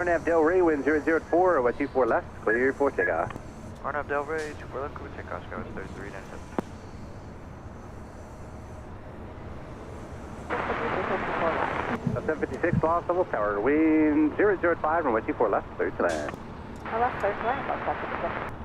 Arnav Del Rey, wind 004, 124 left, clear for takeoff. Arnav Del Rey, 24 left, clear takeoff, Sky 3397. 756, lost level tower, wind 005, and 124 left, clear to land. Left, clear to land, about 756.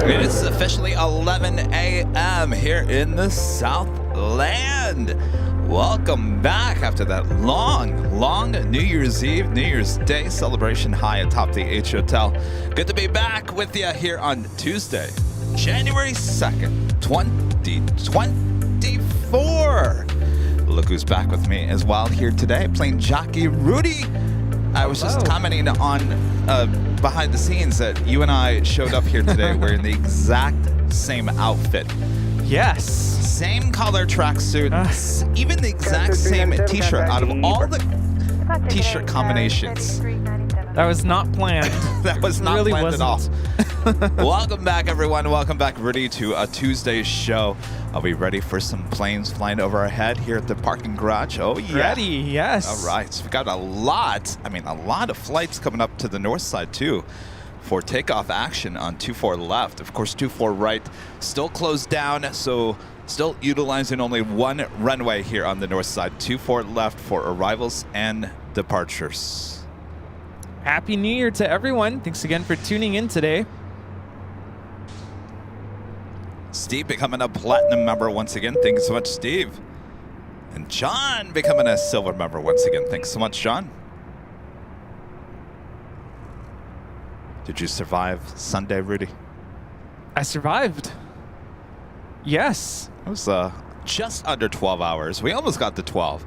It is officially 11 a.m. here in the Southland. Welcome back after that long New Year's Eve, New Year's Day celebration high atop the H Hotel. Good to be back with you here on Tuesday, January 2nd, 2024. Look who's back with me as well here today, Plane Jockey Rudy. I was just commenting on behind the scenes that you and I showed up here today wearing the exact same outfit. Yes. Same color tracksuit, even the exact same t-shirt out of all the t-shirt combinations. That was not planned. That was not really planned wasn't. at all. Welcome back, everyone. Welcome back, Rudy, to a Tuesday show. Are we ready for some planes flying over our head here at the parking garage? Oh, yeah. Ready, yes. All right. So we've got a lot of flights coming up to the north side, too, for takeoff action on 24 left. Of course, 24 right still closed down, so still utilizing only one runway here on the north side. 24 left for arrivals and departures. Happy New Year to everyone. Thanks again for tuning in today. Steve becoming a platinum member once again. Thank you so much, Steve. And John becoming a silver member once again. Thanks so much, John. Did you survive Sunday, Rudy? I survived. Yes. It was just under 12 hours. We almost got to 12.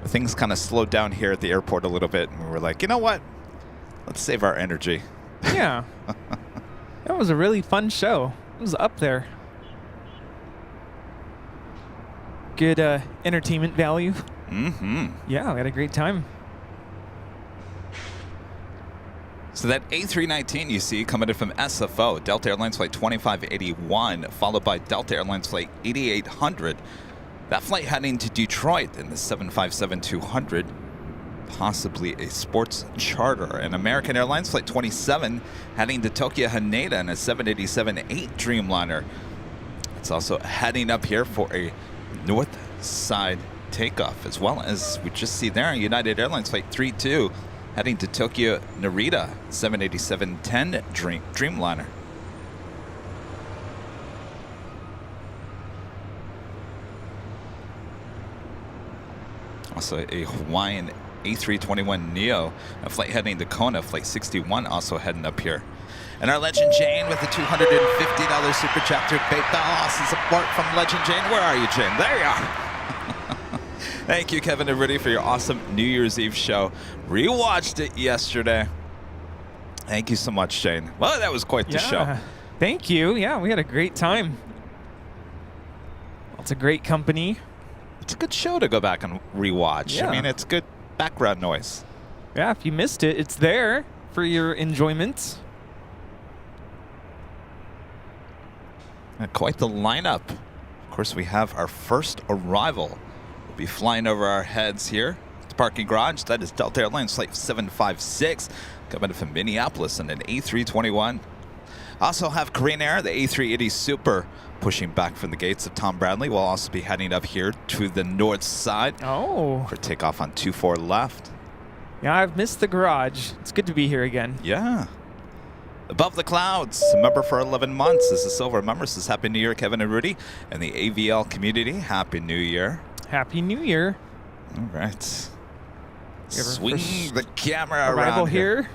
Things kind of slowed down here at the airport a little bit, and we were like, you know what? Let's save our energy. Yeah. That was a really fun show. It was up there. Good entertainment value. Mm-hmm. Yeah, we had a great time. So that A319 you see coming in from SFO, Delta Airlines Flight 2581, followed by Delta Airlines Flight 8800. That flight heading to Detroit in the 757-200, possibly a sports charter. And American Airlines Flight 27 heading to Tokyo Haneda in a 787-8 Dreamliner. It's also heading up here for a north side takeoff, as well as we just see there United Airlines Flight 32 heading to Tokyo Narita, 787-10 Dreamliner. Also a Hawaiian A321neo, a flight heading to Kona, flight 61 also heading up here. And our Legend Jane with the $250 super chat through PayPal. Awesome support from Legend Jane. Where are you, Jane? There you are. Thank you, Kevin and Rudy, for your awesome New Year's Eve show. Rewatched it yesterday. Thank you so much, Jane. Well, that was quite the show. Thank you. Yeah, we had a great time. It's a great company. It's a good show to go back and rewatch. Yeah. I mean, it's good background noise. Yeah, if you missed it, it's there for your enjoyment. And quite the lineup. Of course, we have our first arrival. We'll be flying over our heads here at the parking garage. That is Delta Airlines Flight 756 coming from Minneapolis in an A321. Also have Korean Air, the A380 Super, pushing back from the gates of Tom Bradley. We'll also be heading up here to the north side for takeoff on 24 left. Yeah, I've missed the garage. It's good to be here again. Yeah. Above the Clouds, a member for 11 months. This is Silver member. Says Happy New Year, Kevin and Rudy. And the AVL community, Happy New Year. Happy New Year. All right. Swing the camera around arrival here.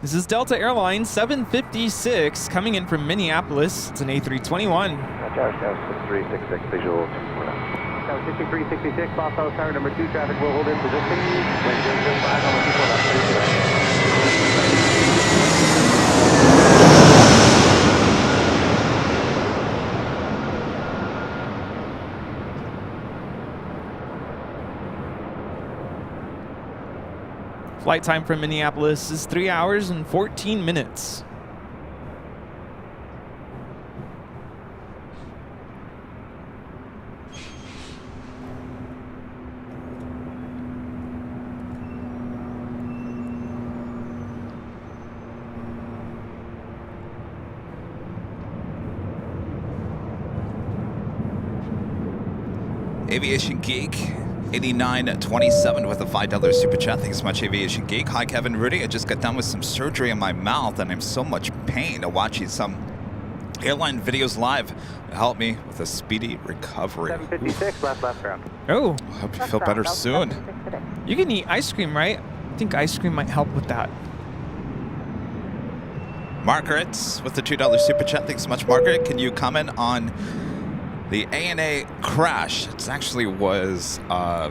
This is Delta Airlines 756 coming in from Minneapolis. It's an A321. Tower 6366, visual 6366, Los Angeles Tower number 2, traffic will hold in position. Wind 005 on the 24 left. Flight time from Minneapolis is 3 hours and 14 minutes. Aviation Geek 8927 with a $5 super chat. Thanks so much, Aviation Geek. Hi, Kevin Rudy. I just got done with some surgery in my mouth, and I'm so much pain. Watching some airline videos live help me with a speedy recovery. 756, left ground. Oh, I hope you feel better soon. you can eat ice cream, right? I think ice cream might help with that. Margaret with the $2 super chat. Thanks so much, Margaret. Can you comment on the ANA crash? It actually was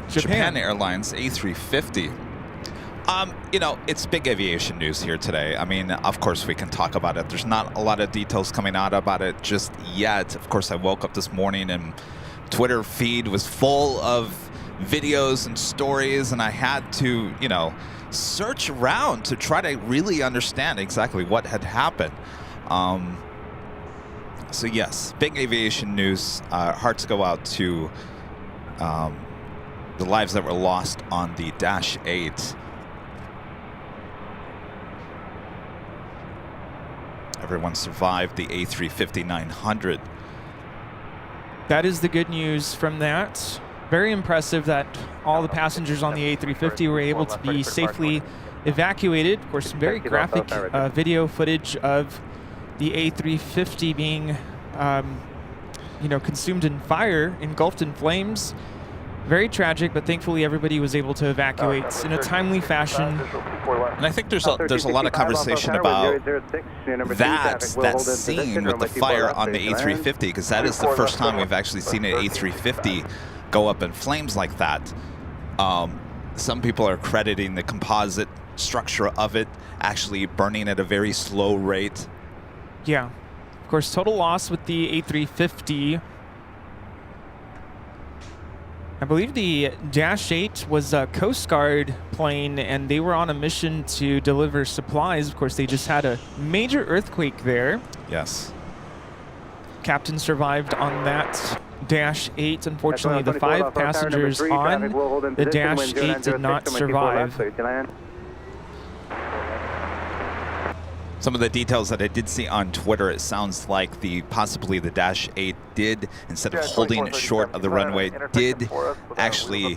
Japan Airlines A350. You know, it's big aviation news here today. I mean, of course we can talk about it. There's not a lot of details coming out about it just yet. Of course, I woke up this morning and Twitter feed was full of videos and stories, and I had to, you know, search around to try to really understand exactly what had happened. So yes, big aviation news. Hearts go out to the lives that were lost on the Dash 8. Everyone survived the A350-900. That is the good news from that. Very impressive that all the passengers on the A350 were able to be safely evacuated. Of course, some very graphic video footage of the A350 being, you know, consumed in fire, engulfed in flames. Very tragic, but thankfully everybody was able to evacuate in a timely fashion. And I think there's a lot of conversation about that scene with the fire on the A350, because that is the first time we've actually seen an A350 go up in flames like that. Some people are crediting the composite structure of it actually burning at a very slow rate. Yeah. Of course, total loss with the A350. I believe the Dash 8 was a Coast Guard plane, and they were on a mission to deliver supplies. Of course, they just had a major earthquake there. Yes. Captain survived on that Dash 8. Unfortunately, the 5 passengers on the Dash 8 did not survive. Some of the details that I did see on Twitter, it sounds like possibly the Dash 8 did, instead of holding short of the runway, did actually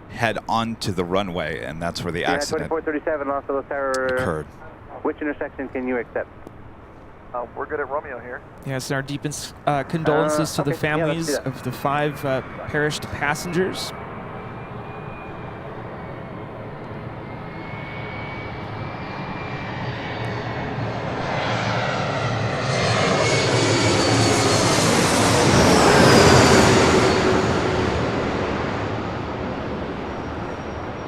head onto the runway, and that's where the accident occurred. Which intersection can you accept? We're good at Romeo here. Yes, our deepest condolences to the families of the 5 perished passengers.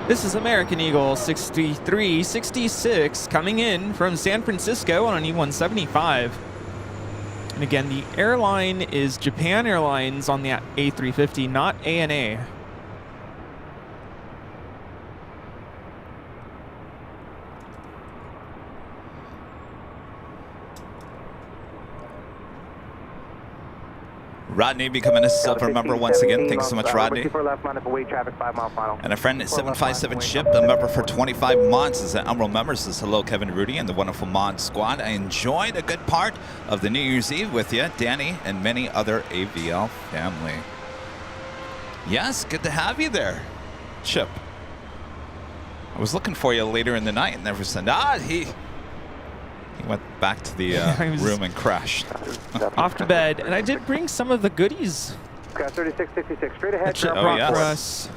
This is American Eagle 6366 coming in from San Francisco on an E175. And again, the airline is Japan Airlines on the A350, not ANA. Rodney becoming a silver member once again. Thanks so much, Rodney. Left, traffic, 5 mile final. And a friend at 757 Ship, a member for 25 months, is an Emerald member. Says hello, Kevin Rudy and the wonderful Mod Squad. I enjoyed a good part of the New Year's Eve with you, Danny, and many other AVL family. Yes, good to have you there, Chip. I was looking for you later in the night and never said, he went back to the room and crashed. Off to bed. And I did bring some of the goodies. 3666, straight ahead. Chip brought for us.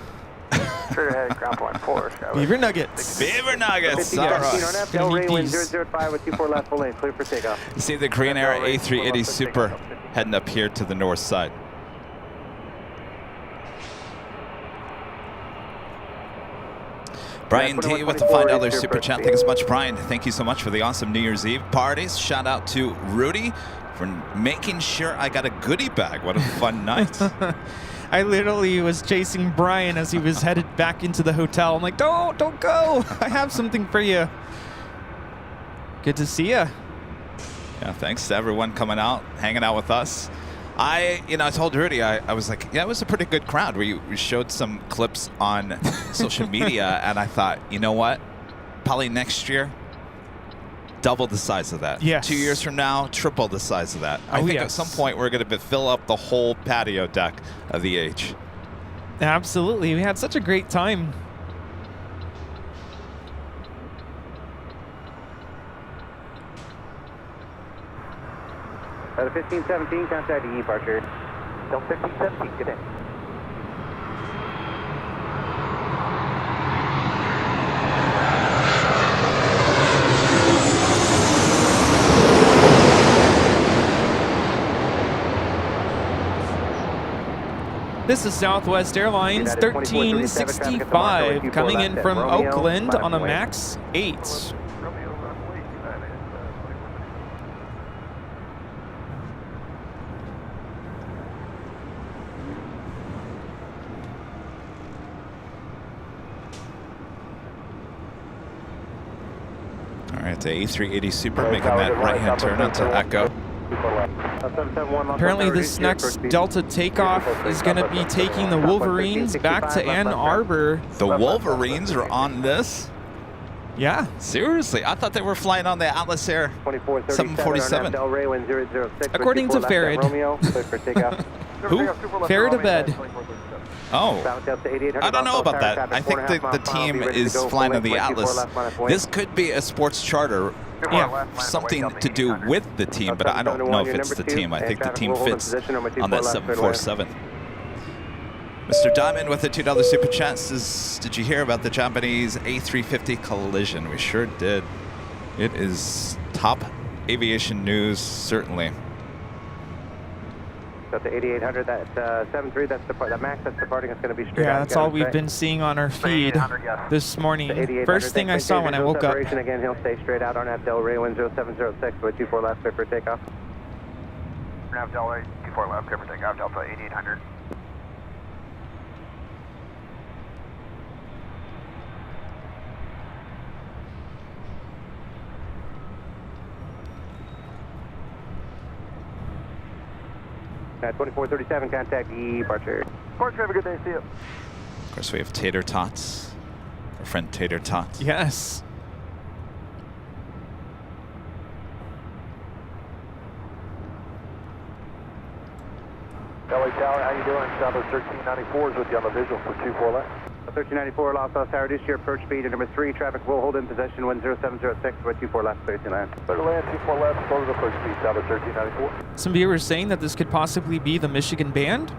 Straight ahead, ground point 4. Beaver Nuggets. Beaver Nuggets. All right. Gonna need these. 005 with 24 left full lane, clear for takeoff. You see the Korean Air A380 Super heading up here to the north side. Brian T with the $5 super chat. Thanks so much, Brian. Thank you so much for the awesome New Year's Eve parties. Shout out to Rudy for making sure I got a goodie bag. What a fun night. I literally was chasing Brian as he was headed back into the hotel. I'm like, don't go. I have something for you. Good to see you. Yeah, thanks to everyone coming out, hanging out with us. I told Rudy, I was like, yeah, it was a pretty good crowd. We showed some clips on social media, and I thought, you know what? Probably next year, double the size of that. Yes. 2 years from now, triple the size of that. I think at some point we're going to fill up the whole patio deck of the H. Absolutely. We had such a great time. The 1517, contact E departure. Delta 1517, good day. This is Southwest Airlines 1365 coming in from Oakland on a MAX 8. All right, the A380 Super making that right-hand turn onto Echo. Apparently this next Delta takeoff is going to be taking the Wolverines back to Ann Arbor. The Wolverines are on this? Yeah. Seriously, I thought they were flying on the Atlas Air 747. According to Farad. Who? Farad to bed. Oh, I don't know about that. I think the team is flying on the Atlas. This could be a sports charter. Yeah, something to do with the team, but I don't know if it's the team. I think the team fits on that 747. Mr. Diamond with a $2 super chat says, did you hear about the Japanese A350 collision? We sure did. It is top aviation news, certainly. Got the 8800, that 73, that's the max that's departing. It's going to be straight out. Yeah, that's all we've been seeing on our feed this morning. First thing I saw when I woke up. Again, he'll stay straight out on Del Rey 0706 with 24 left, clear for takeoff. Nav Del Rey, 24 left, clear for takeoff, Delta 8800. At 2437, contact departure. Departure, have a good day, see you. Of course, we have Tater Tots. Our friend Tater Tots. Yes. LA Tower, how you doing? Southwest 1394 is with you on the visual for 24 left. 1394, Los Angeles Tower, reduce your approach speed to number 3. Traffic will hold in position 10706 with 24 left, 13 land. Clear to land, 24 left, close approach speed, Southwest 1394. Some viewers saying that this could possibly be the Michigan band.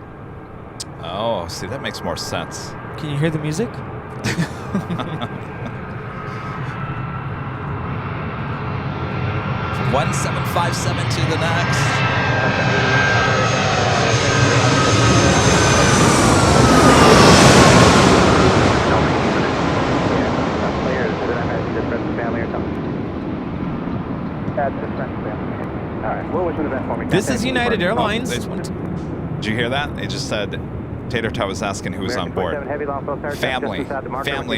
Oh, see, that makes more sense. Can you hear the music? 1757 to the next. This is United Airlines. Did you hear that? They just said, Tater Tot was asking who was on board. Family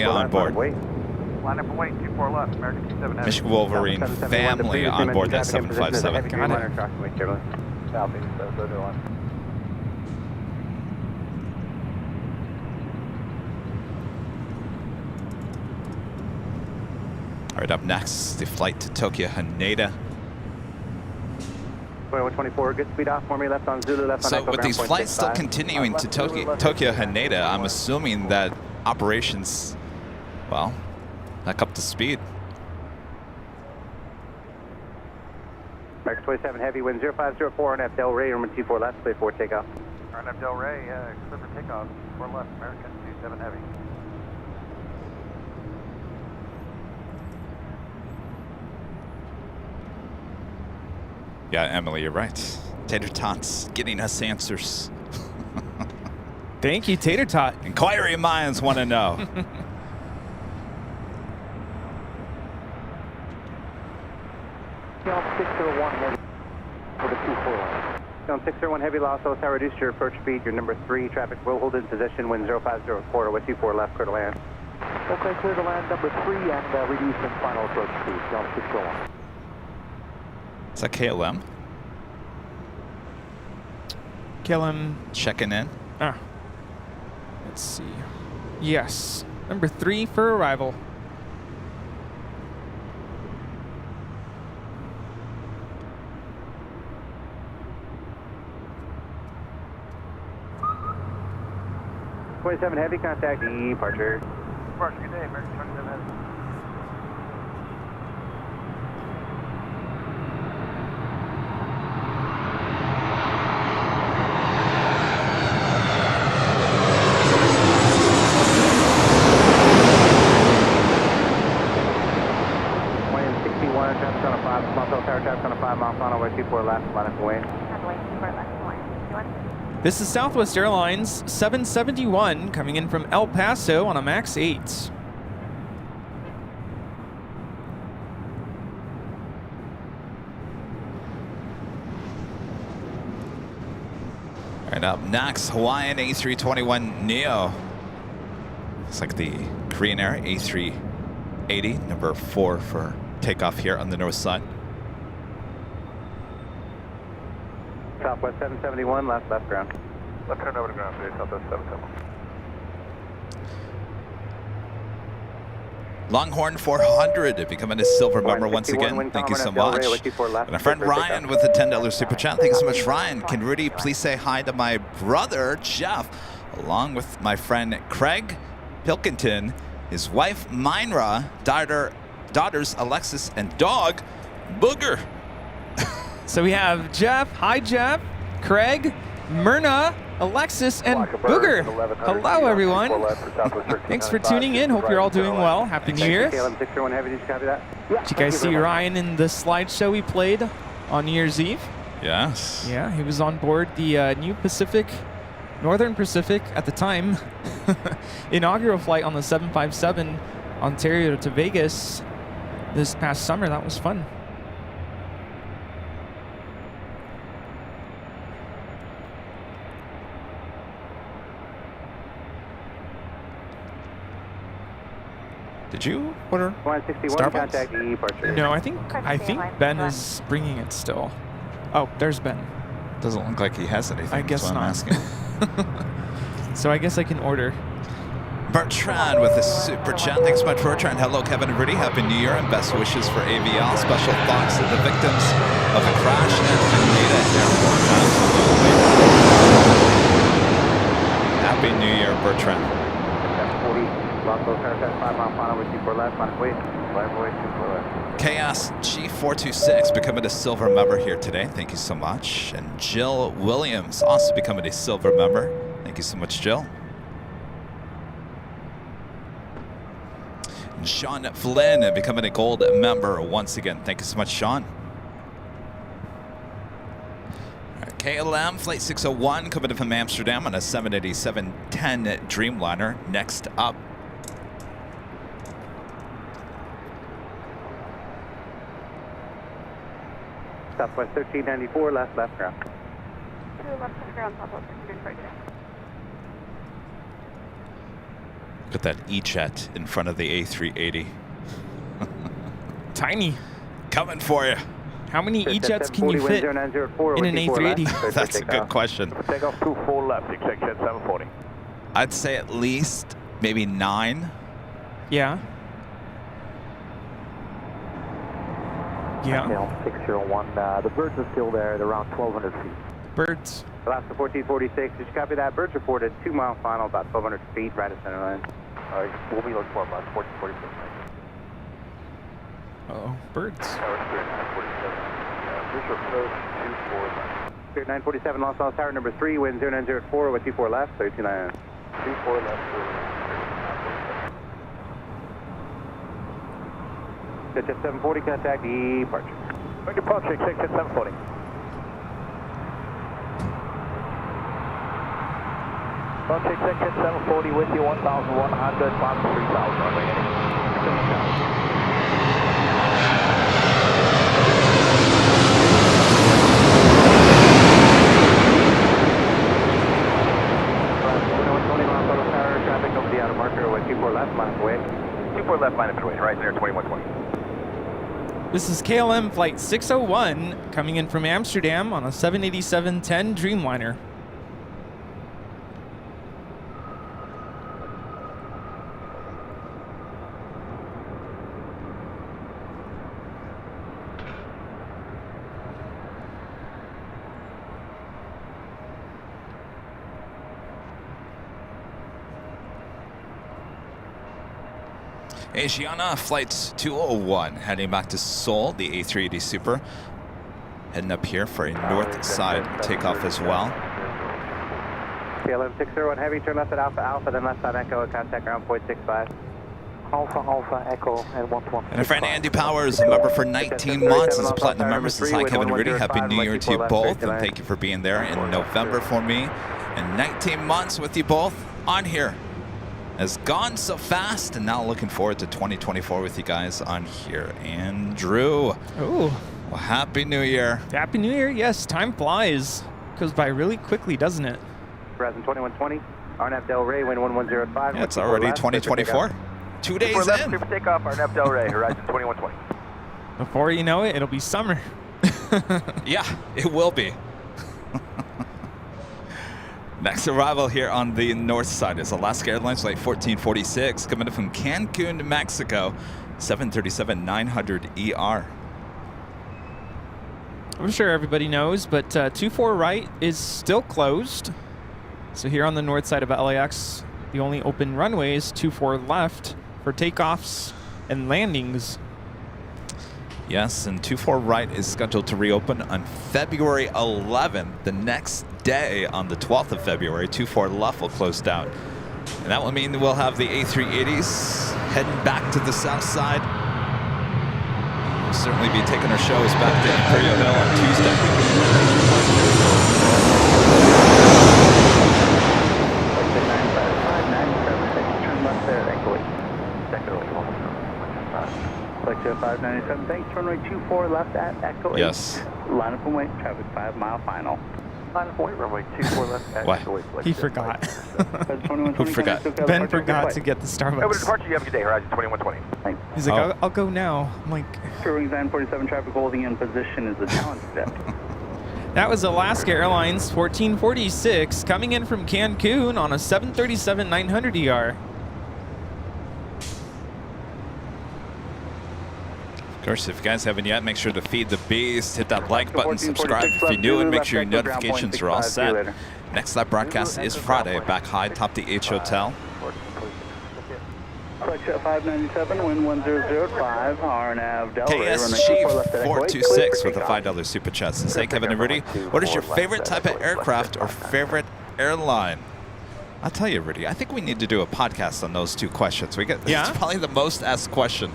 on board. Line up and wait, 24 left, American 27 Heavy. Michigan Wolverine family on board that 757. Got it. Southeast, so do one. All right, up next, the flight to Tokyo Haneda. 2124, good speed off for me, left on Zulu, left on So Echo, with these ground flights still 0.65. continuing to Tokyo Haneda, I'm assuming that operations, well, back up to speed. American 27 Heavy, wind 0504 on F Del Rey, number 24 left, clear for takeoff. RNF Del Rey, clear for takeoff, 4 left, American 27 Heavy. Yeah, Emily, you're right. Tater Tots getting us answers. Thank you, Tater Tot. Inquiry minds want to know. Down 601 Heavy for the 24. Down 601 Heavy, Los Angeles Tower, reduce your approach speed, your number 3. Traffic will hold in position, wind 0504 with 24 left, clear to land. Okay, clear to land, number 3, and reduce in final approach speed, down 601. Is that KLM KLM. checking in? Let's see. Yes. Number 3 for arrival. 27 Heavy, contact departure. Departure, good day, American 27 Heavy. Traffic on a 5, small cell tower, traffic on a 5 mile final, way 24 left, line up away. This is Southwest Airlines 771 coming in from El Paso on a MAX 8. All right, up next, Hawaiian A321 Neo. Looks like the Korean Air A380, number 4 for takeoff here on the north side. Southwest 771, left ground. Left turn over to ground, please, Southwest 771. Longhorn 400 becoming a silver member once again. Thank you so much. And our friend Ryan with the $10 super chat. Thank you so much, Ryan. Can Rudy please say hi to my brother, Jeff, along with my friend Craig Pilkington, his wife, Myra, daughters, Alexis, and dog, Booger. So we have Jeff, hi Jeff, Craig, Myrna, Alexis, and Booger. Hello, everyone. Thanks for tuning in. Hope you're all doing well. Happy New Year. KLM 601 Heavy, did you copy that? Did you guys see Ryan in the slideshow we played on New Year's Eve? Yes. Yeah, he was on board the new Northern Pacific at the time, inaugural flight on the 757 Ontario to Vegas this past summer. That was fun. Did you order 161, Starbucks? contact departure. No, I think Ben is bringing it still. Oh, there's Ben. Doesn't look like he has anything. I guess that's why not. I'm asking. So I guess I can order. Bertrand with a super chat. Thanks so much, Bertrand. Hello, Kevin and Rudy. Happy New Year and best wishes for AVL. Special thoughts to the victims of a crash at Haneda Airport. Absolutely. Happy New Year, Bertrand. 40, Los Angeles, 5 mile final, with 24 left, line up away. Line up away, 24 left. Chaos G426 becoming a silver member here today. Thank you so much. And Jill Williams also becoming a silver member. Thank you so much, Jill. And Sean Flynn becoming a gold member once again. Thank you so much, Sean. All right, KLM Flight 601 coming in from Amsterdam on a 787-10 Dreamliner. Next up, Southwest 1394, left ground. 2 left ground, Southwest 1394. look at that E-Jet in front of the A380. Tiny. Coming for you. How many E-Jets can you fit in an A380? That's a good question. Takeoff 24 left, exact 740. I'd say at least maybe 9. Yeah. Yeah. KLM 601, the birds are still there at around 1,200 feet. Birds. Alaska 1446, did you copy that? Birds reported 2 mile final, about 1,200 feet, right at center line. We'll be looking for about 1446. Uh-oh, birds. Tower Spirit 947. Visual approach 24 left. Spirit 947, Los Angeles Tower number 3, wind 0904, with 24 left, 329. 24 left. Jet 740, contact departure. Make departure, exact 740. Departure, exact 740 with you, 1,100, 3,000 on remaining. Traffic over the outer marker with 24 left, line up away. 24 left, line up away, right there, 2120. This is KLM Flight 601 coming in from Amsterdam on a 787-10 Dreamliner. Asiana Flight 201 heading back to Seoul, the A380 Super. Heading up here for a north side takeoff as well. KLM 601 Heavy, turn left at Alpha Alpha, then left on Echo at contact ground point 65. Alpha Alpha Echo and 121. And a friend Andy Powers, a member for 19 months. As a platinum member, says hi Kevin Rudy. Happy New Year to you both, and thank you for being there in November for me. And 19 months with you both on here. Has gone so fast, and now looking forward to 2024 with you guys on here. Andrew. Ooh. Well, Happy New Year. Happy New Year. Yes, time flies. Goes by really quickly, doesn't it? Horizon 2120, RNAV Del Rey, wind 1105. Yeah, it's already 2024. 2 days in. Super takeoff, RNAV Del Rey, Horizon 2120. Before you know it, it'll be summer. Yeah, it will be. Next arrival here on the north side is Alaska Airlines Flight 1446 coming in from Cancun, Mexico, 737-900ER. I'm sure everybody knows, but 24 right is still closed. So here on the north side of LAX, the only open runway is 24 left for takeoffs and landings. Yes, and 24 right is scheduled to reopen on February 11th. The next day, on the 12th of February, 24 left will close down. And that will mean we'll have the A380s heading back to the south side. We'll certainly be taking our shows back to Imperial Hill on Tuesday. Flight 597, thanks, runway 24 left at Echo 8. Yes. Line up and wait, traffic 5 mile final. Line up and wait, runway 24 left at What? Echo 8. He forgot. Who forgot? Ben forgot to get the Over Starbucks. departure, you have a good day, Horizon 2120. Thanks. He's like, I'll go now. I'm like, Wings 947, traffic holding in position is the challenge step. that was Alaska Airlines 1446 coming in from Cancun on a 737-900ER. Of course, if you guys haven't yet, make sure to feed the beast. Hit that like button, subscribe if you're new, and make sure your notifications are all set. Next live broadcast is Friday. Back high, top the H Hotel. Flight 597, wind 1005, RNAV Del Rey, KSG 426 with a $5 super chat. Says, hey, Kevin and Rudy, what is your favorite type of aircraft or favorite airline? I'll tell you, Rudy, I think we need to do a podcast on those two questions. It's probably the most asked question.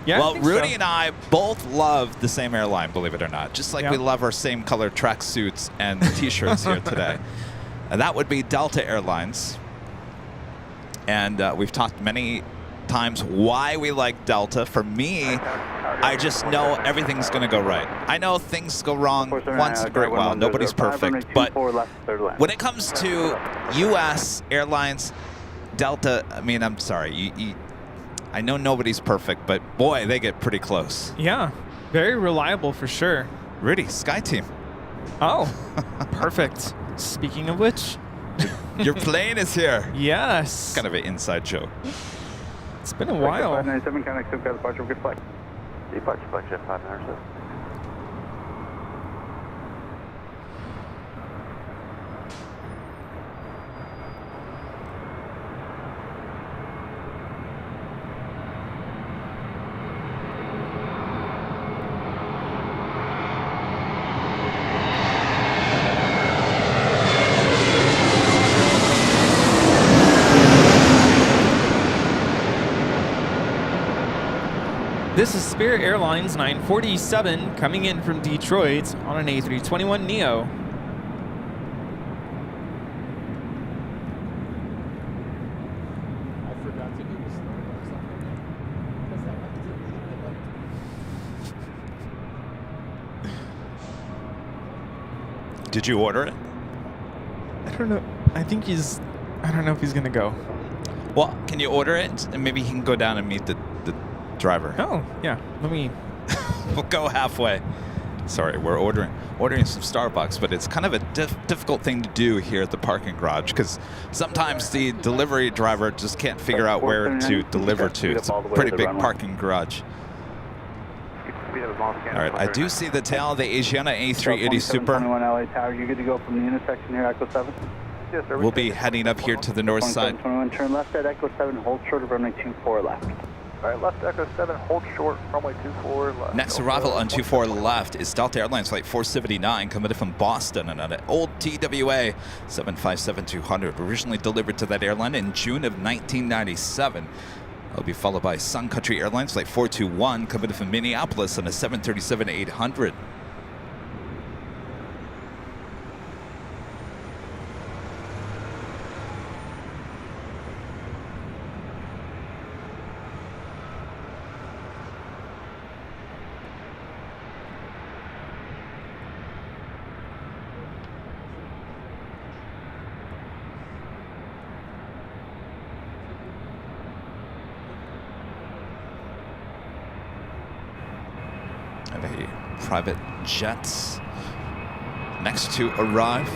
Yeah, well, Rudy and I both love the same airline, believe it or not. Just like we love our same color tracksuits and T-shirts here today. And that would be Delta Airlines. And we've talked many times why we like Delta. For me, I just know everything's going to go right. I know things go wrong once in a great while. Nobody's perfect. But when it comes to U.S. airlines, Delta, I mean, I'm sorry. I know nobody's perfect, but boy, they get pretty close. Yeah, very reliable for sure. Rudy, SkyTeam. Oh, perfect. Speaking of which, your plane is here. Yes. Kind of an inside joke. It's been a while. 597, connect to departure, good flight. Departure, flight jet 597. This is Spirit Airlines 947 coming in from Detroit on an A321neo. I forgot to do the Starbucks something. Did you order it? I don't know. I don't know if he's going to go. Well, can you order it? And maybe he can go down and meet the driver. Oh, yeah. Let me... We'll go halfway. Sorry, we're ordering some Starbucks, but it's kind of a difficult thing to do here at the parking garage because sometimes the delivery driver just can't figure out where to deliver to. It's a pretty big parking garage. All right, I do see the tail of the Asiana A380 Super. LA Tower, you good to go from the intersection here, Echo 7? Yes, sir. We'll be heading up here to the north side. 21, turn left at Echo 7, hold short of runway 24 left. All right, left Echo 7, hold short, runway 24 left. Next arrival on 24 left is Delta Airlines Flight 479, coming in from Boston and on an old TWA 757-200, originally delivered to that airline in June of 1997. It'll be followed by Sun Country Airlines Flight 421, coming in from Minneapolis on a 737-800. And a private jet next to arrive.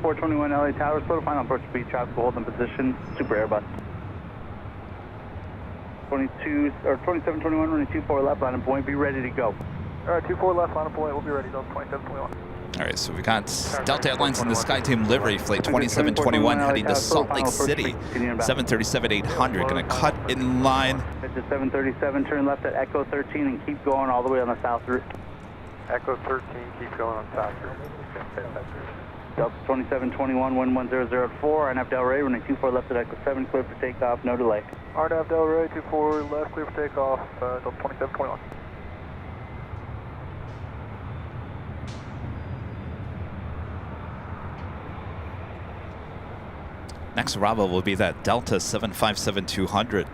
Four 21 LA Towers, slow to final approach speed, traffic will hold in position, Super Airbus. 22, or 2721, running 24 left, line of point, be ready to go. All right, 24 left, line of point, we'll be ready, Delta 2721. All right, so we got Delta Airlines in the SkyTeam livery, flight 2721, heading to Salt Lake City, 737-800, gonna cut in line. It's a 737, turn left at Echo 13 and keep going all the way on the south route. Echo 13, keep going on south route. Delta 2721, wind 1004, RNF Del Rey, running 24 left at Echo 7, clear for takeoff, no delay. RNF Del Rey, 24 left, clear for takeoff, Delta 2721. Next arrival will be that Delta 757-200.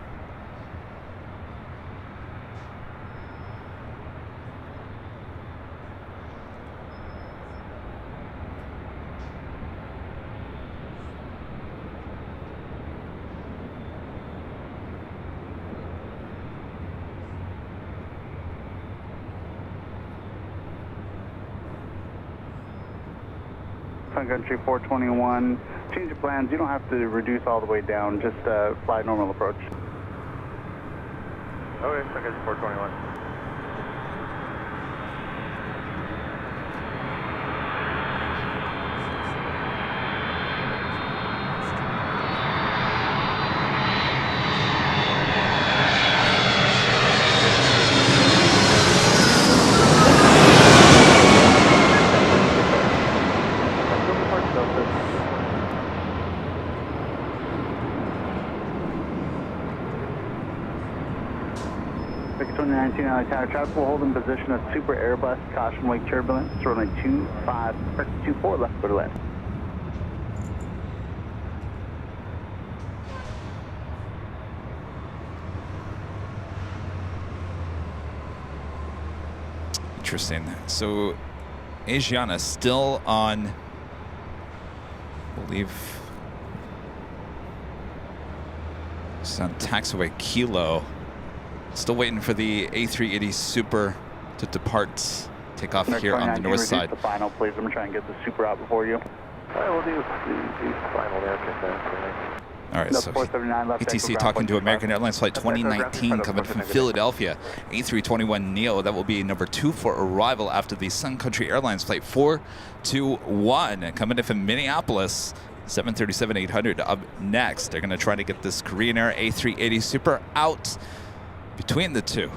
Sun Country 421, change of plans. You don't have to reduce all the way down, just fly normal approach. Okay, Sun Country 421. Victor 2019 LA Tower, traffic will hold in position at Super Airbus, caution wake turbulence, runway 24 left, clear to land. Interesting. So Asiana still on, I believe, it's on taxiway Kilo. Still waiting for the A380 Super to depart, take off here on the north side. The final, please. I'm going to try and get the Super out before you. All right, we'll do the final there. All right, so ATC talking to American Airlines Flight 2019 coming from Philadelphia. A321neo, that will be number 2 for arrival after the Sun Country Airlines Flight 421. And coming in from Minneapolis, 737-800 up next. They're going to try to get this Korean Air A380 Super out between the two.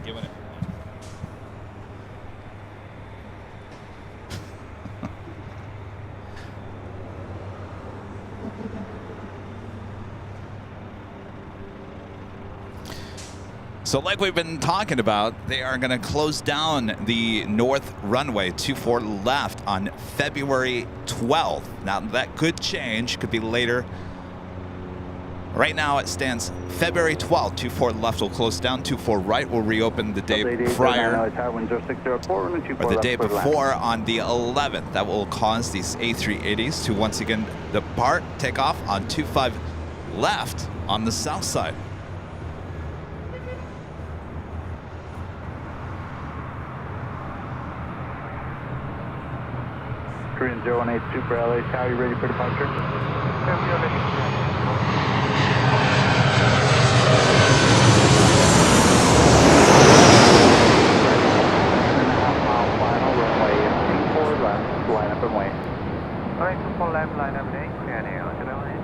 Giving it. So like we've been talking about, they are going to close down the north runway 24 left on February 12th. Now that could change, could be later. Right now it stands February 12th, 24 left will close down, 24 right will reopen the day prior, or the day before on the 11th. That will cause these A380s to once again depart, take off on 25 left on the south side. Korean 018 Super LA Tower, you ready for departure? Final runway 24 left, line up and wait. Alright, 24 left, line up and wait. Clear now, gentlemen.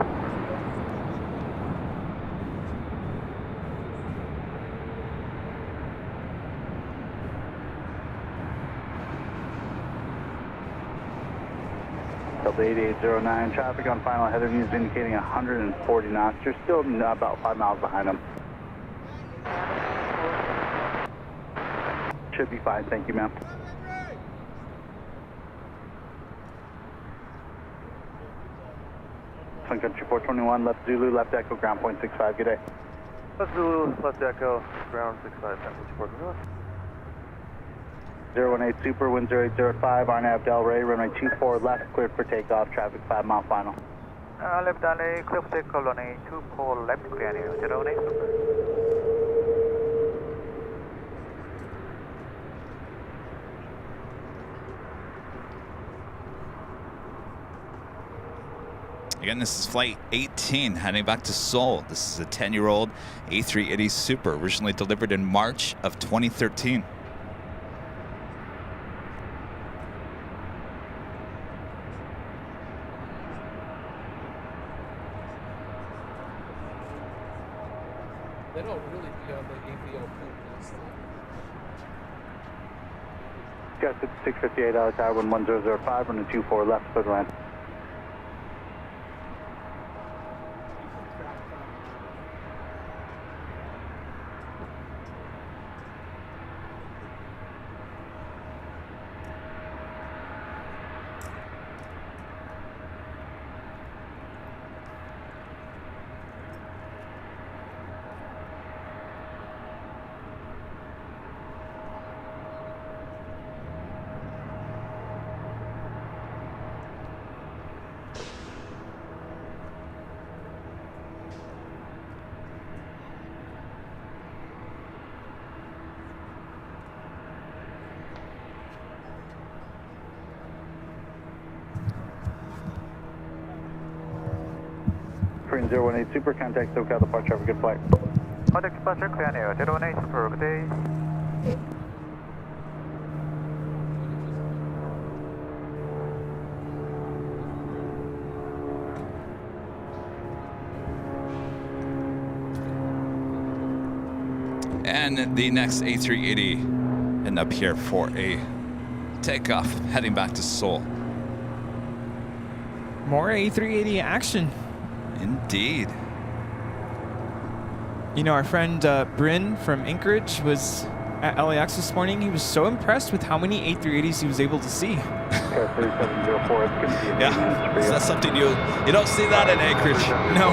Delta 8809, traffic on final header views indicating 140 knots. You're still about 5 miles behind them. Should be fine, thank you, ma'am. Sun Country 421, left Zulu, left Echo, ground point 65, good day. Left Zulu, left Echo, ground 65, San 018 Super, wind 0805, RNAV Delray, runway 24 left, cleared for takeoff, traffic 5 mile final. Left Delray, clear for takeoff, runway 24 left, clear now, 018 Super. Again, this is flight 18 heading back to Seoul. This is a 10-year-old A380 Super, originally delivered in March of 2013. They don't really be on the AVL pool list. Got 658 out of tower, wind 1005, runway 24 left, clear to land. Korean 018 Super, contact SoCal departure, have a good flight. Contact departure, clear now, 018 Super, good day. And the next A380 end up here for a takeoff, heading back to Seoul. More A380 action. Indeed. You know, our friend Bryn from Anchorage was at LAX this morning. He was so impressed with how many A380s he was able to see. Air 3704, it's going to be a Yeah, maintenance for you. so that's something you don't see that in Anchorage. No.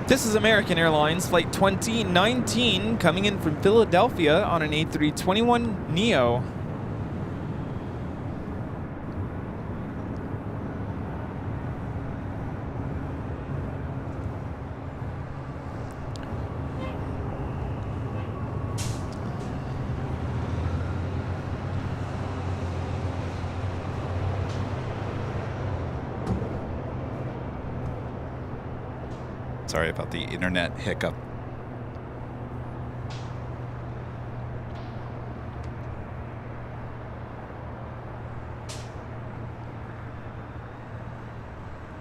This is American Airlines Flight 2019 coming in from Philadelphia on an A321neo. Sorry about the internet hiccup.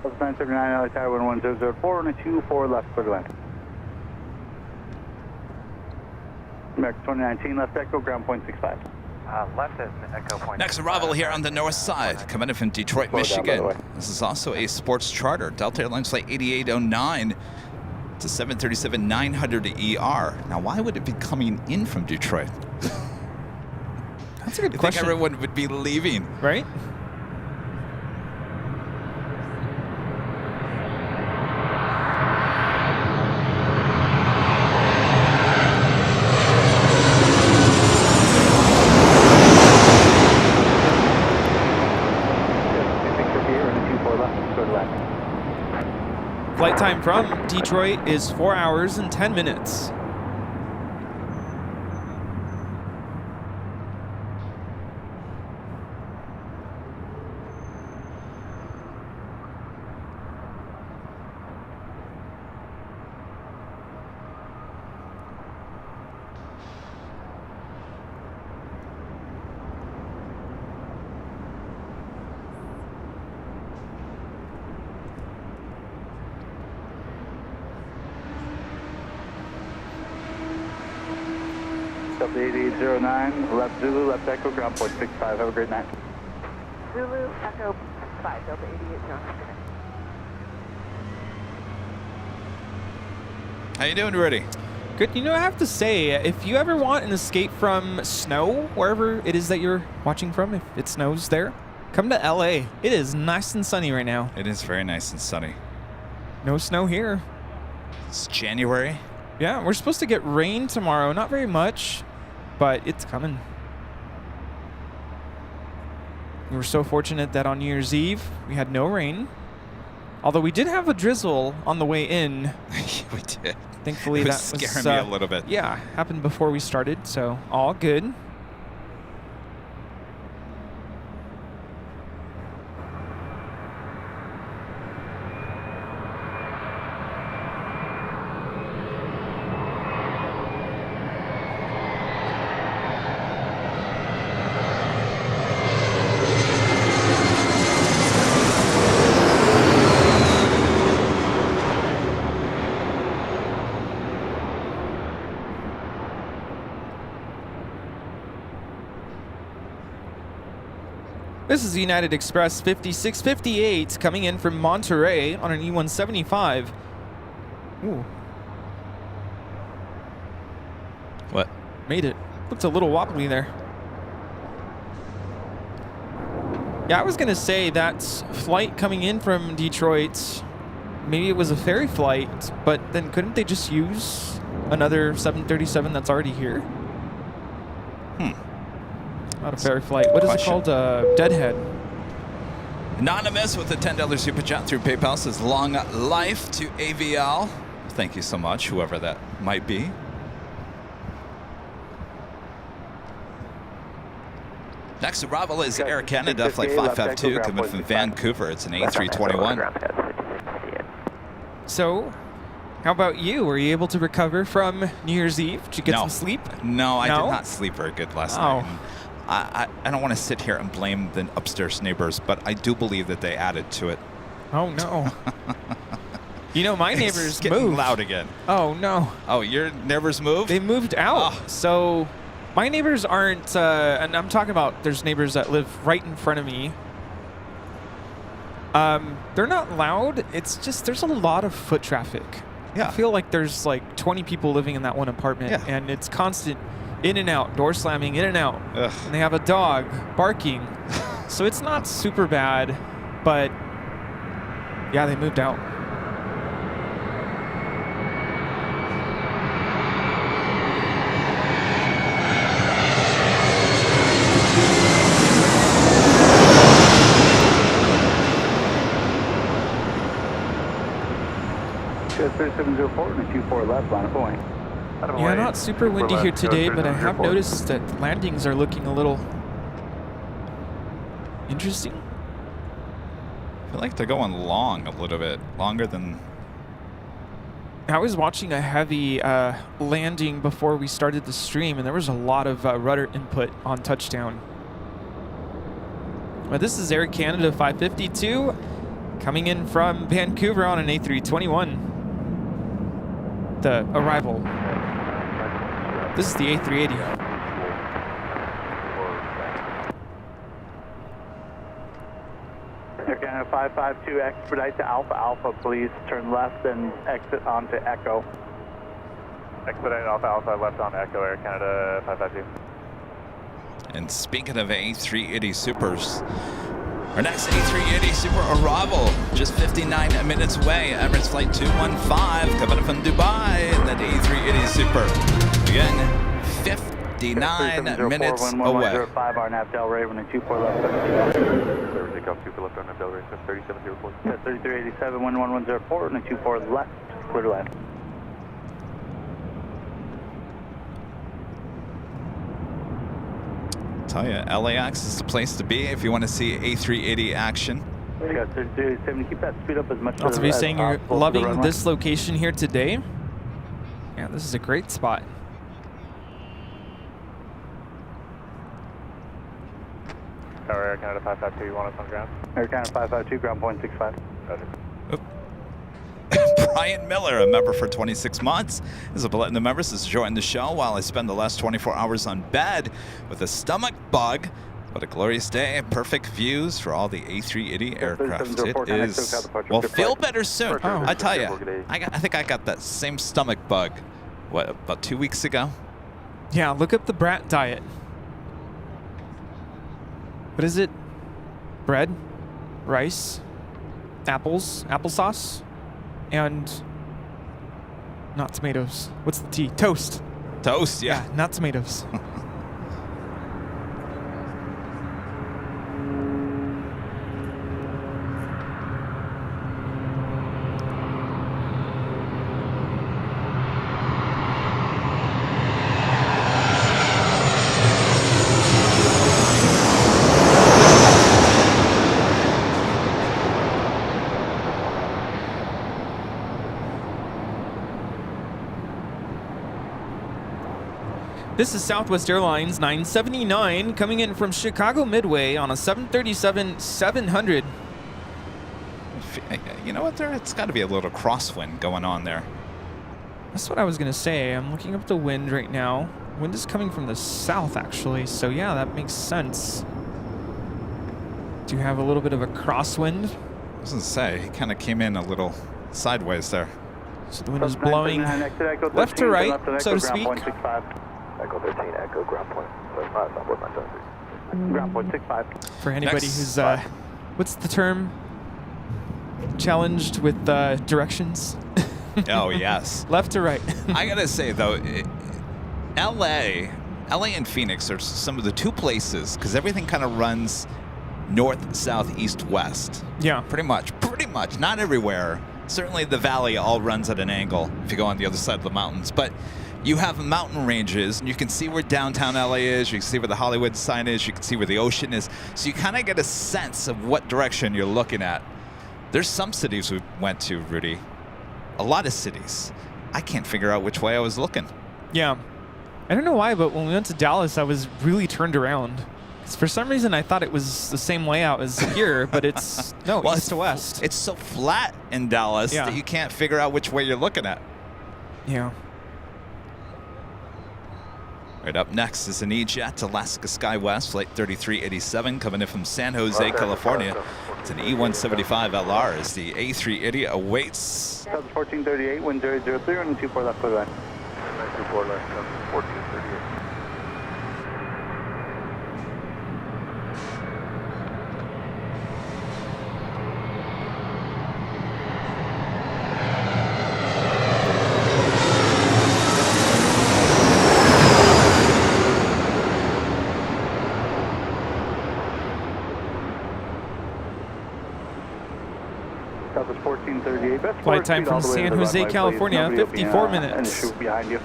Plus 979 LA Tower 11004 and a 24 left, clear to land. American 2019 left Echo, ground point 65. Left is Echo point. Next arrival here on the north side, coming in from Detroit, Slow down, by the Michigan. way. This is also a sports charter. Delta Airlines Flight 8809. It's a 737-900ER. Now, why would it be coming in from Detroit? That's a good I think question. everyone would be leaving. Right? Victor here and a 24 left, clear to land. contact. Flight time from Detroit is 4 hours and 10 minutes. Delta 8809, left Zulu, left Echo, ground point 65. Have a great night. Zulu, Echo 5, Delta 8809. How you doing, Rudy? Good. You know, I have to say, if you ever want an escape from snow, wherever it is that you're watching from, if it snows there, come to LA. It is nice and sunny right now. It is very nice and sunny. No snow here. It's January. Yeah, we're supposed to get rain tomorrow. Not very much, but it's coming. We were so fortunate that on New Year's Eve, we had no rain. Although we did have a drizzle on the way in. We did. Thankfully, It that was was scaring me a little bit. Yeah, happened before we started, so all good. This is United Express 5658 coming in from Monterey on an E175. Ooh, What? made it. Looked a little wobbly there. Yeah, I was going to say that flight coming in from Detroit, maybe it was a ferry flight, but then couldn't they just use another 737 that's already here? Not a ferry flight. What is it called? Deadhead. Anonymous with a $10 super chat through PayPal says long life to AVL. Thank you so much, whoever that might be. Next arrival is Air Canada Flight 552 coming from Vancouver. It's an A321. So, how about you? Were you able to recover from New Year's Eve? Did you get No. some sleep? No, I did No? not sleep very good last Oh. night. I don't want to sit here and blame the upstairs neighbors, but I do believe that they added to it. Oh no. You know, my It's neighbors getting moved. loud again. Oh no. Oh, your neighbors moved? They moved out. Oh. So my neighbors aren't, and I'm talking about there's neighbors that live right in front of me. They're not loud. It's just there's a lot of foot traffic. Yeah. I feel like there's like 20 people living in that one apartment, Yeah. and it's constant in and out, door slamming, in and out. Ugh. And they have a dog barking. So it's not super bad, but yeah, they moved out. Good 3704 and a 24 left, line of point. Yeah, not super windy here today, but I have noticed that landings are looking a little interesting. I feel like they're going long a little bit, longer than... I was watching a heavy landing before we started the stream, and there was a lot of rudder input on touchdown. But this is Air Canada 552 coming in from Vancouver on an A321. The arrival. This is the A380. Air Canada 552, expedite to Alpha Alpha, please. Turn left and exit onto Echo. Expedite Alpha Alpha, left on Echo, Air Canada 552. And speaking of A380 Supers, our next A380 Super arrival, just 59 minutes away. Emirates Flight 215 coming up from Dubai. And that A380 Super, again, 59 minutes away. 5 RNAV Del Rey, runway 24 left. Takeoff 2 for left RNAV Del Rey, 3704. 3387, wind 1104, runway 24 left, clear to land. Tell you, LAX is the place to be if you want to see A380 action. Yeah, 3387, keep that speed up as much Also, be saying you're loving this location here today. Yeah, this is a great spot. Tower Air Canada 552, you want us on ground? Air Canada 552, ground point 65. Brian Miller, a member for 26 months, is a Platinum member, is joining the show while I spend the last 24 hours on bed with a stomach bug. What a glorious day. Perfect views for all the A380 aircraft. It is. Well, feel better soon. Oh. I tell you, I think I got that same stomach bug, what, about 2 weeks ago? Yeah, look up the brat diet. What is it? Bread, rice, apples, applesauce, and not tomatoes. What's the T? Toast. Toast, yeah. Not tomatoes. This is Southwest Airlines 979 coming in from Chicago Midway on a 737-700. You know what? It's got to be a little crosswind going on there. That's what I was going to say. I'm looking up the wind right now. Wind is coming from the south, actually. So, yeah, that makes sense. Do you have a little bit of a crosswind? I was going to say, he kind of came in a little sideways there. So the wind is blowing left to right, so to speak. Echo 13, Echo, ground point. Ground point 65. For anybody who's, what's the term? Challenged with directions? Oh, yes. Left to right. I got to say, though, LA and Phoenix are some of the two places, because everything kind of runs north, south, east, west. Yeah. Pretty much. Not everywhere. Certainly the valley all runs at an angle if you go on the other side of the mountains. But you have mountain ranges, and you can see where downtown LA is, you can see where the Hollywood sign is, you can see where the ocean is. So you kind of get a sense of what direction you're looking at. There's some cities we went to, Rudy. A lot of cities. I can't figure out which way I was looking. Yeah. I don't know why, but when we went to Dallas, I was really turned around. 'Cause for some reason, I thought it was the same layout as here, but it's, no, well, east to west. It's so flat in Dallas that you can't figure out which way you're looking at. Yeah. Right up next is an E-Jet Alaska SkyWest, Flight 3387, coming in from San Jose, California. It's an E175 LR as the A380 awaits. 1438, wind 003, running 24 left, clear line. 24 left, 1438. Flight time from San Jose, California, 54 minutes. And shoot behind you.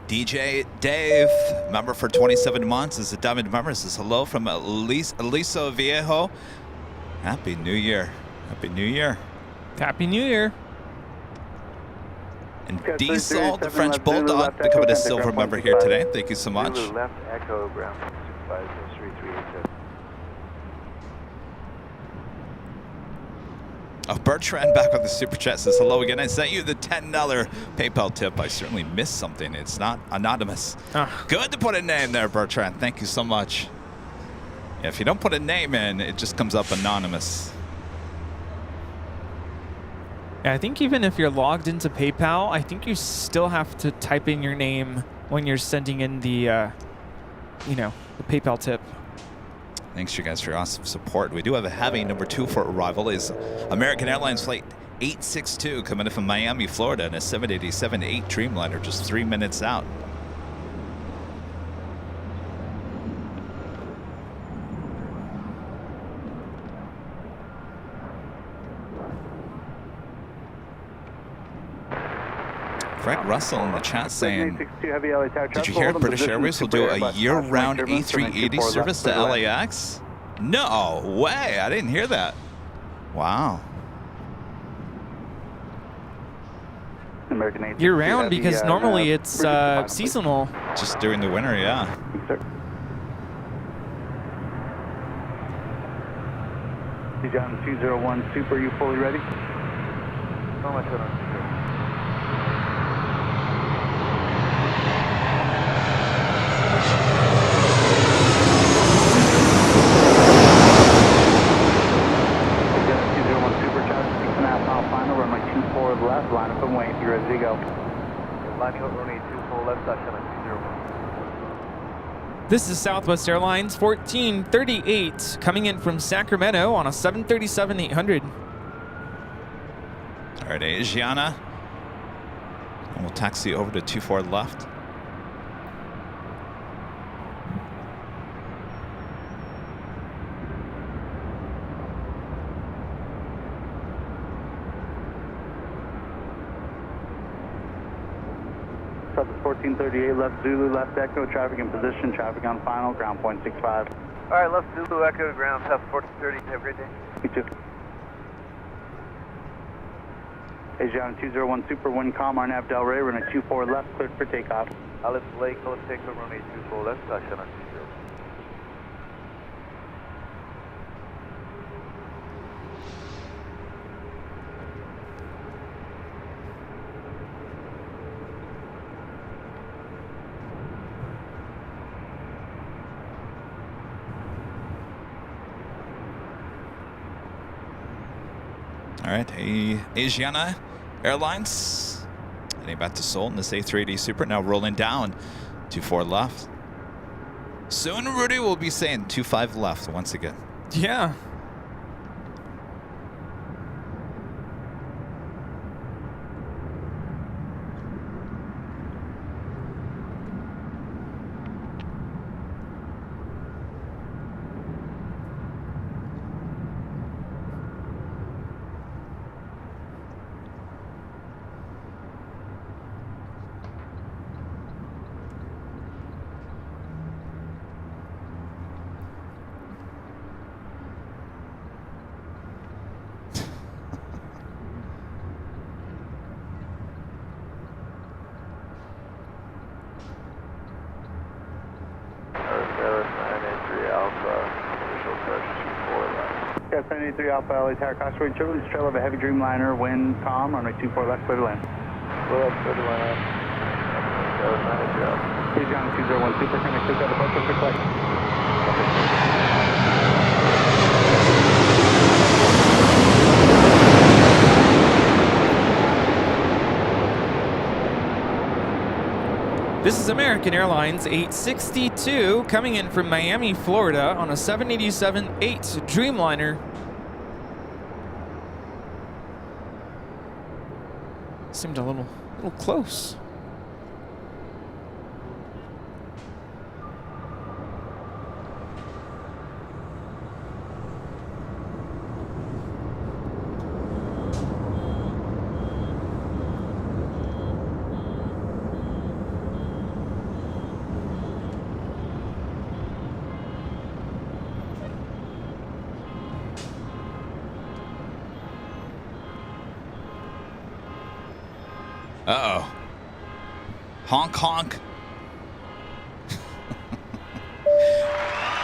DJ Dave, member for 27 months, is a Diamond member. Says hello from Aliso Viejo. Happy New Year. Happy New Year. Happy New Year. And Diesel, the French Bulldog, becoming a silver member here today. Thank you so much. Left, Echo, ground 65, Oh, Bertrand back with the super chat says hello again. I sent you the $10 PayPal tip. I certainly missed something. It's not anonymous. Good to put a name there, Bertrand. Thank you so much. Yeah, if you don't put a name in, it just comes up anonymous. Yeah, I think even if you're logged into PayPal, I think you still have to type in your name when you're sending in the, you know, the PayPal tip. Thanks you guys for your awesome support. We do have a heavy number 2 for arrival is American Airlines flight 862 coming in from Miami, Florida, and a 787-8 Dreamliner just 3 minutes out. Greg Russell in the chat saying, did you hear British Airways will do a year-round A380 service to LAX? No way, I didn't hear that. Wow. Year-round because normally it's seasonal. Just during the winter, yeah. John 201 Super, you fully ready? How much on? Left, line up and wait. You're ready to go. Lining up, runway 24 left, touch on 201. This is Southwest Airlines 1438 coming in from Sacramento on a 737-800. All right, Asiana. And we'll taxi over to 24 left. Southwest 1438, left Zulu, left Echo, traffic in position, traffic on final, ground point 65. All right, left Zulu, Echo to ground, South 1430, have a great day. You too. Asiana 201 Super, wind calm, RNAV Delray, runway 24 left, cleared for takeoff. Alice Lake, close takeoff, runway 24 left, touch on 20. All right, Asiana Airlines heading back to Seoul in this A380 Super, now rolling down 24 left. Soon Rudy will be saying 25 left once again. Yeah. Yes, 983 Alpha, LA Tower, crosswind, turbulence, trail of a heavy Dreamliner, wind calm, runway 24 left, clear to land. Clear to land. Please, John 201 Super, connect to the departure for flight. This is American Airlines 862 coming in from Miami, Florida on a 787-8 Dreamliner. Seemed a little close. Uh-oh. Honk, honk.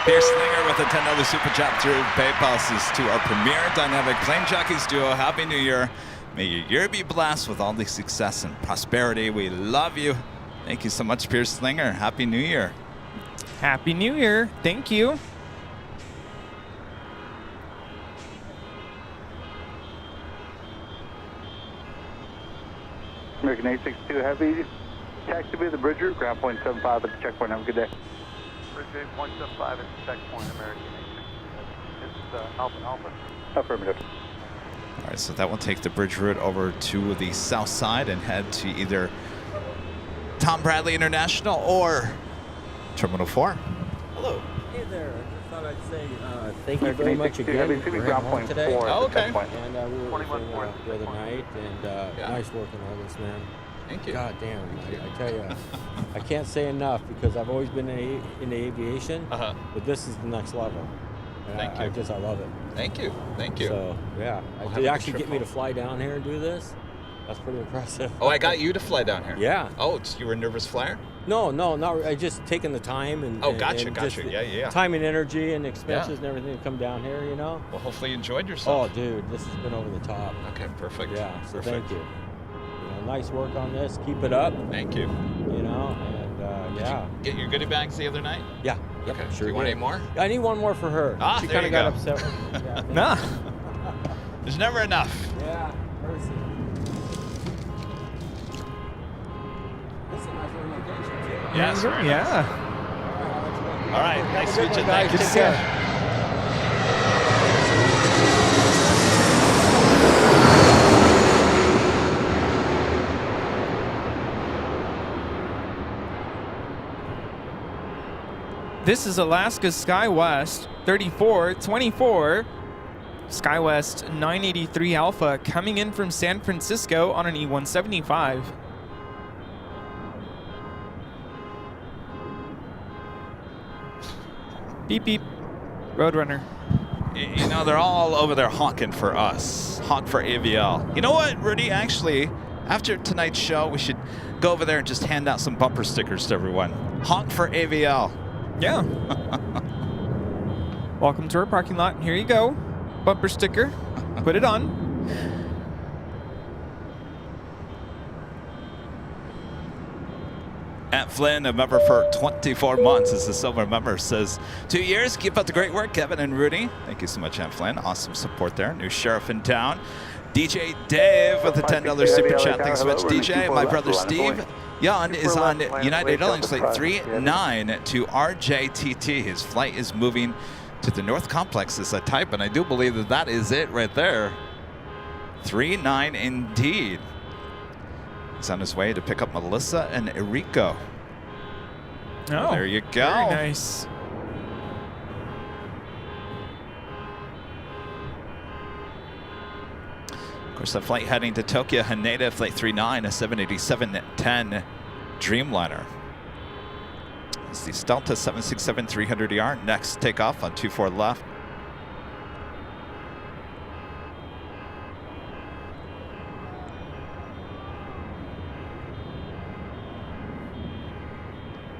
Pierce Slinger with a $10 super chat through PayPal says to our premier dynamic Plane Jockeys duo, Happy New Year. May your year be blessed with all the success and prosperity. We love you. Thank you so much, Pierce Slinger. Happy New Year. Happy New Year. Thank you. American 862 Heavy. Taxi to the bridge route, ground point 75 at the checkpoint. Have a good day. Bridge rate 175 at the checkpoint, American 862. It's Alpha. Affirmative. All right, so that will take the bridge route over to the south side and head to either Tom Bradley International or Terminal 4. Hello. Hey there. I just thought I'd say thank you very much again for having on today. Oh, okay. And we were listening the other night, and nice work on all this, man. Thank you. God damn, I tell you, I can't say enough because I've always been in aviation, but this is the next level. And I love it. Thank you. Thank you. So, yeah. To actually get me to fly down here and do this, that's pretty impressive. Oh, I got you to fly down here? Yeah. Oh, you were a nervous flyer? No, not. I just taking the time and. Oh, gotcha. Yeah. Time and energy and expenses and everything to come down here, you know. Well, hopefully you enjoyed yourself. Oh, dude, this has been over the top. Okay, perfect. Yeah, so perfect. thank you. Nice work on this. Keep it up. Thank you. You know, and Did you get your goodie bags the other night? Yeah. Yep, Okay. sure. Do you want any more? I need one more for her. Ah, she there kind you of got go. upset. Yeah, Nah. There's never enough. Yeah, mercy. This is a nice little location too. Yes. Yeah. All right. Nice to meet you. Guys, Thank you. take care. This is Alaska SkyWest 3424. SkyWest 983 Alpha coming in from San Francisco on an E175. Beep beep. Roadrunner. You know, they're all over there honking for us. Honk for AVL. You know what, Rudy? Actually, after tonight's show, we should go over there and just hand out some bumper stickers to everyone. Honk for AVL. Yeah. Welcome to our parking lot. Here you go. Bumper sticker. Put it on. At Flynn, a member for 24 months, is a silver member, says 2 years. Keep up the great work, Kevin and Rudy. Thank you so much, Aunt Flynn. Awesome support there. New sheriff in town. DJ Dave with a $10 super chat. Thanks so much, DJ. My brother Steve Young is on United Airlines flight 39 to RJTT. His flight is moving to the North Complex as I type, and I do believe that that is it right there. 39 indeed. He's on his way to pick up Melissa and Eriko. Oh, there you go. Very nice. Of course, the flight heading to Tokyo, Haneda, flight 39, a 787-10 Dreamliner. It's the Delta 767-300ER. Next takeoff on 24 left.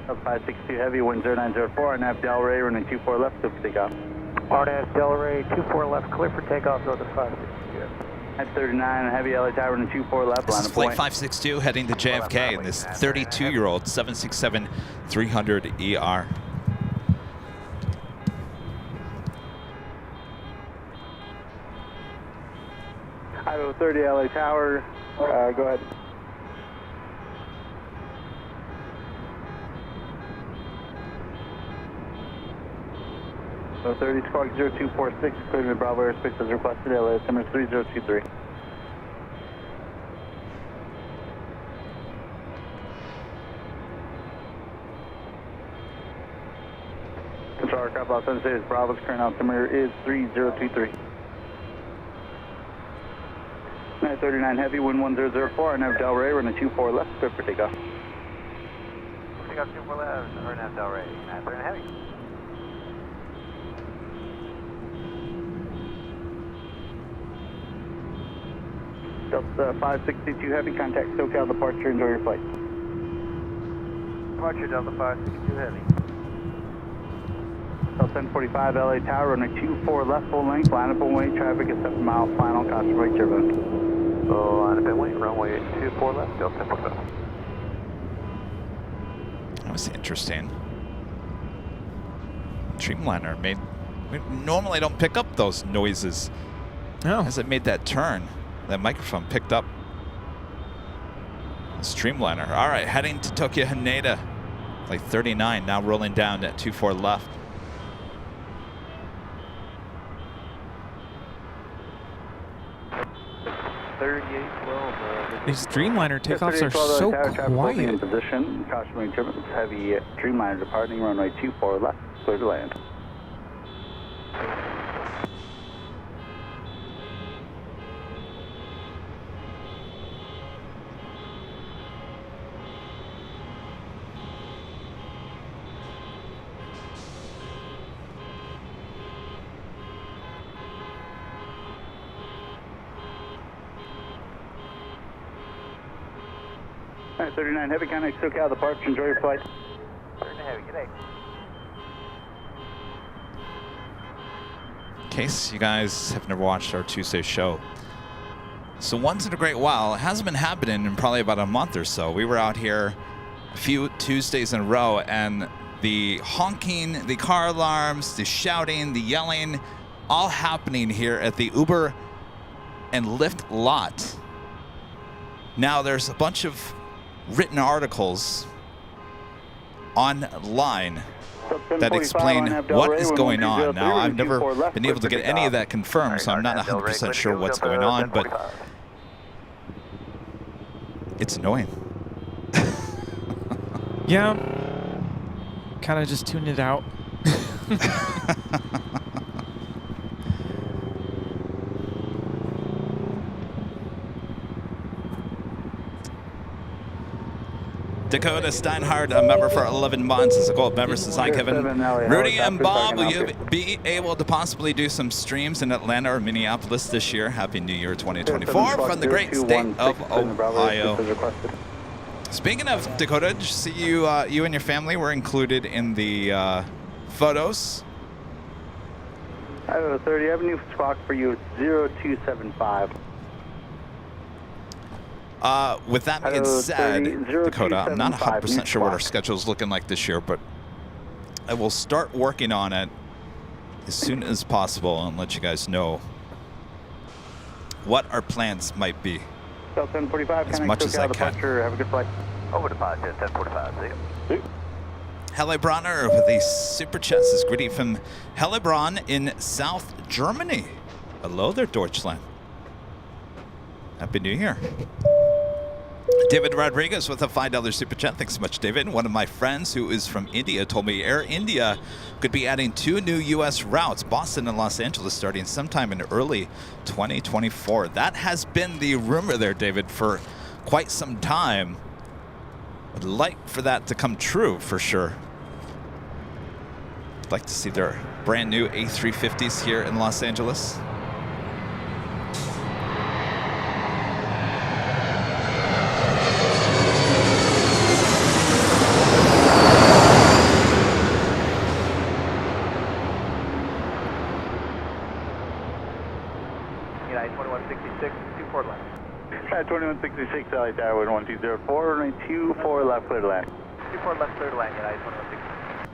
Up 562 Heavy, wind 0904, RNAV Delray, running 24 left, clear for takeoff. RNAV Delray, 24 left, clear for takeoff, go to 562. At 39, Heavy LA Tower, running 24 left, This line is of flight point. 562 heading to JFK in this 32-year-old 767-300ER. Idaho 30 LA Tower, go ahead. So 30 Squawk 0246, cleared to Bravo airspace as requested, LA Center 3023. Control aircraft Los Angeles Bravo's current altimeter is 3023. 939 Heavy, wind 1004, RNAV Delray, running 24 left, clear for takeoff. Takeoff 24 left, RNAV Delray, 939 Heavy. Delta 562 Heavy, contact SoCal departure, enjoy your flight. Departure Delta 562 Heavy. Delta 1045 LA Tower, running 24 left full length, line up and wait, traffic is 7 miles, final, caution right turbine. So line up and wait, runway 24 left, Delta 1045. That was interesting. Dreamliner made. We normally don't pick up those noises. Oh. As it made that turn, that microphone picked up Streamliner. All right, heading to Tokyo Haneda. Like 39, now rolling down at 24 left. These Dreamliner takeoffs are so quiet. In position, caution turbulence, heavy Dreamliner departing runway 24 left, clear to land. All right, 39 Heavy, contact SoCal departure. Enjoy your flight. 39 Heavy, good day. In case you guys have never watched our Tuesday show. So once in a great while, it hasn't been happening in probably about a month or so. We were out here a few Tuesdays in a row, and the honking, the car alarms, the shouting, the yelling, all happening here at the Uber and Lyft lot. Now there's a bunch of written articles online that explain what is going on. Now, I've never been able to get any of that confirmed, so I'm not 100% sure what's going on, but it's annoying. Yeah, kind of just tuned it out. Dakota Steinhardt, a member for 11 months, as a gold member, says, hi, Kevin. Rudy and Bob, will you be able to possibly do some streams in Atlanta or Minneapolis this year? Happy New Year 2024 from the great state of Ohio. Speaking of Dakota, did you see you and your family were included in the photos? I have a 30 Avenue Squawk for you, 0275. With that being said, Dakota, I'm not 100% sure what our schedule is looking like this year, but I will start working on it as soon as possible and let you guys know what our plans might be. As much as I can. Have a good flight. Over departure, 1045, see you. Helle Bronner with the super chat says, greeting from Hellebron in South Germany. Hello there, Deutschland. Happy New Year. David Rodriguez with a $5 super chat. Thanks so much, David. One of my friends who is from India told me Air India could be adding 2 new U.S. routes, Boston and Los Angeles, starting sometime in early 2024. That has been the rumor there, David, for quite some time. I'd like for that to come true for sure. I'd like to see their brand new A350s here in Los Angeles. United 2166, 24 left. 2166, LA Tower 1204, runway 24 left, clear to land. 24 left, clear to land, United 2166.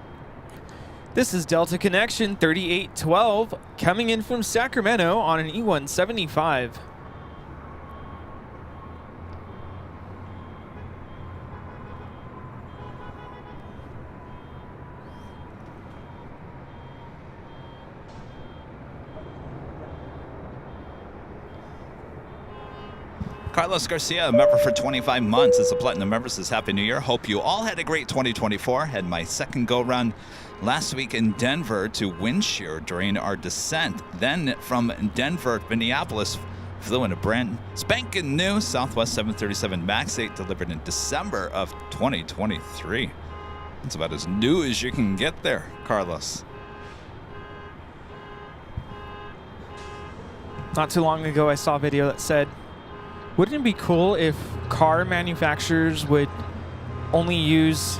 This is Delta Connection 3812 coming in from Sacramento on an E175. Carlos Garcia, a member for 25 months, is a platinum member, says Happy New Year. Hope you all had a great 2024. Had my second go-round last week in Denver to windshear during our descent. Then from Denver to Minneapolis, flew in a brand spanking new Southwest 737 MAX 8 delivered in December of 2023. It's about as new as you can get there, Carlos. Not too long ago, I saw a video that said, wouldn't it be cool if car manufacturers would only use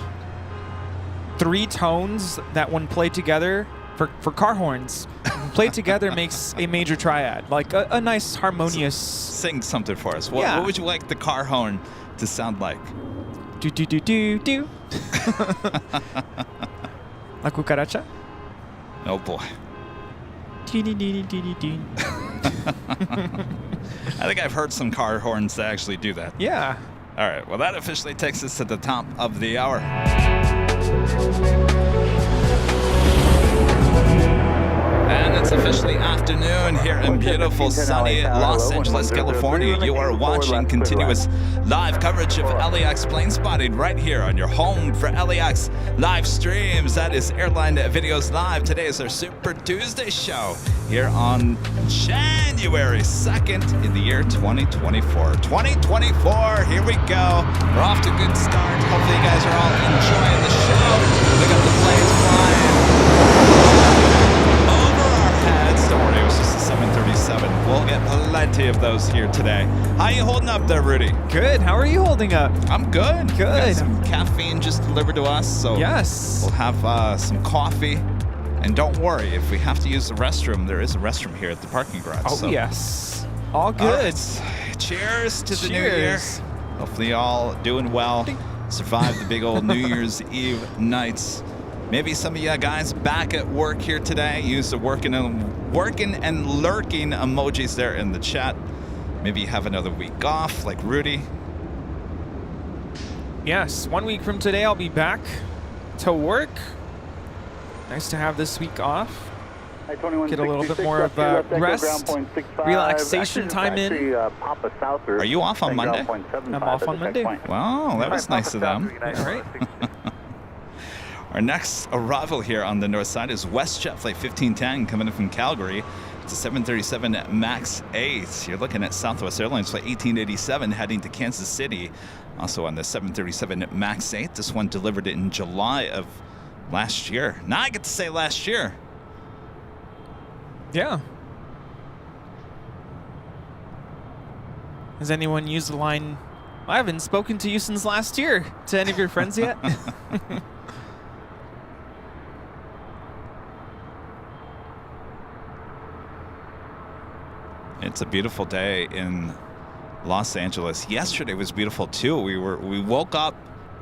3 tones that when played together for car horns, when played together makes a major triad, like a nice harmonious... Sing something for us. What would you like the car horn to sound like? Do do do do do. La cucaracha? Oh boy. I think I've heard some car horns that actually do that. Yeah. All right, well, that officially takes us to the top of the hour. And it's officially afternoon here in beautiful, sunny Los Angeles, California. You are watching continuous live coverage of LAX plane spotting right here on your home for LAX live streams. That is Airline Videos Live. Today is our Super Tuesday show here on January 2nd in the year 2024. 2024, here we go. We're off to a good start. Hopefully you guys are all enjoying the show. We got the planes flying heads. Don't worry, it was just a 737. We'll get plenty of those here today. How you holding up there, Rudy? Good. How are you holding up? I'm good. Good. Got some caffeine just delivered to us, so yes, we'll have some coffee. And don't worry, if we have to use the restroom, there is a restroom here at the parking garage. Oh, so. yes. All good. Right. Cheers to the new year. Hopefully all doing well. Survived the big old New Year's Eve nights. Maybe some of you guys back at work here today. Use the working and lurking emojis there in the chat. Maybe you have another week off like Rudy. Yes, 1 week from today I'll be back to work. Nice to have this week off. Get a little bit more of rest, relaxation time in. Are you off on Monday? I'm off on Monday. Wow, that was nice of them. All right. Our next arrival here on the north side is WestJet Flight 1510 coming in from Calgary. It's a 737 MAX 8. You're looking at Southwest Airlines Flight 1887 heading to Kansas City. Also on the 737 MAX 8. This one delivered in July of last year. Now I get to say last year. Yeah. Has anyone used the line, I haven't spoken to you since last year, to any of your friends yet? It's a beautiful day in Los Angeles. Yesterday was beautiful too. We woke up.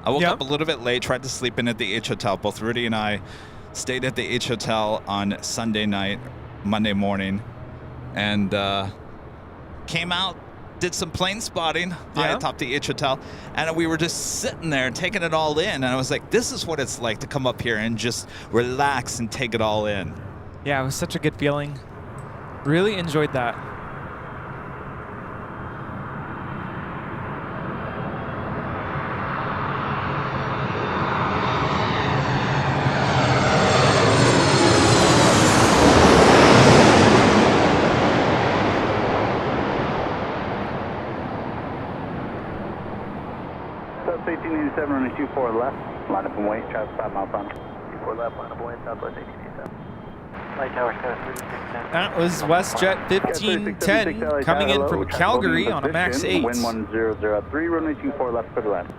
I woke up a little bit late, tried to sleep in at the H Hotel. Both Rudy and I stayed at the H Hotel on Sunday night, Monday morning, and came out, did some plane spotting atop the H Hotel, and we were just sitting there taking it all in. And I was like, this is what it's like to come up here and just relax and take it all in. Yeah, it was such a good feeling. Really enjoyed that. Southwest 1887 running 24 left, line up and wait, traffic 5 miles on. 24 left, line up and wait, Southwest 1887. That was WestJet 1510 coming in from Calgary on a MAX 8. Wind 1003, runway 24 left, clear to land.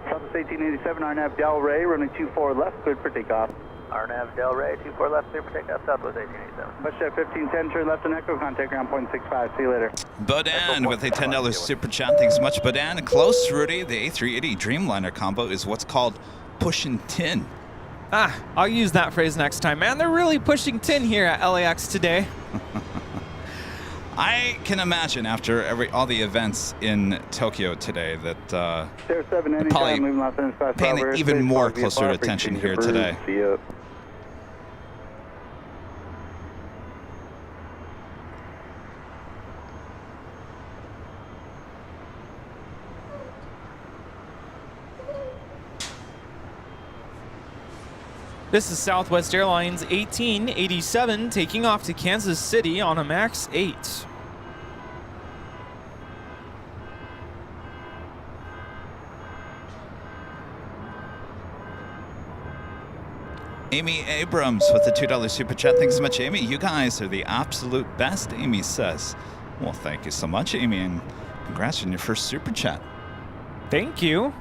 Southwest 1887, RNAV Del Rey, running 24 left, cleared for takeoff. RNAV Del Rey, 24 left, clear for takeoff, Southwest 1887. WestJet 1510, turn left on Echo, contact ground point 65, see you later. Bodan with a $10 super chat. Thanks so much, Bodan. Close, Rudy. The A380 Dreamliner combo is what's called pushing tin. I'll use that phrase next time. Man, they're really pushing tin here at LAX today. I can imagine after all the events in Tokyo today that they're probably paying even more closer attention here today. See you. This is Southwest Airlines 1887 taking off to Kansas City on a MAX 8. Amy Abrams with the $2 super chat. Thanks so much, Amy. You guys are the absolute best, Amy says. Well, thank you so much, Amy, and congrats on your first super chat. Thank you.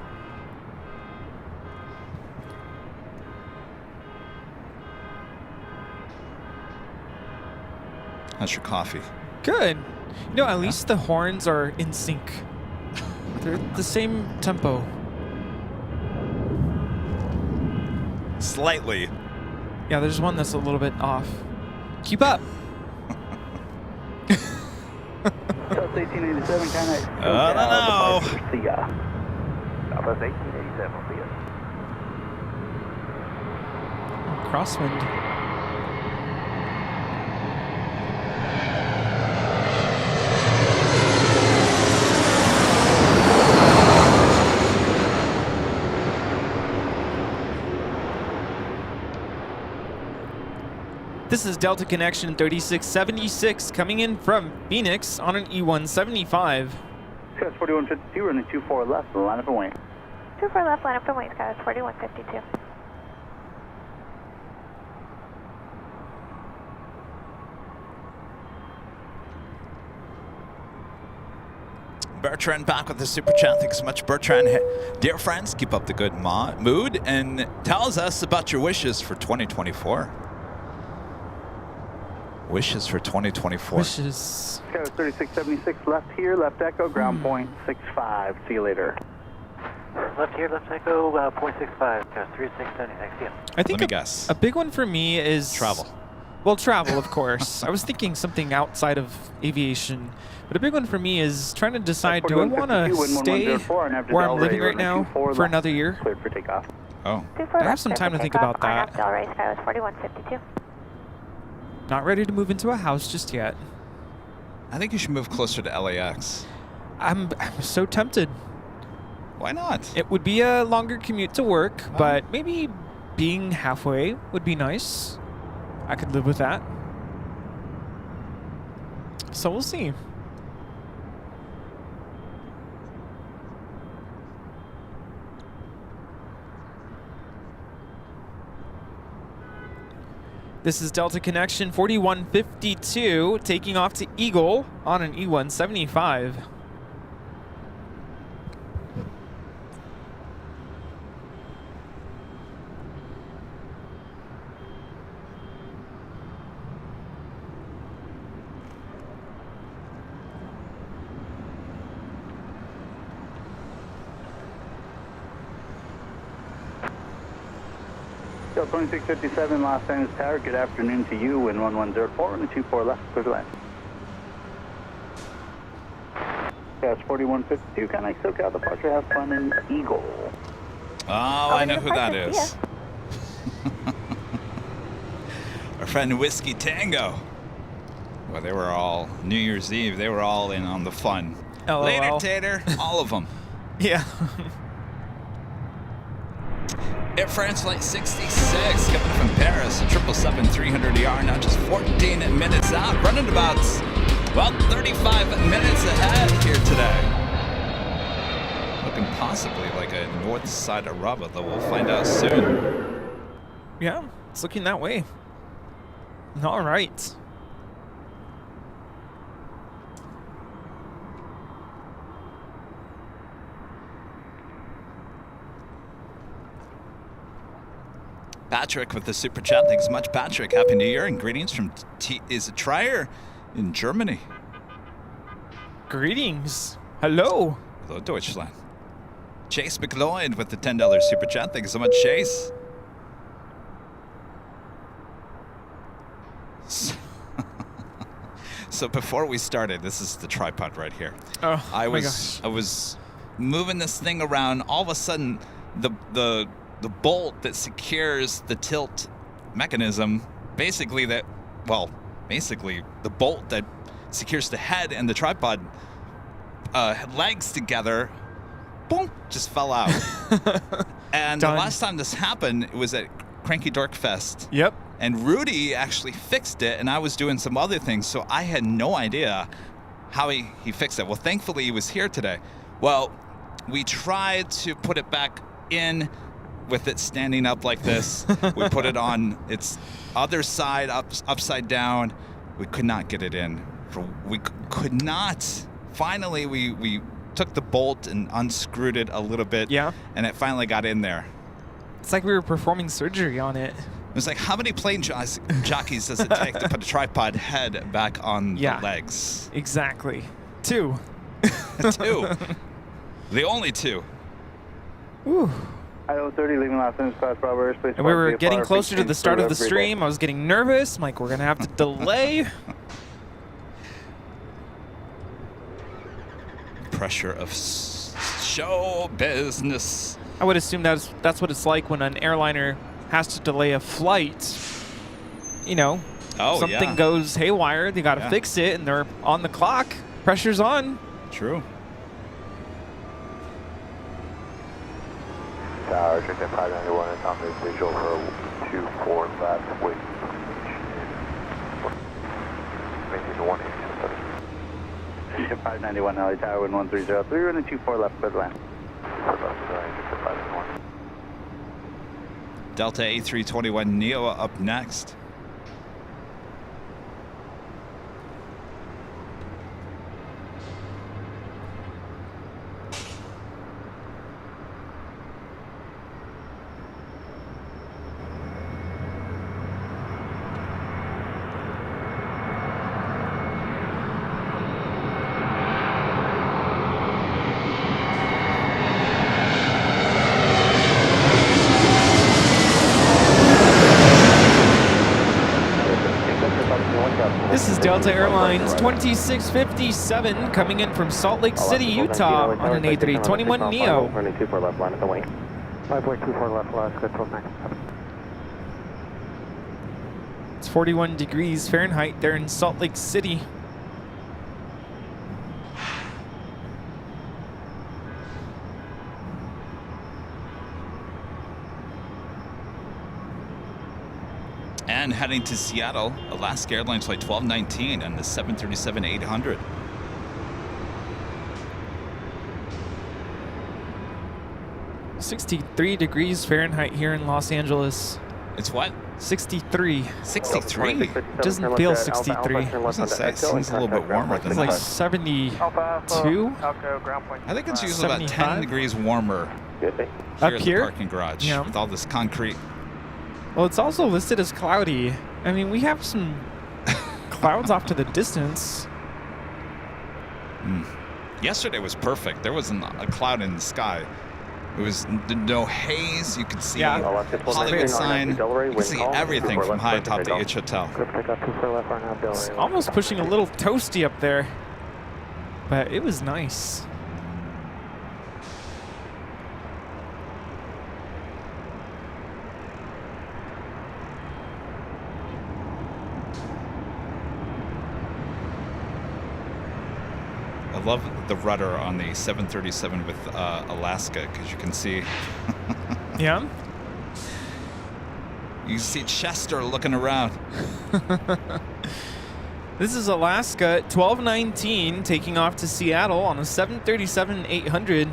How's your coffee? Good. You know, at least the horns are in sync. They're the same tempo. Slightly. Yeah, there's one that's a little bit off. Keep up. South 1887, kind of. I don't know. See ya. Southwest 1887, see ya. Crosswind. This is Delta Connection 3676 coming in from Phoenix on an E175. Scout 4152, running 24 left, line up and wing. 24 left, line up and wing, Scout 4152. Bertrand back with the super chat. Thanks so much, Bertrand. Dear friends, keep up the good mood and tells us about your wishes for 2024. Wishes for 2024. Wishes. Scout 3676, left here, left echo, ground point 65. See you later. Left here, left echo, 0.65. Scout 3670, next year. I think Let me guess. a big one for me is Travel. Well, travel, of course. I was thinking something outside of aviation, but a big one for me is trying to decide: do I want to stay where I'm living right now for another year? Cleared for takeoff. Oh. I have some time to think about that. Delray, Scout 4152. Not ready to move into a house just yet. I think you should move closer to LAX. I'm so tempted. Why not? It would be a longer commute to work, but maybe being halfway would be nice. I could live with that. So we'll see. This is Delta Connection 4152 taking off to Eagle on an E175. Scout 2657, Los Angeles Tower, good afternoon to you, wind 1104, and 24 left, clear to land. Scout 4152, kind of SoCal departure, have fun in Eagle. Oh, I know who that is. Our friend Whiskey Tango. Well, they were all, New Year's Eve, they were all in on the fun. LOL. Later, Tater, all of them. Yeah. Air France Flight 66 coming from Paris, a 777-300ER, now just 14 minutes out, running about, well, 35 minutes ahead here today. Looking possibly like a north side of rubber, though we'll find out soon. Yeah, it's looking that way. All right. Patrick with the super chat. Thanks so much, Patrick. Happy New Year and greetings from is it Trier in Germany. Greetings. Hello. Hello, Deutschland. Chase McLeod with the $10 super chat. Thank you so much, Chase. So before we started, this is the tripod right here. Oh, I was moving this thing around. All of a sudden, the bolt that secures the tilt mechanism, basically the bolt that secures the head and the tripod legs together, boom, just fell out. And Done. The last time this happened, it was at Cranky Dork Fest. Yep. And Rudy actually fixed it, and I was doing some other things, so I had no idea how he fixed it. Well, thankfully, he was here today. Well, we tried to put it back in with it standing up like this. We put it on its other side, upside down. We could not get it in. We could not. Finally, we took the bolt and unscrewed it a little bit. Yeah. And it finally got in there. It's like we were performing surgery on it. was like, how many plane jockeys does it take to put a tripod head back on the legs? Exactly. 2. 2. The only 2. Ooh. IO30 leaving Los Angeles class Bravo airspace. And we were getting closer to the start of the stream. I was getting nervous. I'm like, we're going to have to delay. Pressure of show business. I would assume that's what it's like when an airliner has to delay a flight. You know, something goes haywire. They got to fix it, and they're on the clock. Pressure's on. True. Tower, Chicken 591 is on the visual for 24 left, wait. Maintain 1 Ship 591, LA Tower, wind 1303, we're in the 24 left, clear the land. Delta A321 Neo up next. This is Delta Airlines 2657 coming in from Salt Lake City, Utah on an A321 Neo. Running 24 left line at the wing. 5.24 left, last good 12 It's 41 degrees Fahrenheit there in Salt Lake City. And heading to Seattle, Alaska Airlines flight 1219 and the 737-800. .63 degrees Fahrenheit here in Los Angeles. It's what? 63. 63? Doesn't feel 63. I was gonna say, it seems a little bit warmer than It's like that. 72. I think it's usually about 10 degrees warmer Up in here? the parking garage with all this concrete. Well, it's also listed as cloudy. I mean, we have some clouds off to the distance. Yesterday was perfect. There wasn't a cloud in the sky. It was no haze. You could see Hollywood sign. You could see everything from high atop the H Hotel. It's almost pushing a little toasty up there, but it was nice. I love the rudder on the 737 with Alaska because you can see. Yeah. You see Chester looking around. This is Alaska 1219 taking off to Seattle on a 737-800.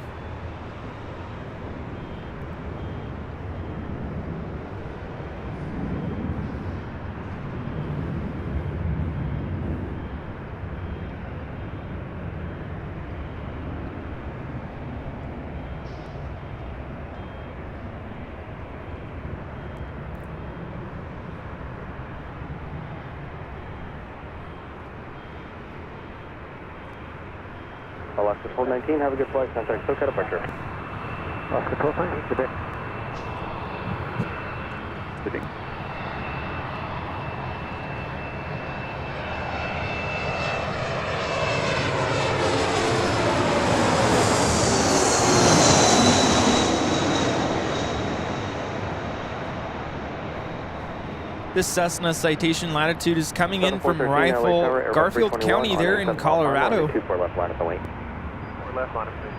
Alaska 1219, have a good flight. Contact SoCal departure. Alaska 1219, good day. Good day. This Cessna Citation Latitude is coming in from Rifle, Garfield County there in Colorado. 24 left line at the wing. Left line, please.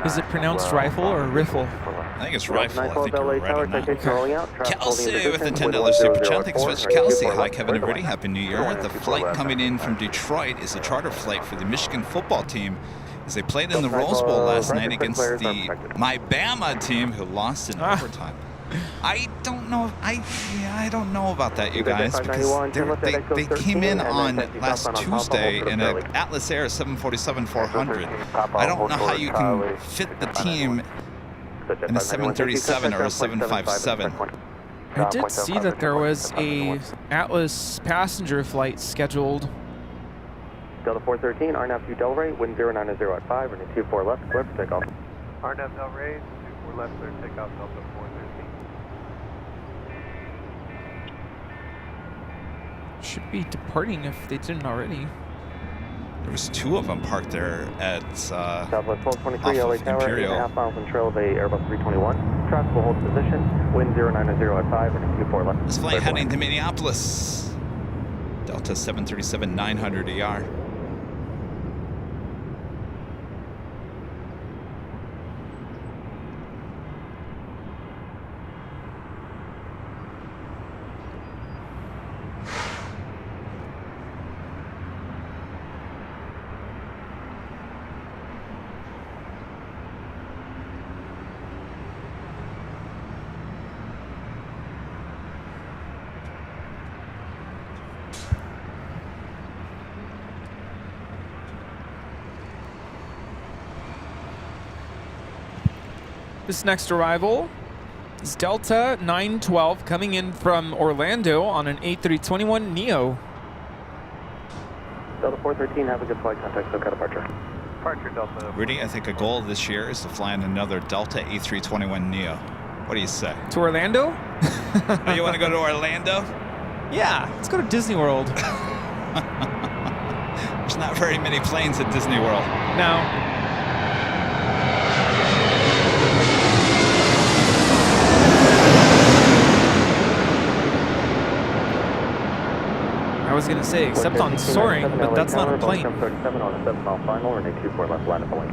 Is it pronounced rifle or riffle? I think it's rifle. I think you're right on that. Kelsey with the $10 super chat. Thanks so much, Kelsey. Hi, Kevin and Rudy. Happy New Year. The flight coming in from Detroit is a charter flight for the Michigan football team as they played in the Rose Bowl last night against the My Bama team who lost in overtime. I don't know. I don't know about that, you guys, because they came in on last Tuesday in an Atlas Air 747-400. I don't know how you can fit the team in a 737 or a 757. I did see that there was a Atlas passenger flight scheduled. Delta 413, RNAV 2 Delray, wind 090 at 5, and 24 left, clear for takeoff. RNAV Delray, 24 left, clear takeoff, Delta 413. Should be departing if they didn't already. There was two of them parked there at Southwest 1223, LA Tower, Imperial. 8.5 miles from trail of a Airbus 321. Traffic will hold position, wind 090 at 5, and 24 left. This flight heading to Minneapolis. Delta 737-900 ER. This next arrival is Delta 912 coming in from Orlando on an A321neo. Delta 413, have a good flight, contact SoCal departure. Departure Delta. Rudy, I think a goal this year is to fly in another Delta A321neo. What do you say? To Orlando? Oh, you want to go to Orlando? Yeah, let's go to Disney World. There's not very many planes at Disney World. No. I was going to say, except on soaring, but that's not a plane. 37 on a 7-mile final, runway 24 left, line of the lane.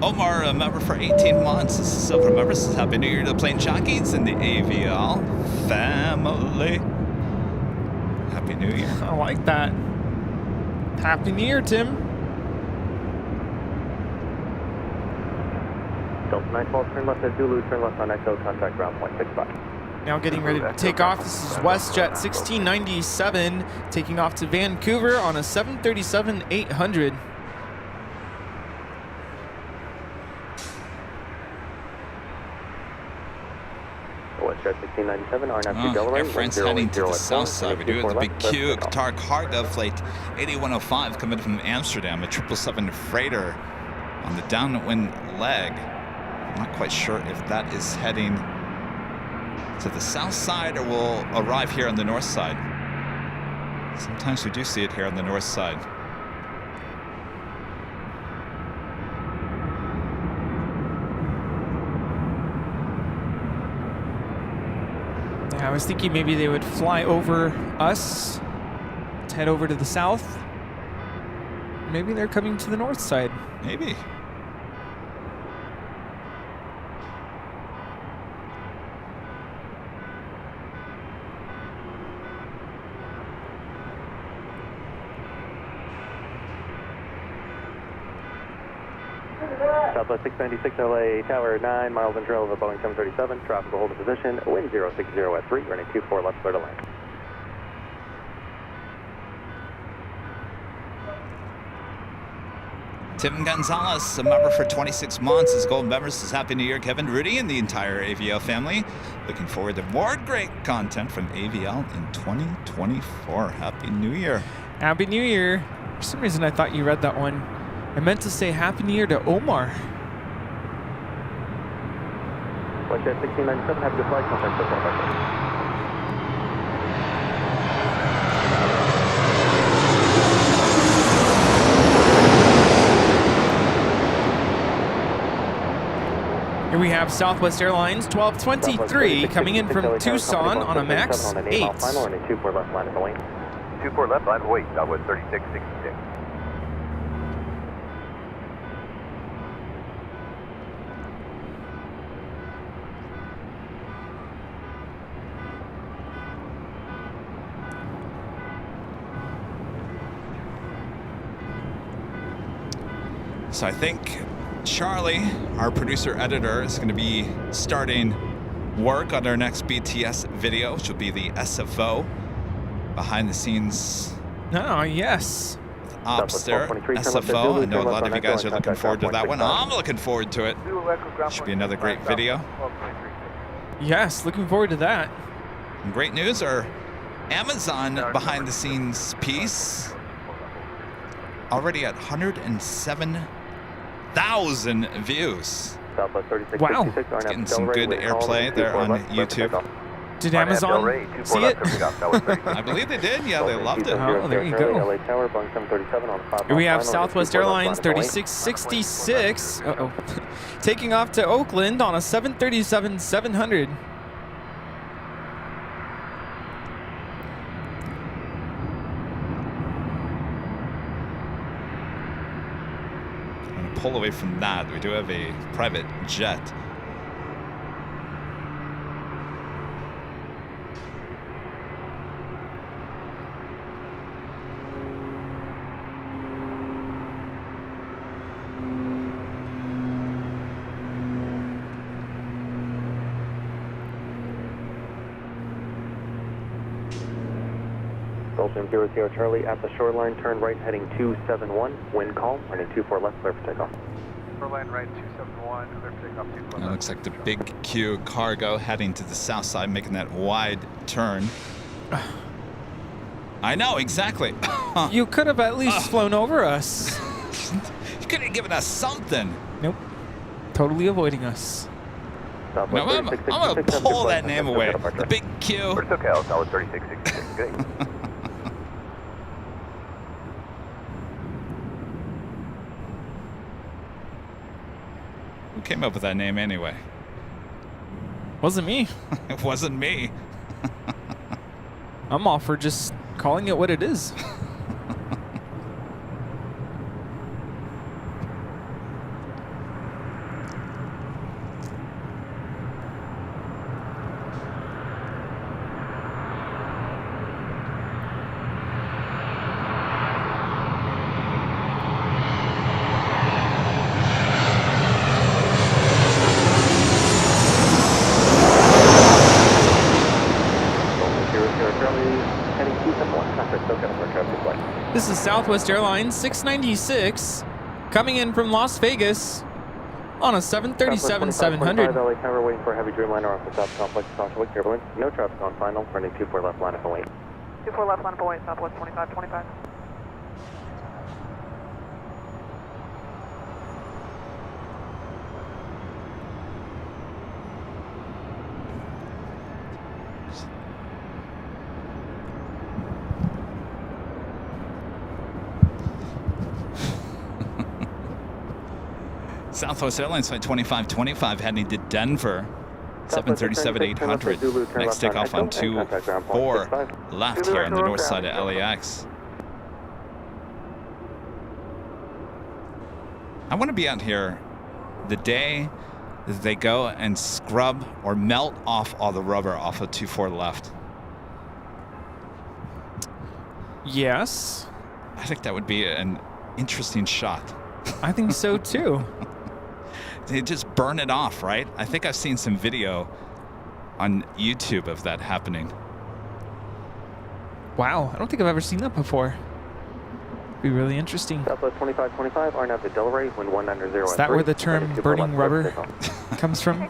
Omar, a member for 18 months. This is Silver member. Says Happy New Year to the Plane Jockeys and the AVL family. Happy New Year. I like that. Happy New Year, Tim. Delta 912, turn left at Zulu, turn left on Echo, contact ground point 65. Now getting ready to take off. This is WestJet 1697 taking off to Vancouver on a 737-800. WestJet 1697, RNAV 2 Delray. Air France heading to the south side. We do have the big Q Qatar cargo flight 8105 coming from Amsterdam, a 777 freighter on the downwind leg. I'm not quite sure if that is heading to the south side or will arrive here on the north side. Sometimes we do see it here on the north side. I was thinking maybe they would fly over us to head over to the south. Maybe they're coming to the north side. Maybe. Southwest 696 LA Tower, 9 miles in trail of a Boeing 737. Traffic will hold a position. Wind 060 at 3, running 24 left, clear to land. Tim Gonzalez, a member for 26 months, as gold member, says Happy New Year, Kevin Rudy, and the entire AVL family. Looking forward to more great content from AVL in 2024. Happy New Year. Happy New Year. For some reason, I thought you read that one. I meant to say Happy New Year to Omar. WestJet 1697, have a good flight, contact SoCal departure. Here we have Southwest Airlines 1223 coming in from Tucson on a MAX 8. Final, running 24 left, line of the lane. 24 left, line of wait, Southwest 3666. So I think Charlie, our producer editor, is going to be starting work on our next BTS video, which will be the SFO behind the scenes. Oh, yes. Ops there, SFO. I know a lot of you guys are looking forward to that one. I'm looking forward to it. Should be another great video. Yes, looking forward to that. And great news, our Amazon behind the scenes piece already at 107,000 views. Wow. It's getting some good airplay there on YouTube. Did Amazon see it? I believe they did. Yeah, they loved it. Oh, there you go. Here we have Southwest Airlines 3666 taking off to Oakland on a 737-700. I'm going to pull away from that. We do have a private jet. Delta 00 Charlie at the shoreline, turn right heading 271, wind calm, running 24 left, clear for takeoff. Shoreline right 271, clear for takeoff 24 left. It looks like the big Q cargo heading to the south side, making that wide turn. I know, exactly. You could have at least flown over us. You could have given us something. Nope. Totally avoiding us. No, I'm going to pull that name away. The big Q. It's okay, I'll with 3666. Good. Who came up with that name anyway? Wasn't me. It wasn't me. I'm all for just calling it what it is. This is Southwest Airlines 696 coming in from Las Vegas on a 737-700. LA Tower waiting for a heavy Dreamliner off the South Complex, Southwest Airlines. No traffic on final, running 24 left line up and wait. 24 left line up and wait, Southwest 2525. Southwest Airlines flight 2525 heading to Denver. 737-800. Next takeoff on 24 left here on the north side of LAX. I want to be out here the day that they go and scrub or melt off all the rubber off of 24 left. Yes. I think that would be an interesting shot. I think so too. They just burn it off, right? I think I've seen some video on YouTube of that happening. Wow, I don't think I've ever seen that before. Be really interesting. Southwest 2525, RNAV to Delray, wind 190. Is that where the term burning rubber comes from?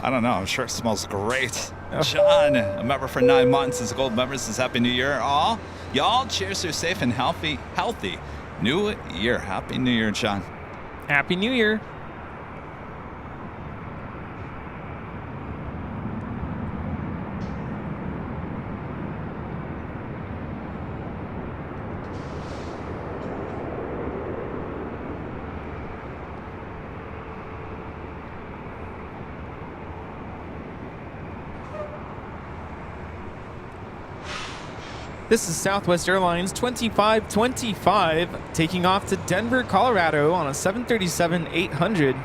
I don't know. I'm sure it smells great. John, a member for 9 months, is a gold member. Says Happy New Year, all. Y'all, cheers to a safe and healthy New Year. Happy New Year, John. Happy New Year. This is Southwest Airlines 2525 taking off to Denver, Colorado on a 737-800.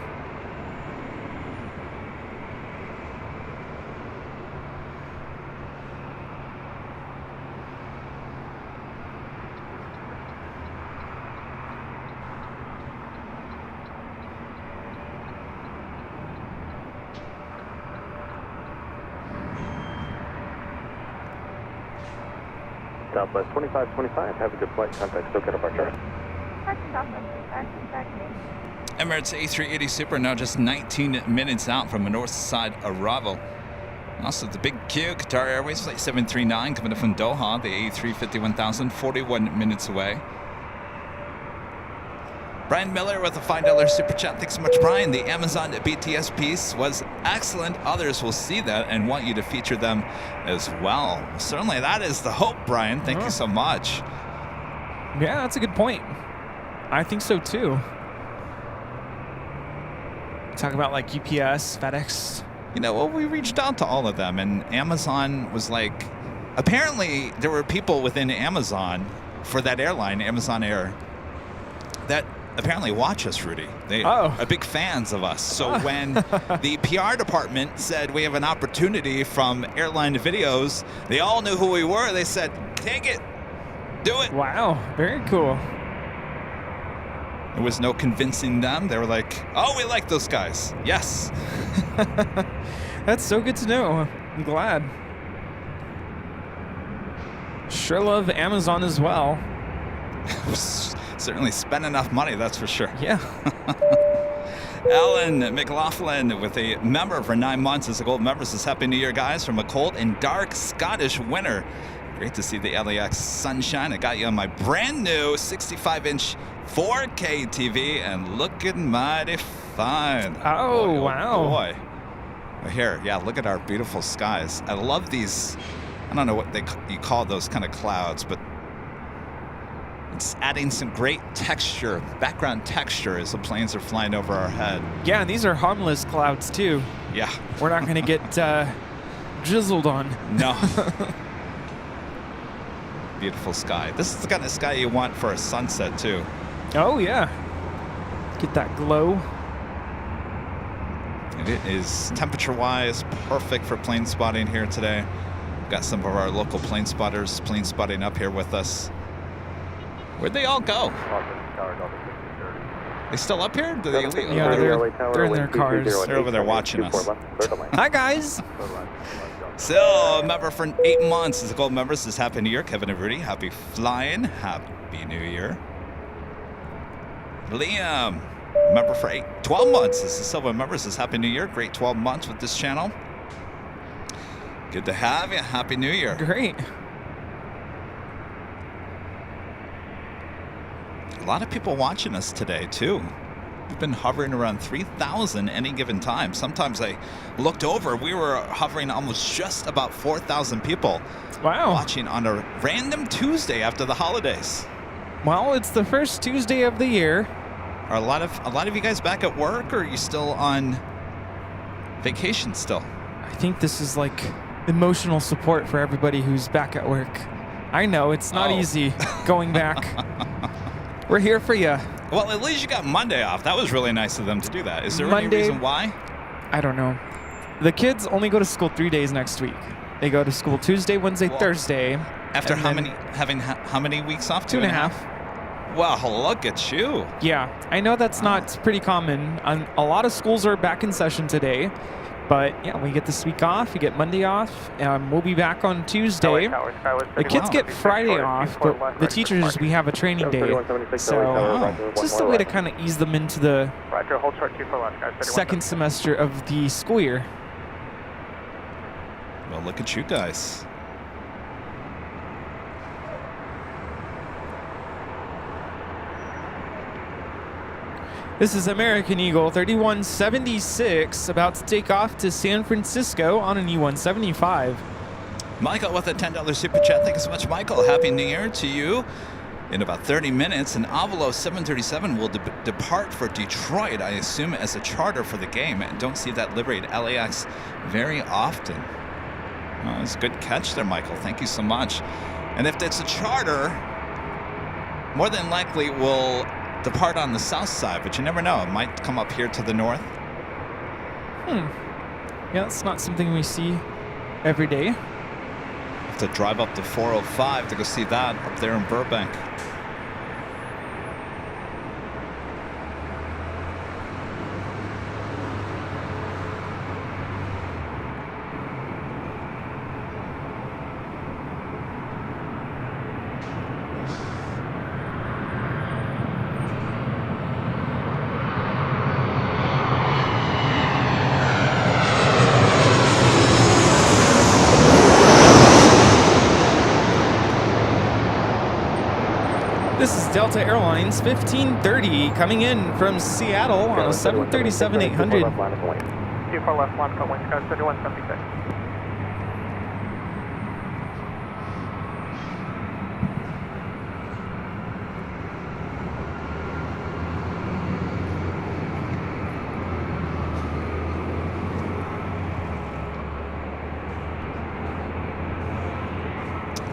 Southwest 2525, have a good flight. Contact SoCal departure. Emirates A380 Super now just 19 minutes out from a north side arrival. Also, the big Q, Qatar Airways Flight 739 coming in from Doha, the A350 1000, 41 minutes away. Brian Miller with a $5 super chat. Thanks so much, Brian. The Amazon BTS piece was excellent. Others will see that and want you to feature them as well. Certainly, that is the hope, Brian. Thank you so much. Yeah, that's a good point. I think so too. Talk about like UPS, FedEx. You know, well, we reached out to all of them, and Amazon was like, apparently there were people within Amazon for that airline, Amazon Air, that apparently watch us, Rudy. They are big fans of us. So when the PR department said we have an opportunity from Airline Videos, they all knew who we were. They said, take it, do it. Wow, very cool. There was no convincing them. They were like, oh, we like those guys. Yes. That's so good to know. I'm glad. Sure love Amazon as well. Certainly spent enough money, that's for sure. Yeah. Alan McLaughlin with a member for 9 months as a gold member says, Happy New Year, guys, from a cold and dark Scottish winter. Great to see the LAX sunshine. I got you on my brand new 65-inch 4K TV and looking mighty fine. Oh, wow. Boy. Here, yeah, look at our beautiful skies. I love these, I don't know what you call those kind of clouds, but it's adding some great texture, background texture as the planes are flying over our head. Yeah, and these are harmless clouds too. Yeah. We're not going to get drizzled on. No. Beautiful sky. This is the kind of sky you want for a sunset too. Oh yeah. Get that glow. And it is temperature-wise perfect for plane spotting here today. We've got some of our local plane spotters plane spotting up here with us. Where'd they all go? They still up here? Do they leave? Yeah, they're in their cars. They're over there watching us. Hi, guys. So, a member for 8 months is a gold member. Says Happy New Year, Kevin and Rudy. Happy flying. Happy New Year. Liam, member for 12 months is a silver member. Says Happy New Year. Great 12 months with this channel. Good to have you. Happy New Year. Great. A lot of people watching us today, too. We've been hovering around 3,000 any given time. Sometimes I looked over, we were hovering almost just about 4,000 people. Wow. Watching on a random Tuesday after the holidays. Well, it's the first Tuesday of the year. Are a lot of you guys back at work, or are you still on vacation still? I think this is like emotional support for everybody who's back at work. I know, it's not easy going back. We're here for you. Well, at least you got Monday off. That was really nice of them to do that. Is there Monday, any reason why? I don't know. The kids only go to school 3 days next week. They go to school Tuesday, Wednesday, Thursday. After how many weeks off? 2.5. Well, look at you. Yeah, I know that's not pretty common. A lot of schools are back in session today. But yeah, we get this week off. We get Monday off. We'll be back on Tuesday. The kids get Friday off, but the teachers, we have a training day. So it's just a way to kind of ease them into the second semester of the school year. Well, look at you guys. This is American Eagle 3176 about to take off to San Francisco on an E175. Michael with a $10 super chat. Thank you so much, Michael. Happy New Year to you. In about 30 minutes, an Avalo 737 will depart for Detroit, I assume as a charter for the game. And don't see that livery at LAX very often. Well, it's a good catch there, Michael. Thank you so much. And if it's a charter, more than likely we'll depart on the south side, but you never know. It might come up here to the north. Yeah, it's not something we see every day. Have to drive up to 405 to go see that up there in Burbank. Delta Airlines 1530 coming in from Seattle on a 737-800. 24 left line of wind. 24 left line of wind, skies 3176.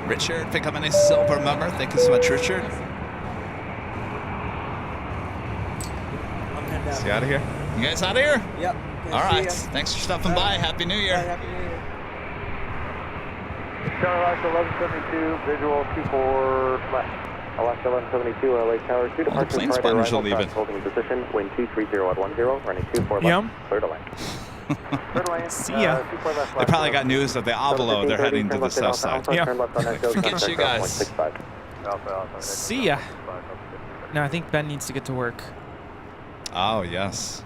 Richard, pick up a nice silver member. Thank you so much, Richard. See out of here? You guys out of here? Yep. All right. Thanks for stopping by. Happy New Year. Happy New Year. Alaska 1172, visual 24 left. Alaska 1172, LA Tower, 2 departures. plane spotters are leaving. Holding position, wind 230 running 24 left, clear to land. See ya. They probably got news of the Avalo. They're heading to the south side. Yeah. Forget you guys. See ya. No, I think Ben needs to get to work. Oh, yes.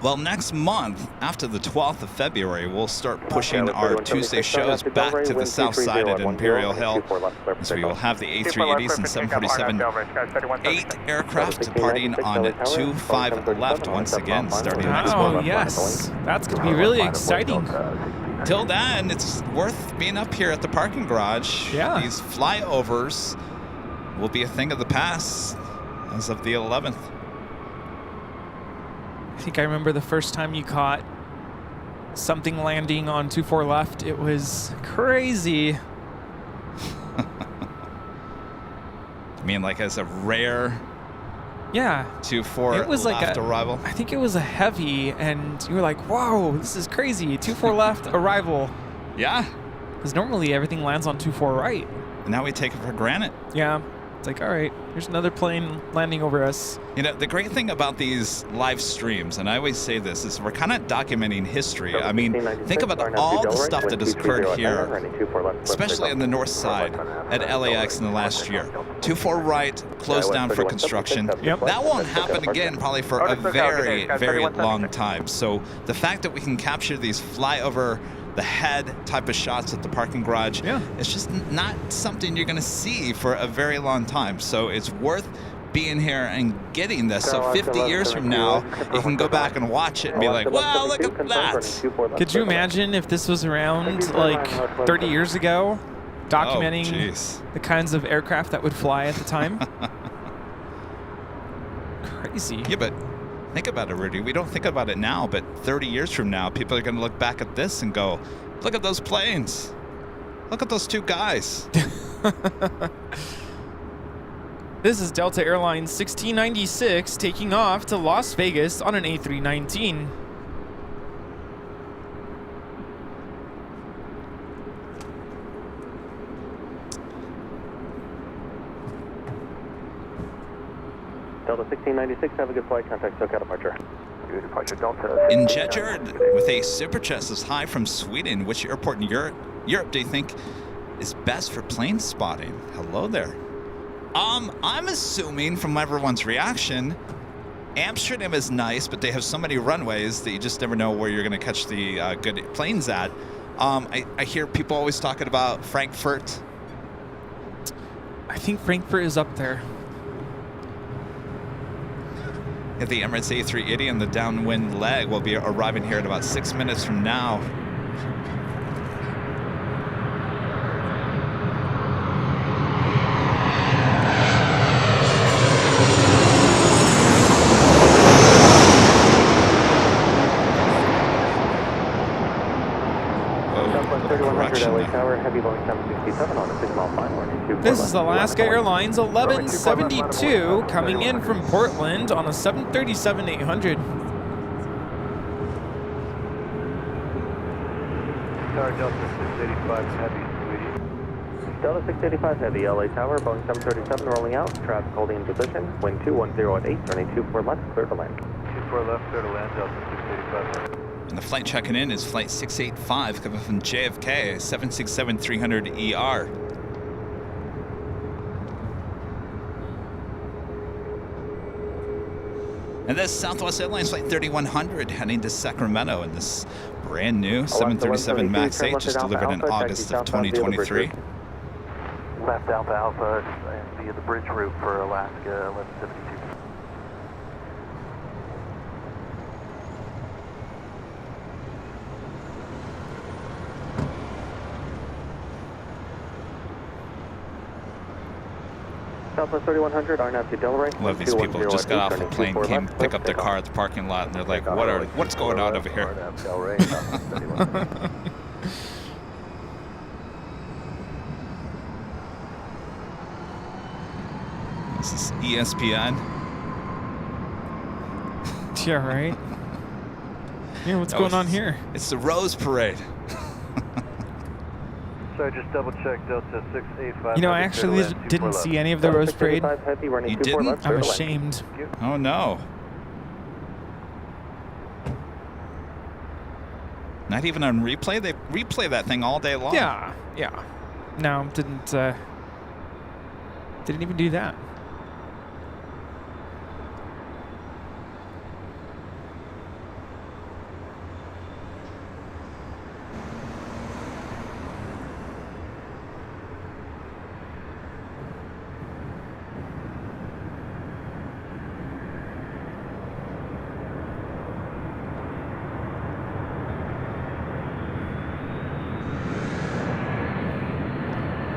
Well, next month, after the 12th of February, we'll start pushing our Tuesday shows back to the south side at Imperial Hill. So we will have the A380s and 747-8 aircraft departing on 25 left once again, starting next month. Oh, yes. That's going to be really exciting. Till then, it's worth being up here at the parking garage. Yeah. These flyovers will be a thing of the past as of the 11th. I think I remember the first time you caught something landing on 24 left. It was crazy. I mean, like as a rare Yeah. 24 it was left like arrival? I think it was a heavy, and you were like, whoa, this is crazy. 24 left arrival. Yeah. Because normally everything lands on 24 right. And now we take it for granted. Yeah. It's like, all right, here's another plane landing over us. You know, the great thing about these live streams, and I always say this, is we're kind of documenting history. I mean, think about all the stuff that has occurred here, especially on the north side at LAX in the last year. 24 right, closed down for construction. Yep. That won't happen again probably for a very, very long time. So the fact that we can capture these flyover the head type of shots at the parking garage, it's just not something you're going to see for a very long time. So it's worth being here and getting this. So 50 years from now, you can go back and watch it and be like, wow, look at that. Could you imagine if this was around like 30 years ago, documenting the kinds of aircraft that would fly at the time? Crazy. Yeah, but think about it, Rudy. We don't think about it now, but 30 years from now, people are going to look back at this and go, look at those planes. Look at those two guys. This is Delta Airlines 1696 taking off to Las Vegas on an A319. Delta 1696, have a good flight. Contact SoCal departure. Good departure, Delta. In Jedjard, with a super chest as high from Sweden, which airport in Europe do you think is best for plane spotting? Hello there. I'm assuming from everyone's reaction, Amsterdam is nice, but they have so many runways that you just never know where you're going to catch the good planes at. I hear people always talking about Frankfurt. I think Frankfurt is up there. The Emirates A380 and the downwind leg will be arriving here in about 6 minutes from now. This is Alaska Airlines 1172 coming in from Portland on a 737-800. Tower Delta 685 Heavy, sweetie. Delta 685 Heavy, LA Tower, Boeing 737 rolling out, traffic holding in position, wind 210 at 8, turning 24 left, clear to land. 24 left, clear to land, Delta 685. And the flight checking in is flight 685 coming from JFK, 767-300ER. And this Southwest Airlines flight 3100 heading to Sacramento in this brand new 737 MAX 8 just delivered in August of 2023. Left Alpha Alpha via the bridge route for Alaska 1172. Southwest 3100, RNAV to Delray. Love these people. Just got off a plane, came pick up their car at the parking lot, and they're like, what's going on over here? This is ESPN. Yeah, right. Yeah, what's going on here? It's the Rose Parade. So just double check Delta 685. You know, I actually didn't see any of the Rose Parade. You didn't? I'm ashamed. Oh no. Not even on replay? They replay that thing all day long. Yeah, yeah. No, didn't even do that.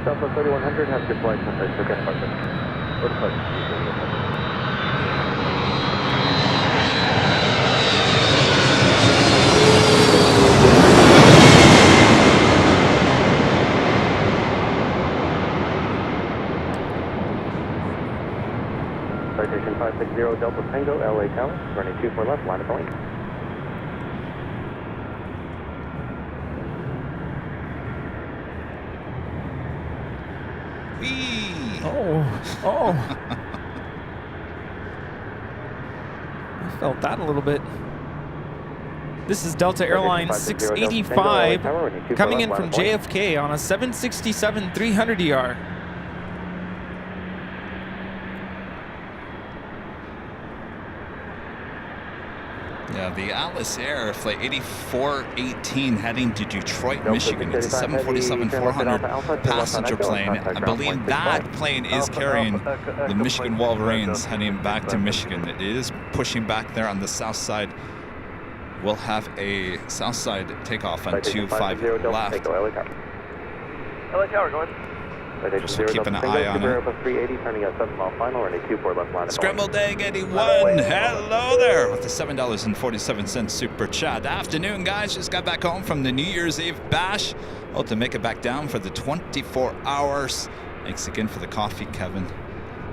Southwest 3100, have good flight. Okay, perfect. Go to flight. Citation 560 Delta Tango, LA Tower, running 24 left, line of going. Oh. I felt that a little bit. This is Delta Airlines 685 coming in from JFK on a 767 300ER. Yeah, the Atlas Air Flight 8418 heading to Detroit, Michigan. It's a 747-400 passenger plane. I believe that plane is carrying the Michigan Wolverines heading back to Michigan. It is pushing back there on the south side. We'll have a south side takeoff on 25 left. LA Tower, go ahead. Just keep an eye on it. Scrambled Egg 81, hello there with the $7.47 super chat. Afternoon, guys. Just got back home from the New Year's Eve bash. Hope to make it back down for the 24 hours. Thanks again for the coffee, Kevin.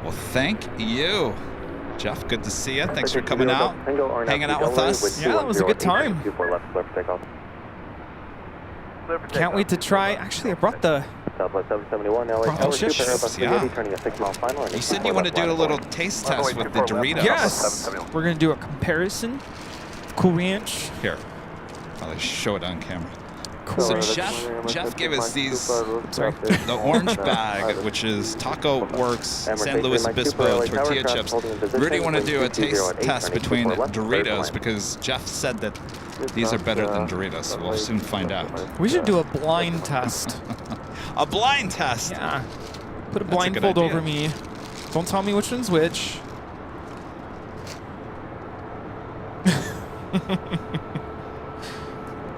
Well, thank you. Jeff, good to see you. Thanks for coming out, hanging out with us. Yeah, that was a good time. Can't wait to try. Actually, I brought the chips. Yeah. You said you want to do a little taste test with the Doritos. Yes. We're going to do a comparison. Cool Ranch. Here, I'll show it on camera. Cool. So Jeff gave us these, the orange bag, which is Taco Works, San Luis Obispo tortilla chips. Really want to do a taste test between Doritos because Jeff said that these are better than Doritos. So we'll soon find out. We should do a blind test. A blind test? Yeah. Put a blindfold over me. Don't tell me which one's which.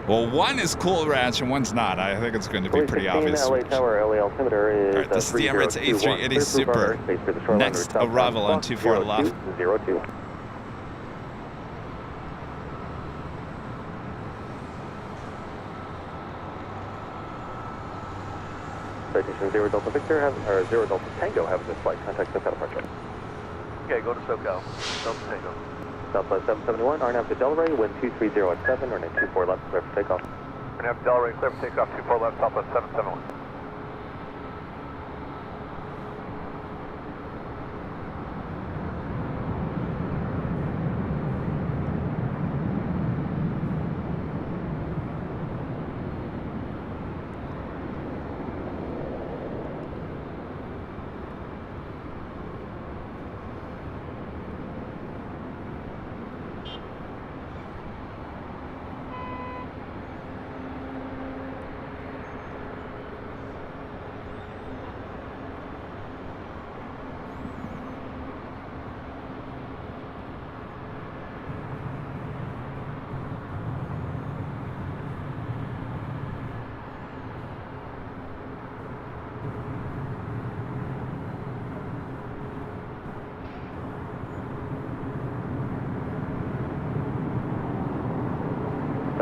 Well, one is Cool Ranch and one's not. I think it's going to be pretty obvious. LA Tower, LA altimeter is right, this is the Emirates A380 Super. Next arrival on 24 left. 02. Citation 0 Delta Victor, or 0 Delta Tango, having this flight. Contact SoCal departure. Okay, go to SoCal. Delta Tango. Southwest 771, RNAV to Delray, wind 230 at 7, running 24 left, clear for takeoff. RNAV to Delray, clear for takeoff, 24 left, Southwest 771.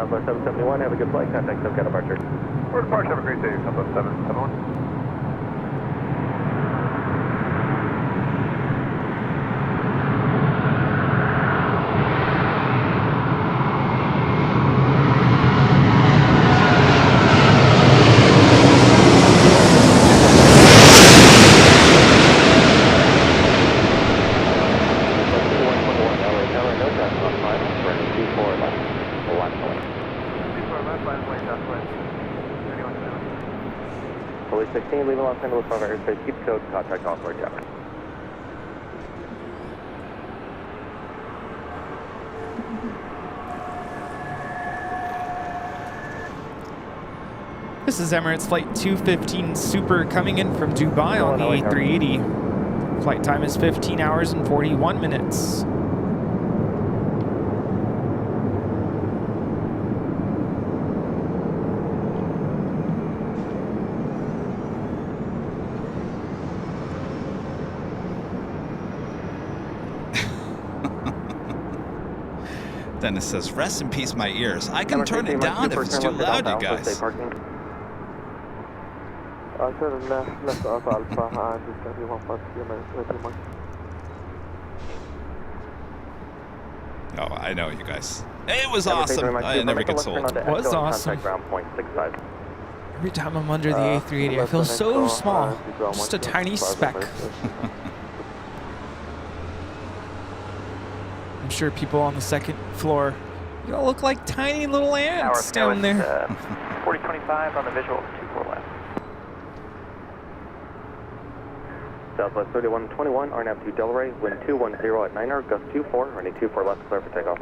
Southwest 771, have a good flight. Contact SoCal departure. We're departure, have a great day. Southwest 771. Police 16, leaving Los Angeles over airspace, keep code, contact Osprey Tower. This is Emirates Flight 215 Super coming in from Dubai on the A380. Flight time is 15 hours and 41 minutes. Dennis says, rest in peace, my ears. I can turn it down if it's too loud, you guys. Oh, I know, you guys. It was awesome. I never get sold. It was awesome. Every time I'm under the A380, I feel so small. Just a tiny speck. I'm sure people on the second floor, you all look like tiny little ants down there. 4025 on the visual, 24 left. Southwest 3121, RNAV to Delray, wind 210 at 9 hours, gust 24, running 24 left, clear for takeoff.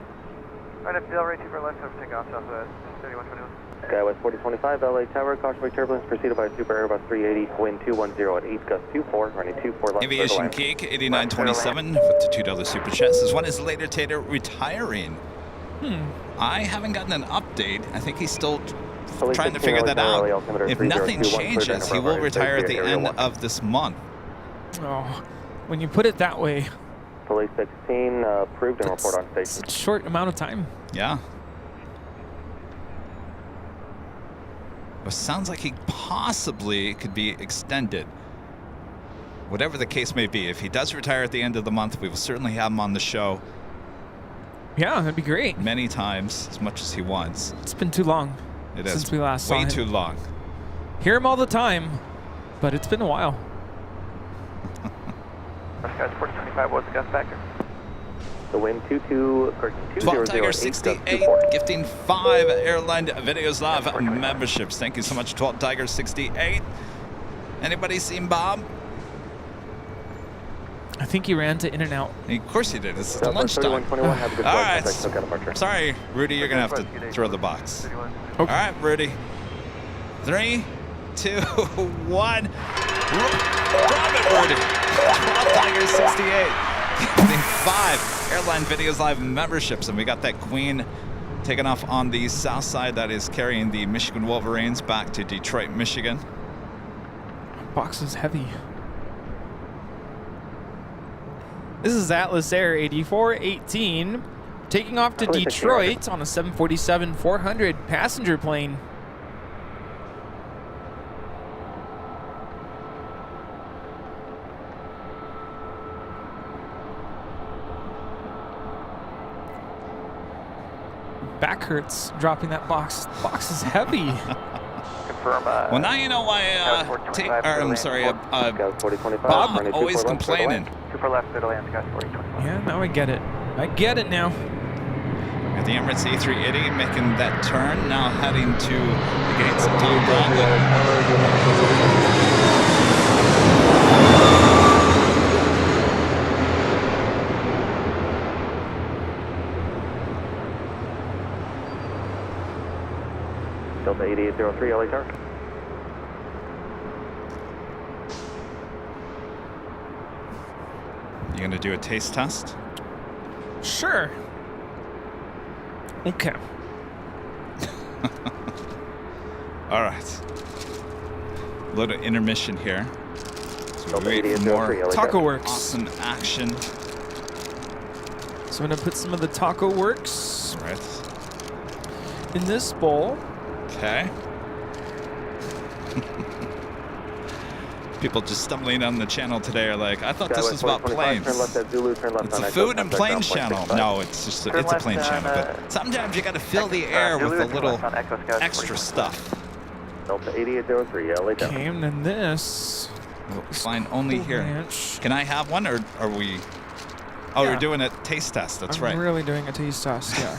RNAV to Delray, 24 left, clear for takeoff, Southwest 3121. Skywest 4025, LA Tower, caution by turbulence, preceded by Super Airbus 380, wind 210 at 8, gust 24, running 24 left. Aviation Geek 8927 with the $2 super chat says, when is Later Tater retiring? I haven't gotten an update. I think he's still trying to figure that out. If nothing changes, he will retire at the end of this month. Oh, when you put it that way. Police 16, approved and report on station. It's a short amount of time. Yeah. It sounds like he possibly could be extended. Whatever the case may be, if he does retire at the end of the month, we will certainly have him on the show. Yeah, that'd be great. Many times, as much as he wants. It's been too long. It is. Since we last saw him. Way too long. Hear him all the time, but it's been a while. Guys, 4025, what's the gust factor? The wind 12 Tiger 68, gifting 5 Airline Videos Live memberships. Thank you so much, 12 Tiger 68. Anybody seen Bob? I think he ran to In-N-Out. Of course he did. This is lunchtime. All right. Sorry, Rudy, you're going to have to throw the box. Okay. All right, Rudy. 3, 2, 1. Robert Rudy. 12 Tiger 68. Gifting 5 Airline Videos Live memberships. And we got that Queen taken off on the south side that is carrying the Michigan Wolverines back to Detroit, Michigan. Box is heavy. This is Atlas Air 8418 taking off to Detroit on a 747-400 passenger plane. Back hurts dropping that box. The box is heavy. Confirm. Well, now you know why. Bob always complaining. Super left, middle land, Scott 4025. Yeah, now I get it. I get it now. Got the Emirates A380 making that turn, now heading to the gates of Tonga. Delta 8803, LA Tower. You gonna do a taste test? Sure. Okay. All right. A little intermission here. So Delta wait for 8803, more Taco Works. awesome action. So I'm gonna put some of the Taco Works. All right. in this bowl. Okay. People just stumbling on the channel today are like, I thought this was about planes. It's a food and planes channel. No, it's just it's a plane channel. But sometimes you got to fill the air with a little extra stuff. Delta 8803, LA. Okay, and then this. Flying only here. Ranch. Can I have one, or are we? Oh, Yeah. we're doing a taste test. That's right. I'm really doing a taste test, yeah.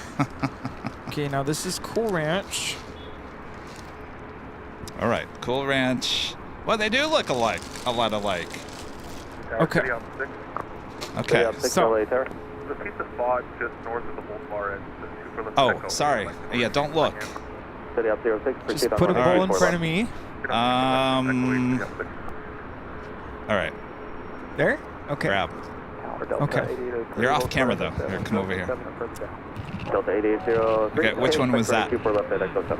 Okay, now this is Cool Ranch. All right, Cool Ranch. Well, they do look alike, a lot alike. Okay. Okay. So, The piece of fog just north of the bull bar is the super lift Oh, echo. sorry. Yeah, don't look. City up 06, just put a All bowl right. in front of me. All right. There? Okay. Grab. Okay. You're off camera though. Here, come over here. Delta 8803. Okay, which one was that? Super left at Echo 7.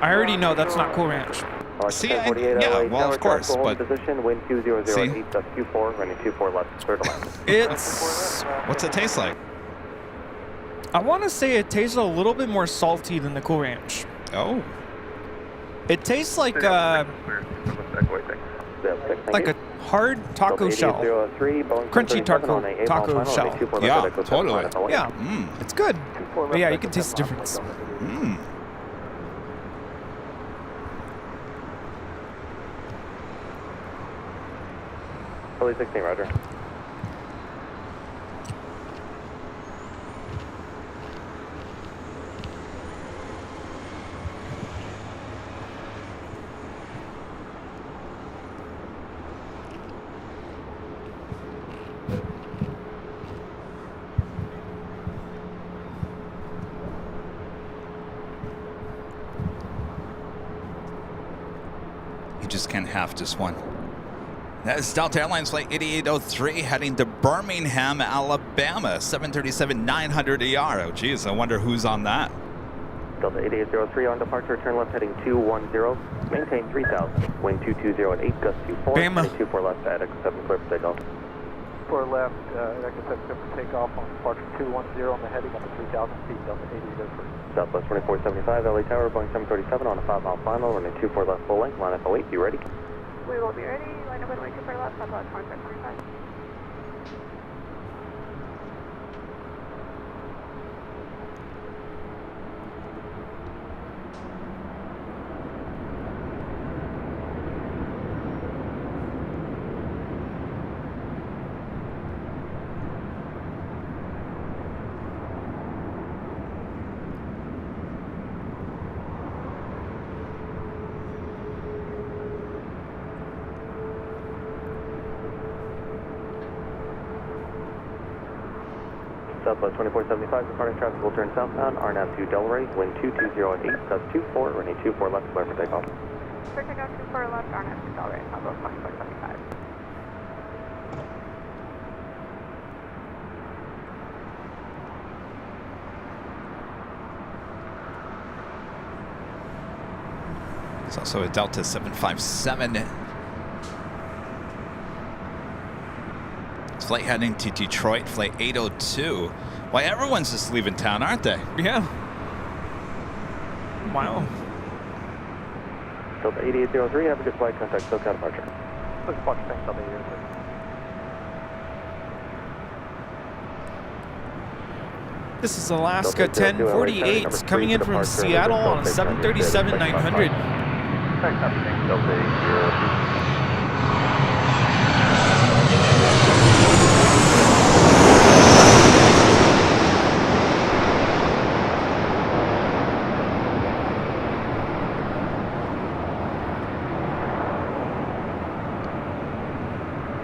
I already know that's not Cool Ranch. See, yeah, well, of course, but Position, wind 2008, dust 24, running 24 left, third line. It's... what's it taste like? I want to say it tastes a little bit more salty than the Cool Ranch. Oh. It tastes like a hard taco shell. Crunchy taco shell. Yeah, totally. Yeah, Mm. it's good. But yeah, you can taste the difference. Mm. Fully 16, roger. You just can't have just one. That is Delta Airlines Flight 8803 heading to Birmingham, Alabama. 737-900 ER. Oh, geez, I wonder who's on that. Delta 8803 on departure, turn left heading 210, maintain 3000, wind 2208, gust 24, Bama. 24 left at Echo 7, clear for takeoff. 4 left, Echo 7 clear for takeoff on departure 210 on the heading up to 3000 feet, Delta 8803. Southwest 2475, LA Tower, Boeing 737 on a 5-mile final, running 24 left full length, line up 08, be ready. We will be ready. Line up with way 24 left, Southwest 25. Southwest 2475, departing traffic will turn southbound, RNAV to Delray, wind 2208, gust 24, running 24 left, clear for takeoff. For takeoff 24 left, RNF to Delray, Southwest 2475. There's also a Delta 757. It's flight heading to Detroit, flight 802. Why, everyone's just leaving town, aren't they? Yeah. Wow. Delta 8803, have a good flight, contact SoCal departure. Looks like thanks, Delta 8803. This is Alaska 1048 coming in from Seattle on a 737-900. Thanks, Delta 8803.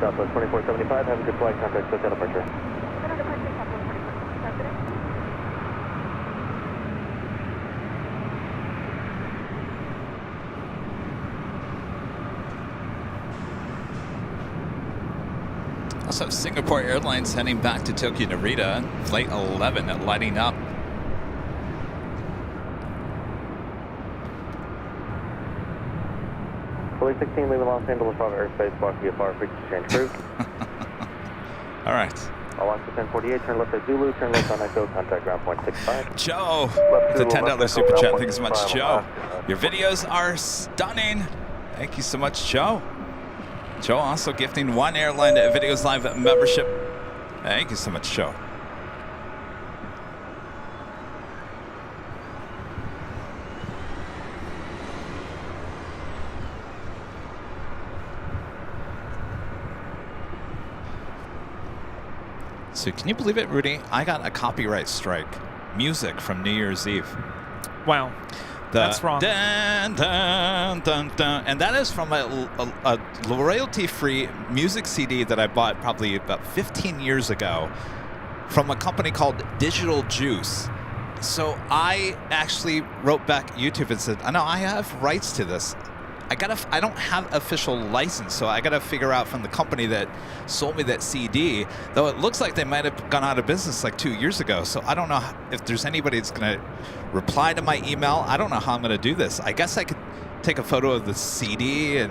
Southwest 2475, have a good flight, contact SoCal departure. Good departure, Southwest 2475. Also, Singapore Airlines heading back to Tokyo Narita, flight 11 lighting up. Fully 16, leaving Los Angeles Bravo airspace, block VFR, frequency change crew. All right. Alaska 1048, turn left at Zulu, turn left on Echo, contact ground point 65. Joe, with a $10 super chat. Thanks so much, Joe. Your videos are stunning. Thank you so much, Joe. Joe also gifting 1 Airline Videos Live membership. Thank you so much, Joe. So can you believe it, Rudy? I got a copyright strike. Music from New Year's Eve. Wow. That's wrong. Dun, dun, dun, dun. And that is from a royalty-free music CD that I bought probably about 15 years ago from a company called Digital Juice. So I actually wrote back YouTube and said, "No, I have rights to this. I don't have official license, so I gotta figure out from the company that sold me that CD, though it looks like they might have gone out of business like 2 years ago. So I don't know if there's anybody that's gonna reply to my email. I don't know how I'm gonna do this. I guess I could take a photo of the CD and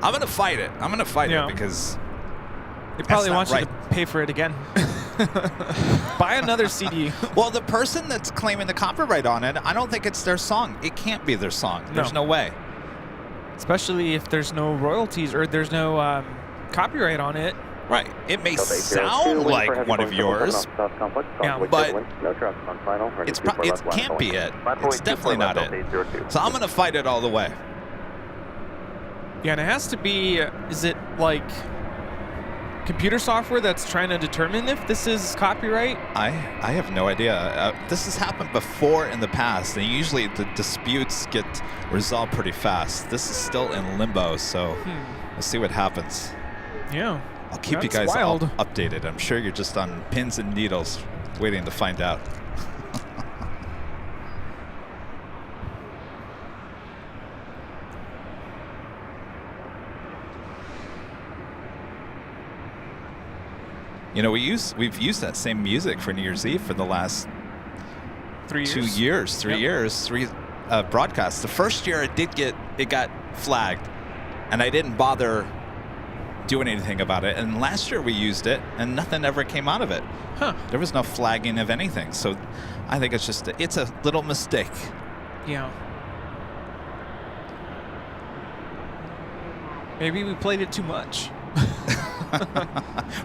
I'm gonna fight it. I'm gonna fight it because they probably want you to pay for it again. Buy another CD. Well, the person that's claiming the copyright on it, I don't think it's their song. It can't be their song. There's no way. Especially if there's no royalties or there's no copyright on it. Right. It may sound like one of yours, but it can't be it. It's definitely not it. So I'm going to fight it all the way. Yeah, and it has to be, is it like computer software that's trying to determine if this is copyright? I have no idea. This has happened before in the past, and usually the disputes get resolved pretty fast. This is still in limbo, so we'll see what happens. Yeah. I'll keep you guys all updated. I'm sure you're just on pins and needles waiting to find out. You know, we've used that same music for New Year's Eve for the last 3 years. 2 years, 3 years, three broadcasts. The first year it got flagged, and I didn't bother doing anything about it. And last year we used it, and nothing ever came out of it. Huh? There was no flagging of anything. So I think it's a little mistake. Yeah. Maybe we played it too much.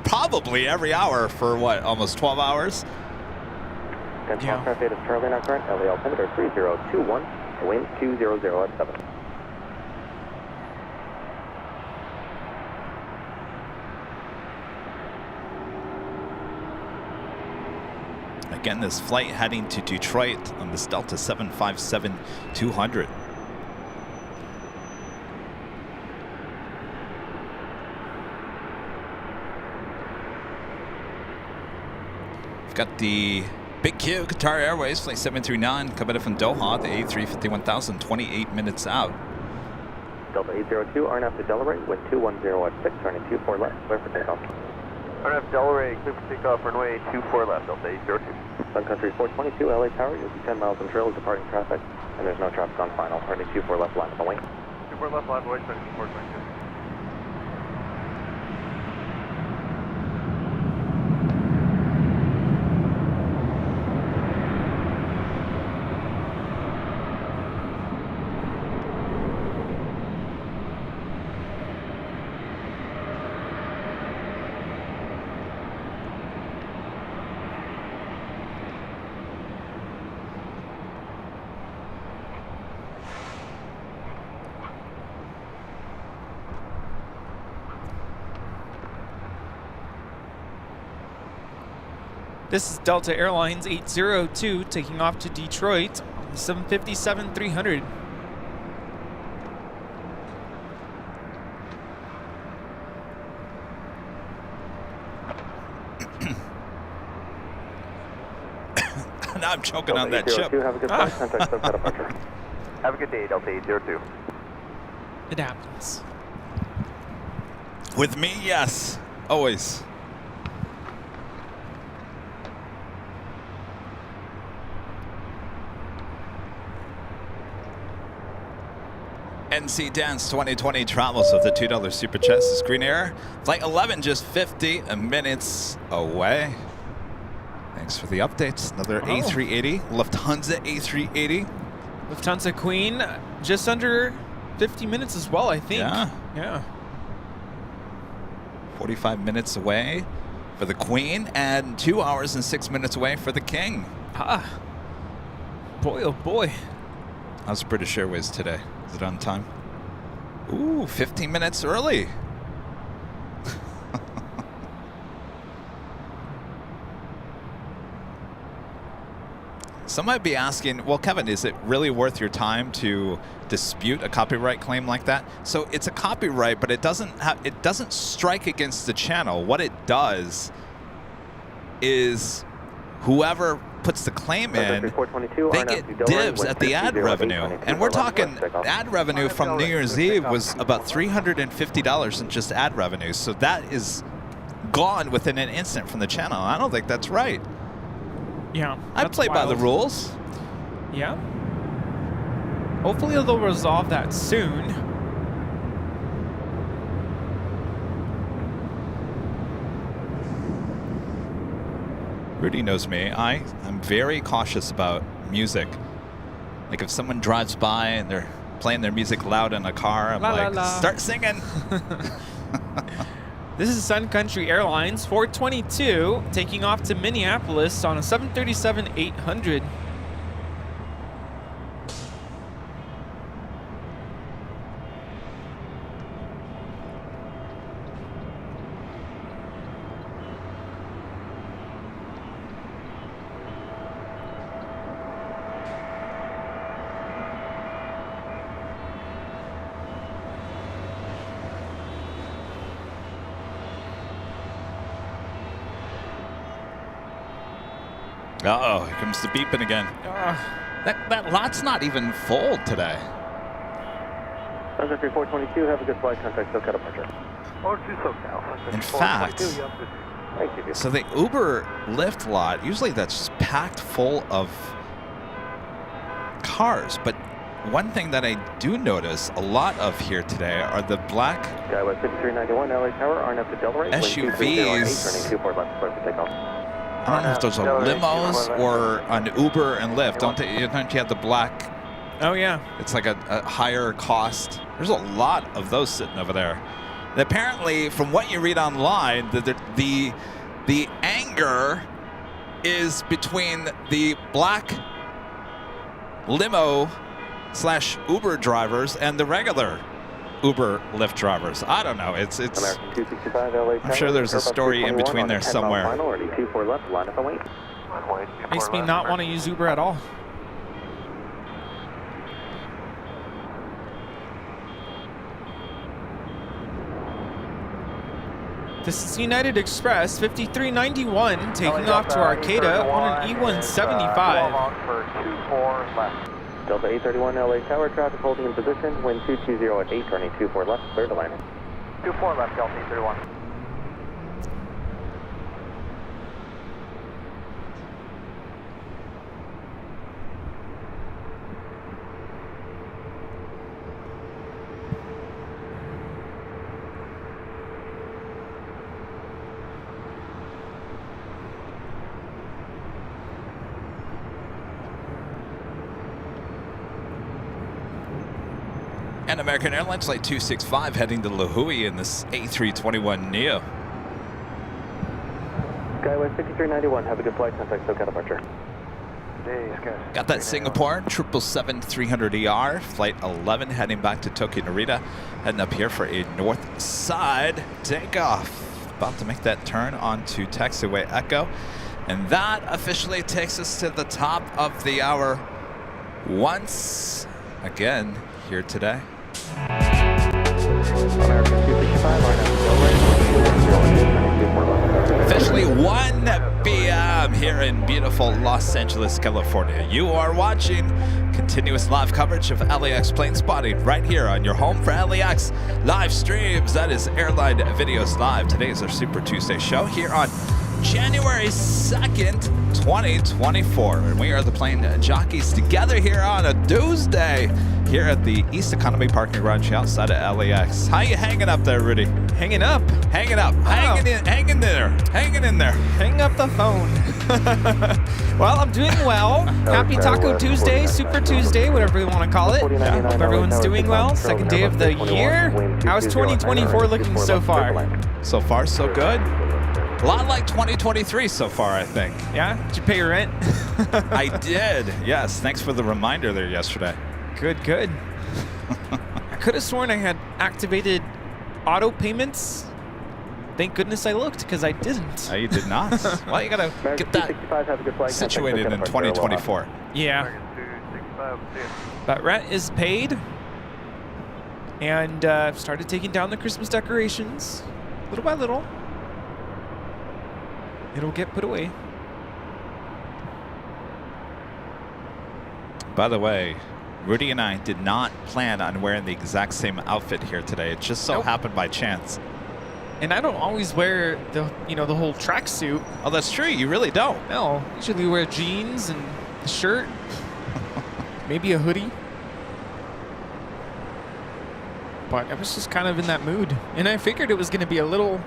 Probably every hour for what, almost 12 hours? Yeah. Traffic is Charlie, now current, LA altimeter 3021, wind 200 at 7. Again, this flight heading to Detroit on this Delta 757-200. We've got the Big Q, Qatar Airways, flight 739, coming in from Doha, the A350-1000, 28 minutes out. Delta 802, RNAV to Delaware, wind 210 at 6, turning 24 left, clear for takeoff. RNAV Delaware, clear for takeoff, runway 24 left, Delta 802. Sun Country 422, LA Tower, you'll be 10 miles in trail, departing traffic, and there's no traffic on final, turning 24 left, line on the wing. 24 left, line voice, turning 422. This is Delta Airlines 802 taking off to Detroit on the 757-300. Now I'm choking on that chip. Have a good flight. Contact Sunset departure. Have a good day, Delta 802. It happens. With me, yes. Always. NC Dance 2020 travels with the $2 super chest. This is Green Air. Flight 11 just 50 minutes away. Thanks for the updates. Another A380, Lufthansa A380. Lufthansa Queen, just under 50 minutes as well, I think. Yeah. 45 minutes away for the Queen and 2 hours and 6 minutes away for the King. Boy, oh boy. How's British Airways today? Is it on time? Ooh, 15 minutes early. Some might be asking, well, Kevin, is it really worth your time to dispute a copyright claim like that? So it's a copyright, but it doesn't strike against the channel. What it does is whoever puts the claim in, they get dibs at the ad revenue. And we're talking ad revenue from New Year's Eve was about $350 in just ad revenue. So that is gone within an instant from the channel. I don't think that's right. Yeah. I play by the rules. Yeah. Hopefully they'll resolve that soon. Rudy knows me. I'm very cautious about music. Like if someone drives by and they're playing their music loud in a car, I'm start singing. This is Sun Country Airlines 422 taking off to Minneapolis on a 737-800. Uh-oh, here comes the beeping again. That lot's not even full today. Sunset 422, have a good flight, contact SoCal departure. In fact, so the Uber Lyft lot, usually that's just packed full of cars, but one thing that I do notice a lot of here today are the black SUVs. I don't know if those are limos or an Uber and Lyft. Don't you have the black? Oh, yeah. It's like a higher cost. There's a lot of those sitting over there. And apparently, from what you read online, the anger is between the black limo / Uber drivers and the regular Uber Lyft drivers. I don't know. It's I'm sure there's a story in between there somewhere. Makes me not want to use Uber at all. This is United Express 5391 taking off to Arcata on an E175. Delta 831 LA Tower, traffic holding in position, wind 220 at 8, turning 24 left, clear to landing. 24 left, Delta 831. And American Airlines Flight 265 heading to La Hui in this A321neo. Skywest 5391, have a good flight, contact SoCal departure. Got that Singapore 777-300ER, Flight 11 heading back to Tokyo Narita, heading up here for a north side takeoff. About to make that turn onto taxiway Echo. And that officially takes us to the top of the hour once again here today. Officially 1 p.m. here in beautiful Los Angeles, California. You are watching continuous live coverage of LAX plane spotting right here on your home for LAX live streams. That is Airline Videos Live. Today is our Super Tuesday show here on January 2nd, 2024. And we are the Plane Jockeys together here on a Tuesday here at the East Economy Parking Garage outside of LAX. How you hanging up there, Rudy? Hanging up. Hanging up. Wow. Hanging there. Hanging in there. Hang up the phone. Well, I'm doing well. Happy Taco Tuesday, Super Tuesday, whatever you want to call it. Yeah, hope everyone's doing well. Second day of the year. How's 2024 looking so far? So far, so good. A lot like 2023 so far, I think. Yeah? Did you pay your rent? I did. Yes. Thanks for the reminder there yesterday. Good, good. I could have sworn I had activated auto payments. Thank goodness I looked, because I didn't. No, you did not. Well, you got to get that situated in 2024. Yeah. But rent is paid. And I've started taking down the Christmas decorations little by little. It'll get put away. By the way, Rudy and I did not plan on wearing the exact same outfit here today. It just so happened by chance. And I don't always wear the whole tracksuit. Oh, that's true. You really don't. No, usually wear jeans and a shirt, maybe a hoodie. But I was just kind of in that mood, and I figured it was going to be a little.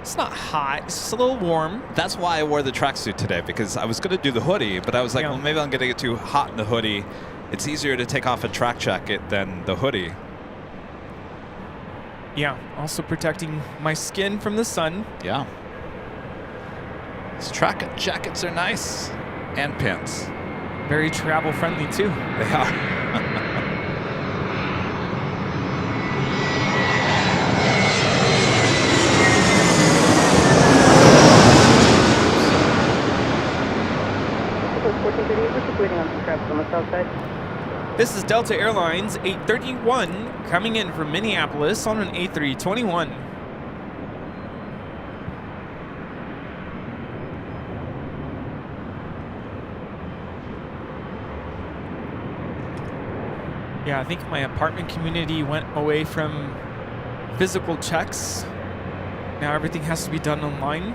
It's not hot. It's just a little warm. That's why I wore the tracksuit today, because I was going to do the hoodie, but I was like, well, maybe I'm going to get too hot in the hoodie. It's easier to take off a track jacket than the hoodie. Yeah, also protecting my skin from the sun. Yeah. These track jackets are nice. And pants. Very travel friendly too. They are. This is Delta Airlines 831 coming in from Minneapolis on an A321. Yeah, I think my apartment community went away from physical checks. Now everything has to be done online.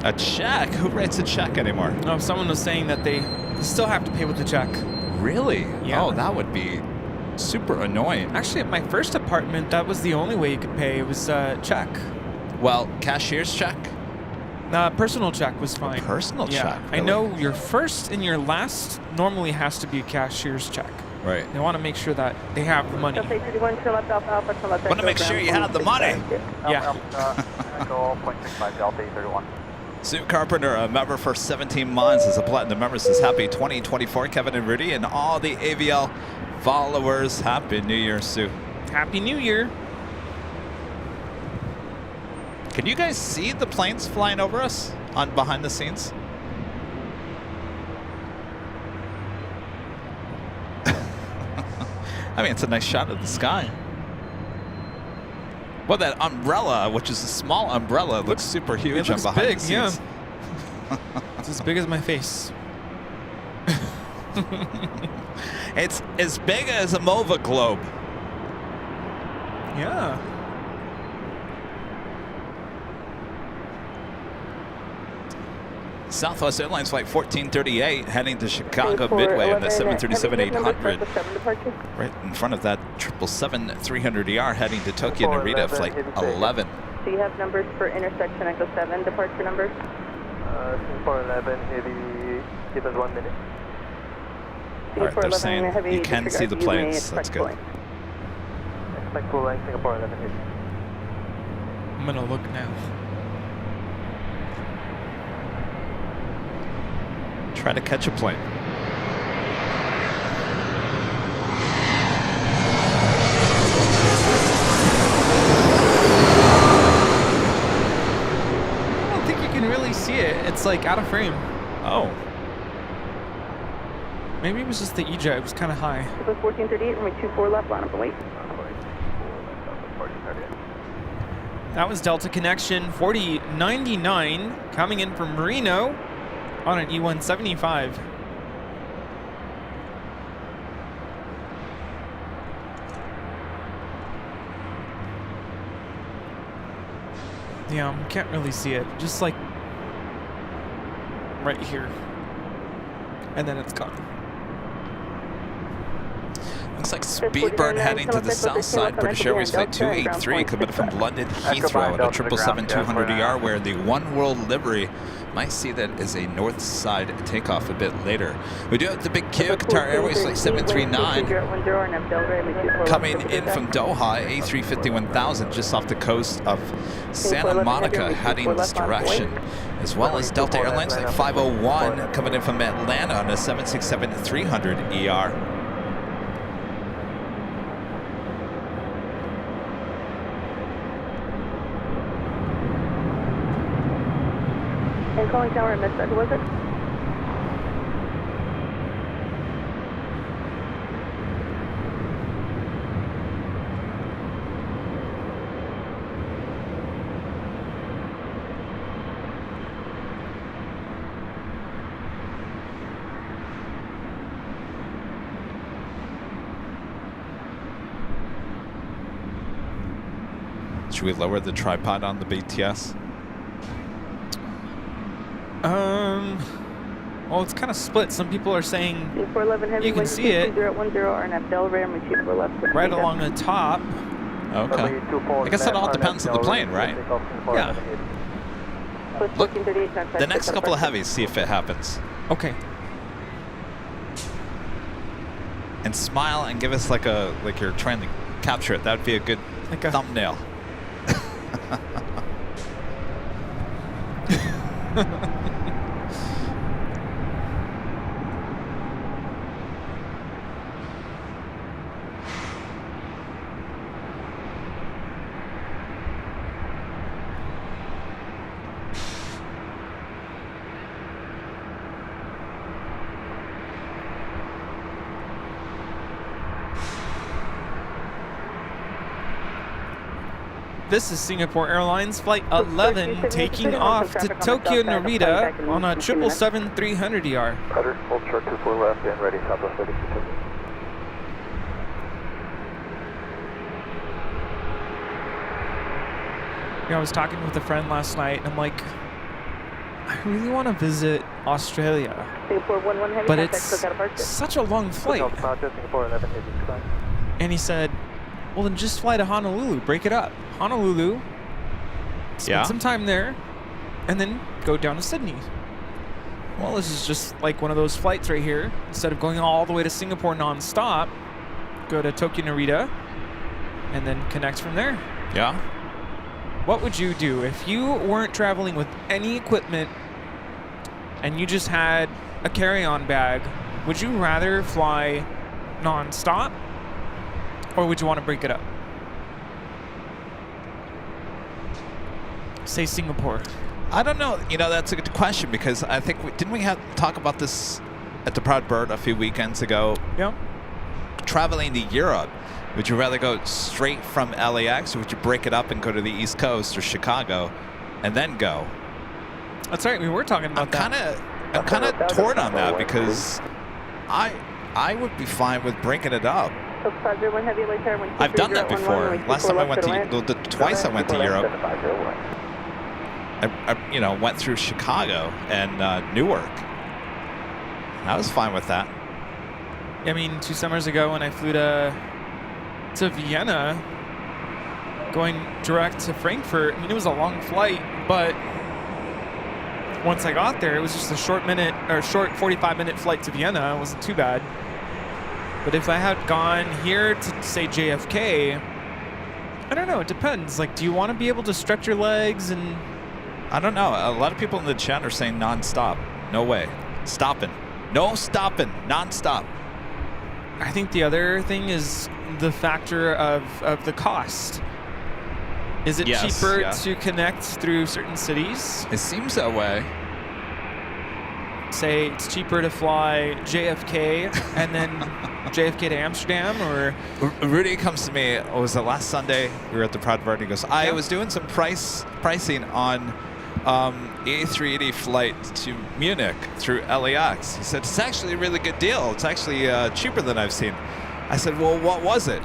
A check? Who writes a check anymore? Oh, someone was saying that they still have to pay with a check. Really? Yeah. Oh, that would be super annoying. Actually, at my first apartment, that was the only way you could pay. It was check. Well, cashier's check? Personal check was fine. Personal check? Really? I know your first and your last normally has to be a cashier's check. Right. They want to make sure that they have the money. Want to make sure you have the money. Yeah. Sue Carpenter, a member for 17 months, is a platinum member. Says happy 2024, Kevin and Rudy, and all the AVL followers. Happy New Year, Sue. Happy New Year. Can you guys see the planes flying over us on behind the scenes? I mean, it's a nice shot of the sky. Well, that umbrella, which is a small umbrella, looks super huge on behind the scenes. Yeah. It's as big as my face. It's as big as a MOVA globe. Yeah. Southwest Airlines Flight 1438 heading to Chicago Midway on the 737-800. Right in front of that 777-300ER heading to Tokyo Narita Flight 11. Do you have numbers for intersection Echo 7 departure numbers? 411 heavy, give us 1 minute. All right, they're saying you can see the planes. That's good. Expect full length, Singapore 11 heavy. I'm going to look now. Try to catch a plane. I don't think you can really see it. It's like out of frame. Oh. Maybe it was just the EJ. It was kind of high. It was 1438, runway 24 left, line up and wait. That was Delta Connection 4099 coming in from Reno on an E175. Yeah, can't really see it. Just like right here. And then it's gone. Looks like Speedbird heading to the south side. British Airways Flight 283 coming from London Heathrow at a 777-200ER wearing the One World livery. Might see that as a north side takeoff a bit later. We do have the big queue. Qatar Airways Flight 739 coming in from Doha, A350-1000 just off the coast of Santa Monica heading this direction. As well as Delta Airlines Flight 501 coming in from Atlanta on a 767-300ER. Calling tower, missed that. Who was it? Should we lower the tripod on the BTS? Well, it's kind of split. Some people are saying you can see it right along the top. Okay. I guess it all depends on the plane, right? Yeah. Look, the next couple of heavies, see if it happens. Okay. And smile and give us like you're trying to capture it. That would be a good thumbnail. This is Singapore Airlines Flight 11 taking off to Tokyo Narita on a 777-300ER. Cutter, hold short 24 left and ready, Southwest 32. I was talking with a friend last night, and I'm like, I really want to visit Australia, but it's such a long flight. And he said, well, then just fly to Honolulu, break it up. Honolulu, spend some time there, and then go down to Sydney. Well, this is just like one of those flights right here. Instead of going all the way to Singapore non-stop, go to Tokyo Narita, and then connect from there. Yeah. What would you do if you weren't traveling with any equipment and you just had a carry-on bag? Would you rather fly non-stop, or would you want to break it up? Say Singapore. I don't know. You know, that's a good question, because I think didn't we have talk about this at the Proud Bird a few weekends ago? Yeah. Traveling to Europe, would you rather go straight from LAX, or would you break it up and go to the East Coast or Chicago and then go? That's right. We were talking about that. I'm kind of torn on that, because I would be fine with breaking it up. I've done that before. Last time I went to twice I went to Europe. I went through Chicago and Newark. I was fine with that. I mean, 2 summers ago when I flew to Vienna, going direct to Frankfurt, I mean, it was a long flight, but once I got there, it was just a short 45-minute flight to Vienna. It wasn't too bad. But if I had gone here to, say, JFK, I don't know. It depends. Like, do you want to be able to stretch your legs and... I don't know. A lot of people in the chat are saying non-stop. No way. Stopping. No stopping. Non-stop. I think the other thing is the factor of the cost. Is it cheaper to connect through certain cities? It seems that way. Say it's cheaper to fly JFK and then JFK to Amsterdam, or... Rudy comes to me, it was the last Sunday, we were at the Proud Bird, he goes, I was doing some pricing on A380 flight to Munich through LAX. He said, it's actually a really good deal. It's actually cheaper than I've seen. I said, well, what was it?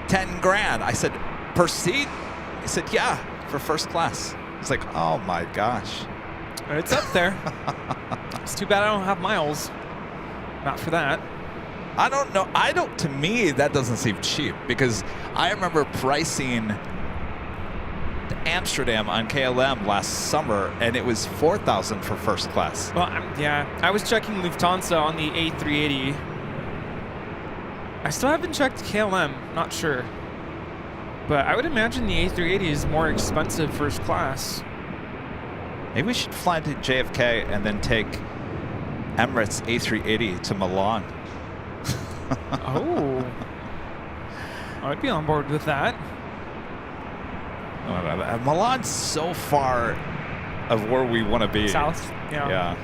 10 grand. I said, per seat? He said, yeah, for first class. It's like, oh my gosh. It's up there. It's too bad I don't have miles. Not for that. I don't know. To me, that doesn't seem cheap because I remember pricing Amsterdam on KLM last summer and it was $4,000 for first class. Well, yeah. I was checking Lufthansa on the A380. I still haven't checked KLM. Not sure. But I would imagine the A380 is more expensive first class. Maybe we should fly to JFK and then take Emirates A380 to Milan. Oh. I would be on board with that. Milan's so far of where we want to be. South, yeah. Yeah.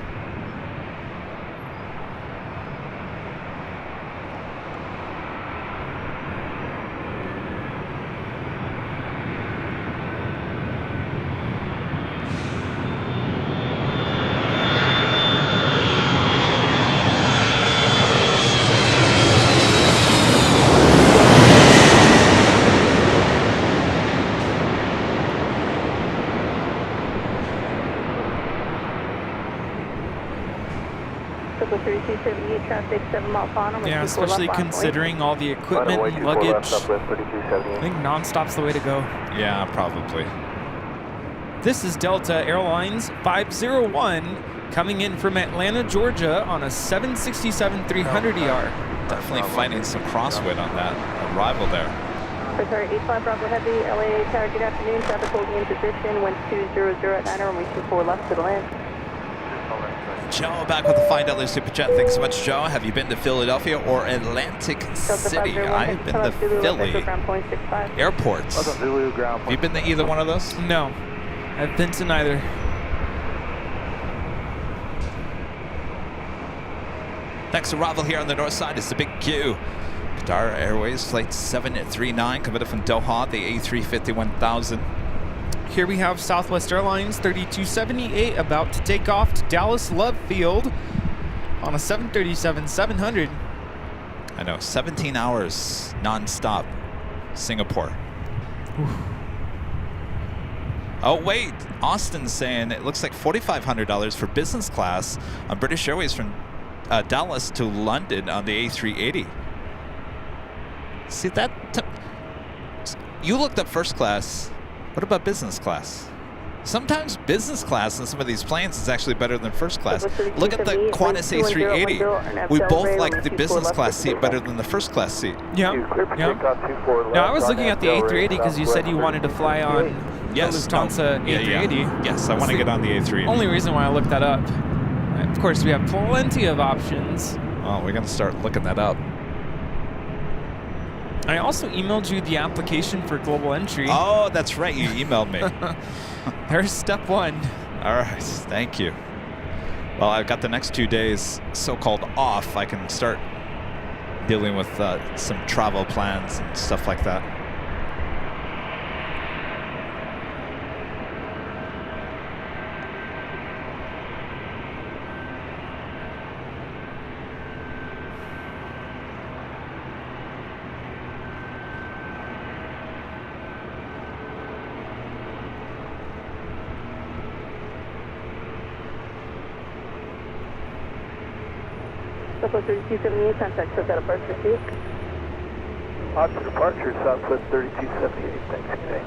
Traffic 7 mile final. Yeah, especially considering all the equipment and luggage. I think non-stop's the way to go. Yeah, probably. This is Delta Airlines 501 coming in from Atlanta, Georgia on a 767-300ER. Definitely finding some crosswind on that arrival there. Sorry, 85 Bravo Heavy, LA Tower, good afternoon. Traffic holding in position, wind 200 at 9, runway 24 left to the land. Joe back with the $5 super chat. Thanks so much, Joe. Have you been to Philadelphia or Atlantic City? I've been to Philly airports. Have you been to either one of those? No, I've been to neither. Next arrival here on the north side is the Big Q. Qatar Airways Flight 739 coming from Doha, the A350-1000. Here we have Southwest Airlines 3278 about to take off to Dallas Love Field on a 737-700. I know, 17 hours non-stop, Singapore. Oof. Oh wait, Austin's saying it looks like $4,500 for business class on British Airways from Dallas to London on the A380. See that? You looked up first class. What about business class? Sometimes business class in some of these planes is actually better than first class. Look at the Qantas A380. We both like the business class seat better than the first class seat. Yeah. No, I was looking at the A380 because you said you wanted to fly on Lufthansa A380. Yeah. Yes, I want to get on the A380. Only reason why I looked that up. Of course, we have plenty of options. Well, we're going to start looking that up. I also emailed you the application for global entry. Oh, that's right. You emailed me. There's step one. All right. Thank you. Well, I've got the next 2 days so-called off. I can start dealing with some travel plans and stuff like that. Southwest 3278, contact set that apart for you. Option departure, Southwest 3278, thanks, good day.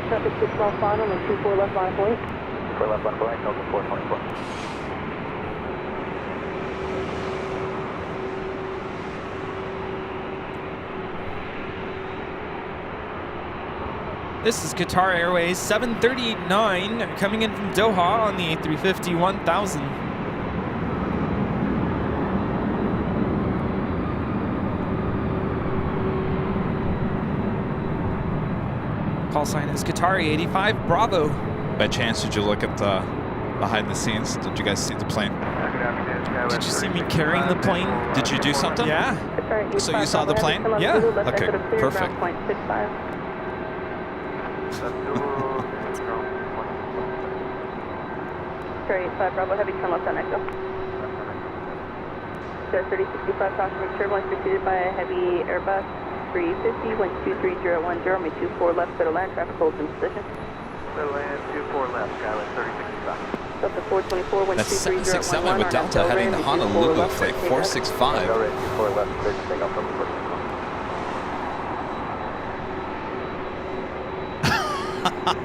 Traffic 6 mile final and 24 left line point. 4 left line point, Delta 424. This is Qatar Airways 739 coming in from Doha on the A350 1000. Call sign is Qatari 85 Bravo. By chance, did you look at the behind the scenes? Did you guys see the plane? Did you see me carrying the plane? Did you do something? Yeah. So you saw the plane? Yeah. Okay, perfect. Carry 85 Bravo Heavy, turn left on Echo. 3065 passenger turbulence preceded by a heavy Airbus 350, wind 23010, me 24 left, clear to land, traffic holds in position. Clear to land, 24 left, Skyway 3065. Delta 424, wind That's 23011. 767 with Delta heading to Honolulu, flight 465. Delray 24 left, clear to take off from the first.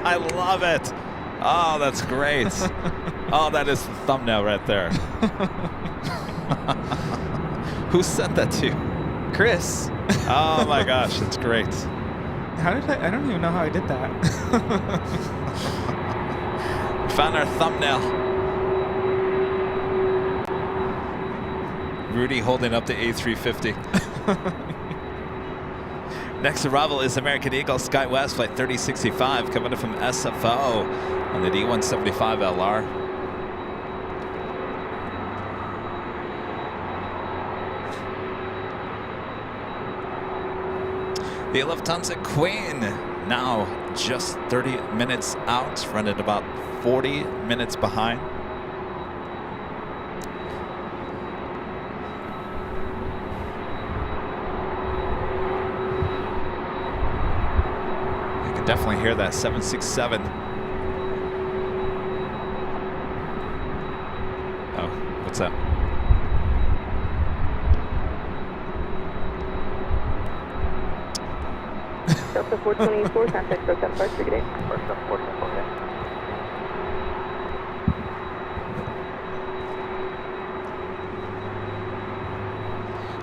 I love it. Oh, that's great. Oh, that is the thumbnail right there. Who sent that to you? Chris. Oh my gosh, that's great. How did I don't even know how I did that. Found our thumbnail. Rudy holding up the A350. Next arrival is American Eagle SkyWest flight 3065 coming in from SFO on the D175 LR. The Lufthansa Queen now just 30 minutes out, running about 40 minutes behind. You can definitely hear that 767. Oh, what's that? Delta 424, contact SoCal First Brigade. First up, 424, okay.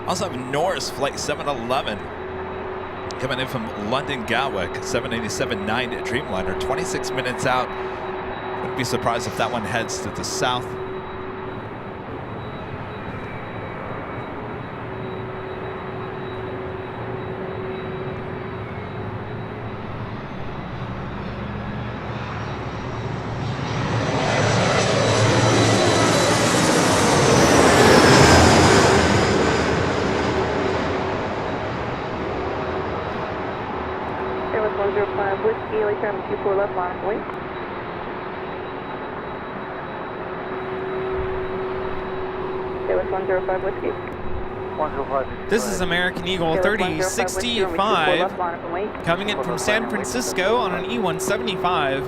Also have Norris flight 711 coming in from London Gatwick, 787-9 Dreamliner, 26 minutes out. Wouldn't be surprised if that one heads to the south. Airbus 105 Whiskey, LA Traffic 24 left, line of wing. Airbus 105 Whiskey. 105. This is American Eagle 3065 coming in from San Francisco on an E175.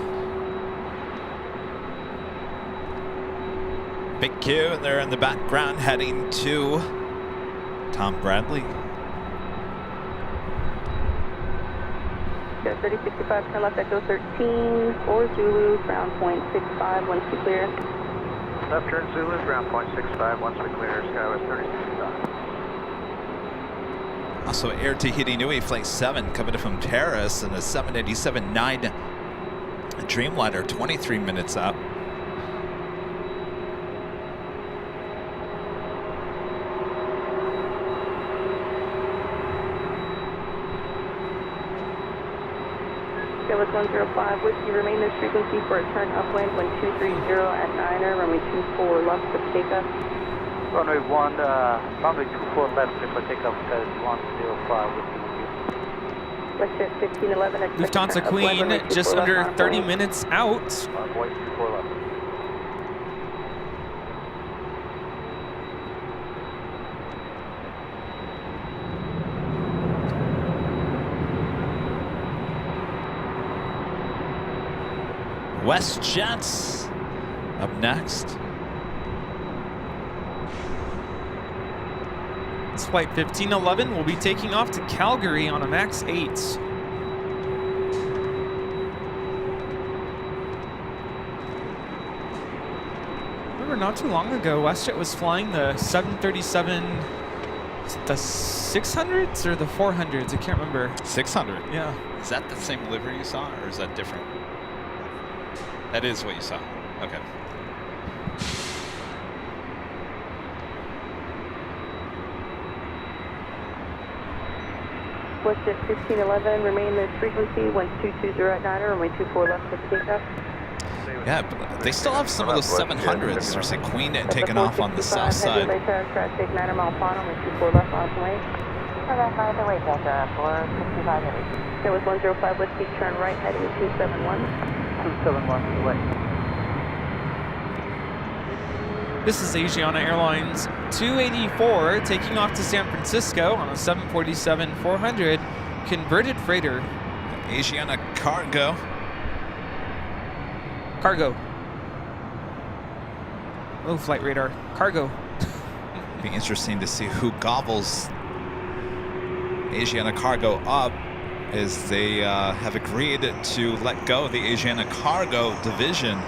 Big Q, and they're in the background heading to Tom Bradley. 3065, turn left, Echo 13, 4 Zulu, ground point 65, once we clear. Left turn Zulu, ground point 65, once we clear, Skywest 3065. Also Air Tahiti Nui flight 7 coming in from Paris and a 787-9 Dreamliner, 23 minutes out. Airbus 105 Whiskey, remain this frequency for a turn upwind, wind 230 at 9er, runway 24 left for takeoff. Runway 24 left, clear for takeoff, because 105 Whiskey. Westjet 1511, Lufthansa Queen just under 30 minutes out. Runway 24 left. WestJets up next. This flight 1511 will be taking off to Calgary on a MAX 8. Remember not too long ago, WestJet was flying the 737, is it the 600s or the 400s? I can't remember. 600. Yeah. Is that the same livery you saw, or is that different? That is what you saw. Okay. Westjet 1511, remain this frequency, 1220 at 9er, runway 24 left for takeoff. Yeah, but they still have some of those 700s. There's a Queen taking off on the south side. Traffic 9er mile final, runway 24 left on the way. By the way, Delta 465 heavy. That was 105 Whiskey, turn right, heading 271. 271 away. This is Asiana Airlines 284 taking off to San Francisco on a 747-400 converted freighter. Asiana Cargo. Cargo. Oh, flight radar. Cargo. Be interesting to see who gobbles Asiana Cargo up, as they have agreed to let go of the Asiana Cargo division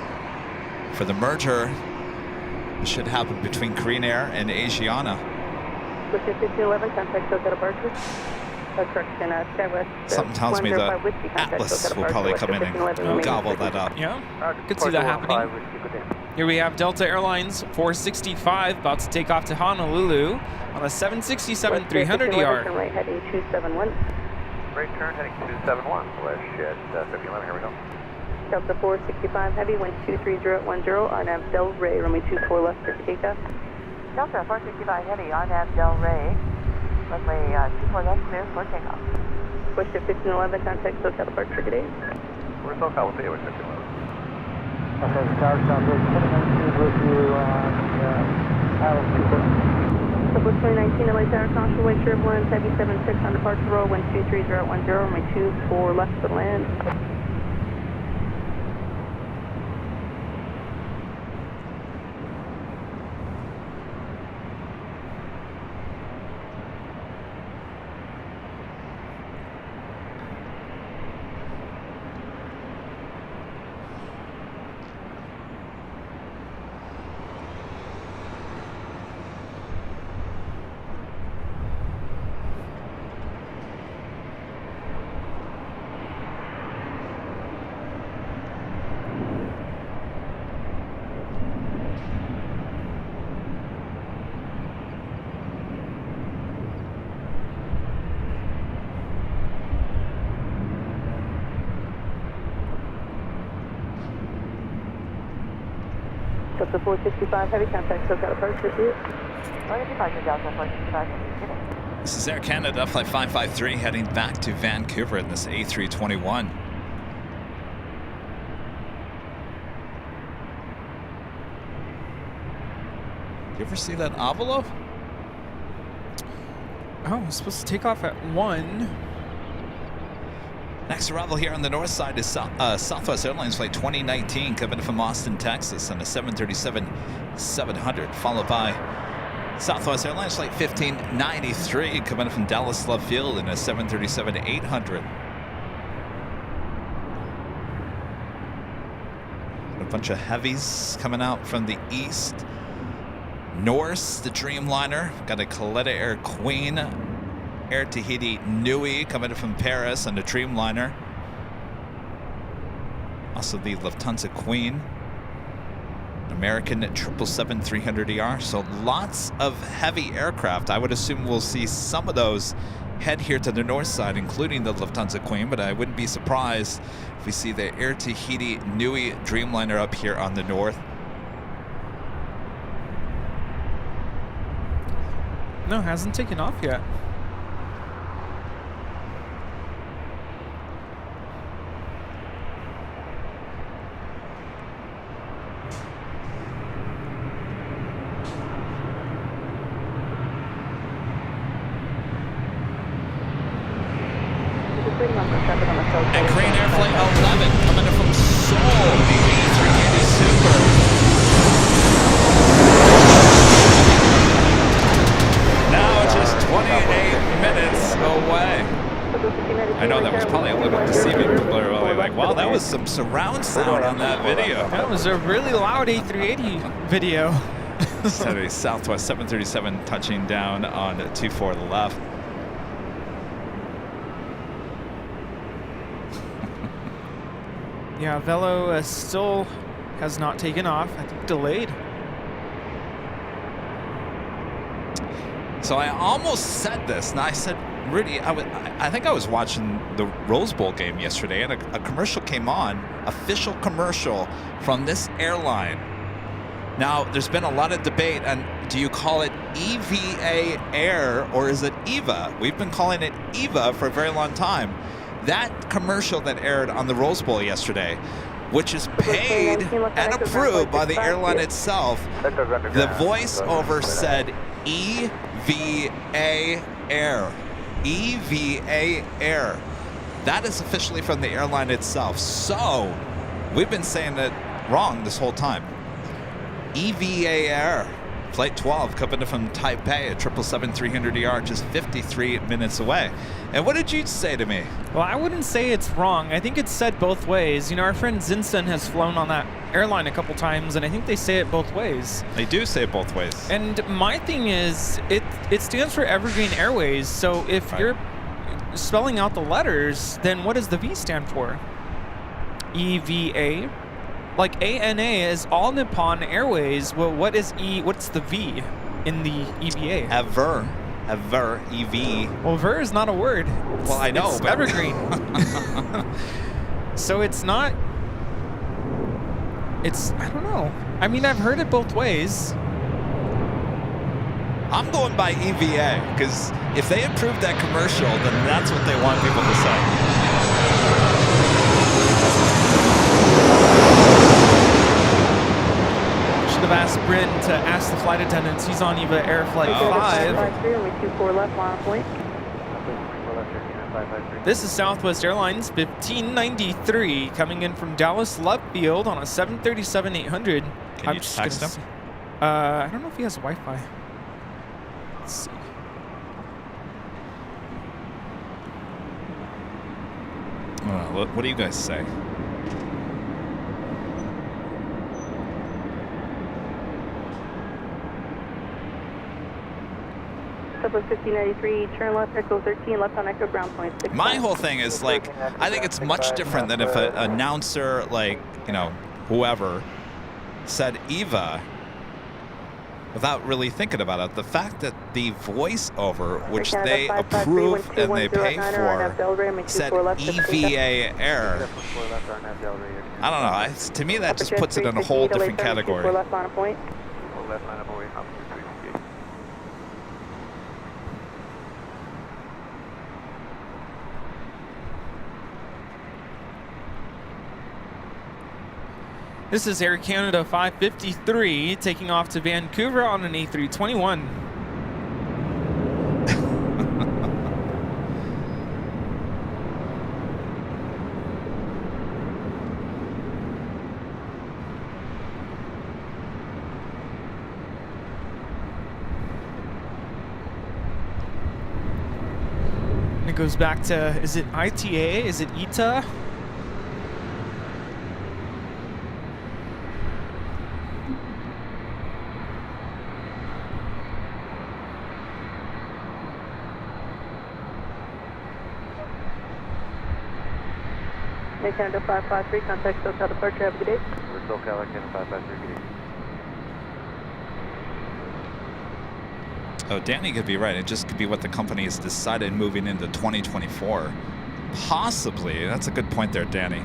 for the merger. It should happen between Korean Air and Asiana. Whiskey 1511, contact Delta departure. Correction, Skywest. Something tells me that Atlas will probably come in and gobble that up. Yeah, could see that happening. Here we have Delta Airlines 465 about to take off to Honolulu on a 767-300ER. Right, heading 271. Right turn, heading 271. Westjet 1511, here we go. Delta 465 heavy, wind 23010, RNAV Del Rey, runway 24 left for takeoff. Delta 465 heavy, RNAV Del Rey, runway 24 left clear for takeoff. Westjet 1511, contact SoCal departure today. We're SoCal, we'll see you with 1511. Okay, the tower stop is 2019 with you on Island 2. Southwest 2019 LA Tower, caution, wind turbulence, heavy 76 on departure roll, wind 23010, runway 24 left for land. Delta 465 heavy, contact SoCal departure to you. Departure Delta 465 heavy. This is Air Canada, Flight 553, heading back to Vancouver in this A321. You ever see that envelope? Oh, it's supposed to take off at 1. Next arrival here on the north side is Southwest Airlines Flight 2019 coming from Austin, Texas on a 737-700, followed by Southwest Airlines Flight 1593 coming from Dallas Love Field in a 737-800. A bunch of heavies coming out from the east. Norse, the Dreamliner, got a Coletta Air Queen, Air Tahiti Nui coming from Paris on the Dreamliner. Also the Lufthansa Queen, American 777-300ER. So lots of heavy aircraft. I would assume we'll see some of those head here to the north side, including the Lufthansa Queen, but I wouldn't be surprised if we see the Air Tahiti Nui Dreamliner up here on the north. No, hasn't taken off yet. And Korean Air Flight 11 coming in from Seoul, the A380 Super. Now just 28 minutes away. I know that was probably a little bit deceiving. People are really like, wow, that was some surround sound on that video. That was a really loud A380 video. Saturday Southwest 737 touching down on 24 left. Yeah, Velo still has not taken off. I think delayed. So I almost said this, and I said, Rudy, I think I was watching the Rose Bowl game yesterday, and a commercial came on, official commercial from this airline. Now, there's been a lot of debate on, do you call it EVA Air or is it EVA? We've been calling it EVA for a very long time. That commercial that aired on the Rose Bowl yesterday, which is paid and approved by the airline itself, the voiceover said EVA Air. EVA Air. That is officially from the airline itself. So, we've been saying it wrong this whole time. EVA Air. Flight 12 coming in from Taipei at 777-300ER, just 53 minutes away. And what did you say to me? Well, I wouldn't say it's wrong. I think it's said both ways. You know, our friend Zinsen has flown on that airline a couple times, and I think they say it both ways. They do say it both ways. And my thing is, it stands for Evergreen Airways, so if you're spelling out the letters, then what does the V stand for? EVA? Like ANA is All Nippon Airways. Well, what's the V in the EVA? Ever, EV. Well, ver is not a word. Well, I know, it's but Evergreen. So it's not. I don't know. I mean, I've heard it both ways. I'm going by EVA, because if they approve that commercial, then that's what they want people to say. Should have asked Bryn to ask the flight attendants. He's on EVA Air Flight 5. 24 left, line point. This is Southwest Airlines 1593 coming in from Dallas Love Field on a 737-800. Can you text him? I don't know if he has Wi-Fi. Let's see. What do you guys say? Southwest 1593, turn left, Echo 13, left on Echo, ground point 6. My whole thing is, like, I think it's much different than if an announcer, like, you know, whoever, said EVA without really thinking about it. The fact that the voiceover, which they approve and they pay for, said EVA Air. I don't know. To me, that just puts it in a whole different category. This is Air Canada 553 taking off to Vancouver on an A321. And it goes back to, is it ITA? Is it ITA? Air Canada 553, contact SoCal departure, have a good day. We're SoCal, Air Canada 553, good day. Oh, Danny could be right. It just could be what the company has decided moving into 2024. Possibly. That's a good point there, Danny.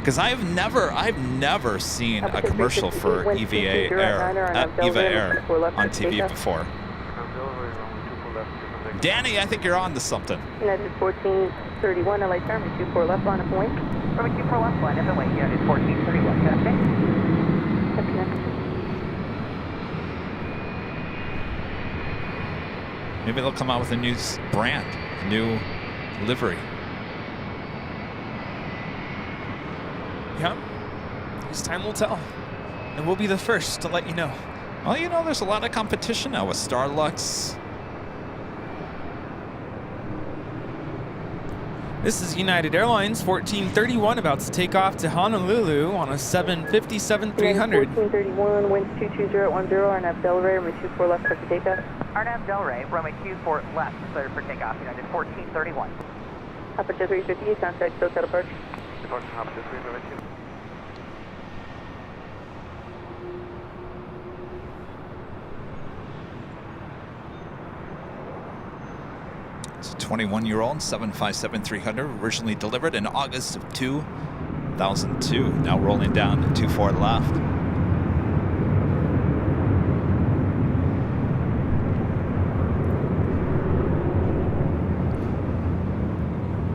Because I've never seen a commercial for EVA Air on TV before. Danny, I think you're on to something. United 1431, LA Terminal 24 left, line of point. From 24 left line, FMA, United 1431, okay? Maybe they'll come out with a new brand, a new livery. Yeah, this time will tell. And we'll be the first to let you know. Well, you know, there's a lot of competition now with Starlux. This is United Airlines 1431 about to take off to Honolulu on a 757-300. 1431, winds 220 at 10, RNAV Delray, runway 24 left, clear for takeoff. RNAV Delray, runway 24 left, cleared for takeoff, United 1431. Aperture 358, contact SoCal approach. Departure Aperture 358. It's a 21-year-old 757-300, originally delivered in August of 2002. Now rolling down to 24 left.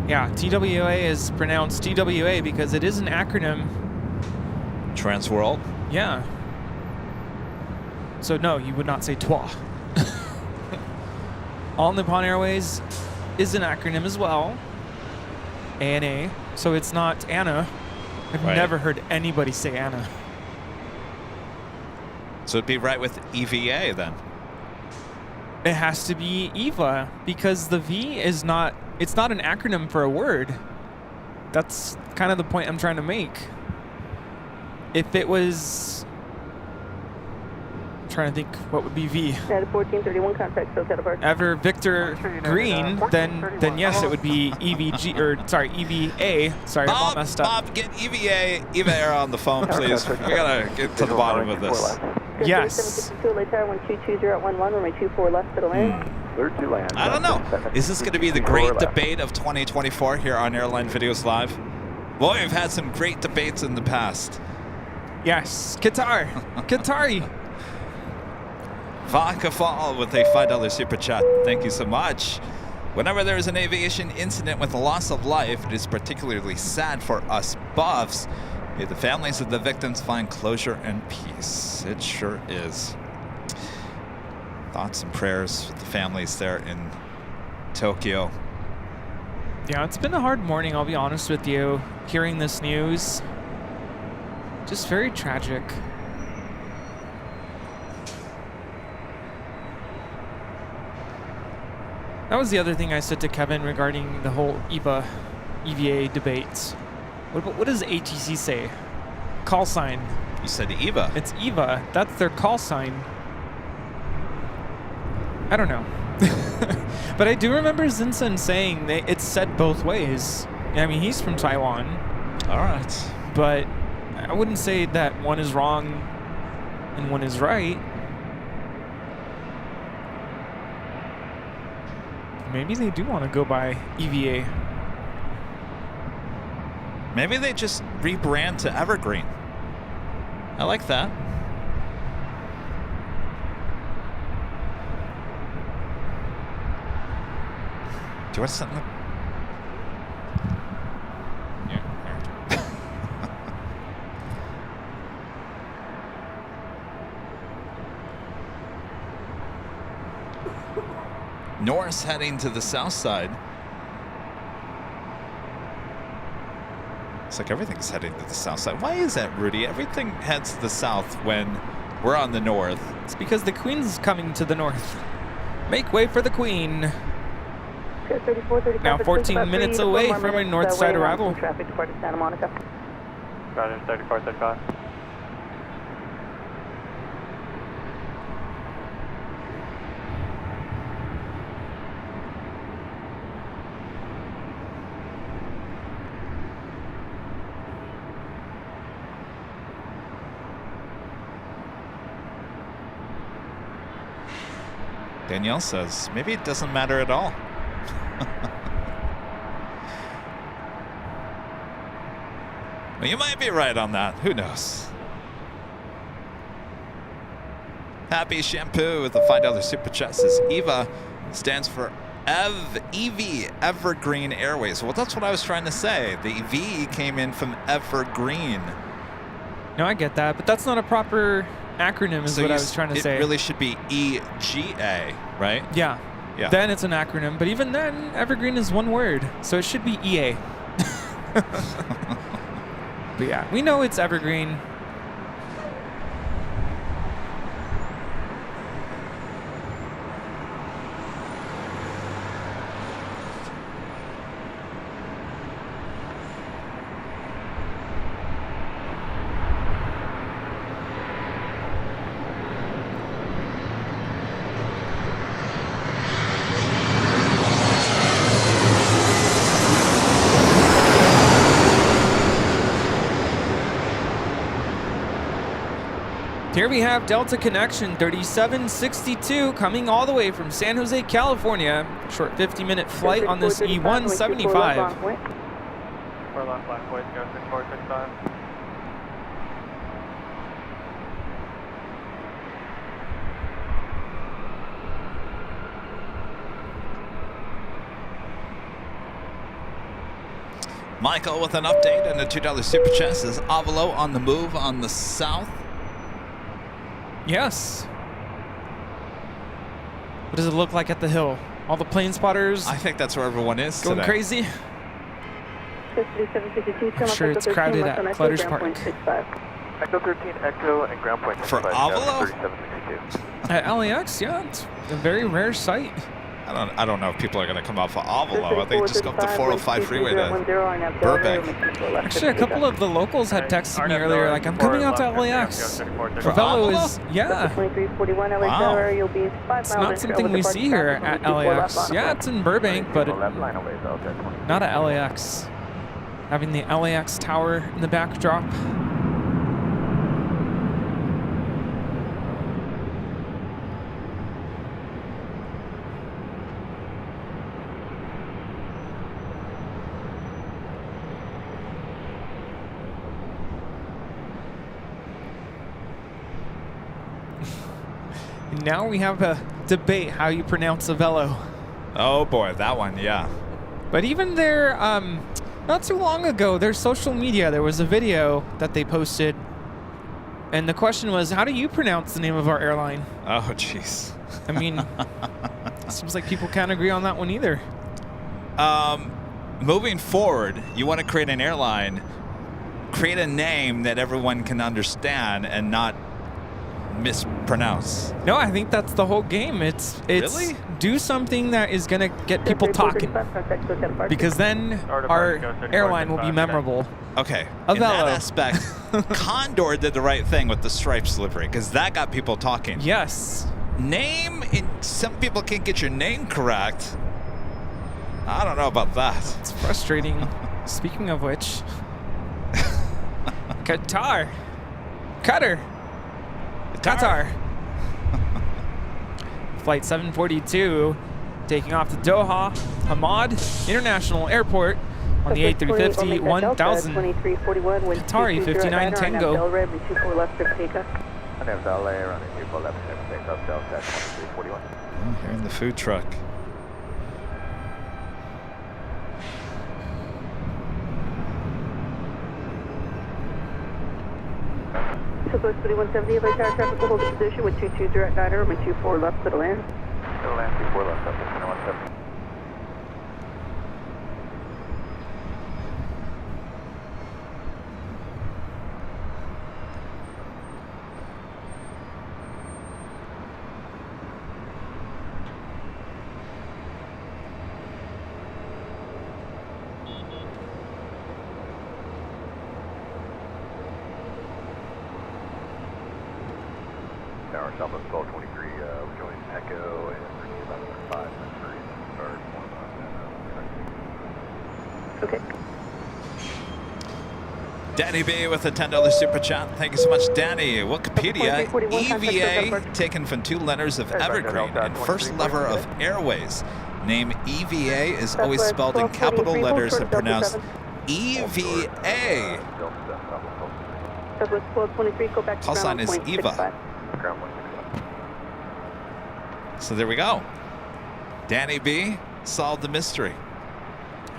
Yeah, TWA is pronounced TWA because it is an acronym. Transworld? Yeah. So no, you would not say TWA. All Nippon Airways is an acronym as well. ANA. So it's not ANA. I've never heard anybody say ANA. So it'd be right with EVA then. It has to be EVA because the V is not, it's not an acronym for a word. That's kind of the point I'm trying to make. If it was, I'm trying to think what would be V. United 1431 contact SoCal departure. Ever Victor Green, then yes, it would be EVG, or sorry, EVA. Sorry, I'm all messed up. Bob, get EVA Air on the phone, please. We gotta get to the bottom of this. Yes. 762 LA Tower 122 runway 24 left to the land. Cleared to land. I don't know. Is this going to be the great debate of 2024 here on Airline Videos Live? Boy, we've had some great debates in the past. Yes, Qatar. Qatari. Vodka Fall with a $5 super chat. Thank you so much. Whenever there is an aviation incident with a loss of life, it is particularly sad for us buffs. May the families of the victims find closure and peace. It sure is. Thoughts and prayers with the families there in Tokyo. Yeah, it's been a hard morning, I'll be honest with you. Hearing this news, just very tragic. That was the other thing I said to Kevin regarding the whole EVA debates. What does ATC say? Call sign. You said EVA. It's EVA. That's their call sign. I don't know. But I do remember Zinsen saying that it's said both ways. I mean, he's from Taiwan. All right. But I wouldn't say that one is wrong and one is right. Maybe they do want to go by EVA. Maybe they just rebrand to Evergreen. I like that. Do you want something? Yeah. Norris heading to the south side. Looks like everything's heading to the south side. Why is that, Rudy? Everything heads to the south when we're on the north. It's because the Queen's coming to the north. Make way for the Queen. Now 14 minutes away from a north side arrival. Traffic departed Santa Monica. Roger, 3435. Danielle says, maybe it doesn't matter at all. Well, you might be right on that. Who knows? Happy Shampoo with the $5 super chat says EVA stands for EV, Evergreen Airways. Well, that's what I was trying to say. The V came in from Evergreen. No, I get that, but that's not a proper acronym is what I was trying to say. It really should be EGA, right? Yeah. Yeah. Then it's an acronym, but even then, Evergreen is one word, so it should be EA. But yeah, we know it's Evergreen. Here we have Delta Connection 3762 coming all the way from San Jose, California. Short 50-minute flight on this E175. 4 left, black boys, go 6465. Michael with an update and a $2 super chat says Avalo on the move on the south. Yes. What does it look like at the hill? All the plane spotters I think that's where everyone is going today. crazy. I'm sure it's crowded at Clutter's Park. Echo 13, Echo, and ground point. For Avalo? 3762. At LAX, yeah, it's a very rare sight. I don't know if people are going to come off of Avalo. I think just go up the 405 freeway to Burbank. Actually, a couple of the locals had texted me earlier, like, I'm coming out to LAX. Velo is, yeah. Wow. It's not something we see here at LAX. Yeah, it's in Burbank, but not at LAX. Having the LAX tower in the backdrop. Now we have a debate how you pronounce a Velo. Oh boy, that one, yeah. But even their, not too long ago, their social media, there was a video that they posted. And the question was, how do you pronounce the name of our airline? Oh, jeez. I mean, seems like people can't agree on that one either. Moving forward, you want to create an airline, create a name that everyone can understand and not mispronounce. No, I think that's the whole game. It's really? Do something that is gonna get people talking, because then our airline will be memorable. Okay, in that aspect, Condor did the right thing with the stripes livery, because that got people talking. Yes. Name, some people can't get your name correct. I don't know about that. It's frustrating. Speaking of which, Qatar. Flight 742 taking off to Doha Hamad International Airport on the A350 1000 Qatari 59 Tango. Here in the food truck. Southwest 3170, LA Tower traffic will hold a position with 22 direct 9er, runway 24 left, middle land. Middle land, 24 left, up to 2170. Tower Southwest 1223, we're going Echo and bringing about 5 minutes. Okay. Danny B with a $10 super chat. Thank you so much, Danny. Wikipedia, EVA taken from 2 letters of Evergreen and first letter of Airways. Name EVA is always spelled in capital letters and pronounced EVA. Southwest 1223, go back to Call sign is Eva. So there we go. Danny B solved the mystery.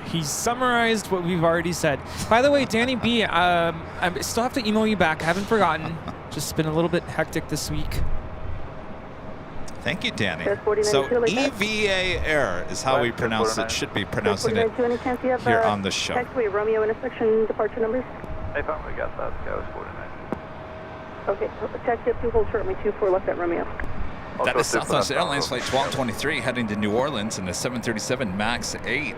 He summarized what we've already said. By the way, Danny B, I still have to email you back. I haven't forgotten. Just been a little bit hectic this week. Thank you, Danny. So EVA Air is how we pronounce it. Should be pronouncing it here on the show. Taxiway Romeo intersection departure numbers. Hey, fine, we got that. That was 49. Okay, taxi up to hold short, runway 24 left at Romeo. That is Southwest Airlines Flight 1223 heading to New Orleans in the 737 MAX 8.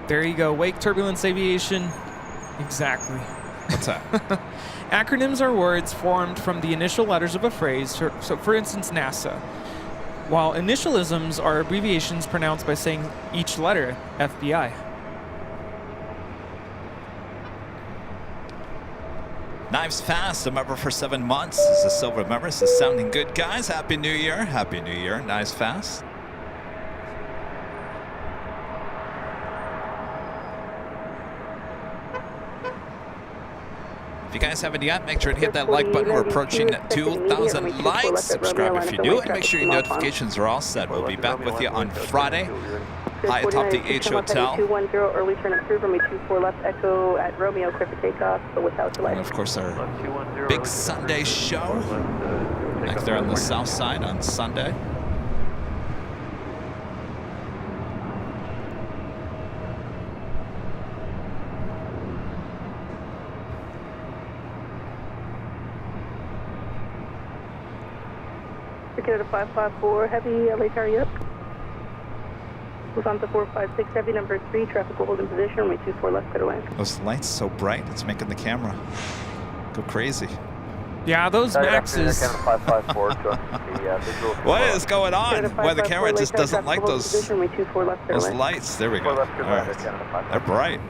There you go. Wake turbulence aviation. Exactly. What's that? Acronyms are words formed from the initial letters of a phrase. So for instance, NASA. While initialisms are abbreviations pronounced by saying each letter, FBI. Knives Fast, a member for 7 months. This is a silver member. This is sounding good, guys. Happy New Year. Happy New Year. Knives Fast. If you guys haven't yet, make sure to hit that like button. We're approaching 2,000 likes. Subscribe if you're new, and make sure your notifications are all set. We'll be back with you on Friday. Hi atop the H Hotel. 210, early turn up through, runway 24 left, Echo at Romeo, clear for takeoff, but without delay. And of course, our big Sunday show back there on the south side on Sunday. Canada 554, heavy, LA tower, yep. Lufthansa 456, heavy, number 3, traffic will hold in position, runway 24 left, clear away. Those lights so bright, it's making the camera go crazy. Yeah, those Maxes. What is going on? Why the camera just doesn't like those lights? There we go. All right. They're bright.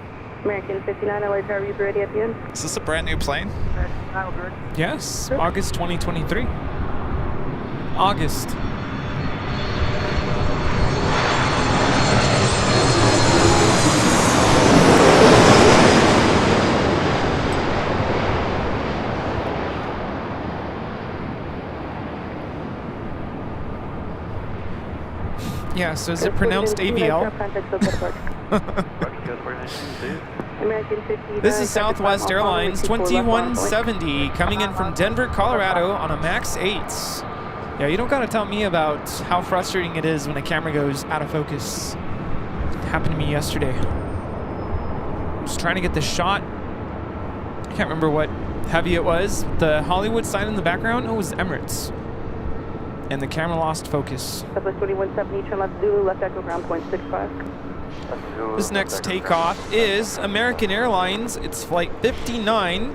American 59, LA tower, user ready at the end. Is this a brand new plane? Yes, August 2023. August. Yeah, so is it pronounced AVL? This is Southwest Airlines 2170 coming in from Denver, Colorado on a MAX 8. Yeah, you don't gotta tell me about how frustrating it is when a camera goes out of focus. It happened to me yesterday. I was trying to get the shot. I can't remember what heavy it was. The Hollywood sign in the background, oh, it was Emirates. And the camera lost focus. Southwest 2170, turn left Zulu, left echo ground point 65. This next takeoff is American Airlines. It's flight 59.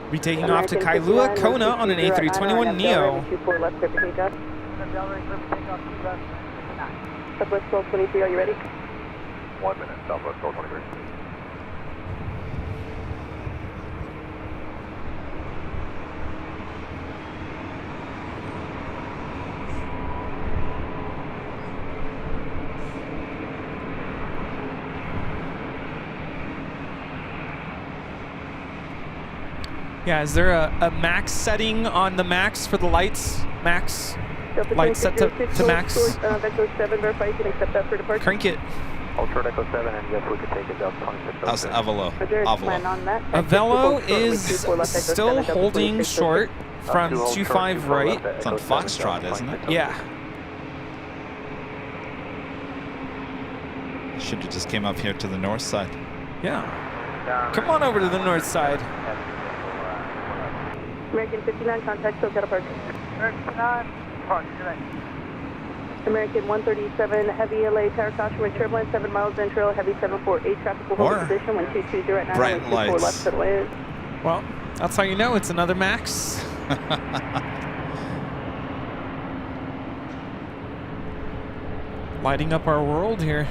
We'll be taking off to Kailua, Kona on an A321neo. Southwest 1223, are you ready? 1 minute, Southwest 1223. Yeah, is there a max setting on the max for the lights? Max? Light set to max? Echo 7, verify you can accept that for departure. Crank it. Ultra Echo 7, and yes, we could take it down to 26. How's Avelo? Avelo is still holding short from 25 right. It's on Foxtrot, isn't it? Yeah. Should have just came up here to the north side. Yeah. Come on over to the north side. American 59, contact SoCal departure. American 59, departure, good night. American 137, heavy LA tower caution, wind turbulence, 7 miles ventral, heavy 748, traffic will hold in position, 1220 at 9, bright 24 left to the way. Well, that's how you know it's another max. Lighting up our world here.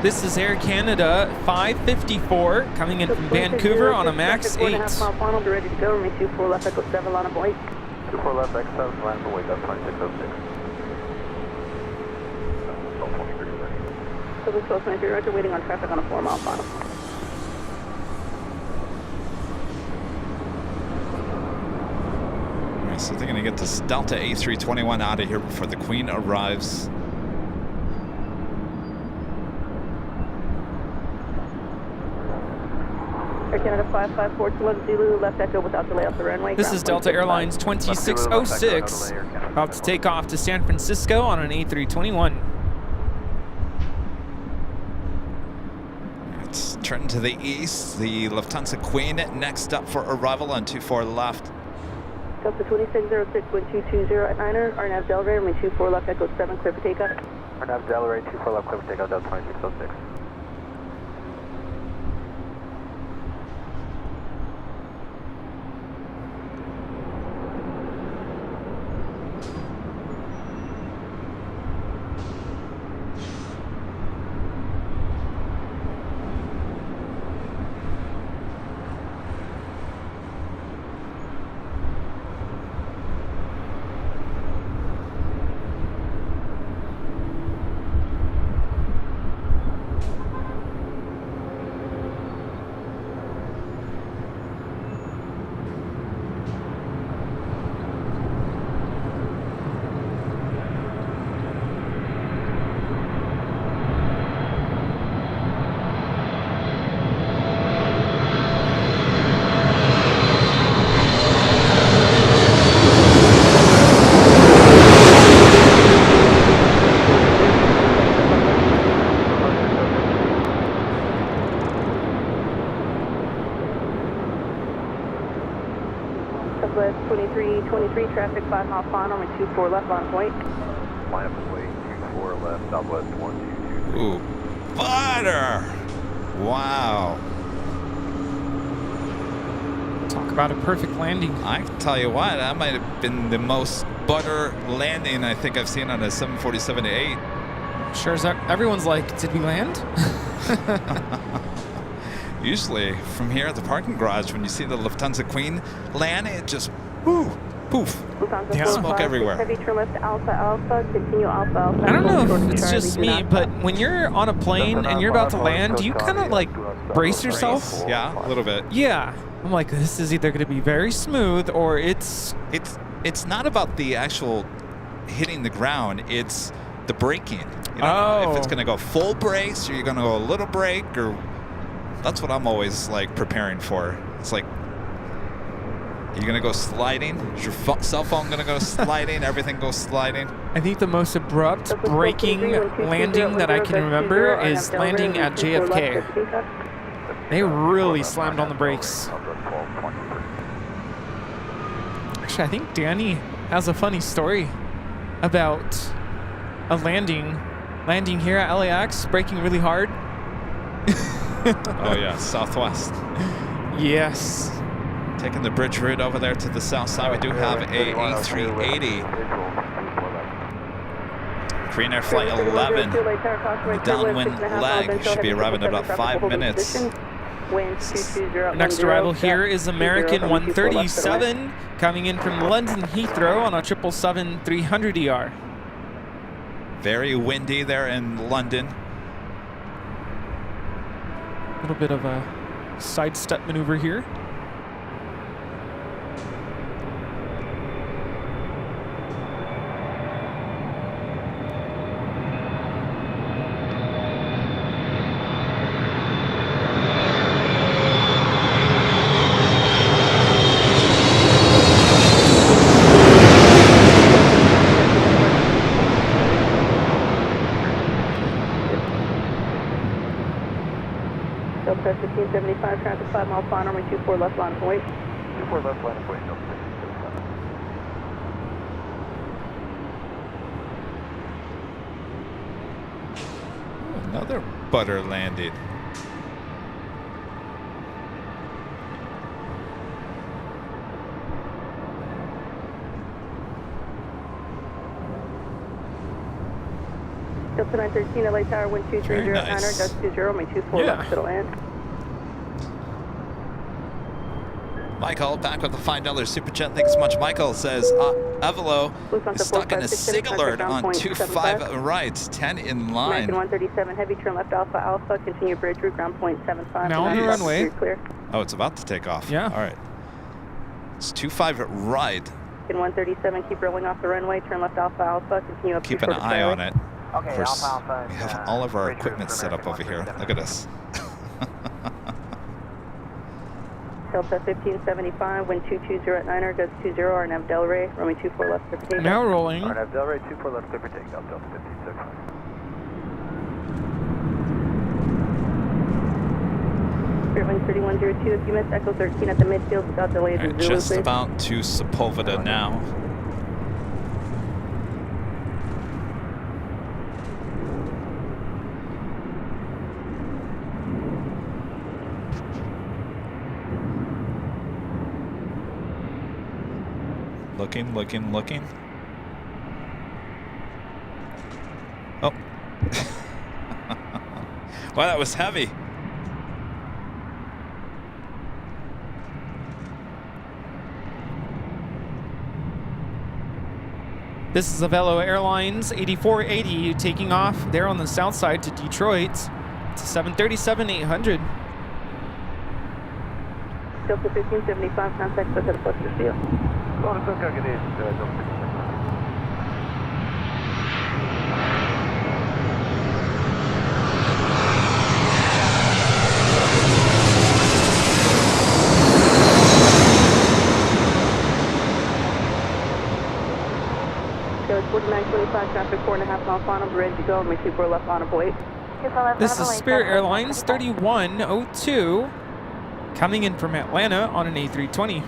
This is Air Canada 554 coming in from Vancouver on a MAX 8. 4.5 mile final, be ready to go. Runway 24 left, echo 7, line up wait. 24 left, X 7, line up wait, that's 2606. So this 1223, roger, waiting on traffic on a 4 mile final. All right, so they're gonna get this Delta A321 out of here before the Queen arrives. Air Canada 554 to Zulu, left echo without delay off the runway. This is Delta Airlines 2606, about to take off to San Francisco on an A321. Let's turn to the east. The Lufthansa Queen next up for arrival on 24 left. Delta 2606, wind 220 at Niner, RNAV Delray, runway 24 left, Echo 7, clear for takeoff. RNAV Delray, 24 left, clear for takeoff, Delta 2606. Southwest 2323, traffic 5 mile final, runway 24 left on point. Line up this way, 24 left, Southwest 1223. Ooh, butter! Wow. Talk about a perfect landing. I tell you what, that might have been the most butter landing I think I've seen on a 747-8. Sure as everyone's like, did we land? Usually, from here at the parking garage, when you see the Lufthansa Queen land, it just, whoo, poof, Yeah. smoke everywhere. Heavy turn left, Alpha Alpha, continue Alpha Alpha. I don't know if it's just me, but when you're on a plane and you're about to land, do you kind of like brace yourself? Yeah, a little bit. Yeah. I'm like, this is either going to be very smooth or it's not about the actual hitting the ground, it's the braking. You know, if it's going to go full brakes or you're going to go a little brake, or that's what I'm always like preparing for. It's like, you're going to go sliding? Is your cell phone going to go sliding? Everything goes sliding? I think the most abrupt braking landing that I can remember is landing at JFK. They really slammed on the brakes. Actually, I think Danny has a funny story about a landing here at LAX, braking really hard. Oh yeah, Southwest. Yes. Taking the bridge route over there to the south side, we do have a A380. Green Air Flight 11. The downwind leg should be arriving in about 5 minutes. Next arrival here is American 137 coming in from London Heathrow on a 777-300ER. Very windy there in London. A little bit of a sidestep maneuver here. Delta 1575, traffic 5 mile final, runway 24 left line of point. 24 left line of way, Delta 1575. Another butter landing. Delta 913, LA Tower, wind 230 at Niner, gust 20, runway 24 left, to land. Michael, back with the $5 super chat. Thanks so much. Michael says, Evelo is stuck in a SIG alert on 25 right, 10 in line. American 137, heavy turn left, Alpha Alpha, continue bridge route, ground point 75. Now on the runway. Clear. Oh, it's about to take off. Yeah. All right. It's 25 right. In 137, keep rolling off the runway, turn left, Alpha Alpha, continue up. Keep an eye on it. Okay, Of course, Alpha Alpha. we have all of our equipment set up over here. Look at us. Delta 1575, wind 220 at Niner, gust 20, RNAV Delray, runway 24 left, clear for takeoff. Now rolling. RNAV Delray, 24 left, clear for takeoff, Delta 1575. wind 3102. If you missed Echo 13 at the midfield without delays, Right, just about to Sepulveda now. Looking. Oh. Wow, that was heavy. This is Avelo Airlines 8480 taking off. They're on the south side to Detroit. It's a 737-800. Delta 1575, contact with the Buster Seal. Go 4925, traffic 4.5 mile final, ready to go. May 24 left on a wait. This is Spirit Airlines 3102 coming in from Atlanta on an A320.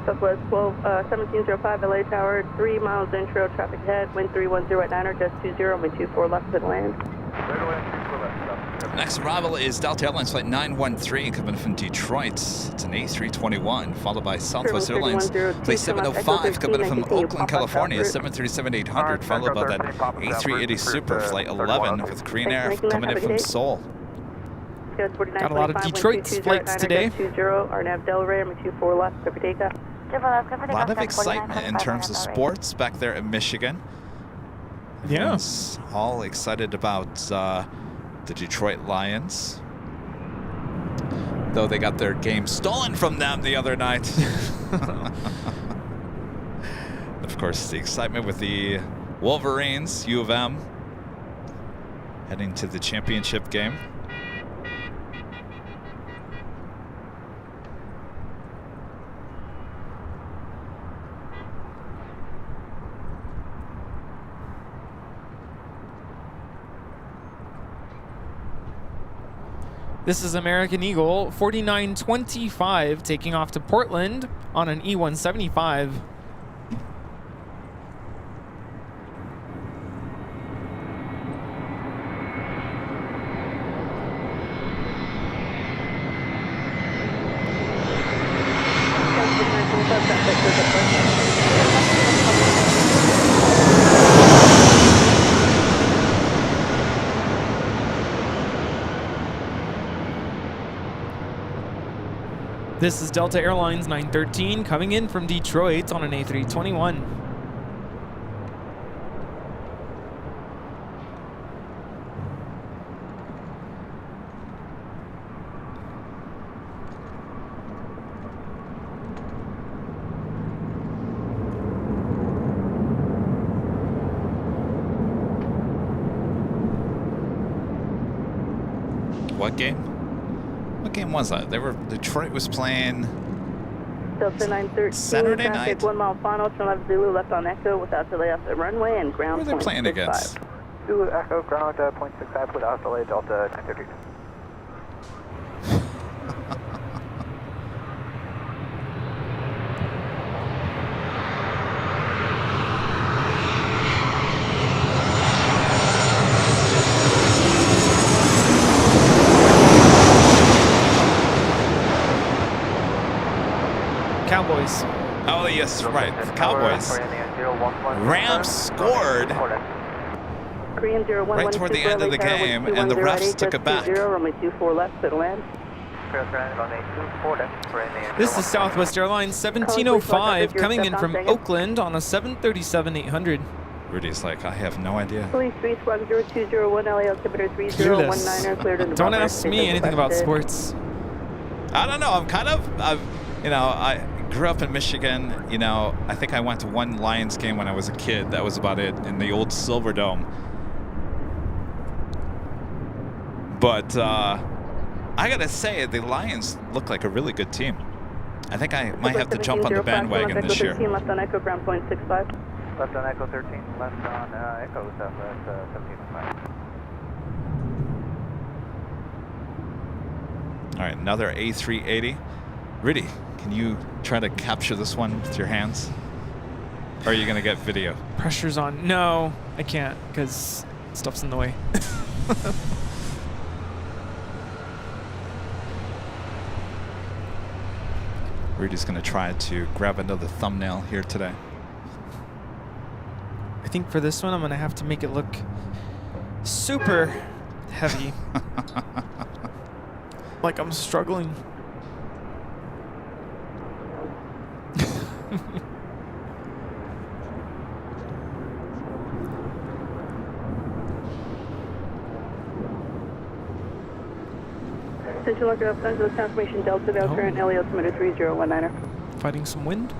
Southwest 1705 LA Tower, 3 miles intro, traffic ahead, wind 310 at 9er, just 20, may 24 left to land. Next arrival is Delta Airlines Flight 913 coming from Detroit. It's an A321, followed by Southwest Airlines Flight 705 coming in from Oakland, California. 737-800, followed by that A380 Super Flight 11 with Korean Air coming in from Seoul. Got a lot of Detroit flights today. A lot of excitement in terms of sports back there in Michigan. Yeah. Everyone's all excited about the Detroit Lions. Though they got their game stolen from them the other night. Of course, the excitement with the Wolverines, U of M, heading to the championship game. This is American Eagle 4925 taking off to Portland on an E175. This is Delta Airlines 913 coming in from Detroit on an A321. What game? What game was that? Detroit was playing Delta 913, Saturday night. 1 mile final, turn left Zulu left on Echo without delay off the runway and ground. Who are they playing against? Zulu Echo ground .65 without delay, Delta 913. Cowboys. Oh, yes, right. The Cowboys. Rams scored right toward the end of the game, and the refs took it back. This is Southwest Airlines 1705 coming in from Oakland on a 737-800. Rudy's like, I have no idea. Police 3 squad 0201 LA altimeter 3019 cleared in the Don't ask me anything about sports. I don't know. I grew up in Michigan. I think I went to one Lions game when I was a kid. That was about it, in the old Silverdome. But I gotta say, the Lions look like a really good team. I think I might have to jump on the bandwagon this year. Left on Echo 13, left on Echo Southwest 17.5. All right, another A380. Rudy, can you try to capture this one with your hands? Or are you going to get video? Pressure's on. No, I can't because stuff's in the way. Rudy's going to try to grab another thumbnail here today. I think for this one, I'm going to have to make it look super heavy. Like I'm struggling. Central Locker Los Angeles confirmation Delta Bell current LE altimeter 3019er. Fighting some wind.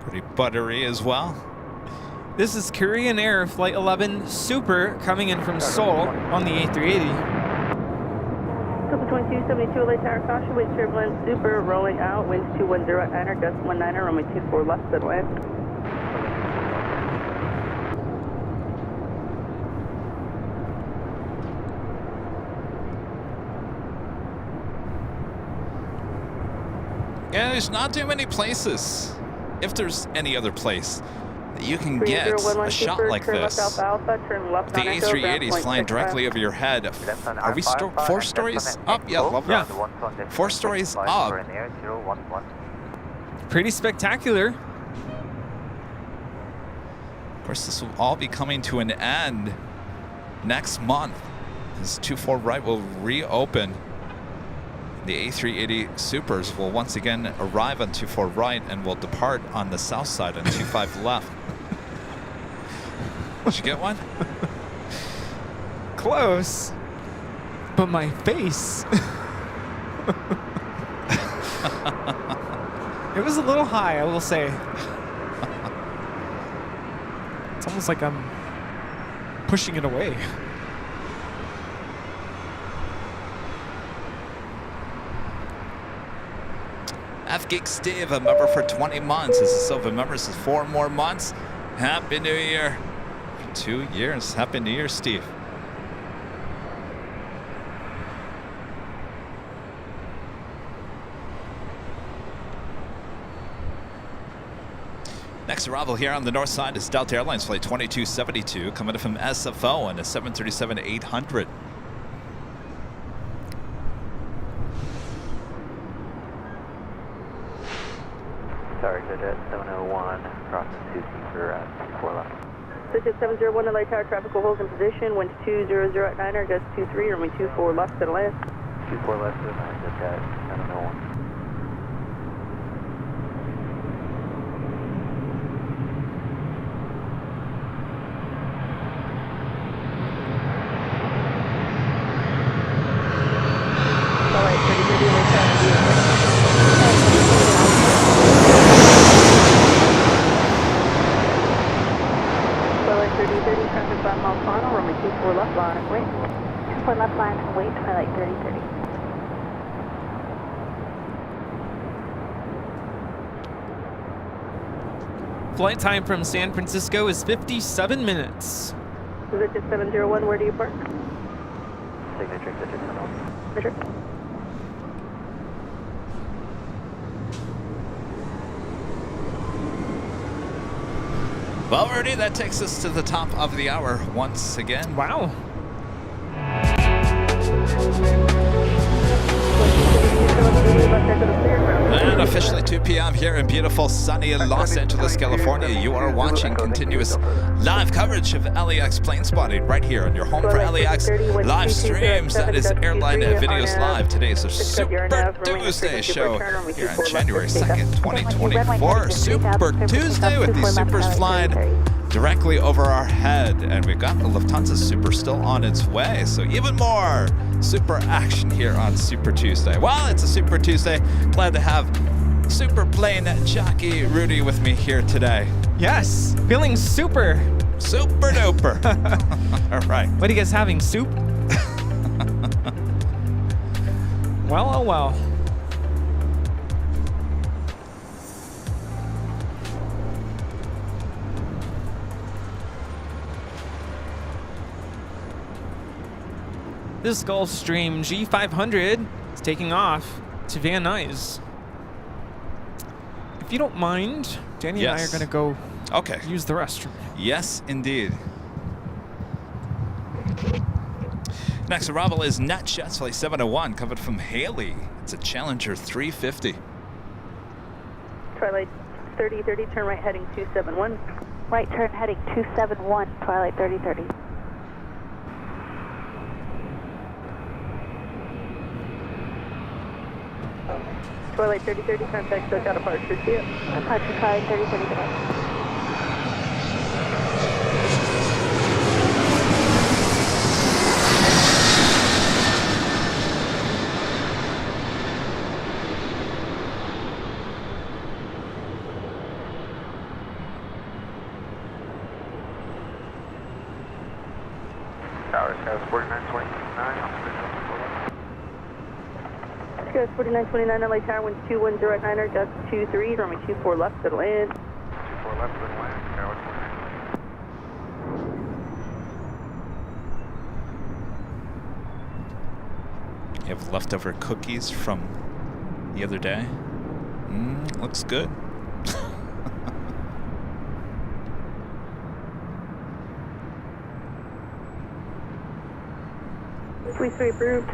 Pretty buttery as well. This is Korean Air Flight 11 Super coming in from Seoul on the A380. Couple 2272 LA Tower caution, wind turbulence Super rolling out, winds 210 at 9er, gust 19er, runway 24 left, good way. Yeah, there's not too many places. If there's any other place that you can get a shot like this. The A380 is flying directly over your head. Are we 4 stories up? Yeah, lovely. Yeah. 4 stories up. Pretty spectacular. Of course, this will all be coming to an end next month. This 24 right will reopen. The A380 Supers will once again arrive on 24 right and will depart on the south side on 25 left. Did you get one? Close. But my face. It was a little high, I will say. It's almost like I'm pushing it away. F-Geek Steve, a member for 20 months. This is Silva members is 4 more months. Happy New Year. 2 years. Happy New Year, Steve. Next arrival here on the north side is Delta Airlines Flight 2272, coming in from SFO on a 737-800. Sorry, good at 701, crossing 2 for 4 left. Digit 701 LA Tower, traffic will hold in position, wind 200 at 9er, gust 23, runway 24 left to the land. 24 left to the land, good at 701. Left line and wait, twilight 3030. Flight time from San Francisco is 57 minutes. Digit 701, where do you park? Signature, digit 701. Digit. Well, Rudy, that takes us to the top of the hour once again. Wow. And officially 2 p.m. here in beautiful sunny Los Angeles, California. You are watching continuous live coverage of LAX plane spotting right here on your home for LAX live streams. That is Airline Videos Live. Today is a Super Tuesday show here on January 2nd, 2024. Super Tuesday with these supers flying directly over our head. And we've got the Lufthansa Super still on its way. So even more super action here on Super Tuesday. Well, it's a Super Tuesday. Glad to have Super Plane Jockey Rudy with me here today. Yes, feeling super duper. All right. What are you guys having, soup? Well, oh well. This Gulfstream G500 is taking off to Van Nuys. If you don't mind, Danny and I are going to go use the restroom. Yes, indeed. Next arrival is NetJets Flight 701 coming from Haley. It's a Challenger 350. Twilight 3030, turn right heading 271. Right turn heading 271, Twilight 3030. Twilight 3030, contact SoCal departure to you. Departure Twilight 3030. Tower Sky 4929 on the visual. Sky 4929, LA Tower, wind 210 at 9er, gust 23, runway 24 left to the land. 24 left to the land, Tower 29. You have leftover cookies from the other day. Looks good. Sweet 3 approved.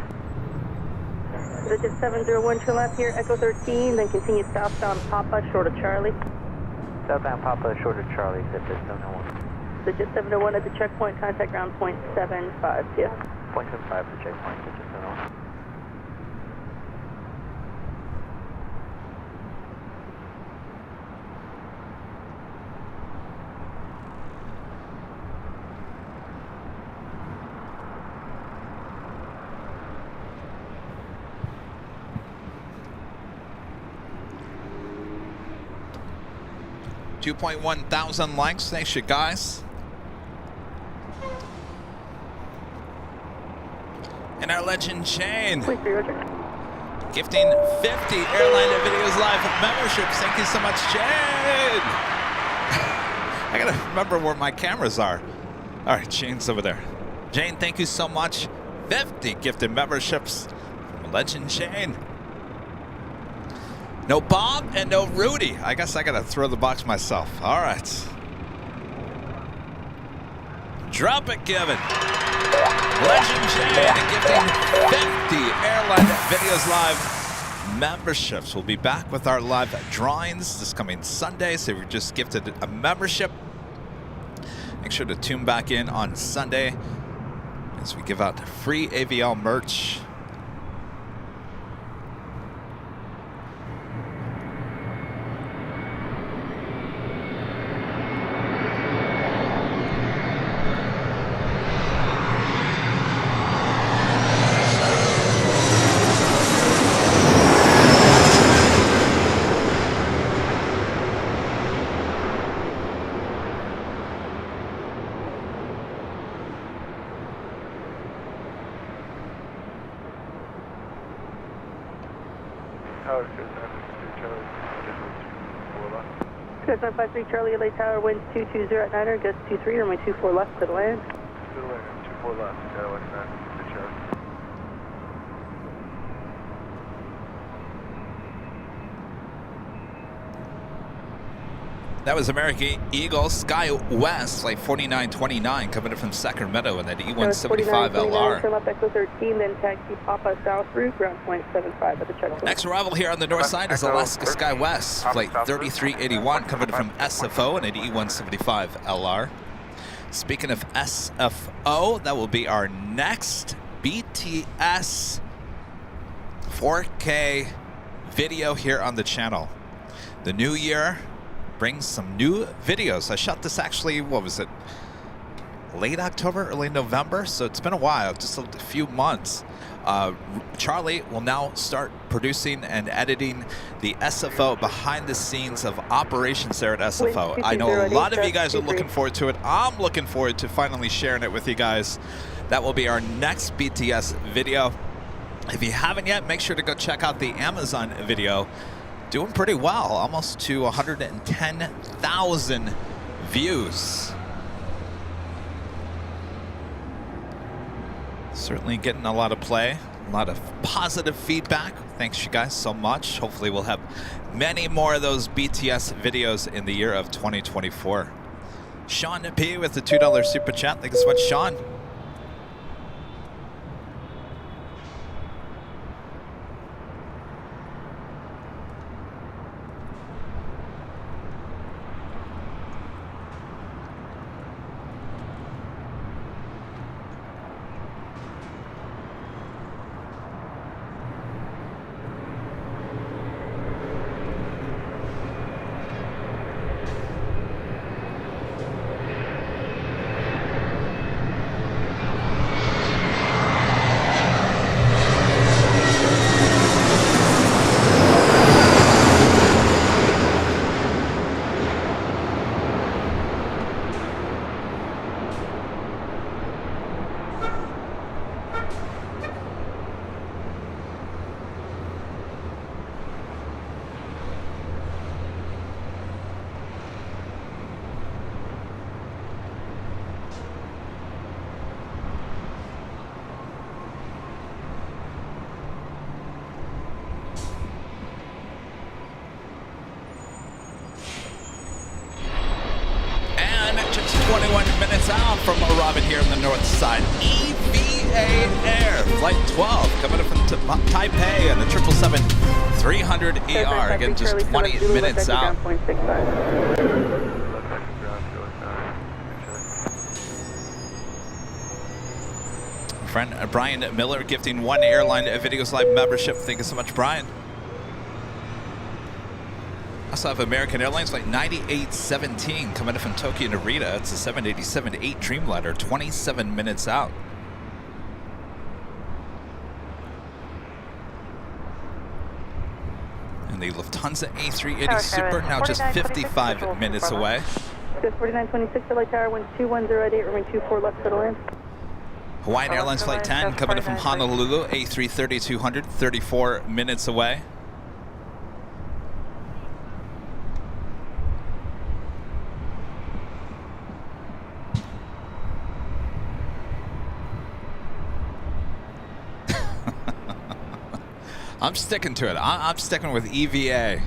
Digit 701 to left here, Echo 13, then continue southbound Papa, short of Charlie. Southbound Papa, short of Charlie, digit 701. Digit 701 at the checkpoint, contact ground point 75, yeah. 0.75 for checkpoint, digit 701. $2,100 likes. Thanks, you guys. And our legend Shane gifting 50 Airline Videos Live memberships. Thank you so much, Shane. I gotta remember where my cameras are. All right, Shane's over there. Jane, thank you so much. 50 gifted memberships from legend Shane. No Bob and no Rudy. I guess I gotta throw the box myself. All right. Drop it, Kevin. Legend Jane gifting 50 Airline Videos Live memberships. We'll be back with our live drawings this coming Sunday. So we just gifted a membership. Make sure to tune back in on Sunday as we give out free AVL merch. Sky 953 Charlie, LA Tower, wind 220 at 9er, gust 23, runway 24 left to the land. To the land, 24 left, Cadillac 9, good Charlie. That was American Eagle Sky West, flight 4929, coming in from Sacramento in that E175 LR. Turn left Echo 13, then taxi Papa South route, ground point 75 at the checkpoint. Next arrival here on the north side is Alaska Sky West, flight 3381, coming from SFO in an E175 LR. Speaking of SFO, that will be our next BTS 4K video here on the channel. The new year brings some new videos. I shot this actually, what was it, late October, early November? So it's been a while, just a few months. Charlie will now start producing and editing the SFO behind the scenes of operations there at SFO. I know a lot of you guys are looking forward to it. I'm looking forward to finally sharing it with you guys. That will be our next BTS video. If you haven't yet, make sure to go check out the Amazon video. Doing pretty well, almost to 110,000 views. Certainly getting a lot of play, a lot of positive feedback. Thanks you guys so much. Hopefully we'll have many more of those BTS videos in the year of 2024. Sean P with the $2 super chat. Thank you so much, Sean. Out from Robin here on the north side. EVA Air, flight 12, coming up from Taipei and the 777-300ER. Again, just 20 minutes out. Friend Brian Miller gifting one Airline Videos Live membership. Thank you so much, Brian. Also have American Airlines flight 9817 coming in from Tokyo Narita. It's a 787-8 Dreamliner, 27 minutes out. And the Lufthansa A380 Super now just 55 minutes away. 4926 LA Tower, wind 2108, remain 24 left, settle in. Hawaiian Airlines flight 10 coming in from Honolulu, A330-200, 34 minutes away. I'm sticking to it. I'm sticking with EVA.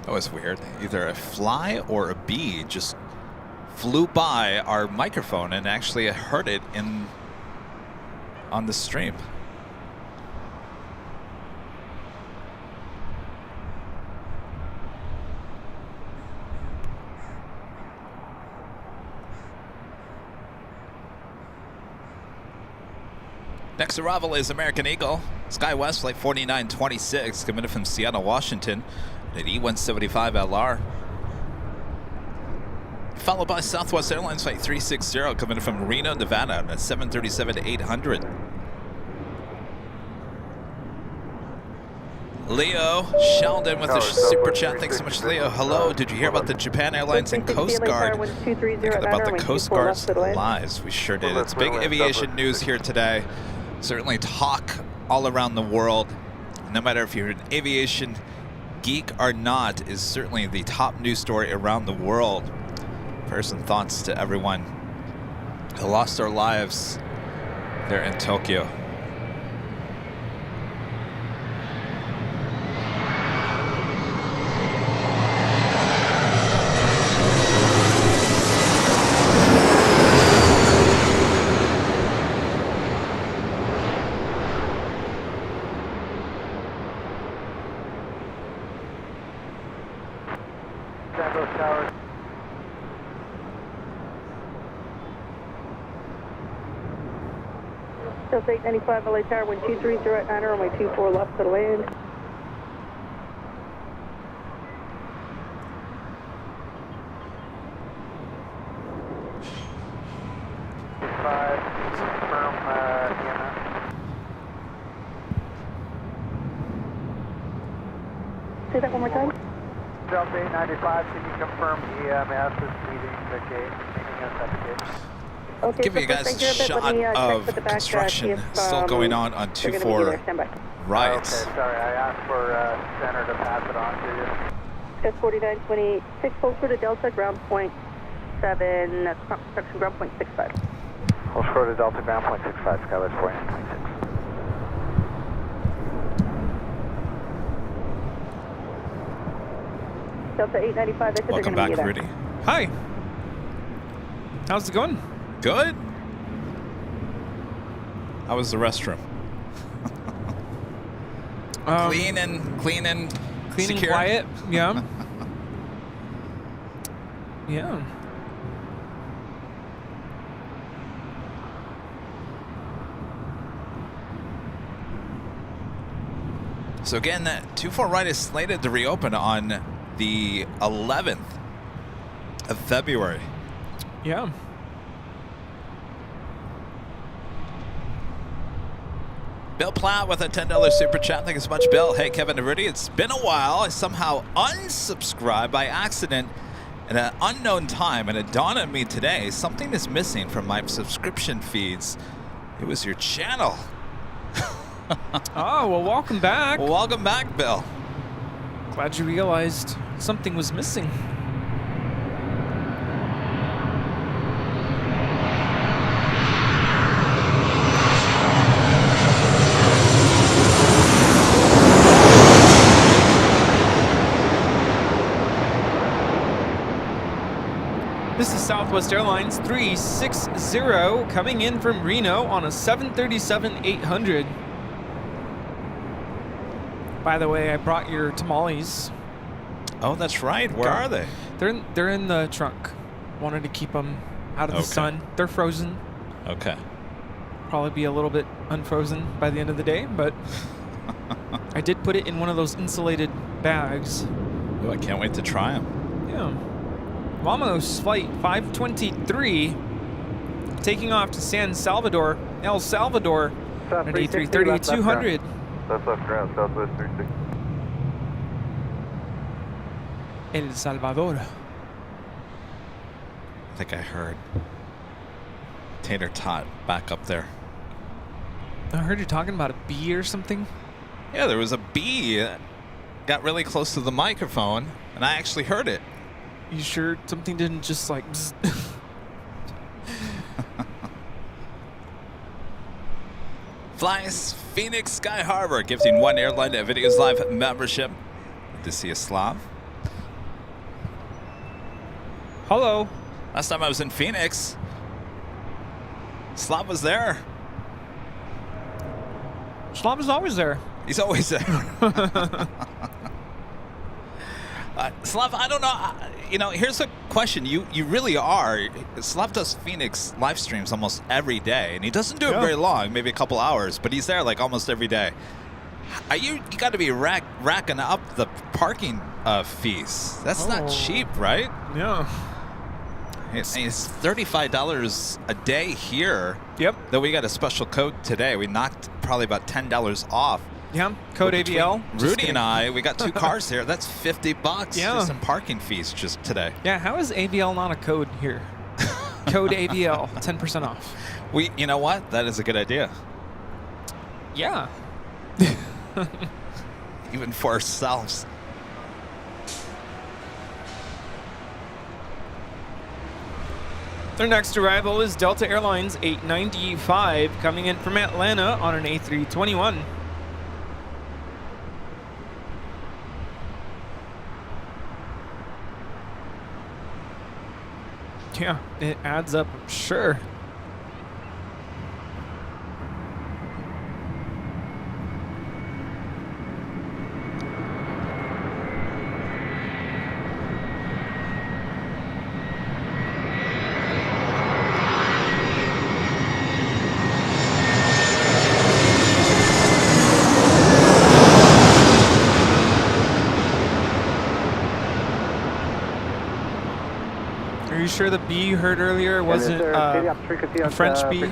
That was weird. Either a fly or a bee just flew by our microphone and actually heard it on the stream. Next arrival is American Eagle Sky West flight 4926 coming in from Seattle, Washington. At E175 LR. Followed by Southwest Airlines flight 360 coming in from Reno, Nevada at 737-800. Leo Sheldon with the super chat. Thanks so much, Leo. Hello. Did you hear about the Japan Airlines and Coast Guard? About the Coast Guard's lies. We sure did. It's big aviation news here today. Certainly talk all around the world. No matter if you're an aviation geek or not, is certainly the top news story around the world. Prayers and thoughts to everyone who lost their lives there in Tokyo. Delta 895 LA Tower, wind 230 at 9, runway 24 left to land. Say that one more time. Delta 895, can you confirm EMS is meeting the gate, meeting us at the gate? Okay, Give you guys a shot of construction still going on 24 right. Okay, sorry, I asked for center to pass it on to you. S4926, hold short to Delta, ground point 7, construction ground point 65. Hold short to Delta, ground point 65, Skywest 4926. Delta 895, that's Welcome back, Rudy. Hi. How's it going? Good. How was the restroom? Clean and secure. Quiet. Yeah. Yeah. So again, that 24 right is slated to reopen on the 11th of February. Yeah. Bill Platt with a $10 super chat. Thank you so much, Bill. Hey, Kevin and Rudy. It's been a while. I somehow unsubscribed by accident at an unknown time, and it dawned on me today something is missing from my subscription feeds. It was your channel. Oh, well, welcome back. Well, welcome back, Bill. Glad you realized something was missing. This is Southwest Airlines 360 coming in from Reno on a 737-800. By the way, I brought your tamales. Oh, that's right. Where are they? They're in the trunk. Wanted to keep them out of the sun. They're frozen. Okay. Probably be a little bit unfrozen by the end of the day, but I did put it in one of those insulated bags. Oh, I can't wait to try them. Yeah. Vamos flight 523 taking off to San Salvador, El Salvador at A330-200. That's left ground, Southwest 36. El Salvador. I think I heard Tater Tot back up there. I heard you talking about a bee or something. Yeah, there was a bee that got really close to the microphone, and I actually heard it. You sure something didn't just like bzz? Flies Phoenix Sky Harbor, gifting one airline a Videos Live membership. Good to see you, Slav. Hello. Last time I was in Phoenix, Slav was there. Slav is always there. He's always there. Slav, I don't know. You know, here's a question. You really are. Slav does Phoenix live streams almost every day, and he doesn't do it very long, maybe a couple hours, but he's there like almost every day. You got to be racking up the parking fees. That's not cheap, right? Yeah. It's $35 a day here. Yep. Though we got a special code today. We knocked probably about $10 off Yeah, code AVL. Rudy and I, we got 2 cars here. That's $50 Yeah. just in parking fees just today. Yeah, how is AVL not a code here? Code AVL, 10% off. You know what? That is a good idea. Yeah. Even for ourselves. Their next arrival is Delta Airlines 895 coming in from Atlanta on an A321. Yeah, it adds up, I'm sure. Are you sure the bee you heard earlier wasn't a French bee?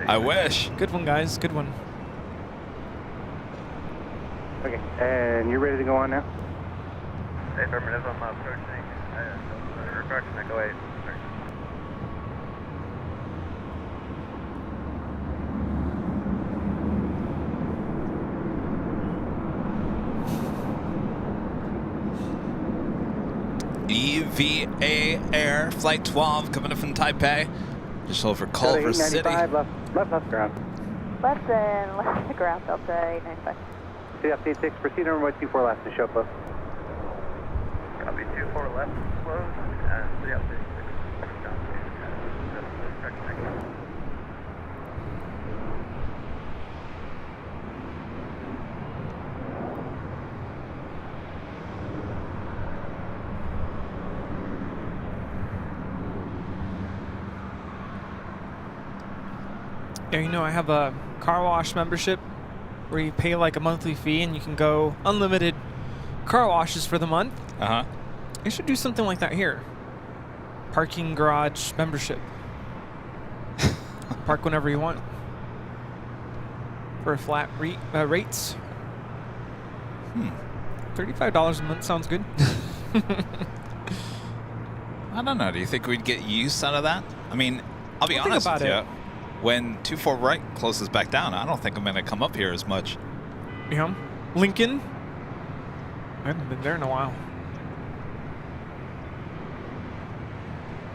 I wish. Good one, guys. Good one. Okay, and you're ready to go on now? Affirmative, I'm approaching. Approaching Echo 8. EVA Air Flight 12 coming in from Taipei, just over Culver City. Left ground. Left and left to ground, Delta 895. City update 6, proceed on runway 24 left to show close. Copy 24 left, close, and city update 6. Down to correction Echo. Yeah, you know, I have a car wash membership where you pay like a monthly fee and you can go unlimited car washes for the month. Uh-huh. I should do something like that here. Parking garage membership. Park whenever you want. For a flat rates. $35 a month sounds good. I don't know. Do you think we'd get use out of that? I mean, I'll be honest with you. When 24 right closes back down, I don't think I'm going to come up here as much. Yeah. Lincoln? I haven't been there in a while.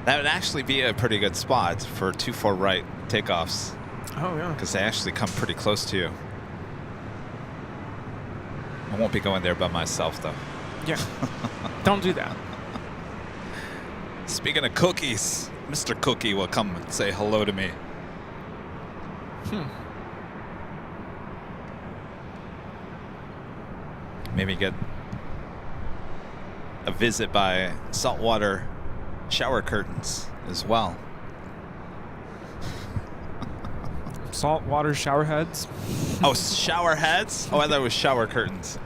That would actually be a pretty good spot for 24 right takeoffs. Oh, yeah. Because they actually come pretty close to you. I won't be going there by myself, though. Yeah. Don't do that. Speaking of cookies, Mr. Cookie will come and say hello to me. Maybe get a visit by saltwater shower curtains as well. Saltwater shower heads? Oh, shower heads? Oh, I thought it was shower curtains.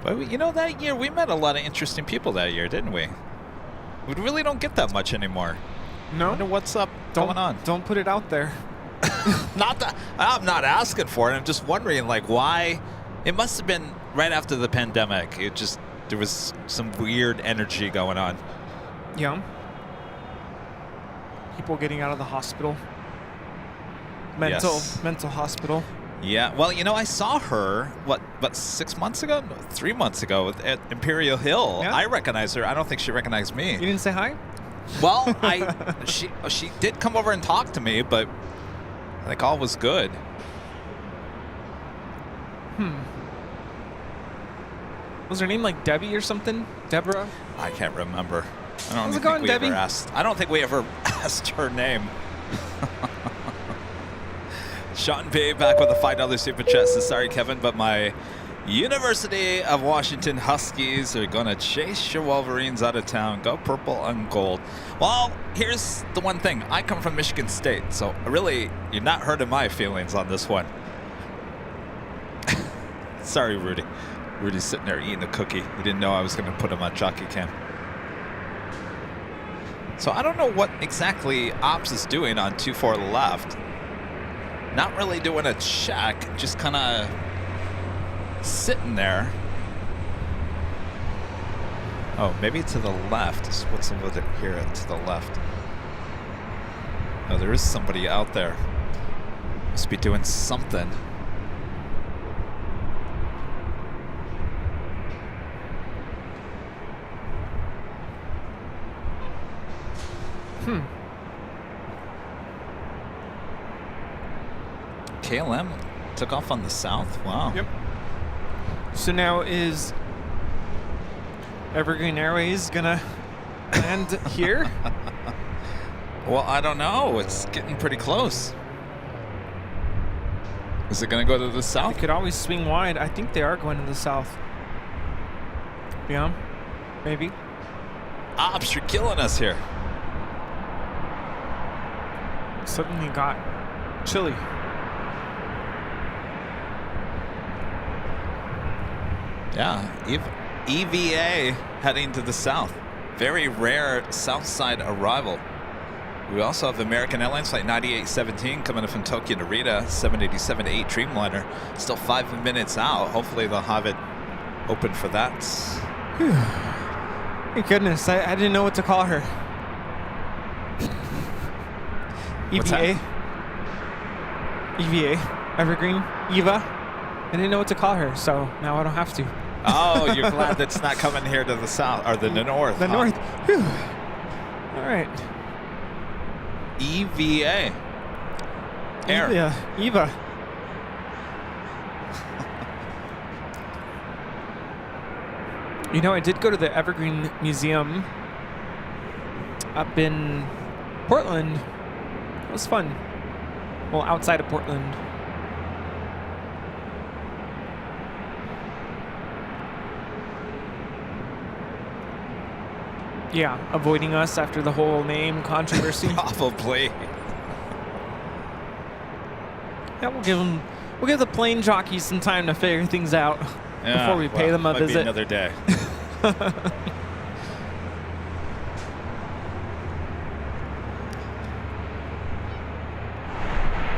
But you know, that year we met a lot of interesting people that year, didn't we? We really don't get that much anymore. No. I wonder what's up going on. Don't put it out there. Not that I'm not asking for it. I'm just wondering, like, why. It must have been right after the pandemic. There was some weird energy going on. Yeah. People getting out of the hospital. Mental hospital. Yeah, well, you know, I saw her, what 6 months ago? No, 3 months ago at Imperial Hill. Yeah. I recognized her. I don't think she recognized me. You didn't say hi? Well, she did come over and talk to me, but I think all was good. Was her name like Debbie or something? Deborah? I can't remember. I don't How's it think going, we Debbie? ever asked. I don't think we ever asked her name. Sean P. back with a $5 super chat says, sorry, Kevin, but my University of Washington Huskies are going to chase your Wolverines out of town. Go purple and gold. Well, here's the one thing. I come from Michigan State, so really, you're not hurting my feelings on this one. Sorry, Rudy. Rudy's sitting there eating a cookie. He didn't know I was going to put him on jockey cam. So I don't know what exactly Ops is doing on 24 left. Not really doing a check, just kind of sitting there. Oh, maybe to the left. What's over here to the left? Oh, there is somebody out there. Must be doing something. KLM took off on the south. Wow. Yep. So now is Evergreen Airways gonna land here? Well, I don't know. It's getting pretty close. Is it gonna go to the south? They could always swing wide. I think they are going to the south. Yeah, maybe. Ops, you're killing us here. Suddenly got chilly. Yeah, EVA heading to the south. Very rare south side arrival. We also have American Airlines flight 9817 coming in from Tokyo to Narita, 787-8 Dreamliner. Still 5 minutes out. Hopefully they'll have it open for that. Whew. Thank goodness, I didn't know what to call her. EVA. EVA. Evergreen. Eva. I didn't know what to call her, so now I don't have to. Oh, you're glad that's not coming here to the south, or the north. The north. Whew. All right. EVA. Air. Yeah, Eva. You know, I did go to the Evergreen Museum up in Portland. It was fun. Well, outside of Portland. Yeah, avoiding us after the whole name controversy. Probably. Yeah, we'll give the plane jockeys some time to figure things out before we pay them a might visit. Be another day.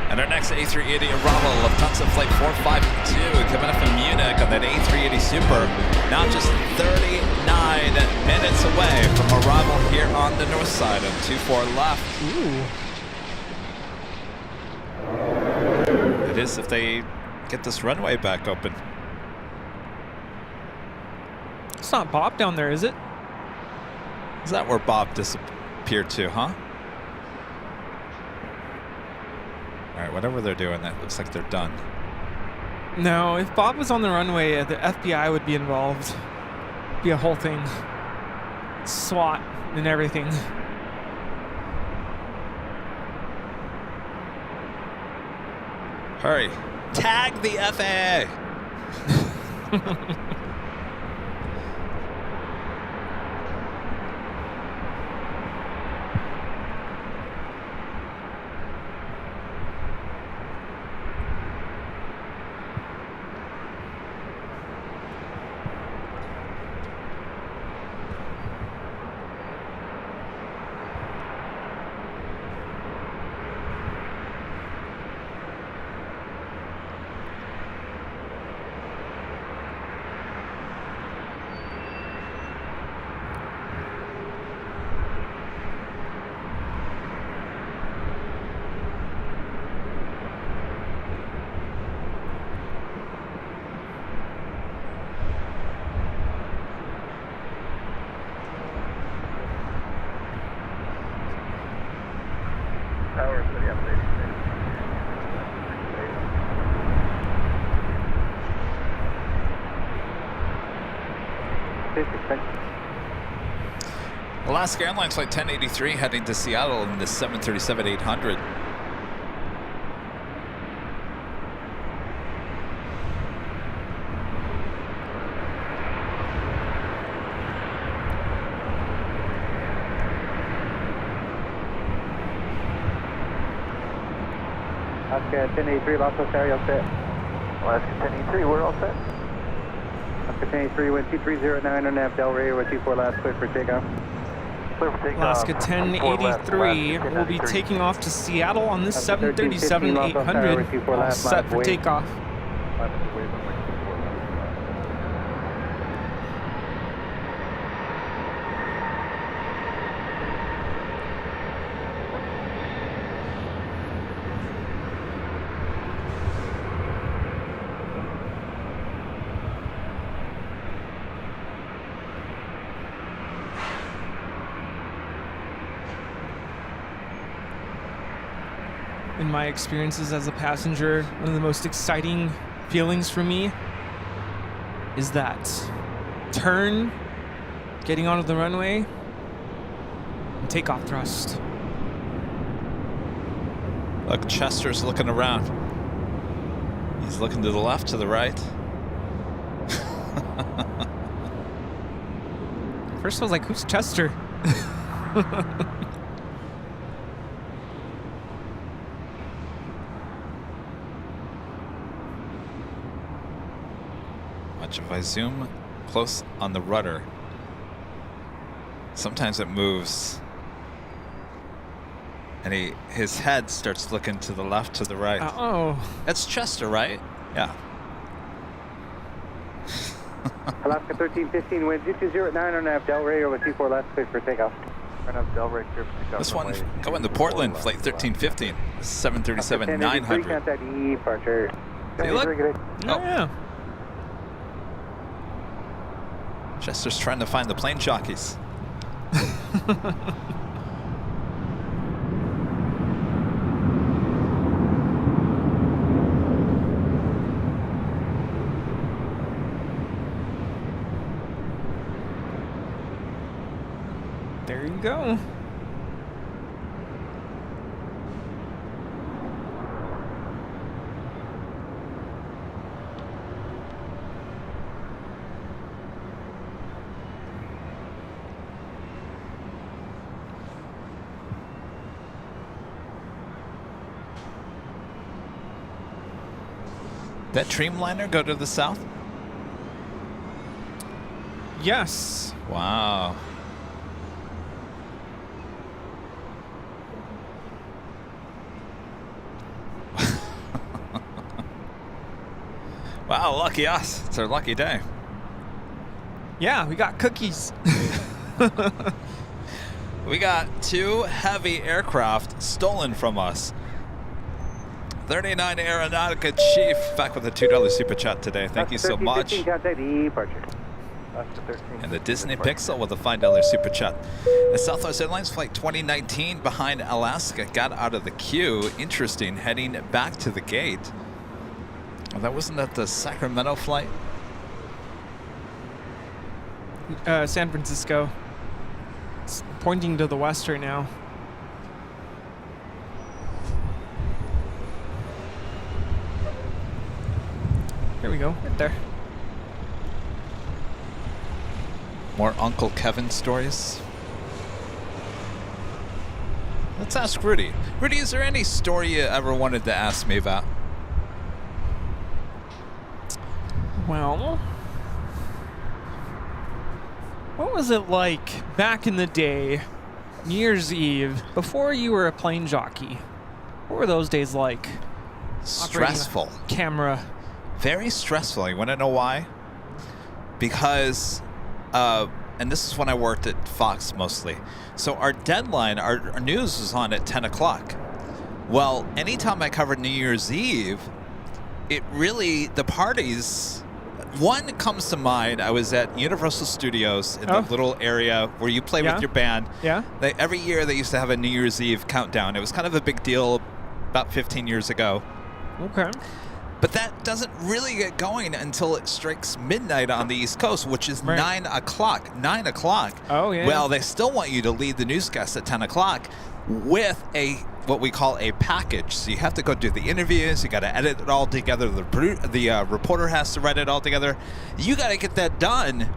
And our next A380 arrival, Lufthansa Flight 452, coming up from Munich on that A380 Super. Now just 39 minutes away from arrival here on the north side on 24 left. Ooh. It is if they get this runway back open. It's not Bob down there, is it? Is that where Bob disappeared to, huh? All right, whatever they're doing, that looks like they're done. No, if Bob was on the runway, the FBI would be involved. Be a whole thing. SWAT and everything. Hurry. Tag the FAA. Alaska Airlines flight 1083 heading to Seattle in the 737-800. Alaska 1083, Los Angeles, all set. Alaska 1083, we're all set. Alaska 1083, wind 2309 on nav, Del Rey, with 24 left, clear for takeoff. Alaska 1083 will be taking off to Seattle on this 737-800, all set for takeoff. In my experiences as a passenger, one of the most exciting feelings for me is that turn, getting onto the runway, and takeoff thrust. Look, Chester's looking around. He's looking to the left, to the right. First I was like, who's Chester? Watch if I zoom close on the rudder. Sometimes it moves. And his head starts looking to the left, to the right. Uh-oh. That's Chester, right? Yeah. Alaska 1315, wind 220 at 9 on Del Rey over 24 left, clear for takeoff. Del Rey, clear for takeoff. This one going to Portland, flight 1315, 737-900. Contact departure. See, look. Oh, yeah. Chester's trying to find the plane jockeys. There you go. That Dreamliner go to the south? Yes. Wow. Wow, lucky us. It's our lucky day. Yeah, we got cookies. We got 2 heavy aircraft stolen from us. 39 Aeronautica Chief back with a $2 super chat today. Thank you so much. And the Disney Pixel with a $5 super chat. The Southwest Airlines flight 2019 behind Alaska got out of the queue. Interesting, heading back to the gate. Oh, that wasn't at the Sacramento flight? San Francisco. It's pointing to the west right now. There we go, right there. More Uncle Kevin stories. Let's ask Rudy. Rudy, is there any story you ever wanted to ask me about? Well, what was it like back in the day, New Year's Eve, before you were a plane jockey? What were those days like? Stressful. Camera. Very stressful. You want to know why? Because, and this is when I worked at Fox mostly. So our deadline, our news was on at 10 o'clock. Well, anytime I covered New Year's Eve, it really, the parties, one comes to mind. I was at Universal Studios in the little area where you play with your band. Yeah. Every year they used to have a New Year's Eve countdown. It was kind of a big deal about 15 years ago. Okay. But that doesn't really get going until it strikes midnight on the East Coast, which is 9 o'clock. 9 o'clock. Oh, yeah. Well, they still want you to lead the newscast at 10 o'clock with what we call a package. So you have to go do the interviews. You got to edit it all together. The reporter has to write it all together. You got to get that done.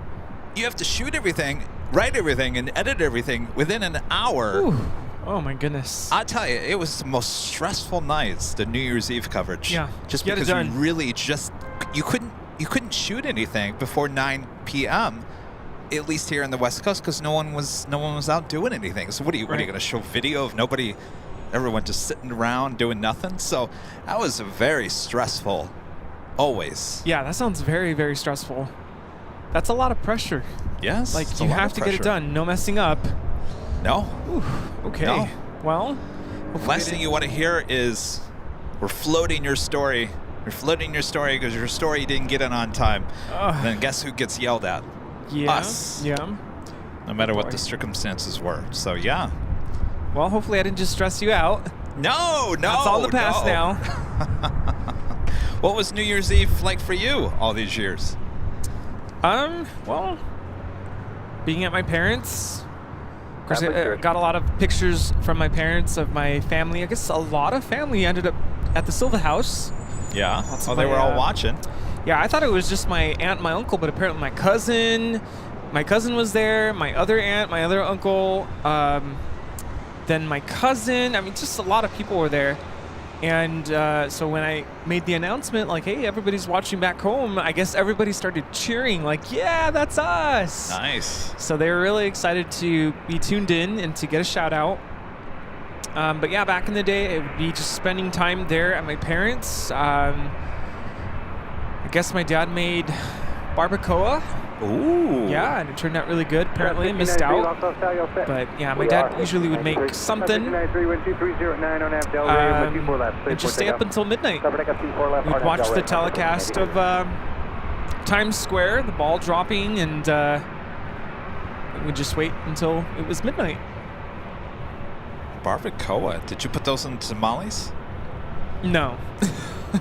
You have to shoot everything, write everything, and edit everything within an hour. Ooh. Oh my goodness! I tell you, it was the most stressful nights, the New Year's Eve coverage. Yeah, just because you really you couldn't shoot anything before 9 p.m. at least here in the West Coast, because no one was out doing anything. So what are you going to show video of nobody, everyone just sitting around doing nothing? So that was very stressful. Always. Yeah, that sounds very, very stressful. That's a lot of pressure. Yes. Like, you have to get it done. No messing up. No. Ooh, okay. No. Well, last thing you want to hear is we're floating your story. You're floating your story because your story didn't get in on time. Then guess who gets yelled at? Yeah. Us. Yeah. No matter what the circumstances were. So, yeah. Well, hopefully I didn't just stress you out. No. That's all in the past now. What was New Year's Eve like for you all these years? Well, being at my parents'. Of course, I got a lot of pictures from my parents of my family. I guess a lot of family ended up at the Silva house. Yeah. Oh, they were all watching. Yeah, I thought it was just my aunt and my uncle, but apparently my cousin was there, my other aunt, my other uncle, then my cousin. I mean, just a lot of people were there. And so when I made the announcement, like, hey, everybody's watching back home, I guess everybody started cheering, like, yeah, that's us. Nice. So they were really excited to be tuned in and to get a shout out. But yeah, back in the day, it would be just spending time there at my parents'. I guess my dad made barbacoa. Ooh. Yeah, and it turned out really good. Apparently, missed out. But yeah, my dad usually would make something. And just stay up until midnight. We'd watch the telecast of Times Square, the ball dropping, and we'd just wait until it was midnight. Barbacoa. Did you put those in tamales? No.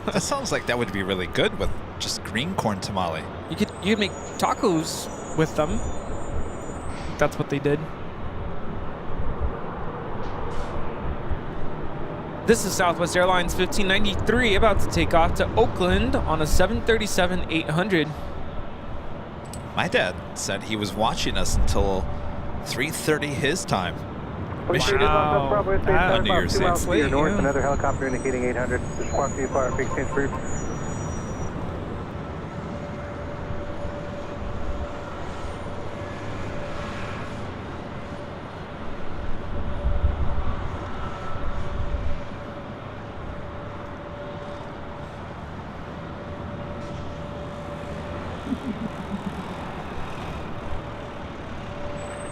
That sounds like that would be really good with just green corn tamale. You'd make tacos with them. That's what they did. This is Southwest Airlines 1593 about to take off to Oakland on a 737-800. My dad said he was watching us until 3:30 his time. Wow. On New Year's Eve. North, another helicopter indicating 800. Squawk to fire, big change brief.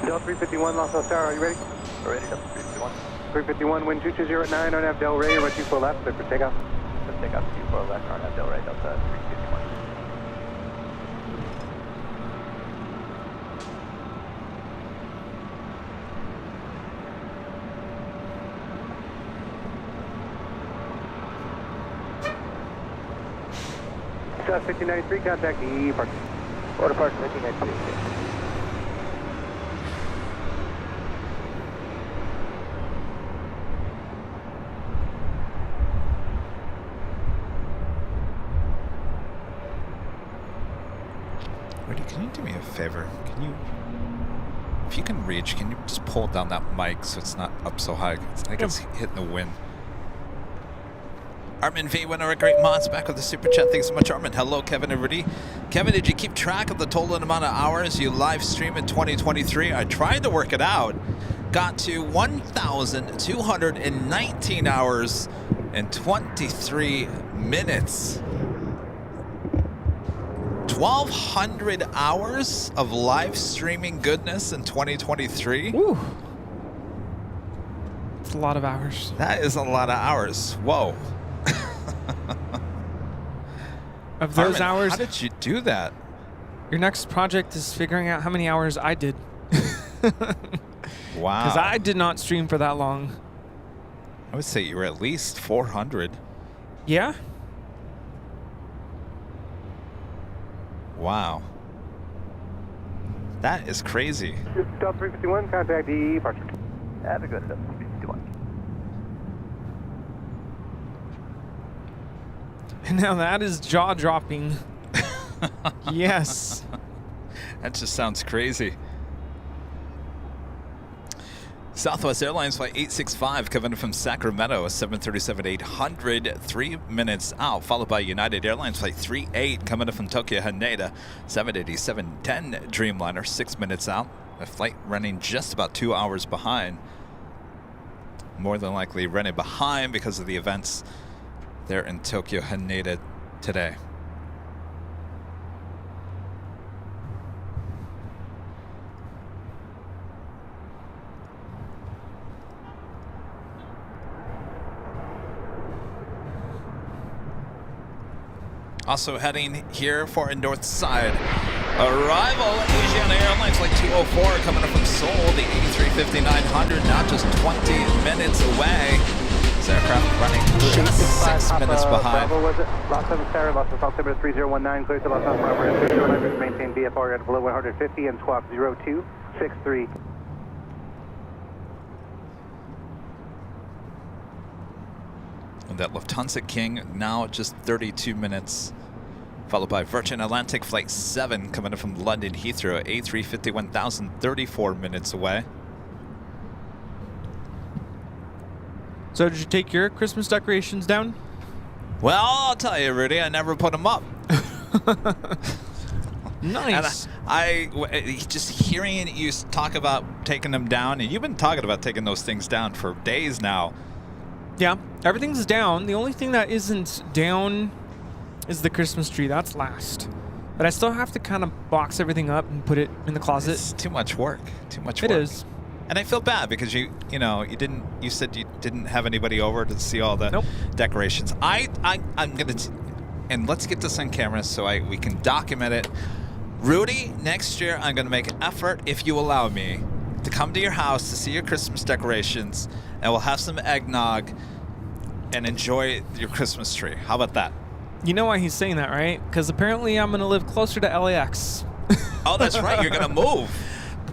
Del 351, Los Altos Tower, are you ready? We're ready, Del 351. 351, wind 2209, on Nav Del Rey, run 24 left, clear for takeoff. Let's take off 24 left, on Nav Del Rey, Delta 351. South 1593, contact the park. Order park 1593. Can you do me a favor? If you can reach, can you just pull down that mic so it's not up so high? I think it's hitting the wind. Armin V, one of our great mods, back with the super chat. Thanks so much, Armin. Hello, Kevin and Rudy. Kevin, did you keep track of the total amount of hours you live stream in 2023? I tried to work it out. Got to 1,219 hours and 23 minutes. 1,200 hours of live streaming goodness in 2023. Woo. It's a lot of hours. That is a lot of hours. Whoa. Of those Armin, hours, how did you do that? Your next project is figuring out how many hours I did. Wow. Because I did not stream for that long. I would say you were at least 400. Yeah? Wow. That is crazy. Del 351, contact the departure. Have a good Del 351. Now that is jaw-dropping. Yes. That just sounds crazy. Southwest Airlines flight 865 coming in from Sacramento, a 737-800, 3 minutes out, followed by United Airlines flight 38 coming in from Tokyo Haneda, 787-10 Dreamliner, 6 minutes out. A flight running just about 2 hours behind. More than likely running behind because of the events there in Tokyo Haneda today. Also heading here for a north side arrival, Asiana Airlines flight 204 coming up from Seoul, the 8350-900, now just 20 minutes away. This aircraft running just 6 minutes behind. Bravo, was it? Los Angeles Tower, Los Angeles altimeter 3019, clear to Los Angeles Tower, maintain VFR at below 150 and squawk 0263. And that Lufthansa King now just 32 minutes, followed by Virgin Atlantic Flight 7 coming in from London Heathrow, A350 1,034 minutes away. So did you take your Christmas decorations down? Well, I'll tell you, Rudy, I never put them up. Nice. And I just hearing you talk about taking them down, and you've been talking about taking those things down for days now. Yeah, everything's down. The only thing that isn't down is the Christmas tree. That's last. But I still have to kind of box everything up and put it in the closet. It's too much work. Too much work. It is. And I feel bad because you said you didn't have anybody over to see all the decorations. I'm gonna, and let's get this on camera so we can document it. Rudy, next year I'm gonna make an effort, if you allow me, to come to your house to see your Christmas decorations, and we'll have some eggnog and enjoy your Christmas tree. How about that? You know why he's saying that, right? Because apparently I'm gonna live closer to LAX. Oh, that's right. You're gonna move.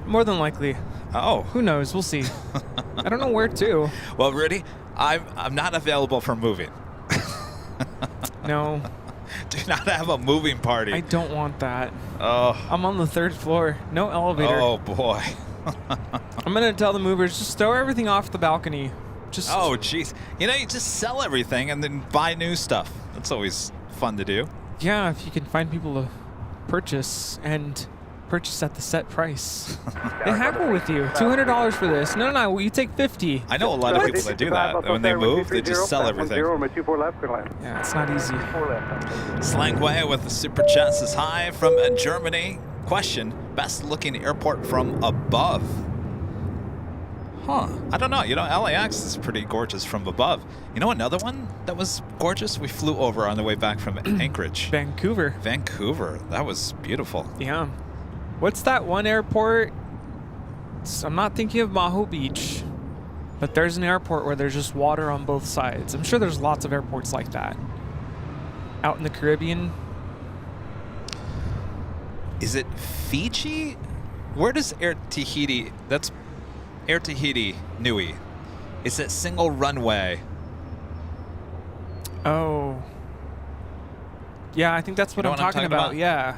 More than likely. Oh. Who knows? We'll see. I don't know where to. Well, Rudy, I'm not available for moving. No. Do not have a moving party. I don't want that. Oh. I'm on the 3rd floor. No elevator. Oh, boy. I'm going to tell the movers, just throw everything off the balcony. Oh, jeez. You just sell everything and then buy new stuff. That's always fun to do. Yeah, if you can find people to purchase and purchase at the set price. They haggle with you. $200 for this. No, will you take 50? I know a lot of people that do that. When they move, they just sell everything. Yeah, it's not easy. Slangway with the super chat says hi from Germany. Question: best looking airport from above? Huh. I don't know. LAX is pretty gorgeous from above. You know another one that was gorgeous? We flew over on the way back from Anchorage. Vancouver. That was beautiful. Yeah. What's that one airport? I'm not thinking of Maho Beach, but there's an airport where there's just water on both sides. I'm sure there's lots of airports like that. Out in the Caribbean. Is it Fiji? Where does Air Tahiti, that's Air Tahiti Nui. It's that single runway. Oh. Yeah, I think that's what I'm talking about. Yeah.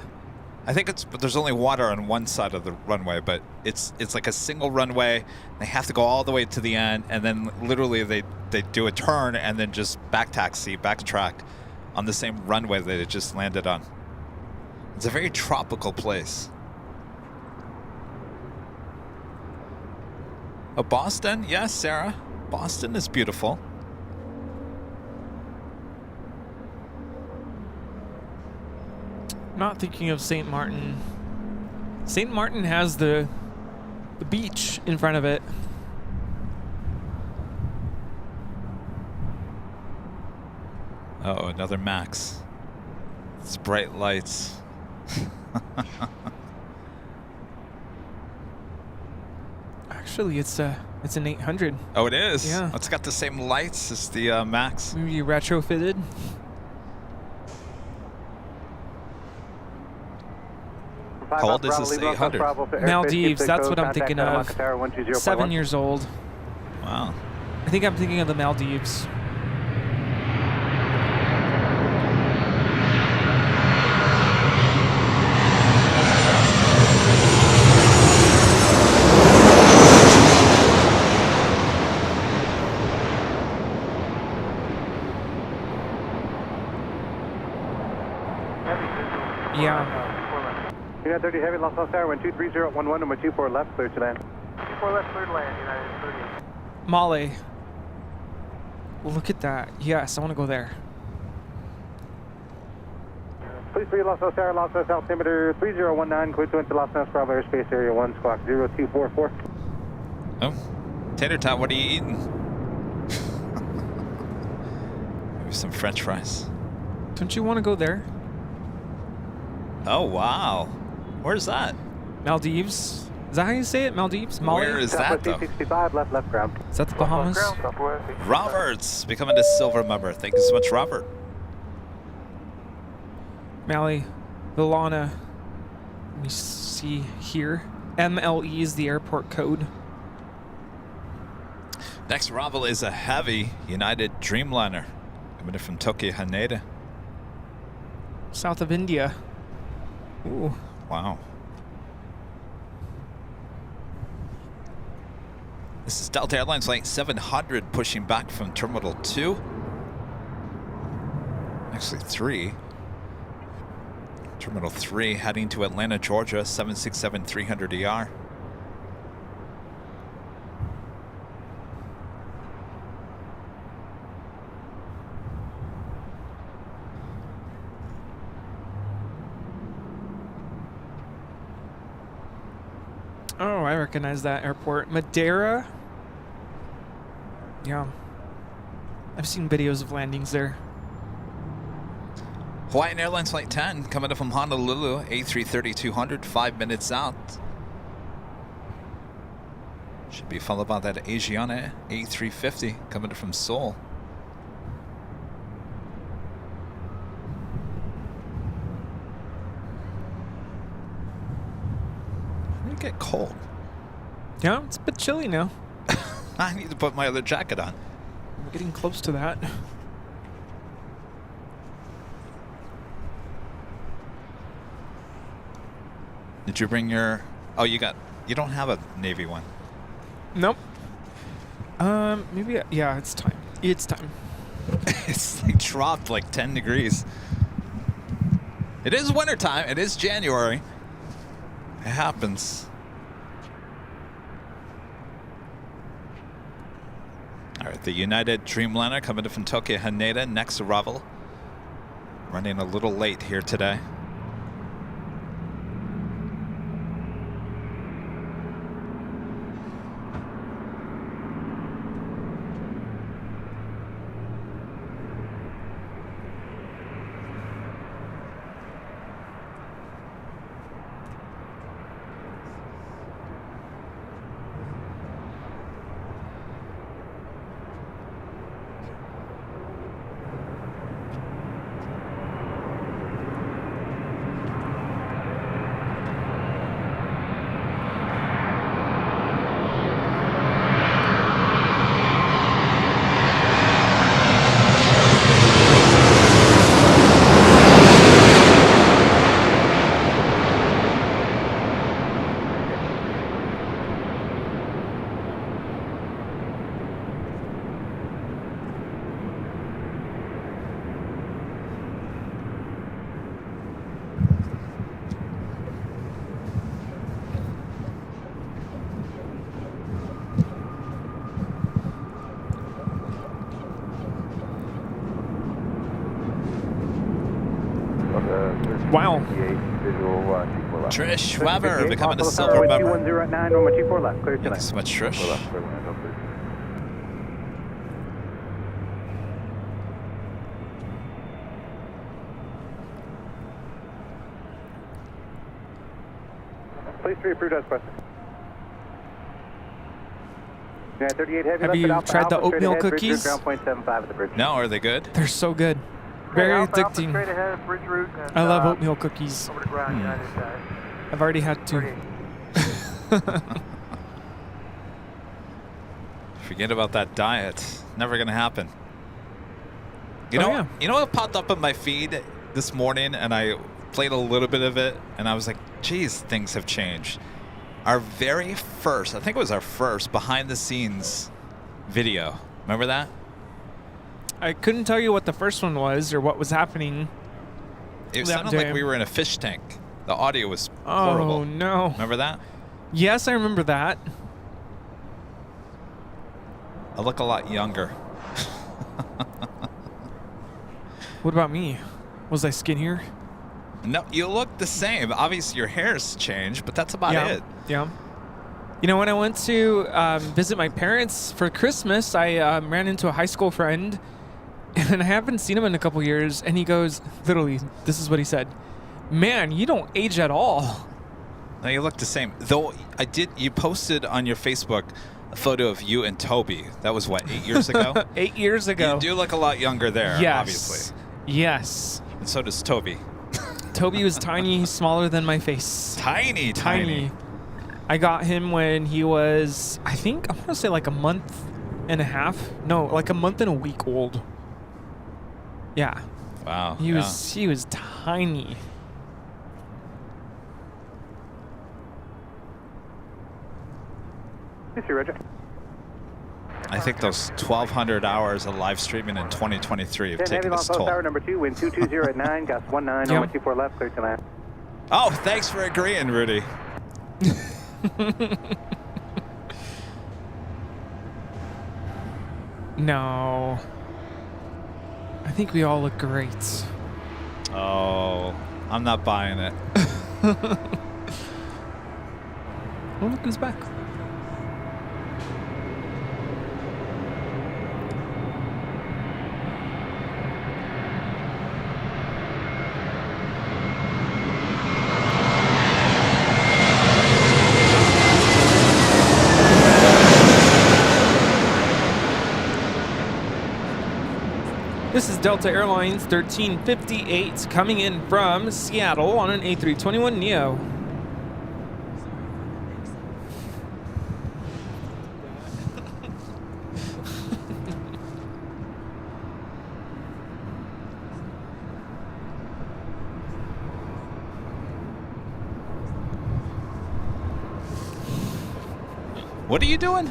I think but there's only water on one side of the runway, but it's like a single runway. They have to go all the way to the end, and then literally they do a turn and then just backtrack on the same runway that it just landed on. It's a very tropical place. Oh, Boston? Yes, Sarah. Boston is beautiful. Not thinking of St. Martin. St. Martin has the beach in front of it. Oh, another Max. It's bright lights. Actually, it's an 800. Oh, it is? Yeah. It's got the same lights as the Max. Maybe retrofitted. How old is this 800? Maldives, that's what I'm thinking of. 7 years old. Wow. I think I'm thinking of the Maldives. Yeah. United 30 Heavy, Los Angeles Tower, wind 23011, number 24 left, clear to land. 24 left, clear to land, United 30. Male. Look at that. Yes, I want to go there. Please free Los Angeles Tower, Los Angeles altimeter 3019, clear to enter Los Angeles Bravo airspace area 1, squawk 0244. Oh, tater tot, what are you eating? Maybe some French fries. Don't you want to go there? Oh, wow. Where's that? Maldives. Is that how you say it? Maldives? Mali? Where is that, though? 65, left ground. Is that the Bahamas? Roberts becoming a silver member. Thank you so much, Robert. Mali, Vilana. Let me see here. MLE is the airport code. Next arrival is a heavy United Dreamliner coming in from Tokyo Haneda. South of India. Ooh. Wow. This is Delta Airlines Flight 700 pushing back from Terminal 2. Actually 3. Terminal 3 heading to Atlanta, Georgia, 767-300ER. Oh, I recognize that airport. Madeira? Yeah. I've seen videos of landings there. Hawaiian Airlines Flight 10 coming in from Honolulu, A330-200, 5 minutes out. Should be followed by that Asiana A350 coming in from Seoul. It get cold. Yeah, it's a bit chilly now. I need to put my other jacket on. We're getting close to that. Did you bring your... Oh, you don't have a Navy one. Nope. Maybe, yeah, it's time. It's time. It's like dropped like 10 degrees. It is wintertime. It is January. It happens. All right, the United Dreamliner coming in from Tokyo Haneda, next arrival. Running a little late here today. Wow. Trish Weber becoming a silver member. 2109, number 24 left, clear to land. Thanks so much, Trish. Please free approved as requested. United 38 Heavy, Have you left at tried the Alpha, oatmeal straight ahead, bridge cookies? route, ground point 75 at the bridge. No, are they good? They're so good. Very addicting. Straight ahead, bridge route, and, I love oatmeal cookies. over the ground, United side. I've already had two. Forget about that diet. Never gonna happen. You know, yeah. You know what popped up in my feed this morning, and I played a little bit of it, and I was like, geez, things have changed. Our very first, I think it was our first behind-the-scenes video. Remember that? I couldn't tell you what the first one was or what was happening. It sounded like we were in a fish tank. The audio was horrible. Oh, no. Remember that? Yes, I remember that. I look a lot younger. What about me? Was I skinnier? No, you look the same. Obviously, your hair's changed, but that's about it. Yeah. You know, when I went to visit my parents for Christmas, I ran into a high school friend, and I haven't seen him in a couple years, and he goes, literally, this is what he said, "Man, you don't age at all." No, you look the same. Though you posted on your Facebook a photo of you and Toby. That was what, 8 years ago? 8 years ago. You do look a lot younger there, yes. obviously. Yes. And so does Toby. Toby was tiny, smaller than my face. Tiny. I got him when he was, I think, I want to say like a month and a half. No, like a month and a week old. Yeah. Wow. He was tiny. Roger. I think those 1,200 hours of live streaming in 2023 have taken its toll. Tower number 2, wind 220 at 9, gust 19, runway 24 left, clear to land. Oh, thanks for agreeing, Rudy. No. I think we all look great. Oh, I'm not buying it. Oh, look who's back. This is Delta Airlines 1358 coming in from Seattle on an A321neo. What are you doing?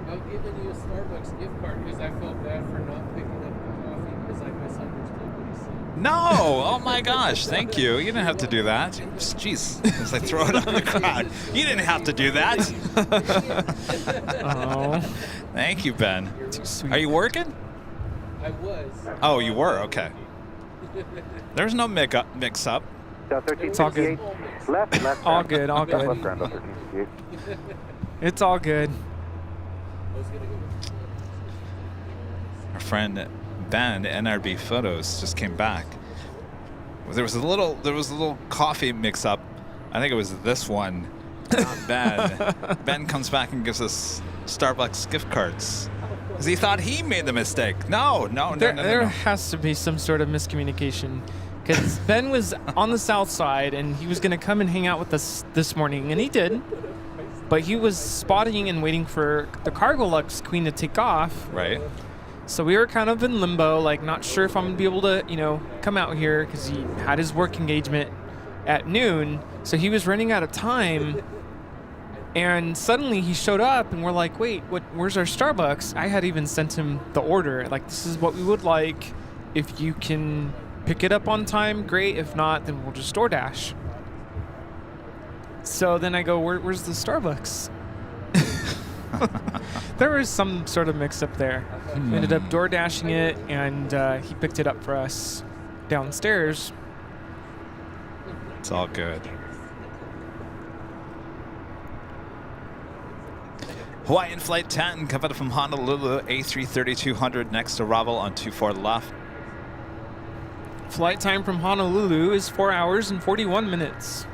I'm giving you a Starbucks gift card because I felt bad for not picking up the coffee because I misunderstood what he said. No! Oh my gosh, thank you. You didn't have to do that. Jeez, as I throw it on the crowd. You didn't have to do that. Oh. Thank you, Ben. Too sweet. Are you working? I was. Oh, you were? Okay. There's no mix-up. It's all good. Left. All good, all good. Left ground, 1358. It's all good. Our friend Ben, NRB Photos, just came back. There was a little coffee mix-up. I think it was this one, not Ben. Ben comes back and gives us Starbucks gift cards. Because he thought he made the mistake. No. There has to be some sort of miscommunication. Because Ben was on the south side, and he was going to come and hang out with us this morning, and he did. But he was spotting and waiting for the Cargo Lux Queen to take off. Right. So we were kind of in limbo, like not sure if I'm going to be able to, come out here because he had his work engagement at noon. So he was running out of time. And suddenly he showed up and we're like, wait, where's our Starbucks? I had even sent him the order. Like, this is what we would like. If you can pick it up on time, great. If not, then we'll just DoorDash. So then I go, where's the Starbucks? There was some sort of mix-up there. We ended up DoorDashing it, and he picked it up for us downstairs. It's all good. Hawaiian Flight 10, coming from Honolulu, A33200, next arrival on 24 left. Flight time from Honolulu is 4 hours and 41 minutes.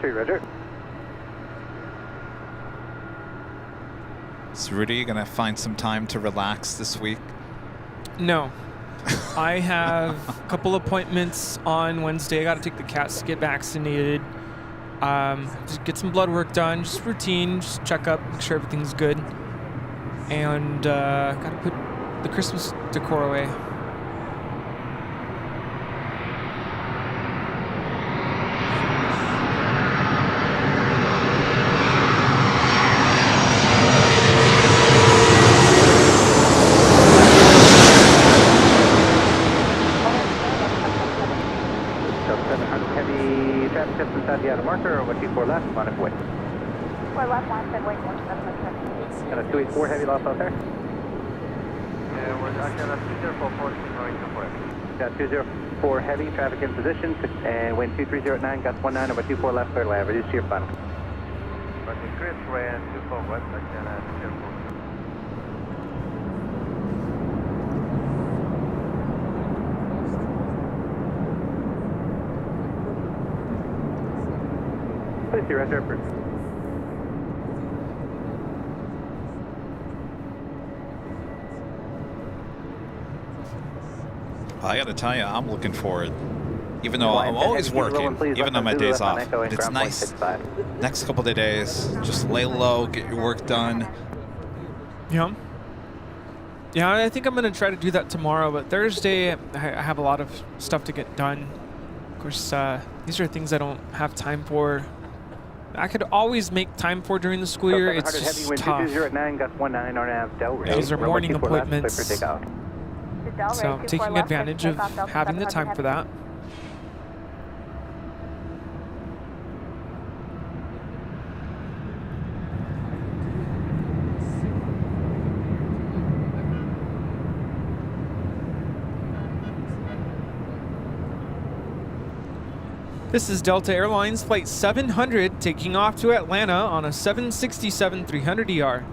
Roger. So Rudy, you gonna find some time to relax this week? No. I have a couple appointments on Wednesday. I got to take the cats to get vaccinated. Just get some blood work done, just routine, just check up, make sure everything's good. And got to put the Christmas decor away. marker, 124 left, on its way. 4 left, line, wait, 17. And a 284 heavy lost out there. Yeah, we're actually on 204 going to work. Got 204 heavy, traffic in position, and wind 230 at 9, got 19 over 24 left, clear to land, reduce to your final. Running Chris, ran 24 west, actually on 204. Please see right there first. I got to tell you, I'm looking for it. Even though I'm always working, even on my days off. But it's nice. Next couple of days, just lay low, get your work done. Yeah. Yeah, I think I'm going to try to do that tomorrow, but Thursday I have a lot of stuff to get done. Of course, these are things I don't have time for. I could always make time for during the school year. It's just tough. Those are morning appointments. So I'm taking advantage of having the time for that. This is Delta Airlines Flight 700 taking off to Atlanta on a 767-300ER.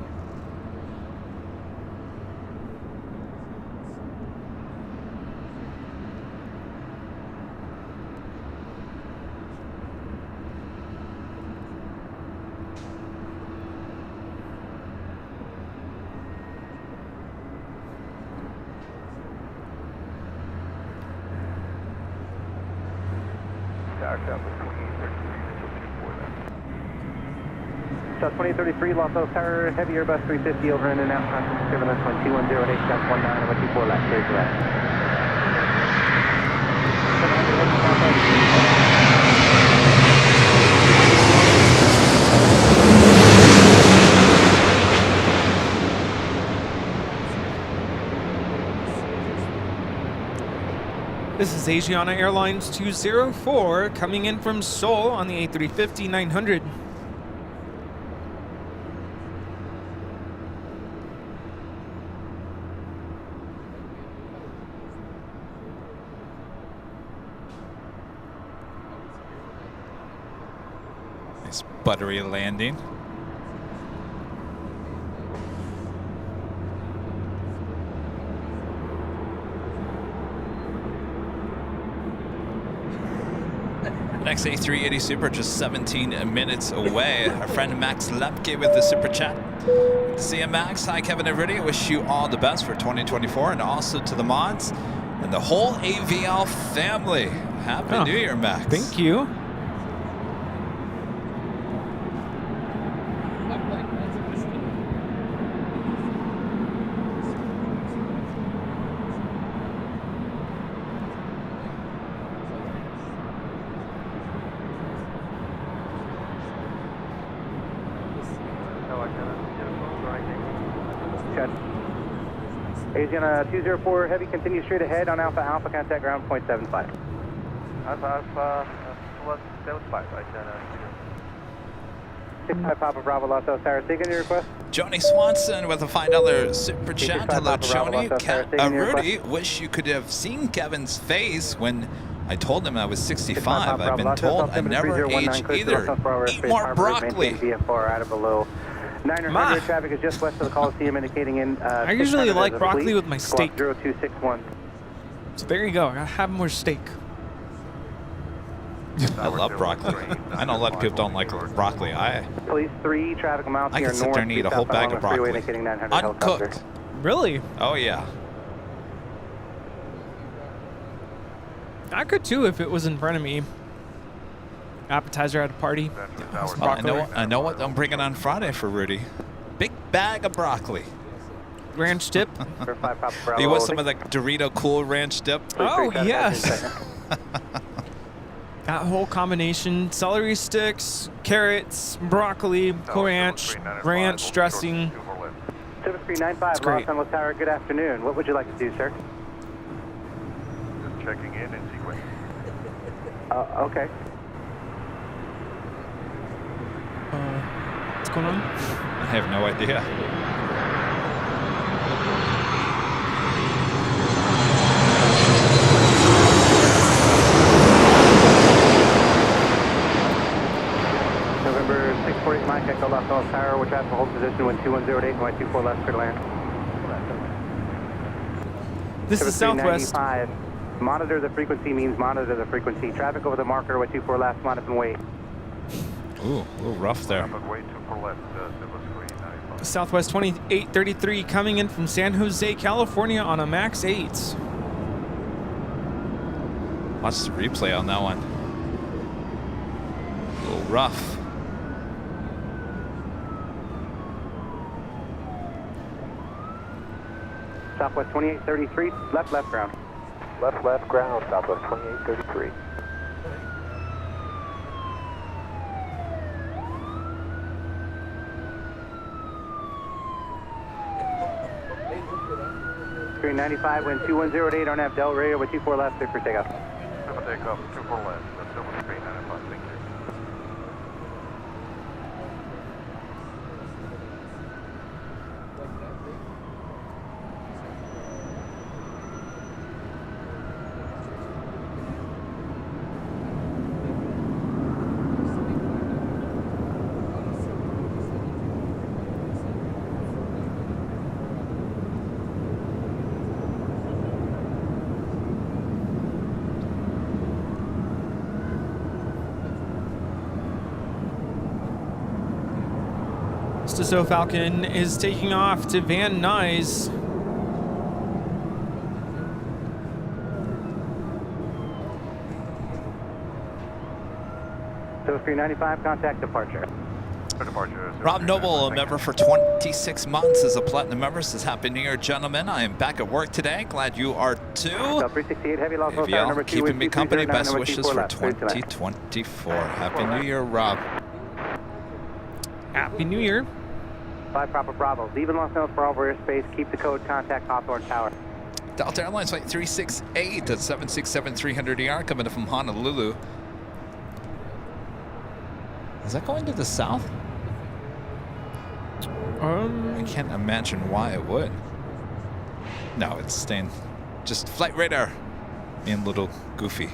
South 2033, Los Angeles Tower, heavy Airbus 350 over in and out, contact turbulence 2108, got 19 over 24 left, clear to that. This is Asiana Airlines 204 coming in from Seoul on the A350-900. Nice buttery landing. Next A380 Super, just 17 minutes away. Our friend Max Lepke with the Super Chat. Good to see you, Max. Hi, Kevin and Rudy. Wish you all the best for 2024, and also to the mods and the whole AVL family. Happy New Year, Max. Thank you. Asiana 204 heavy, continue straight ahead on Alpha Alpha, contact ground 0.75. Alpha Alpha, was 75, right? 65 Papa Bravo, Los Angeles Tower, taking your request. Joni Swanson with a $5 Super Chat. Hello, Joni. Rudy, wish you could have seen Kevin's face when I told him I was 65. I've been told I never age either. Eat more broccoli. VFR out of below. 900 traffic is just west of the Coliseum, indicating in. I usually like broccoli with my steak. 0261. So there you go. I gotta have more steak. I love broccoli. I know a lot of people don't like broccoli. Police 3, traffic amounts I here can sit north. there and eat a whole bag of broccoli. Uncooked. Really? Oh, yeah. I could too if it was in front of me. Appetizer at a party. Well, I know what I'm bringing on Friday for Rudy. Big bag of broccoli. Ranch dip. You want some of the Dorito Cool Ranch dip? Oh, yes. That whole combination, celery sticks, carrots, broccoli, ranch dressing. 7395, Los Angeles Tower, good afternoon. What would you like to do, sir? Just checking in sequence. Okay. going on? I have no idea. November 648 Mike, Echo Los Angeles Tower, we're traffic hold position, wind 2108, and 24 left, clear to land. This is Southwest. 395. Monitor the frequency means monitor the frequency. Traffic over the marker with 24 left, line up and wait. Ooh, a little rough there. Southwest 2833 coming in from San Jose, California on a Max 8. Watch the replay on that one. A little rough. Southwest 2833, left ground. Left ground, Southwest 2833. Green 95, wind 2108 on F Del radio with 24 left, clear for takeoff. Takeoff, 24 left, that's over 395, thank you. So Falcon is taking off to Van Nuys. So 395, contact departure. Rob Noble, a member for 26 months as a platinum member, says Happy New Year, gentlemen. I am back at work today. Glad you are too. 368 heavy loss tower number 2, keeping me company. Best number wishes for 2024. Happy New Year, Rob. Happy New Year. 5 proper Bravo. Leaving Los Angeles Bravo airspace. Keep the code. Contact Hawthorne Tower. Delta Airlines flight 368 at 767-300ER coming in from Honolulu. Is that going to the south? I can't imagine why it would. No, it's staying. Just flight radar being a little goofy.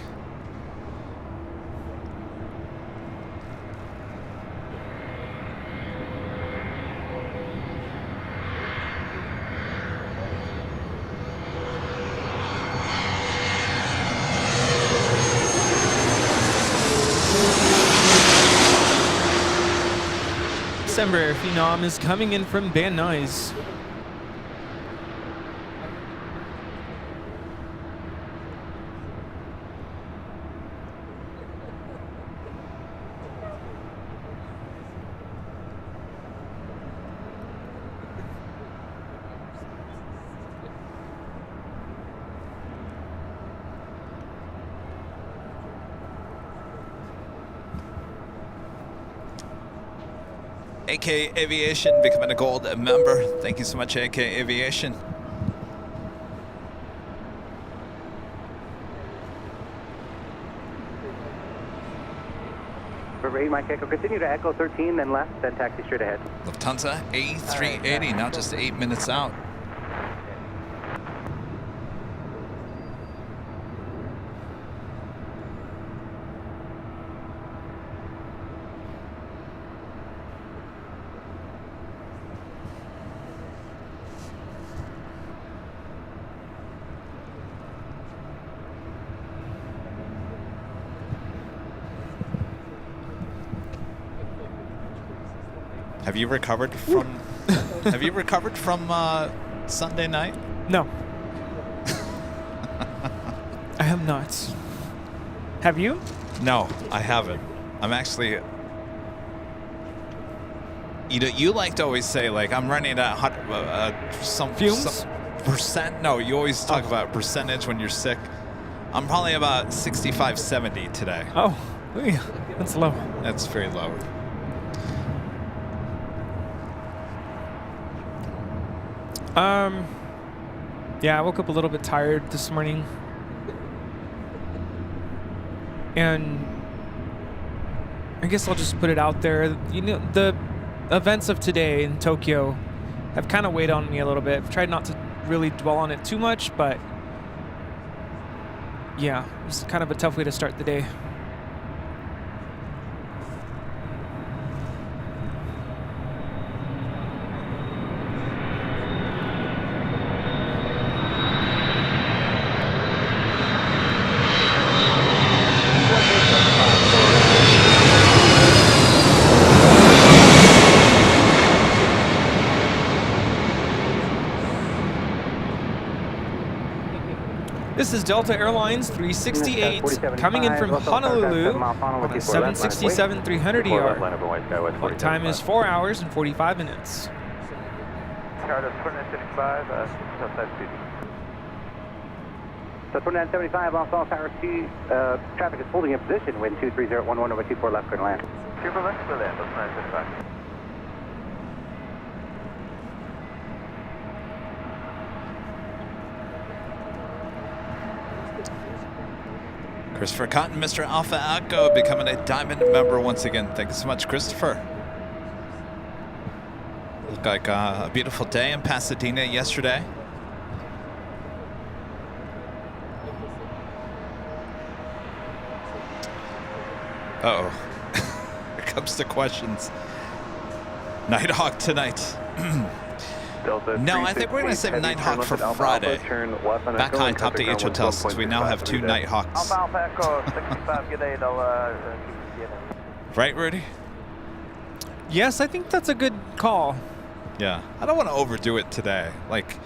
December Phenom is coming in from Van Nuys. AK Aviation becoming a gold member. Thank you so much, AK Aviation. River 8 Mike Echo, continue to Echo 13, then left, then taxi straight ahead. Lufthansa A380, now just 8 minutes out. Have you recovered from? Have you recovered from Sunday night? No. I have not. Have you? No, I haven't. I'm actually. You know, you like to always say like I'm running at some percent. No, you always talk about percentage when you're sick. I'm probably about 65, 70 today. Oh, that's low. That's very low. Yeah, I woke up a little bit tired this morning. And I guess I'll just put it out there. You know, the events of today in Tokyo have kind of weighed on me a little bit. I've tried not to really dwell on it too much, but yeah, it's kind of a tough way to start the day. This is Delta Airlines 368 coming in from Honolulu on a 767-300ER. Flight time is 4 hours and 45 minutes. Stardust 2975, outside speed. So 2975 off all tower C, traffic is holding in position, wind 23011 over 24 left, current land. Super left, clear land, that's 975. Christopher Cotton, Mr. Alpha Echo, becoming a diamond member once again. Thank you so much, Christopher. Looked like a beautiful day in Pasadena yesterday. Uh-oh. Here comes the questions. Nighthawk tonight. No, I think we're going to save Nighthawk for Friday. Back high, top to H Hotel, since we now have 2 Nighthawks. Right, Rudy? Yes, I think that's a good call. Yeah, I don't want to overdo it today. Like,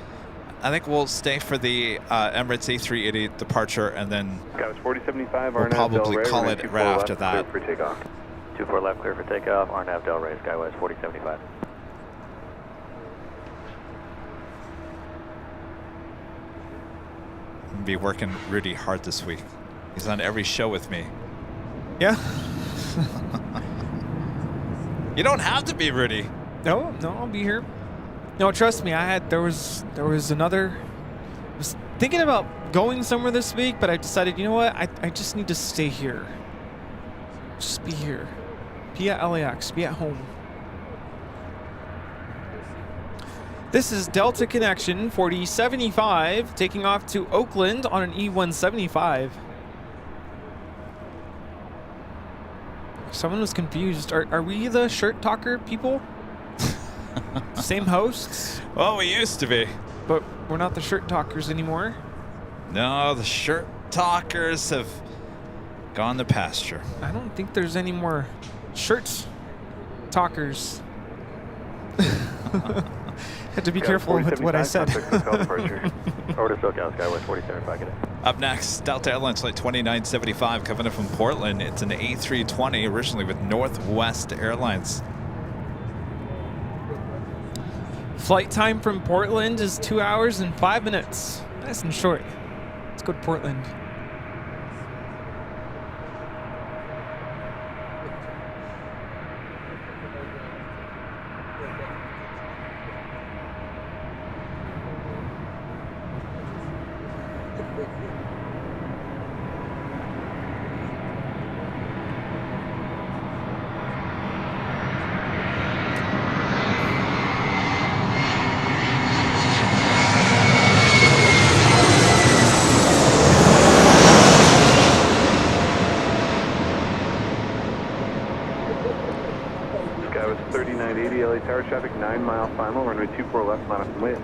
I think we'll stay for the Emirates A380 departure, and then we'll probably call it right after that. 24 left, clear for takeoff. RNAV Del Rey, Skywest 4075. Be working Rudy hard this week. He's on every show with me. Yeah. You don't have to be, Rudy. No, I'll be here. No, trust me. There was another. I was thinking about going somewhere this week, but I decided, you know what? I just need to stay here. Just be here. Be at LAX. Be at home. This is Delta Connection 4075 taking off to Oakland on an E175. Someone was confused. Are we the shirt talker people? Same hosts? Well, we used to be. But we're not the shirt talkers anymore. No, the shirt talkers have gone to pasture. I don't think there's any more shirt talkers. Had to be careful with what I said. Over to SoCal, Skywest 4075. Up next, Delta Airlines Flight 2975 coming in from Portland. It's an A320 originally with Northwest Airlines. Flight time from Portland is 2 hours and 5 minutes. Nice and short. Let's go to Portland. Traffic 9 mile final, runway 24 left, line up and wait.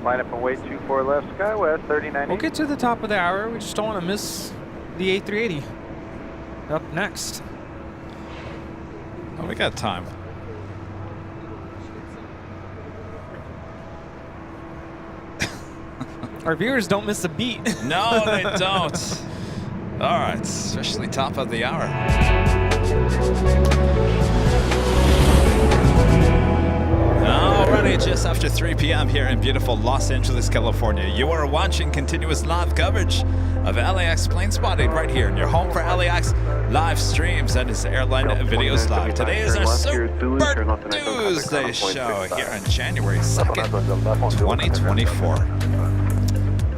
Line up and wait, 24 left, Skywest 39. We'll get to the top of the hour. We just don't want to miss the A380. Up next. Oh, we got time. Our viewers don't miss a beat. No, they don't. All right, especially top of the hour. Alrighty, just after 3 p.m. here in beautiful Los Angeles, California. You are watching continuous live coverage of LAX Plane Spotting right here in your home for LAX live streams. That is Airline Videos Live. Today is our Super Tuesday show here on January 2nd, 2024.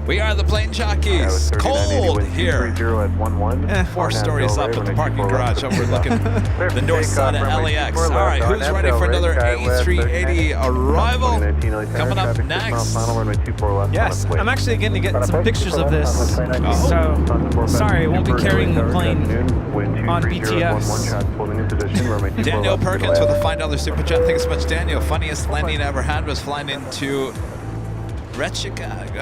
We are the Plane Jockeys. Cold here. 4 stories up at the parking garage overlooking the north side of LAX. All right, who's ready for another A380 arrival? Coming up next. Yes, I'm actually going to get some pictures of this. So, sorry, I won't be carrying the plane on BTS. Daniel Perkins with a $5 super chat. Thanks so much, Daniel. Funniest landing I ever had was flying into Reykjavik.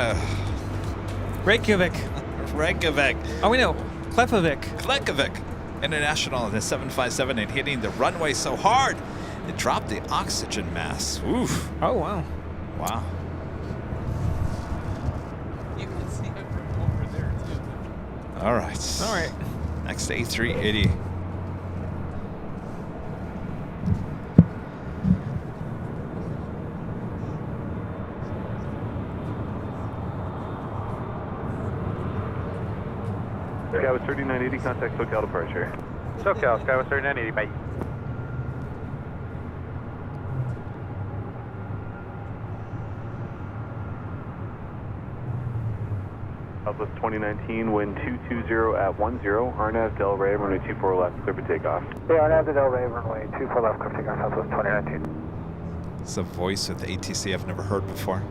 Oh, we know. Keflavik International in the 757 and hitting the runway so hard it dropped the oxygen mask. Oof. Oh, wow. Wow. You can see it from over there, too. All right. All right. Next A380. Skyway 3980, contact SoCal departure. SoCal, Skyway 3980, bye. Southwest 2019, wind 220 at 10, RNAV Delray, runway 24 left, clear for takeoff. Hey, RNAV to Delray, runway 24 left, clear for takeoff, Southwest 2019. It's a voice with ATC I've never heard before.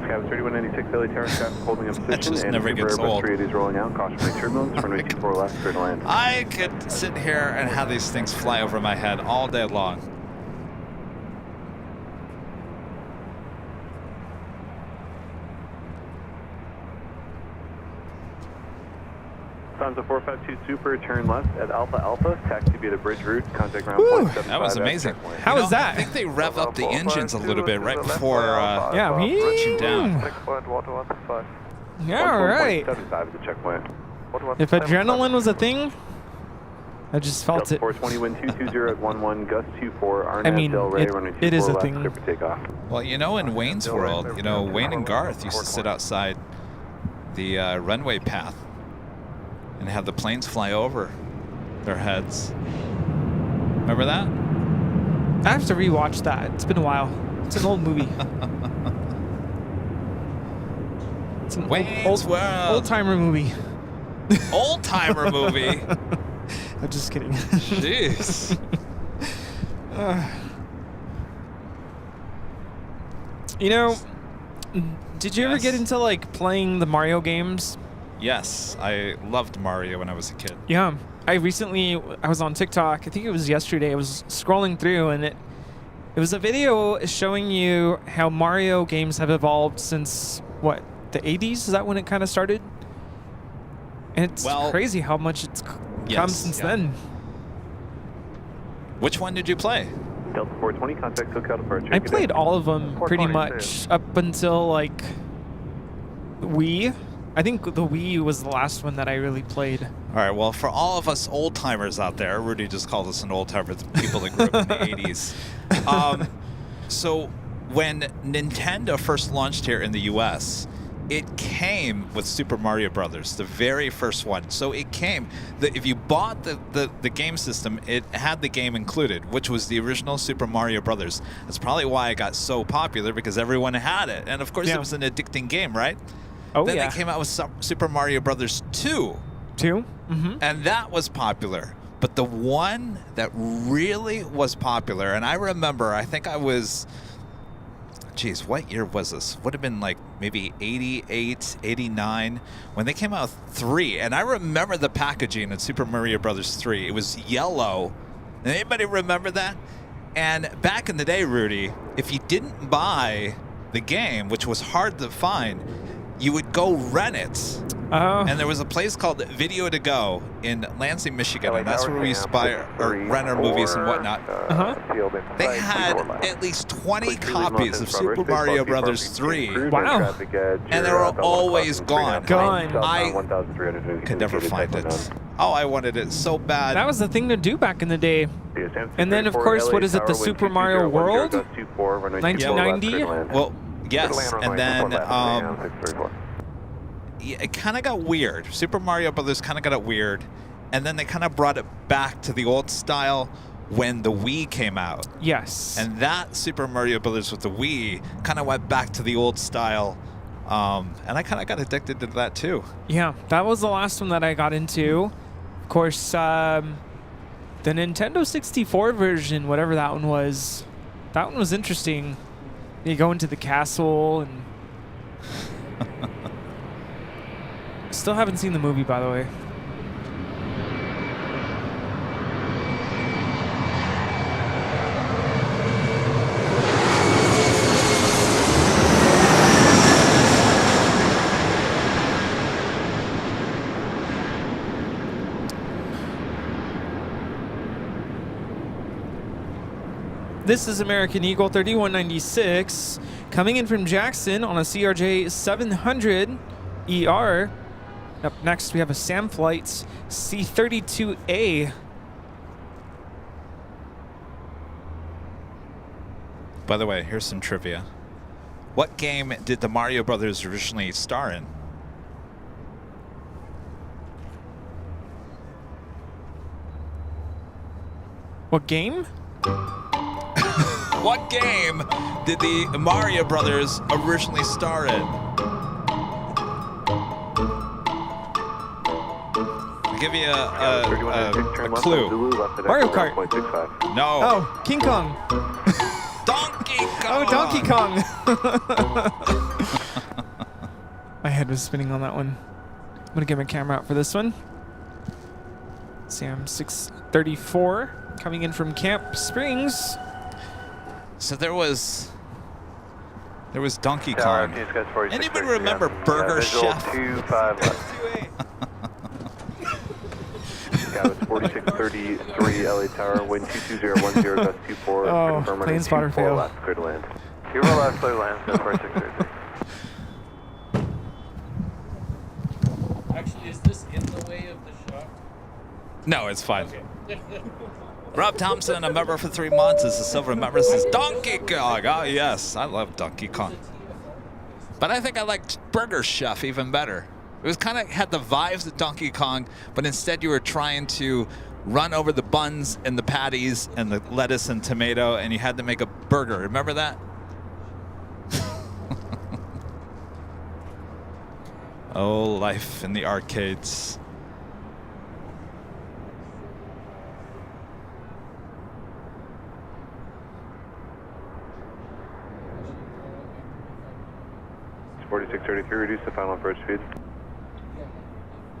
Skyway 3196, LA Tower, traffic holding in position. That just never gets old. 380 is rolling out, cautionary turbulence, runway 24 left, clear to land. I could sit here and have these things fly over my head all day long. Lufthansa 452 Super, turn left at Alpha Alpha, taxi via the bridge route, contact ground Woo, point 75. That was amazing. How was that? I think they rev up the engines a little bit right before Yeah, touching down. Yeah, all right. 75 is the checkpoint. If adrenaline was a thing, I just felt it. 420 wind 220 at 11, gust 24, RNAV I mean, Delray, runway 24 it is a left, thing. clear for takeoff. Well, you know, in Wayne's world, you know, Wayne and Garth used to sit outside the runway path and have the planes fly over their heads. Remember that? I have to rewatch that. It's been a while. It's an old movie. It's an old-timer movie. Old-timer movie? I'm just kidding. Jeez. You know, did you ever get into like playing the Mario games? Yes, I loved Mario when I was a kid. Yeah, I was on TikTok. I think it was yesterday. I was scrolling through, and it was a video showing you how Mario games have evolved since what, the 80s? Is that when it kind of started? And it's crazy how much it's come since then. Which one did you play? Delta 420, contact SoCal departure. I played all of them pretty much up until like Wii. I think the Wii was the last one that I really played. All right, well, for all of us old timers out there, Rudy just called us an old timer, the people that grew up in the 80s. So when Nintendo first launched here in the US, it came with Super Mario Brothers, the very first one. So it came, if you bought the game system, it had the game included, which was the original Super Mario Brothers. That's probably why it got so popular, because everyone had it. And of course, it was an addicting game, right? Oh, then yeah. they came out with Super Mario Brothers 2. 2? Mm-hmm. And that was popular. But the one that really was popular, and I remember, I think I was, geez, what year was this? Would have been like maybe 88, 89, when they came out with 3. And I remember the packaging in Super Mario Brothers 3. It was yellow. Anybody remember that? And back in the day, Rudy, if you didn't buy the game, which was hard to find, you would go rent it. And there was a place called Video to Go in Lansing, Michigan, and that's where we rent our movies and whatnot. They had at least 20 copies of Super Mario Brothers 3. Wow. And they were always gone. I could never find it. Oh, I wanted it so bad. That was the thing to do back in the day. And then, of course, what is it, the Super Mario World? 1990? Well, yes, and then it kind of got weird. Super Mario Brothers kind of got weird, and then they kind of brought it back to the old style when the Wii came out. Yes. And that Super Mario Brothers with the Wii kind of went back to the old style, and I kind of got addicted to that too. Yeah, that was the last one that I got into. Of course, the Nintendo 64 version, whatever that one was interesting. You go into the castle and... Still haven't seen the movie, by the way. This is American Eagle 3196 coming in from Jackson on a CRJ 700 ER. Up next, we have a Sam Flight C-32A. By the way, here's some trivia. What game did the Mario Brothers originally star in? What game? What game did the Mario Brothers originally star in? I'll give you a clue. Mario Kart. No. Oh, King Kong. Donkey Kong. Oh, Donkey Kong. My head was spinning on that one. I'm going to get my camera out for this one. Sam 634 coming in from Camp Springs. So there was Donkey Kong. Anybody remember Burger Chef? 25 left. Got it, 4633 LA Tower, wind 22010, gust 24. Oh, plane spotter fail. Left, clear to land. Hero left, clear to land, 4633. Actually, is this in the way of the shot? No, it's fine. Okay. Rob Thompson, a member for 3 months, is a silver member, says Donkey Kong. Oh, yes, I love Donkey Kong. But I think I liked Burger Chef even better. It was kind of had the vibes of Donkey Kong, but instead you were trying to run over the buns and the patties and the lettuce and tomato, and you had to make a burger. Remember that? Oh, life in the arcades. It's 4633, reduce the final approach speed.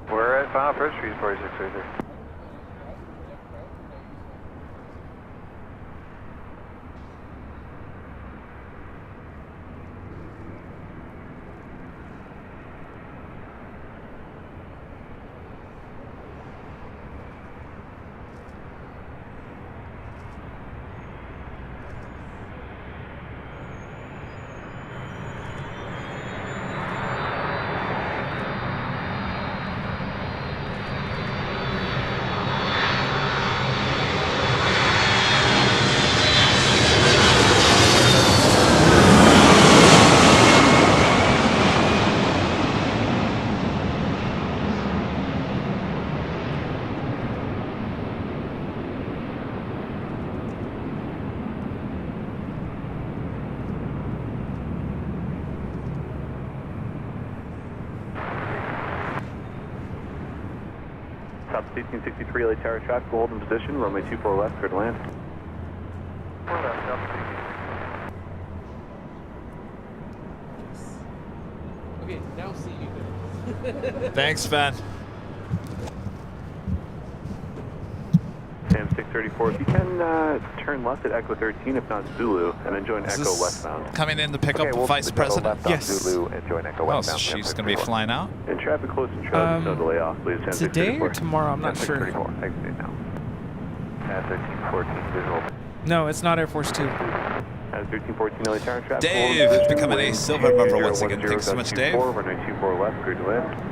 We're at final approach speed, 4633. Southwest 1863 LA Tower traffic, hold in position, runway 24 left, clear to land. 4 left, Delta. Okay, now see you guys. Thanks, Ben. Sam 634, if you can turn left at Echo 13, if not Zulu, and then join Echo westbound. Coming in to pick up we'll Vice President? Yes. Zulu and join Echo Oh, westbound. so she's going to be flying out? In traffic close and traffic, no delay off, please. Today or tomorrow? I'm not sure. 34, exit now. 1314 visual. No, it's not Air Force 2. 1314 LA Tower traffic. Dave, becoming a silver member once again. Thanks so much, Dave. Runway 24 left, clear to land.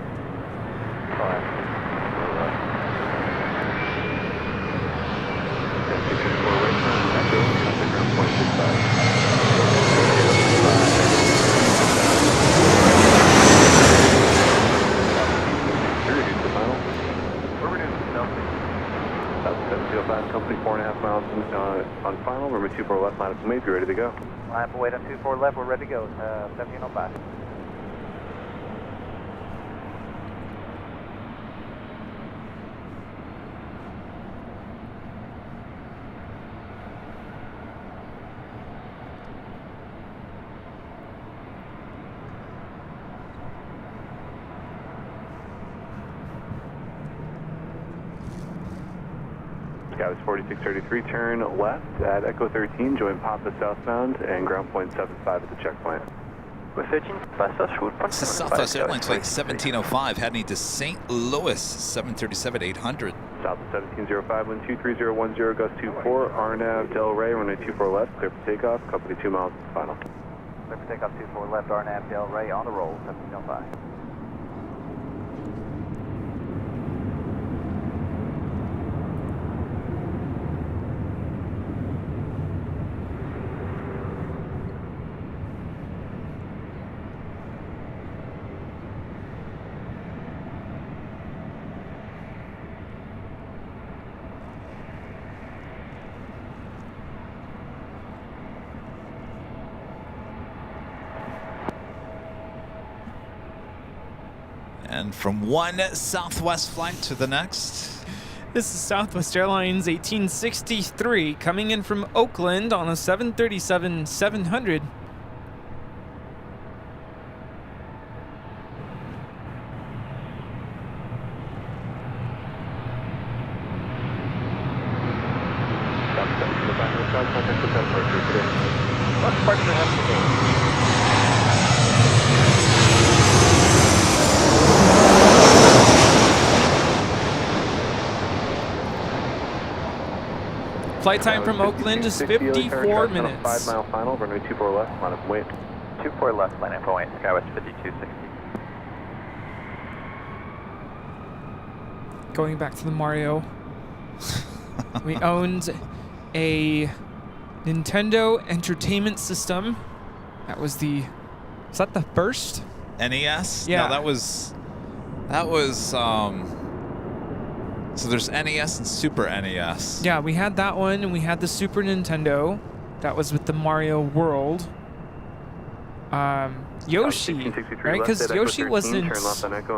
Company 4.5 miles on final, runway 24 left, line up and wait, be ready to go. Line up and wait on 24 left, we're ready to go, 1705. Skywas 4633, turn left at Echo 13, join Papa southbound and ground point 75 at the checkpoint. With 13, This is Southwest Airlines flight 1705 heading to St. Louis, 737-800. Southwest 1705, wind 23010, gust 24, RNAV Delray, runway 24 left, clear for takeoff, company 2 miles final. Clear for takeoff 24 left, RNAV Delray on the roll, 1705. And from one Southwest flight to the next. This is Southwest Airlines 1863 coming in from Oakland on a 737-700. Flight time from Oakland is 54 minutes. 5 mile final, runway 24 left, line up and wait. 24 left, line up and wait, Skywest 5260. Going back to the Mario, we owned a Nintendo Entertainment System. That was is that the first? NES? Yeah. No, that was so there's NES and Super NES. Yeah, we had that one, and we had the Super Nintendo. That was with the Mario World. Yoshi, right? Because Yoshi wasn't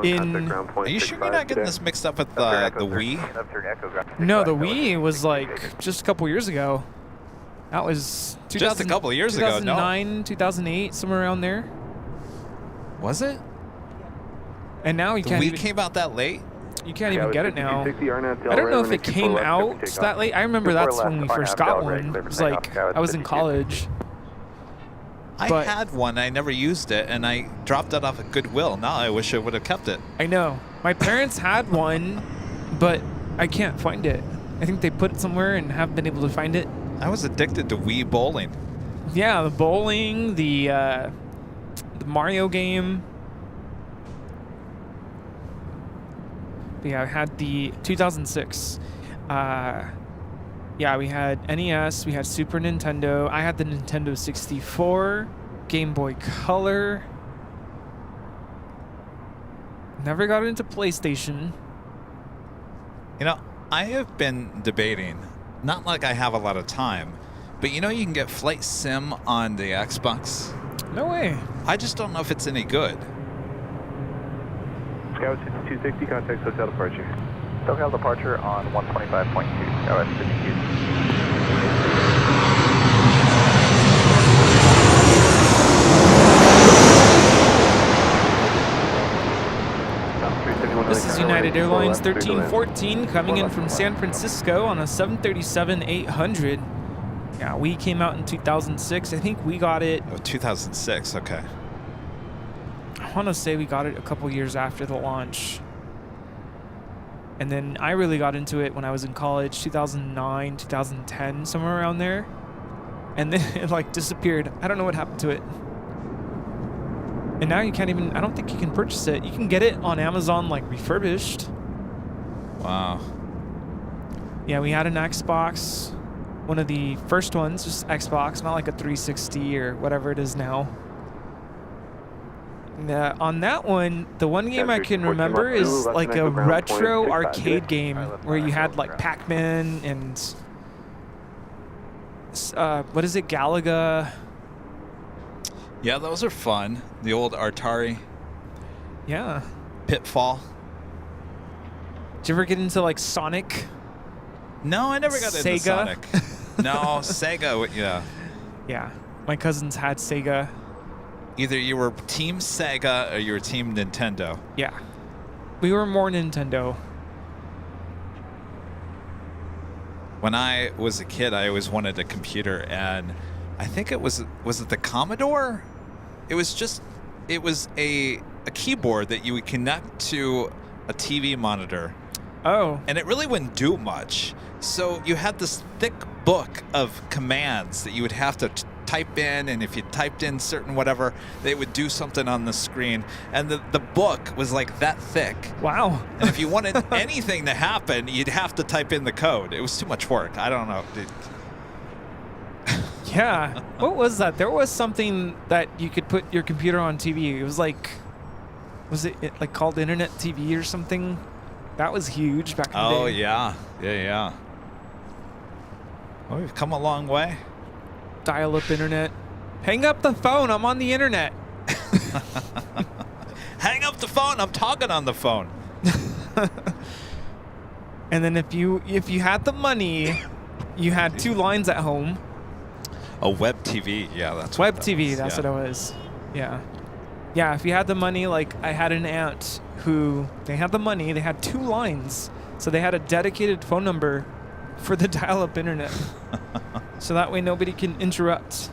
in... Are you sure you're not getting this mixed up with the Wii? No, the Wii was like just a couple years ago. That was just a couple years ago, no? 2009, 2008, somewhere around there. Was it? And now you the can't Wii even... came out that late? You can't even get it now. I don't know if it came out that late. I remember that's when we first got one. It was like, I was in college. I had one. I never used it, and I dropped it off at Goodwill. Now I wish I would have kept it. I know. My parents had one, but I can't find it. I think they put it somewhere and haven't been able to find it. I was addicted to Wii bowling. Yeah, the bowling, the Mario game. Yeah, I had the 2006. Yeah, we had NES, we had Super Nintendo. I had the Nintendo 64, Game Boy Color. Never got into PlayStation. You know, I have been debating, not like I have a lot of time, but you know you can get Flight Sim on the Xbox? No way. I just don't know if it's any good. Skywest 260, contact hotel departure. SoCal departure on 125.2, LS 52. This is United Airlines 1314 coming in from San Francisco on a 737-800. Yeah, we came out in 2006. I think we got it. Oh, 2006. Okay. I want to say we got it a couple years after the launch. And then I really got into it when I was in college, 2009, 2010, somewhere around there. And then it like disappeared. I don't know what happened to it. And now you can't even, I don't think you can purchase it. You can get it on Amazon like refurbished. Wow. Yeah, we had an Xbox, one of the first ones, just Xbox, not like a 360 or whatever it is now. On that one, the one game I can remember is like a retro arcade game where you had like Pac-Man and what is it, Galaga? Yeah, those are fun. The old Atari. Yeah. Pitfall. Did you ever get into like Sonic? No, I never got Sega? into Sonic. No, Sega, yeah. Yeah, my cousins had Sega. Either you were Team Sega or you were Team Nintendo. Yeah. We were more Nintendo. When I was a kid, I always wanted a computer, and I think it was it the Commodore? It was a keyboard that you would connect to a TV monitor. Oh. And it really wouldn't do much. So you had this thick book of commands that you would have to type in, and if you typed in certain whatever, they would do something on the screen. And the book was like that thick. Wow. And if you wanted anything to happen, you'd have to type in the code. It was too much work. I don't know. Yeah. What was that? There was something that you could put your computer on TV. It was like, was it like called Internet TV or something? That was huge back in the day. Oh, yeah. Yeah. Well, we've come a long way. Dial-up internet. Hang up the phone. I'm on the internet. Hang up the phone. I'm talking on the phone. And then if you had the money, you had 2 lines at home. A web TV. Yeah, that's web what TV. was. That's what it was. Yeah. Yeah, if you had the money, like I had an aunt who, they had the money, they had 2 lines. So they had a dedicated phone number for the dial-up internet. So that way nobody can interrupt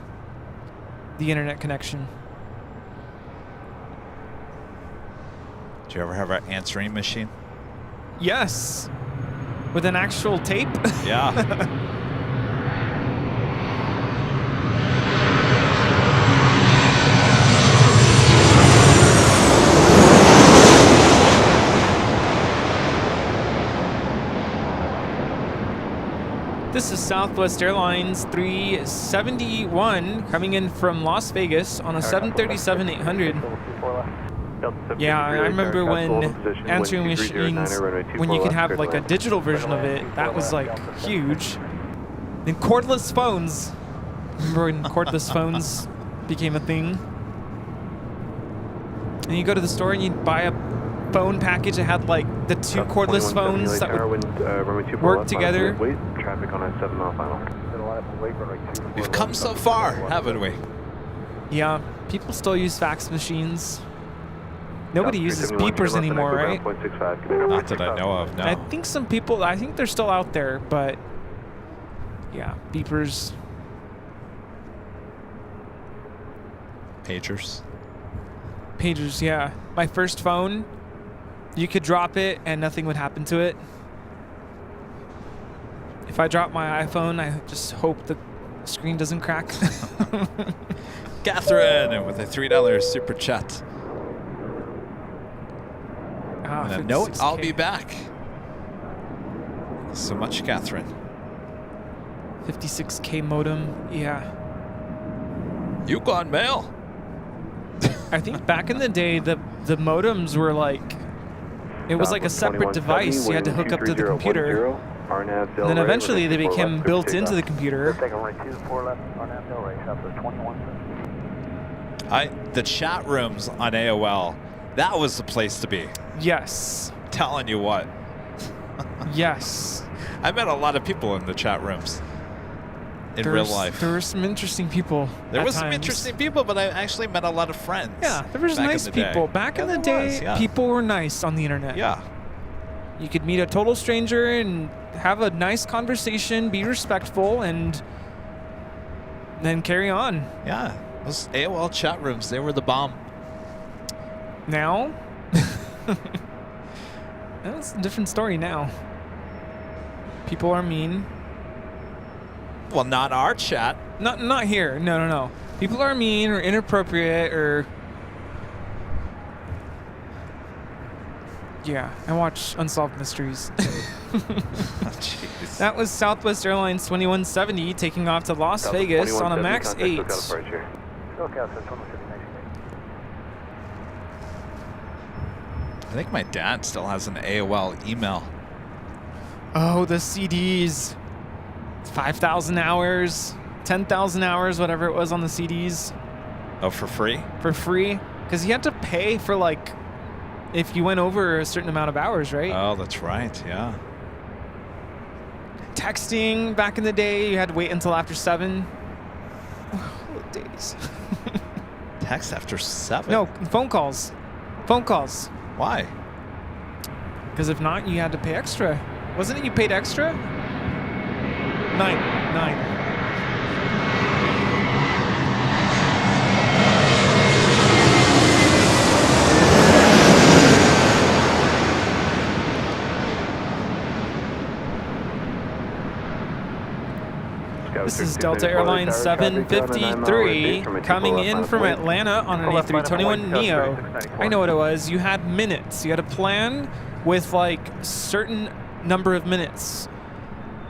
the internet connection. Did you ever have an answering machine? Yes. With an actual tape? Yeah. This is Southwest Airlines 371 coming in from Las Vegas on a 737-800. Yeah, I remember when answering machines, when you could have like a digital version of it, that was like huge. Then cordless phones. Remember when cordless phones became a thing? And you go to the store and you buy a phone package that had like the 2 cordless phones that would work together. Traffic on a 7 mile final. We've come so far, haven't we? Yeah, people still use fax machines. Nobody uses beepers anymore, right? Not that I know of, no. I think some people, I think they're still out there, but yeah, beepers. Pagers. Pagers, yeah. My first phone, you could drop it and nothing would happen to it. If I drop my iPhone, I just hope the screen doesn't crack. Catherine with a $3 super chat. Ah, and a note, I'll be back. So much, Catherine. 56K modem, yeah. Yukon Mail. I think back in the day, the modems were like, it was like a separate device you had to hook up to the computer. And then eventually they became built into the computer. The chat rooms on AOL, that was the place to be. Yes. Telling you what. Yes. I met a lot of people in the chat rooms in real life. There were some interesting people. There was some times. interesting people, but I actually met a lot of friends. Yeah, there was nice people. Back in the day, people were nice on the internet. Yeah. You could meet a total stranger and have a nice conversation, be respectful, and then carry on. Yeah. Those AOL chat rooms, they were the bomb. Now? That's a different story now. People are mean. Well, not our chat. Not here. No. People are mean or inappropriate or... Yeah, I watch Unsolved Mysteries. Jeez. That was Southwest Airlines 2170 taking off to Las Vegas on a MAX 8. I think my dad still has an AOL email. Oh, the CDs. 5,000 hours, 10,000 hours, whatever it was on the CDs. Oh, for free? For free. Because you had to pay for, like, if you went over a certain amount of hours, right? Oh, that's right, yeah. Texting back in the day, you had to wait until after 7. Oh, days. Text after 7? No, phone calls. Phone calls. Why? Because if not, you had to pay extra. Wasn't it you paid extra? 9. This is Delta Airlines 753 coming in from Atlanta on an A321neo. I know what it was. You had minutes. You had a plan with like certain number of minutes.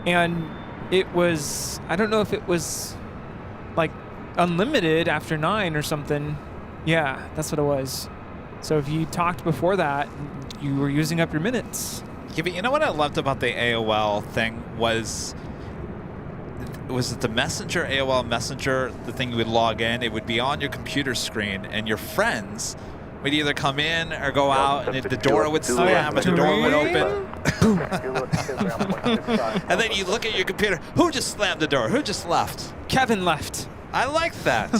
And it was, I don't know if it was like unlimited after 9 or something. Yeah, that's what it was. So if you talked before that, you were using up your minutes. Yeah, but you know what I loved about the AOL thing was it the Messenger, AOL Messenger, the thing you would log in, it would be on your computer screen, and your friends would either come in or go out, and if the door would slam, and the door would open. And then you look at your computer, who just slammed the door? Who just left? Kevin left. I like that.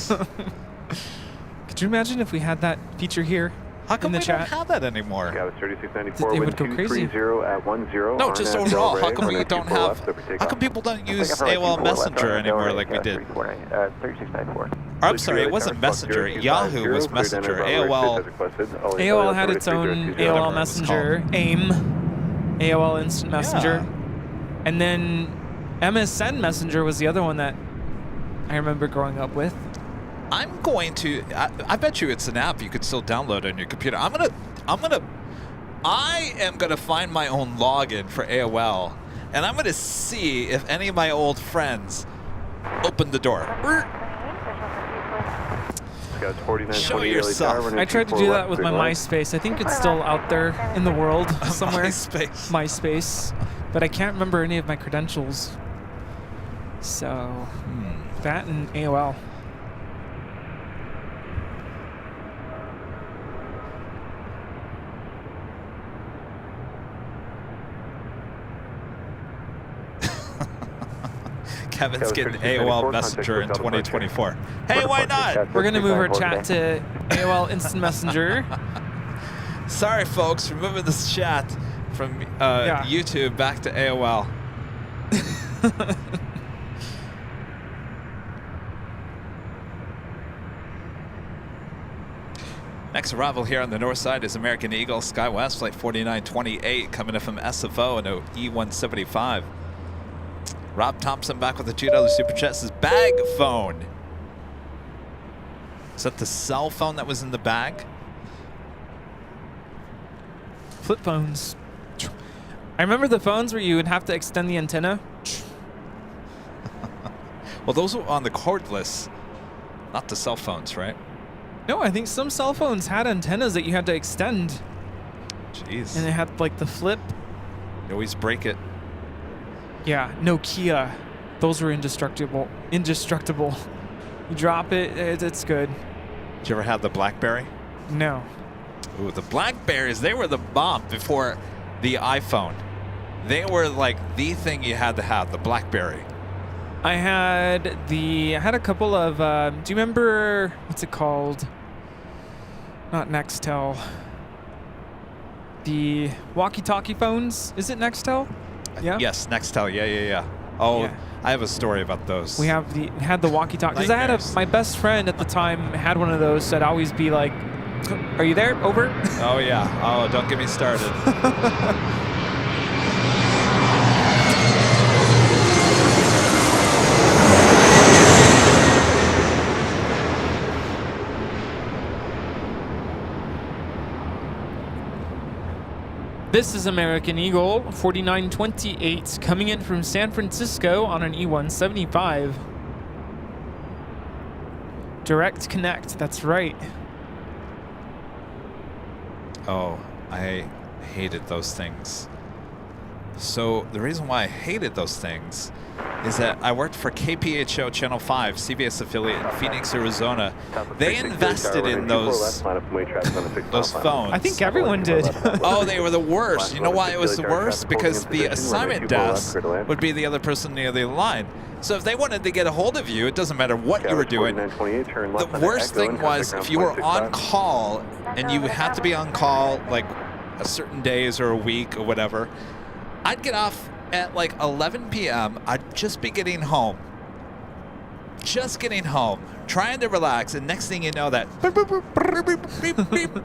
Could you imagine if we had that feature here? How come in the we chat? don't have that anymore? Scouts 3694, It would go crazy. at 10. No, just overall. How come we don't have? How come people don't use AOL Messenger anymore like we did? 3694. Or, I'm sorry, it wasn't Messenger. Yahoo was Messenger. AOL had its own AOL Messenger, AIM, AOL Instant Messenger, and then MSN Messenger was the other one that I remember growing up with. I'm going to. I bet you it's an app you could still download on your computer. I am gonna find my own login for AOL, and I'm gonna see if any of my old friends open the door. Show yourself. I tried to do that with my MySpace. I think it's still out there in the world somewhere. MySpace. But I can't remember any of my credentials. So, that and AOL. Kevin's getting AOL Messenger in 2024. Hey, why not? We're going to move our chat to AOL Instant Messenger. Sorry, folks, we're moving this chat from YouTube back to AOL. Next arrival here on the north side is American Eagle SkyWest Flight 4928 coming in from SFO in E175. Rob Thompson back with the $2 super chat. Says bag phone. Is that the cell phone that was in the bag? Flip phones. I remember the phones where you would have to extend the antenna. Well, those were on the cordless, not the cell phones, right? No, I think some cell phones had antennas that you had to extend. Jeez. And they had like the flip. You always break it. Yeah, Nokia. Those were indestructible. Indestructible. You drop it, it's good. Did you ever have the BlackBerry? No. Ooh, the BlackBerries, they were the bomb before the iPhone. They were like the thing you had to have, the BlackBerry. I had a couple of, do you remember, what's it called? Not Nextel. The walkie-talkie phones, is it Nextel? Yeah. Yes, Nextel, yeah. Oh, yeah. I have a story about those. We had the walkie-talkie, because my best friend at the time had one of those, so I'd always be like, are you there? Over? Oh yeah, oh, don't get me started. This is American Eagle 4928 coming in from San Francisco on an E175. Direct connect, that's right. Oh, I hated those things. So the reason why I hated those things is that I worked for KPHO Channel 5, CBS affiliate in Phoenix, Arizona. They invested in those phones. I think everyone did. Oh, they were the worst. You know why it was the worst? Because the assignment desk would be the other person near the line. So if they wanted to get a hold of you, it doesn't matter what you were doing. The worst thing was if you were on call and you had to be on call like a certain days or a week or whatever, I'd get off at like 11 p.m. I'd just be getting home. Just getting home, trying to relax, and next thing you know that beep, beep, beep, beep, beep, beep.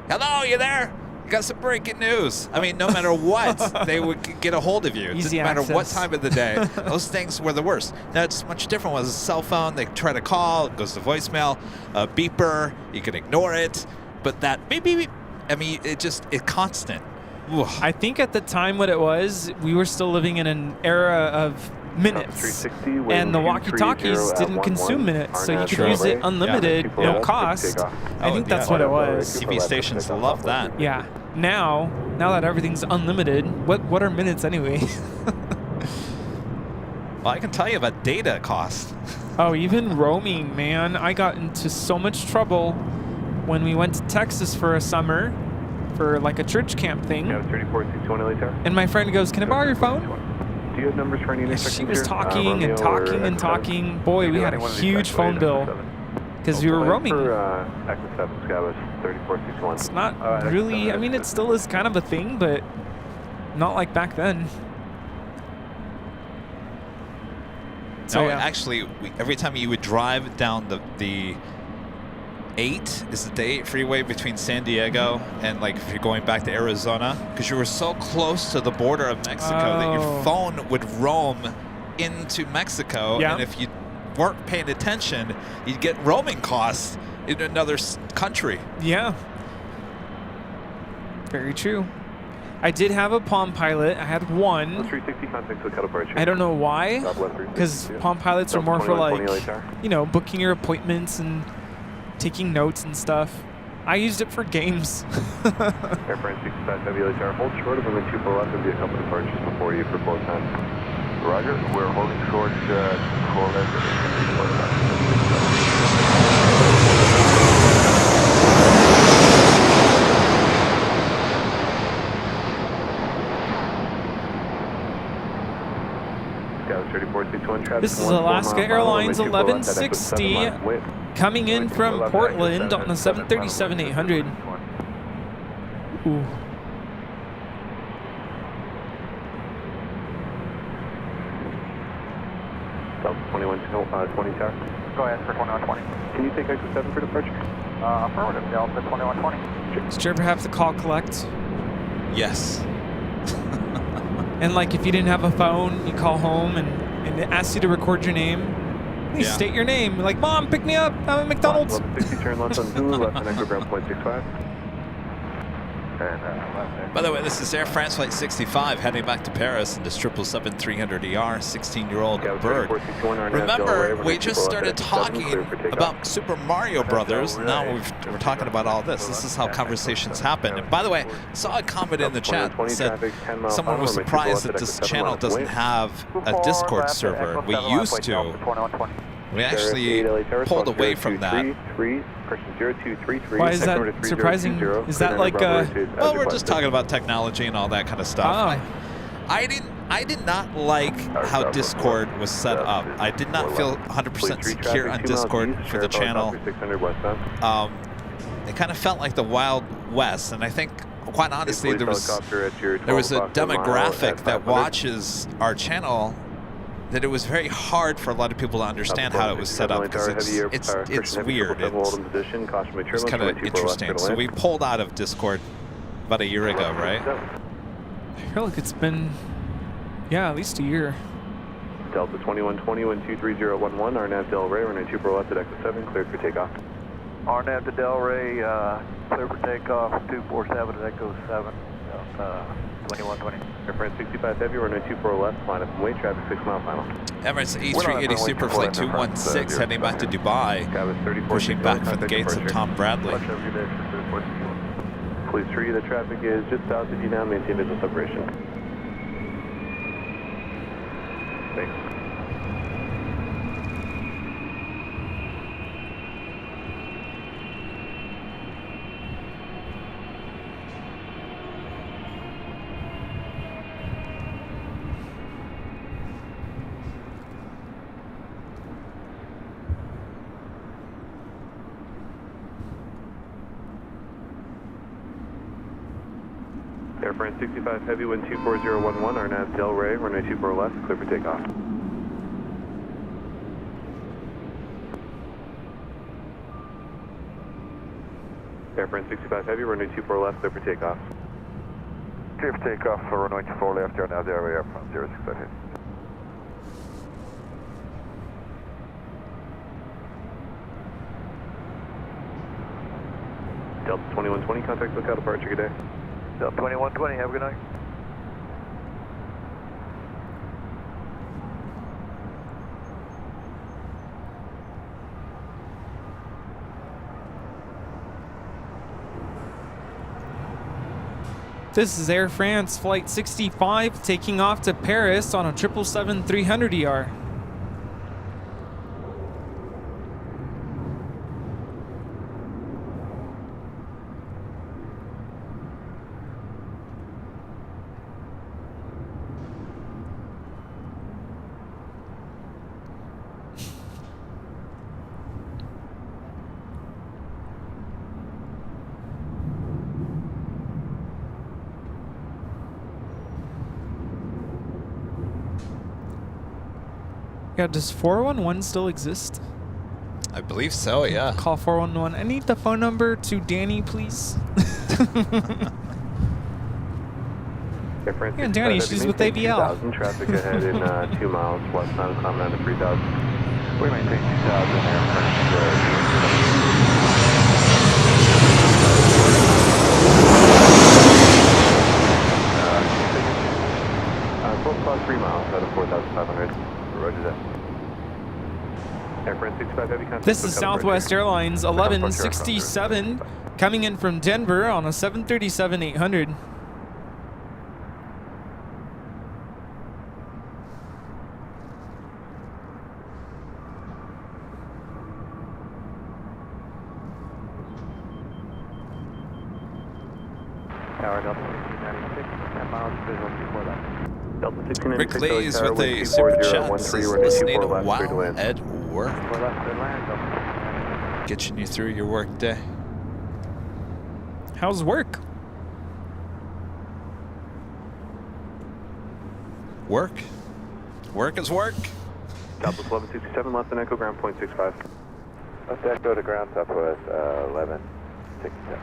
Hello, you there? You got some breaking news. I mean, no matter what, they would get a hold of you. It didn't matter what time of the day. Those things were the worst. Now, it's much different with a cell phone. They try to call, it goes to voicemail, a beeper, you can ignore it. But that beep, beep, beep, I mean, it's constant. Ooh. I think at the time what it was, we were still living in an era of minutes, and the walkie-talkies didn't consume minutes, so you could use it unlimited, no cost. I think that's what it was. TV stations love that. Yeah. Now that everything's unlimited, what are minutes anyway? Well, I can tell you about data cost. Oh, even roaming, man. I got into so much trouble when we went to Texas for a summer for like a church camp thing. And my friend goes, "Can I borrow your phone?" Do you have numbers for any She was talking and talking and talking. Boy, we had a huge phone bill because we were roaming. It's not really, I mean, it still is kind of a thing, but not like back then. So actually, every time you would drive down the 8 is the 8 freeway between San Diego and like if you're going back to Arizona, because you were so close to the border of Mexico that your phone would roam into Mexico, and if you weren't paying attention, you'd get roaming costs in another country. Yeah, very true. I did have a Palm Pilot. I had one. I don't know why, because Palm Pilots are more for like, you know, booking your appointments and taking notes and stuff. I used it for games. Airplane 65 WLHR, hold short of runway 24 left and be a couple departures before you for close time. Roger, we're holding short 4 left. This is Alaska Airlines 1160 coming in from Portland on the 737-800. Ooh. Delta 2120 tower. Go ahead for 2120. Can you take exit 7 for departure? Affirmative, Delta 2120. Did you ever have to call collect? Yes. And like if you didn't have a phone, you call home and it asks you to record your name. Please state your name. Like, Mom, pick me up. I'm at McDonald's. 60 turn left on Zulu, left on Echo ground 0.65. By the way, this is Air France Flight 65 heading back to Paris in this 777-300ER 16-year-old bird. Remember, we just started talking about Super Mario Brothers. Now we're talking about all this. This is how conversations happen. And by the way, I saw a comment in the chat that said someone was surprised that this channel doesn't have a Discord server. We used to. We actually pulled away from that. Why is that surprising? Is that like well, we're just talking about technology and all that kind of stuff. I did not like how Discord was set up. I did not feel 100% secure on Discord for the channel. It kind of felt like the Wild West, and I think, quite honestly, there was a demographic that watches our channel that it was very hard for a lot of people to understand how it was set up, because it's weird. It's kind of interesting. So we pulled out of Discord about a year ago, right? I feel like it's been, yeah, at least a year. Delta 2120, 123011, RNAV Delray, runway 24 left at exit 7, cleared for takeoff. RNAV to Delray, clear for takeoff, 247 at Echo 7, 2120. Air France 65 Heavy, runway 24 left, line up and wait, traffic 6 mile final. Emirates A380 Superflight 216 heading back to Dubai, pushing back from the gates of Tom Bradley. Please tree, the traffic is just south of you now, maintain business operation. Thanks. Air France 65 Heavy, wind 24011, RNAV Delray, runway 24 left, clear for takeoff. Air France 65 Heavy, runway 24 left, clear for takeoff. Clear for takeoff for runway 24 left, RNAV Delray, Air France 065 Heavy. Delta 2120, contact lookout departure, good day. Delta 2120, have a good night. This is Air France Flight 65 taking off to Paris on a 777-300ER. Yeah, does 411 still exist? I believe so, yeah. Call 411. I need the phone number to Danny, please. Yeah, Danny, she's with ABL. Traffic ahead in 2 miles, west bound, climbing down to 3000. We maintain 2000 Air France. Full spot 3 miles out of 4,500. Roger that. Air France 65 Heavy, contact. This is Southwest Airlines 1167 coming in from Denver on a 737-800. Tower Delta 1696, 10 miles, visual 24 left. Delta 1696, Rick Lees with a super chat says listening to Wow at Work. Getting you through your work day. How's work? Work? Work is work. Southwest 1167, left and Echo, ground point 65. Left Echo to ground, Southwest 1167.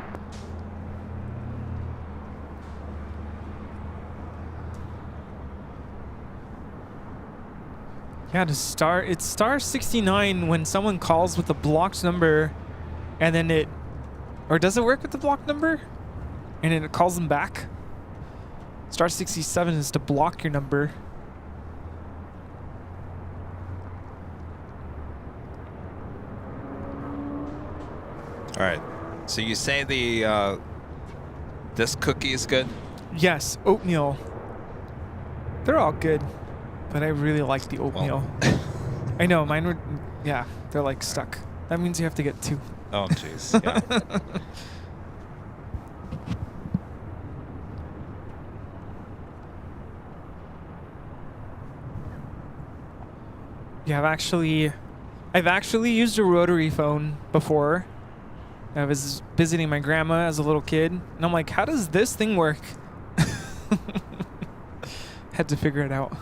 Yeah, it's star 69 when someone calls with a blocked number, and then or does it work with the blocked number? And then it calls them back? Star 67 is to block your number. All right. So you say this cookie is good? Yes, oatmeal. They're all good, but I really like the oatmeal. Well. I know, mine were, yeah, they're like stuck. That means you have to get 2. Oh, jeez. Yeah. Yeah, I've actually used a rotary phone before. I was visiting my grandma as a little kid, and I'm like, how does this thing work? Had to figure it out.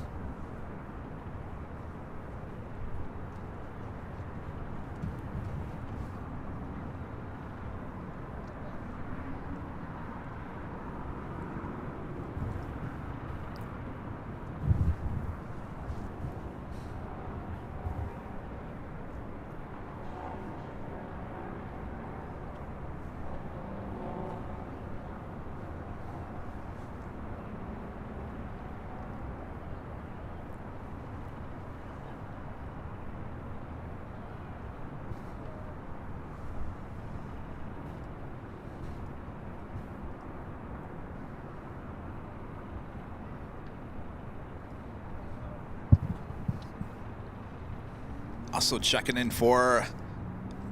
Also checking in for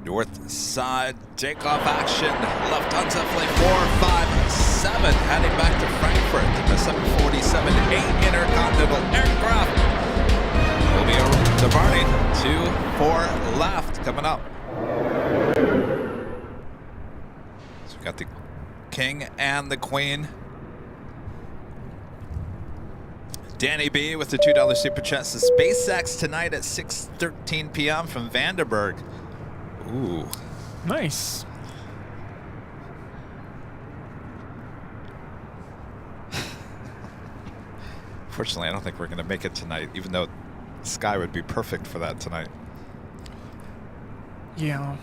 north side takeoff action. Lufthansa flight 457 heading back to Frankfurt. The 747-8 intercontinental aircraft will be departing. 2-4 left coming up. So we got the King and the Queen. Danny B with the $2 super chat says SpaceX tonight at 6:13 p.m. from Vandenberg. Ooh. Nice. Fortunately, I don't think we're going to make it tonight, even though the sky would be perfect for that tonight. Yeah.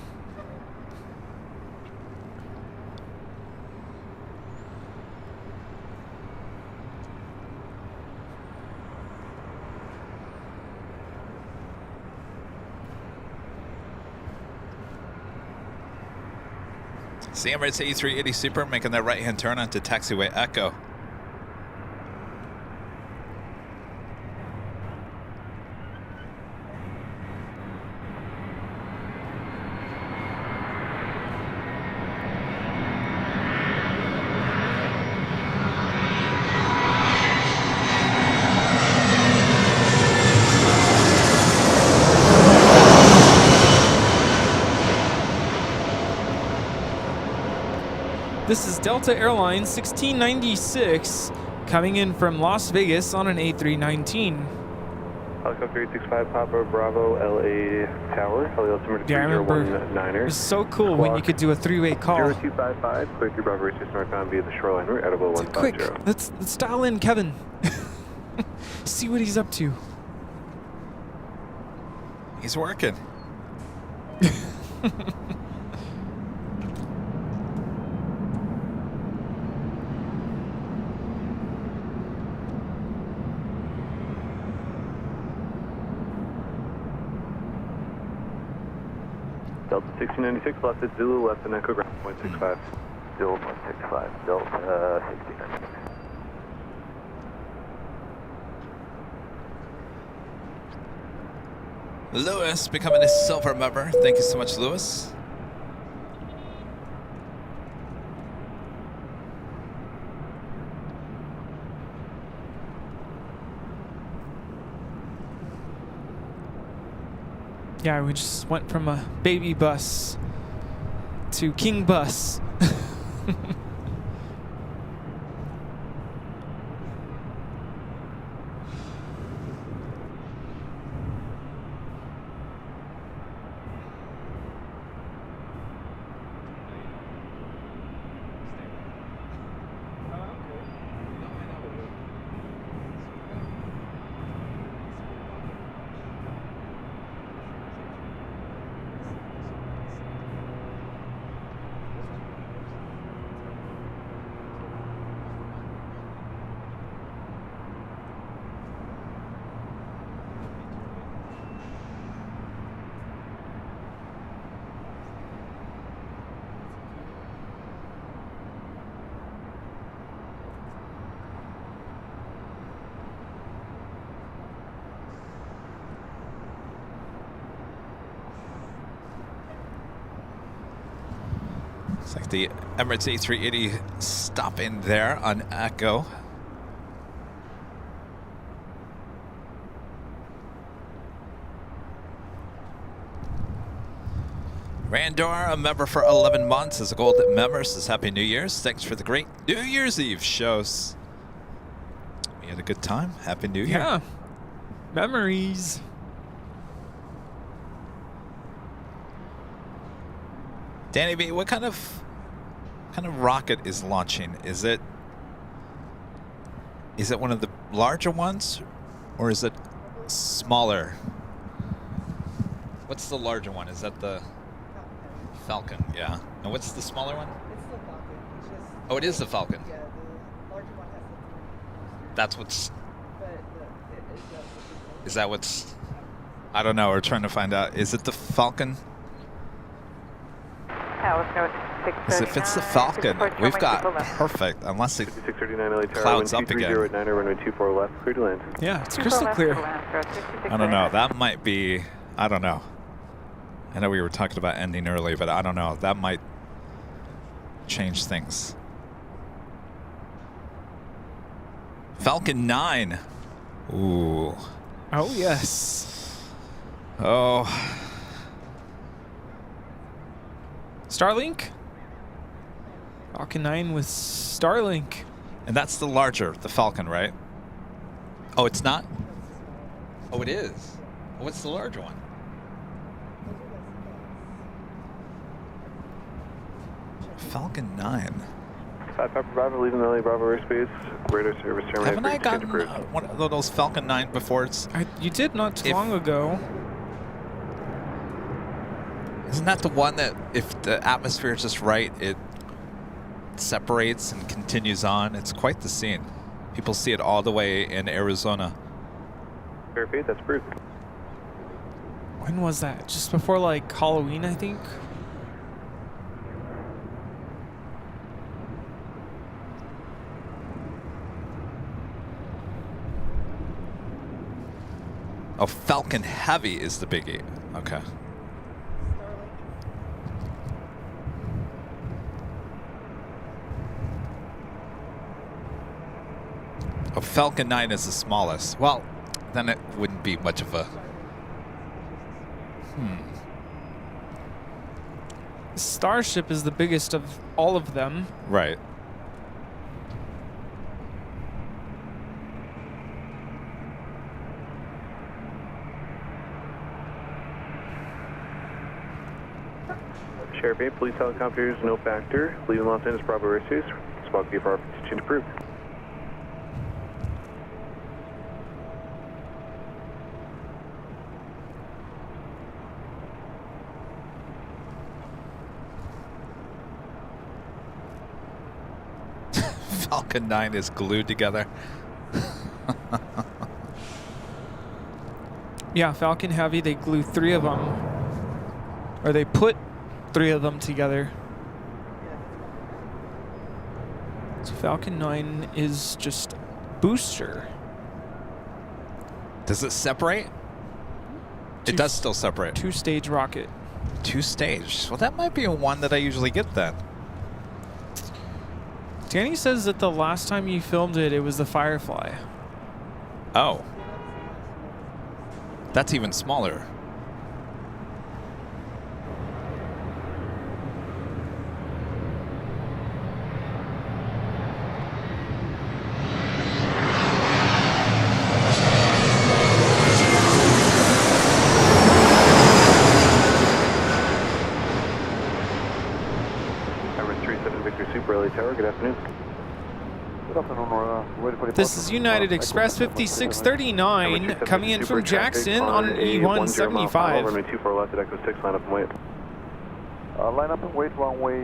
Emirates A380 Super making that right-hand turn onto taxiway Echo. This is Delta Airlines 1696 coming in from Las Vegas on an A319. Helicopter 365 Papa Bravo LA Tower. Heli altimeter Yeah, I remember. 3019er. It was so cool when you could do a three-way call. 0255, clear through Bravo Reach northbound via the shoreline route, edible 150. Quick, let's dial in Kevin. See what he's up to. He's working. Delta 1696, left at Zulu, left at Echo, ground 165. Zulu 165, Delta 1696. Lewis becoming a silver member. Thank you so much, Lewis. Yeah, we just went from a baby bus to King Bus. It's like the Emirates A380 stopping there on Echo. Randor, a member for 11 months, as a gold member, says Happy New Year's. Thanks for the great New Year's Eve shows. We had a good time. Happy New Year. Yeah. Memories. Danny B, what kind of rocket is launching? Is it one of the larger ones, or is it smaller? What's the larger one? Is that the Falcon? Yeah. And what's the smaller one? It's the Falcon. It's just, oh, it is the Falcon. Yeah, the larger one has the 3 boosters. That's what's. But Is that what's? I don't know. We're trying to find out. Is it the Falcon? Because if it's the Falcon, we've got perfect, unless it clouds up again. Yeah, it's crystal clear. I don't know. That might be. I don't know. I know we were talking about ending early, but I don't know. That might change things. Falcon 9. Ooh. Oh, yes. Oh. Starlink? Falcon 9 with Starlink. And that's the larger, the Falcon, right? Oh, it's not? Oh, it is. Oh, what's the larger one? Falcon 9. 5 Pepper Bravo, leaving the LA Bravo airspace. Radar service terminated. Haven't I gotten one of those Falcon 9 before? You did not too long ago. Isn't that the one that if the atmosphere is just right, it separates and continues on? It's quite the scene. People see it all the way in Arizona. Fair fate, that's approved. When was that? Just before like Halloween, I think? Oh, Falcon Heavy is the biggie. Okay. Oh, Falcon 9 is the smallest. Well, then it wouldn't be much of a... Starship is the biggest of all of them. Right. Sheriff 8, police helicopters, no factor. Leaving Los Angeles Bravo airspace. Spot VFR 52 approved. Falcon 9 is glued together. Yeah, Falcon Heavy, they glue 3 of them. Or they put 3 of them together. So Falcon 9 is just booster. Does it separate? It does still separate. 2-stage rocket. 2-stage. Well, that might be a one that I usually get then. Danny says that the last time you filmed it, it was the Firefly. Oh. That's even smaller. Good afternoon. This is United Express 5639 coming in from Jackson on an E175. Runway 24 left at Echo 6, line up and wait. Line up and wait, runway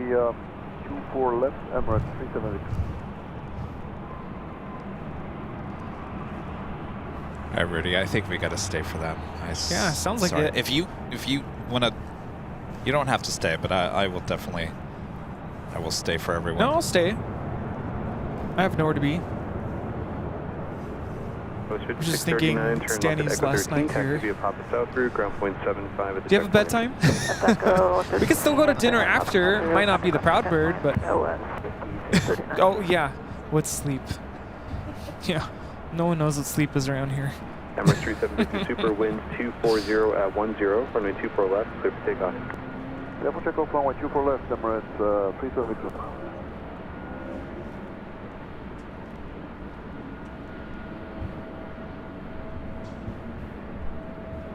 24 left, Emirates 376. All right, Rudy, I think we got to stay for that. Yeah, sounds like it. If you want to, you don't have to stay, but I will definitely. I will stay for everyone. No, I'll stay. I have nowhere to be. I'm just thinking Stanny's last night here. Do you have a bedtime? We can still go to dinner after. Might not be the Proud Bird, but... Oh, yeah. What's sleep? Yeah. No one knows what sleep is around here. Emirates 3750 Super, winds 240 at 10, runway 24 left, clear for takeoff. Level check off runway 24 left, Emirates 372.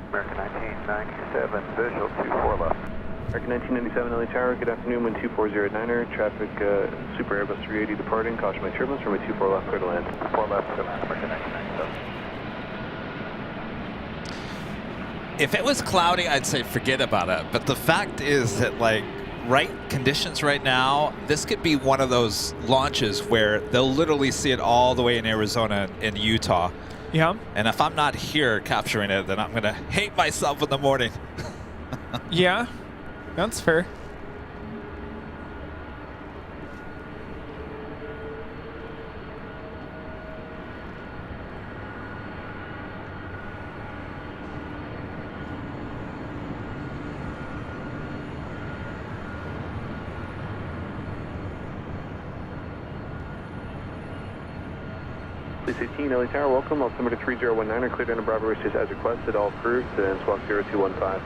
American 1997, visual 24 left. American 1997, LA Tower, good afternoon, wind 24089er, traffic Super Airbus 380 departing, caution my turbulence, runway 24 left, clear to land. 4 left, American 1997. If it was cloudy, I'd say forget about it. But the fact is that, like, right conditions right now, this could be one of those launches where they'll literally see it all the way in Arizona and Utah. Yeah. And if I'm not here capturing it, then I'm going to hate myself in the morning. Yeah, that's fair. Police 18, LA Tower, welcome. Altimeter 3019, cleared into Bravo Races as requested, all approved, and squawk 0215.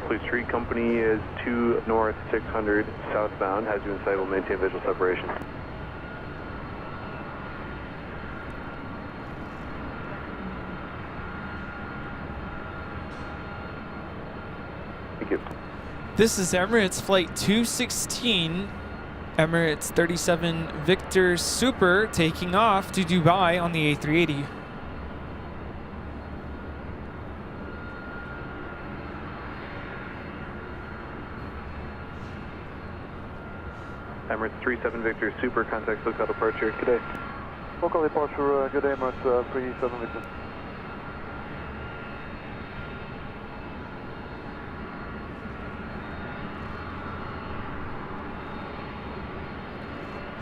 Police Street Company is 2 north 600 southbound, has been sighted, will maintain visual separation. Thank you. This is Emirates Flight 216, Emirates 37 Victor Super taking off to Dubai on the A380. Emirates 37 Victor Super, contact SoCal departure, good day. Local departure, good day, Emirates 37 Victor.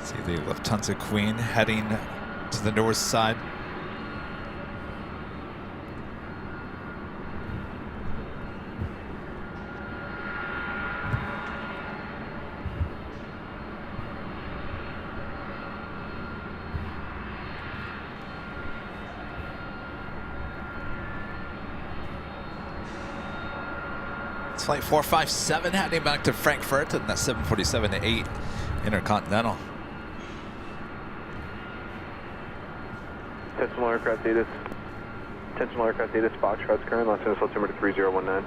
See the Lufthansa Queen heading to the north side. It's flight 457 heading back to Frankfurt and that's 747-8 Intercontinental. Intentional aircraft data, Foxtrot's current, Los Angeles altimeter 3019.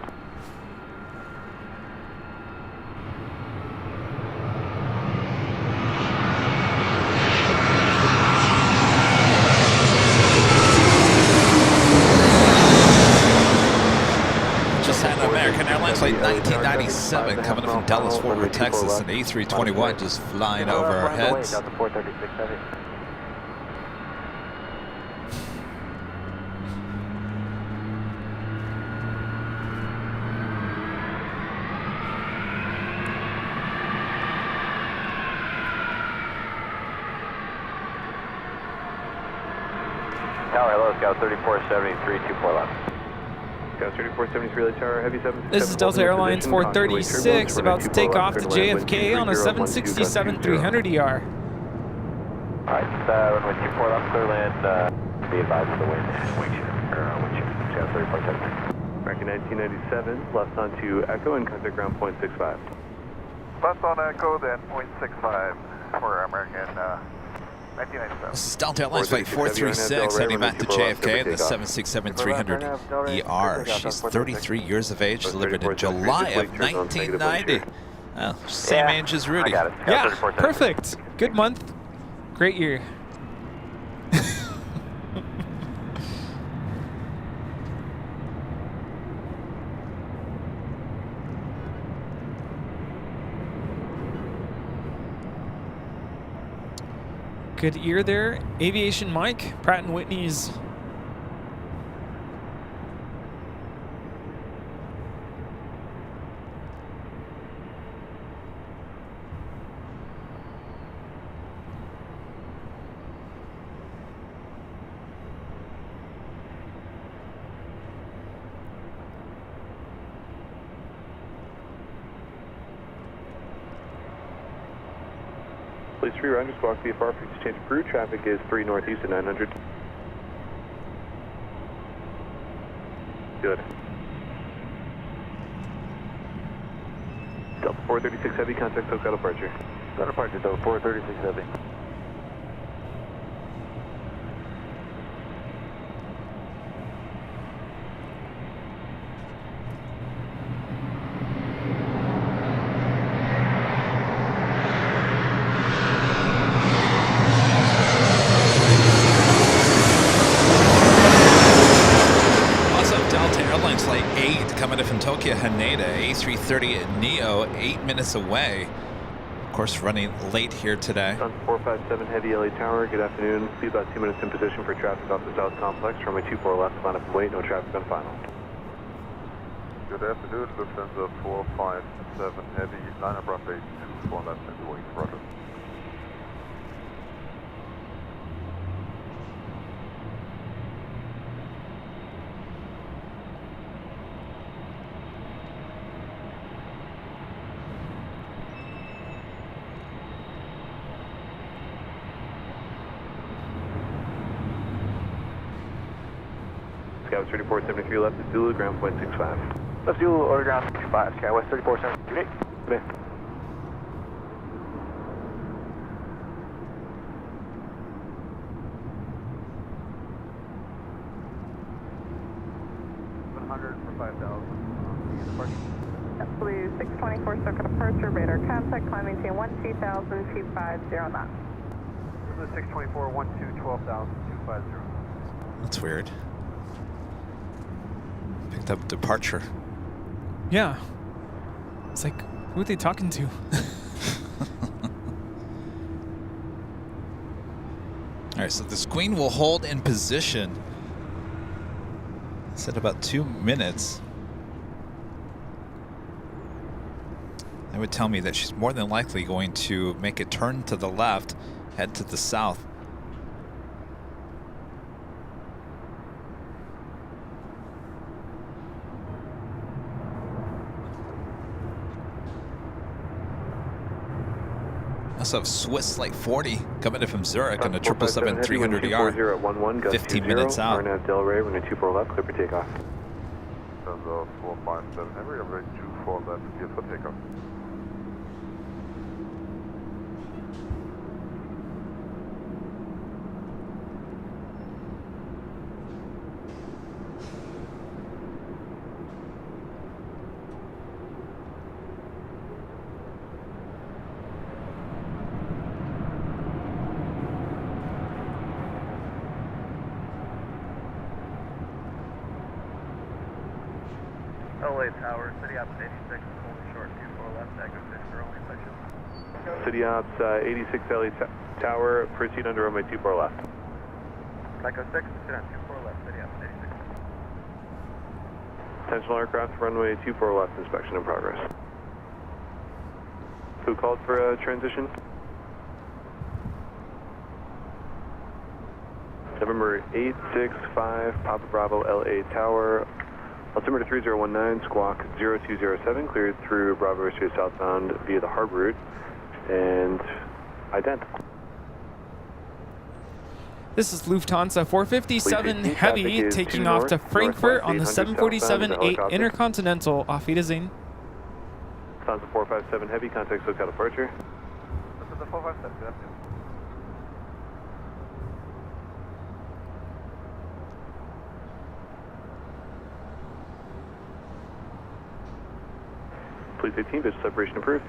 Just had an American Airlines flight 1997 coming from Dallas, Fort Worth, Texas, an A321 just flying over our heads. Tower, hello, Scout 3473, 24 left. Scout 3473, LA Tower, heavy 767. This is Delta Airlines 436 about to take off to JFK on a 767-300ER. Alright, runway 24 left, clear land, be advised of the wind shear, Scout 3473. American 1997, left onto Echo and contact ground point 65. Left on Echo, then 0.65 for American 1997. This is Delta Airlines flight 436 heading back to JFK, the 767-300ER. She's 33 years of age, delivered in July of 1990. Oh, same age as Rudy. Yeah, perfect. Good month. Great year. Good ear there. Aviation Mike, Pratt & Whitney's. Police 3 Roger, squawk VFR for exchange crew. Traffic is 3 northeast at 900. Good. Delta 436 Heavy, contact SoCal departure. Got departure, Delta 436 Heavy. Tokyo Haneda, A330 Neo, 8 minutes away. Of course, running late here today. Sun 457 Heavy, LA Tower, good afternoon. Be about 2 minutes in position for traffic off the South Complex. Runway 24 left, line up and wait, no traffic on final. Good afternoon, Lufthansa 457 Heavy, line up runway 24 left and wait, roger. Skywest 3473 left is Zulu, ground point 65. Left Zulu, order ground 65, Skywest 3473. Good day. Blue 624 SoCal departure, radar contact, climb maintain 12,000, 250 knots. Blue 624, 12,000, 250. That's weird. Picked up departure. Yeah. It's like, who are they talking to? All right, so this queen will hold in position. It's at about 2 minutes. That would tell me that she's more than likely going to make a turn to the left, head to the south. Also have Swiss Lake 40 coming in from Zurich on a 777-300ER. 15 minutes out. RNAV Del Rey, runway 24 left, clear for takeoff. Lufthansa 457 Heavy, runway 24 left, clear for takeoff. LA Tower, City Ops 86, holding short, 24 left, Echo 6 for only section. City Ops 86 LA Tower, proceed under runway 24 left. Echo 6, sit on 24 left, City Ops 86. Intentional aircraft, runway 24 left, inspection in progress. Who called for a transition? November 865, Papa Bravo LA Tower. Altimeter 3019, squawk 0207, cleared through Bravo Street southbound via the hard route, and ident. This is Lufthansa 457 Heavy taking off to Frankfurt on the 747-8 Intercontinental. Auf Wiedersehen. Lufthansa 457 Heavy, contact SoCal departure. This is the 457, good afternoon. Police 18, visual separation approved.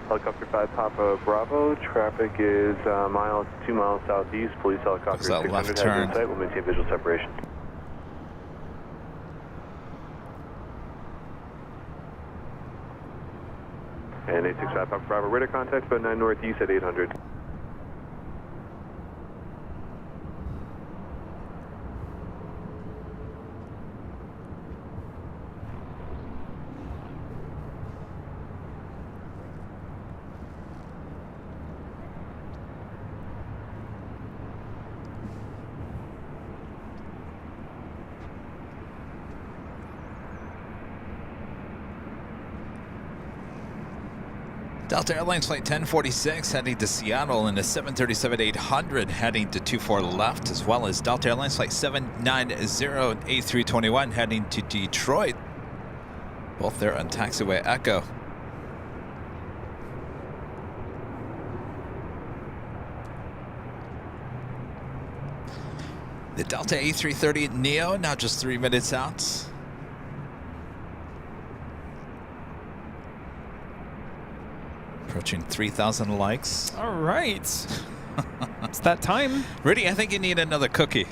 Helicopter 5 Papa Bravo, traffic is 2 miles southeast. Police helicopter 600 has in sight, will maintain visual separation. And 865 Papa Bravo, radar contact, about 9 northeast at 800. Delta Airlines Flight 1046 heading to Seattle and a 737-800 heading to 24 left, as well as Delta Airlines Flight 790 and A321 heading to Detroit. Both there on taxiway Echo. The Delta A330 Neo, now just 3 minutes out. Approaching 3,000 likes. All right. It's that time. Rudy, I think you need another cookie.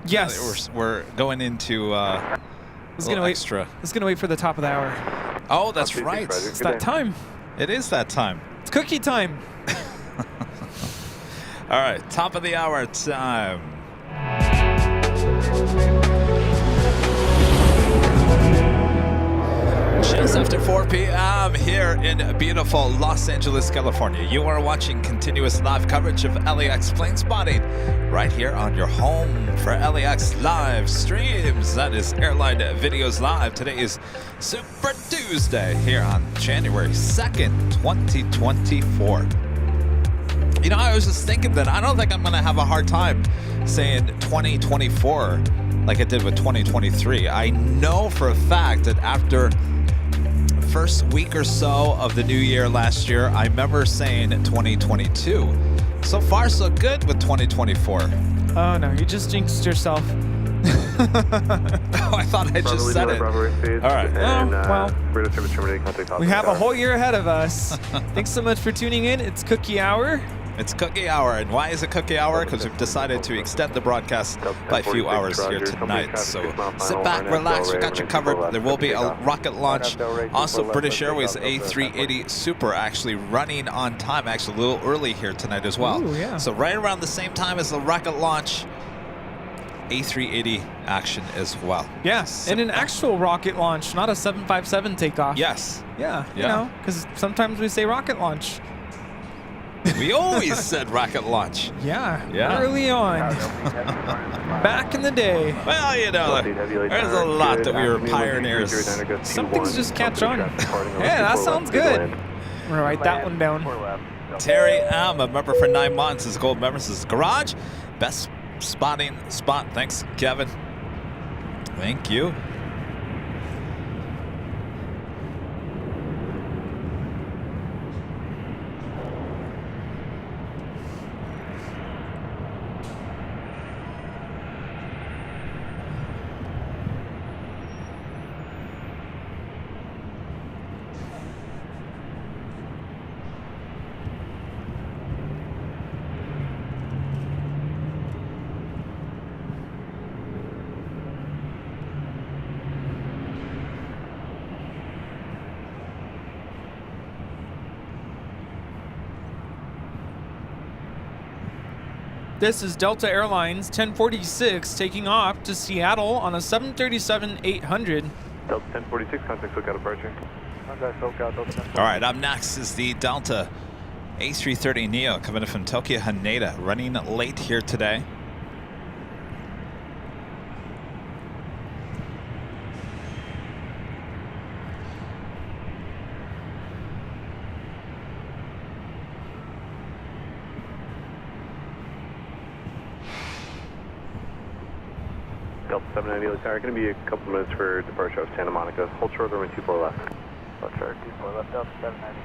Yes. We're going into extra. I was gonna wait for the top of the hour. Oh, that's right. It's that time. It is that time. It's cookie time. All right, top of the hour time. Just after 4 p.m. here in beautiful Los Angeles, California. You are watching continuous live coverage of LAX Plane Spotting right here on your home for LAX live streams. That is Airline Videos Live. Today is Super Tuesday here on January 2nd, 2024. You know, I was just thinking that I don't think I'm going to have a hard time saying 2024 like I did with 2023. I know for a fact that after first week or so of the new year last year, I remember saying 2022. So far, so good with 2024. Oh, no, you just jinxed yourself. Oh, I thought I just said it. All right. Well, we have a whole year ahead of us. Thanks so much for tuning in. It's Cookie Hour. It's Cookie Hour. And why is it Cookie Hour? Because we've decided to extend the broadcast by a few hours here tonight. So sit back, relax. We got you covered. There will be a rocket launch. Also, British Airways A380 Super actually running on time. Actually, a little early here tonight as well. Ooh, yeah. So right around the same time as the rocket launch, A380 action as well. Yes, and an actual rocket launch, not a 757 takeoff. Yes. Yeah, you know, because sometimes we say rocket launch. We always said rocket launch. Yeah, early on. Back in the day. Well, you know, there's a lot that we were pioneers. Some things just catch on. Yeah, that sounds good. I'm going to write that one down. Terry M., a member for 9 months, is gold member, says garage. Best spotting spot. Thanks, Kevin. Thank you. This is Delta Airlines 1046 taking off to Seattle on a 737-800. Delta 1046, contact SoCal departure. All right, up next is the Delta A330 Neo coming in from Tokyo Haneda, running late here today. Delta 790 tower, going to be a couple minutes for departure of Santa Monica. Hold short, runway 24 left. Hold short, 24 left, Delta 790.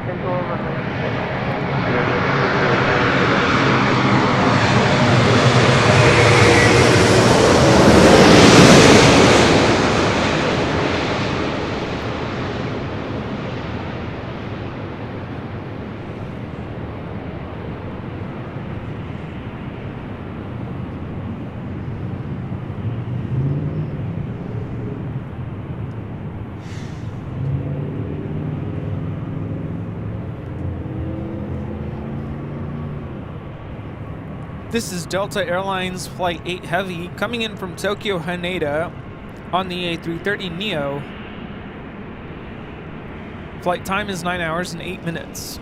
Visual runway 6. This is Delta Airlines Flight 8 Heavy coming in from Tokyo Haneda on the A330 Neo. Flight time is 9 hours and 8 minutes.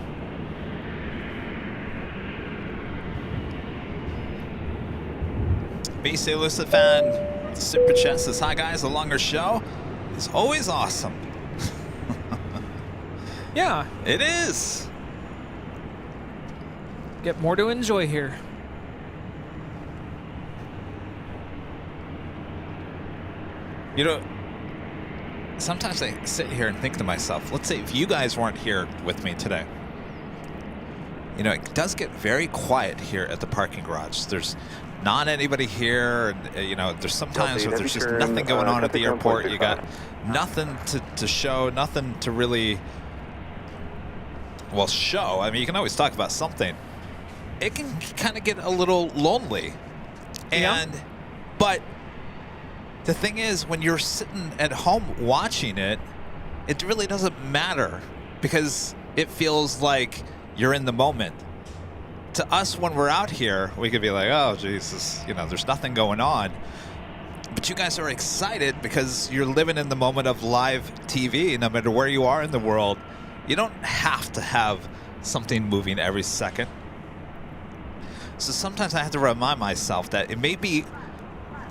BC Lucid fan, Super Chat says, hi guys, a longer show is always awesome. Yeah. It is. Get more to enjoy here. You know, sometimes I sit here and think to myself, let's say if you guys weren't here with me today, you know, it does get very quiet here at the parking garage. There's not anybody here, and you know, there's sometimes where there's just nothing going on at the airport. You got nothing to show, nothing to really, well, show. I mean, you can always talk about something. It can kind of get a little lonely. And, but the thing is, when you're sitting at home watching it, it really doesn't matter because it feels like you're in the moment. To us, when we're out here, we could be like, oh, Jesus, you know, there's nothing going on. But you guys are excited because you're living in the moment of live TV. No matter where you are in the world, you don't have to have something moving every second. So sometimes I have to remind myself that it may be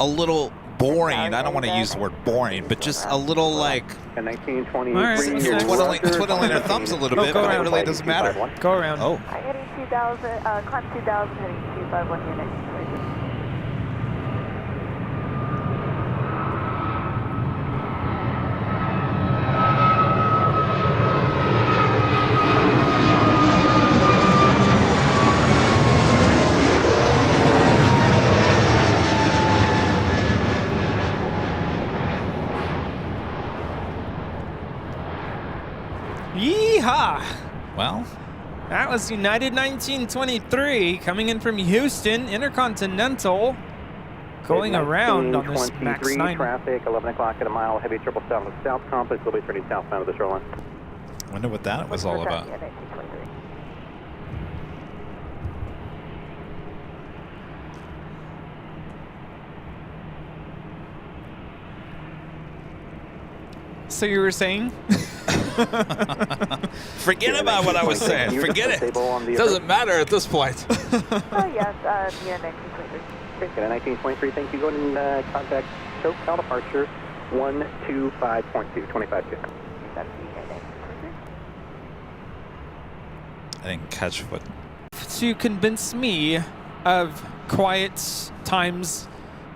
a little boring. I don't want to use the word boring, but just a little like twiddling our thumbs a little bit, but it really doesn't matter. Go around. Oh. Heading 2000, climb 2000, heading 251 units. Yeehaw! Well, that was United 1923 coming in from Houston, Intercontinental, going around on this Max 9. Traffic, 11 o'clock at a mile, heavy triple south complex, will be turning southbound of the shoreline. I wonder what that was all about. So you were saying? Forget about what I was saying. Forget it. Doesn't matter at this point. Oh, yes, yeah, 1923. Okay, 1923, thank you. Go ahead and contact choke call departure 125.2, 25.2. I didn't catch what. To convince me of quiet times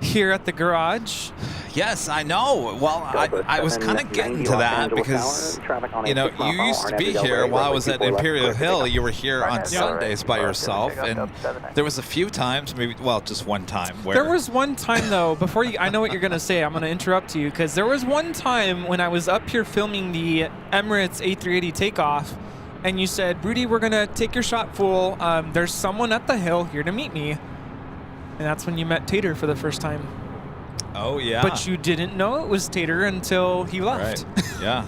here at the garage. Yes, I know. Well, I was kind of getting to that because, you know, you used to be here while I was at Imperial Hill. You were here on Sundays by yourself, and there was a few times, maybe, well, just one time where... There was one time, though, before you... I know what you're going to say. I'm going to interrupt you, because there was one time when I was up here filming the Emirates A380 takeoff, and you said, Rudy, we're going to take your shot, fool. There's someone at the hill here to meet me. And that's when you met Tater for the first time. Oh, yeah. But you didn't know it was Tater until he left. Right. Yeah.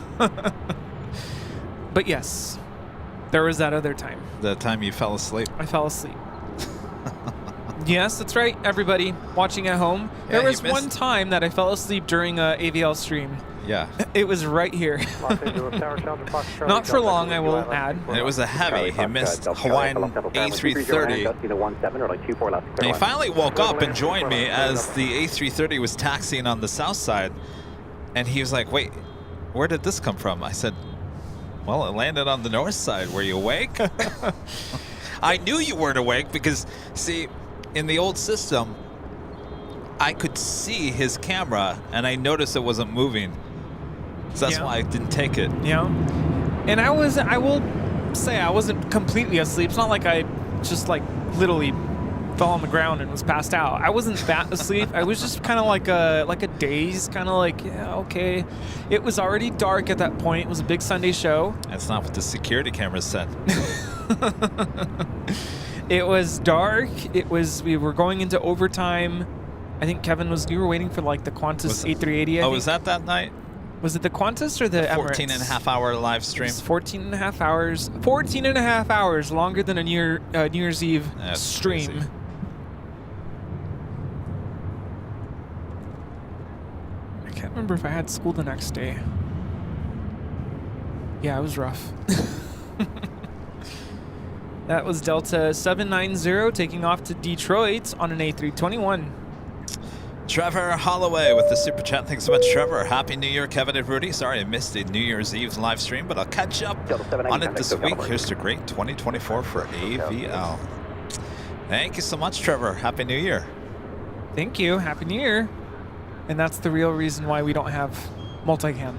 But yes, there was that other time. The time you fell asleep. I fell asleep. Yes, that's right, everybody watching at home. Yeah, there was one time that I fell asleep during a AVL stream. Yeah. It was right here. Not for long, I will add. And it was a heavy. He missed Hawaiian A330. And he finally woke up and joined me as the A330 was taxiing on the south side. And he was like, wait, where did this come from? I said, well, it landed on the north side. Were you awake? I knew you weren't awake because, see, in the old system, I could see his camera and I noticed it wasn't moving. So that's why I didn't take it. Yeah. And I will say I wasn't completely asleep. It's not like I just like literally fell on the ground and was passed out. I wasn't that asleep. I was just kind of like a daze, kind of like, yeah, okay. It was already dark at that point. It was a big Sunday show. That's not what the security cameras said. It was dark. We were going into overtime. I think Kevin you were waiting for like the Qantas A380. Was that night? Was it the Qantas or the Emirates? 14 and a half hour live stream. 14 and a half hours. 14 and a half hours, longer than a New Year's Eve stream. Crazy. I can't remember if I had school the next day. Yeah, it was rough. That was Delta 790 taking off to Detroit on an A321. Trevor Holloway with the super chat. Thanks so much, Trevor. Happy New Year, Kevin and Rudy. Sorry I missed the New Year's Eve live stream, but I'll catch up on it this week. Here's to great 2024 for AVL. Thank you so much, Trevor. Happy New Year. Thank you. Happy New Year. And that's the real reason why we don't have multicam.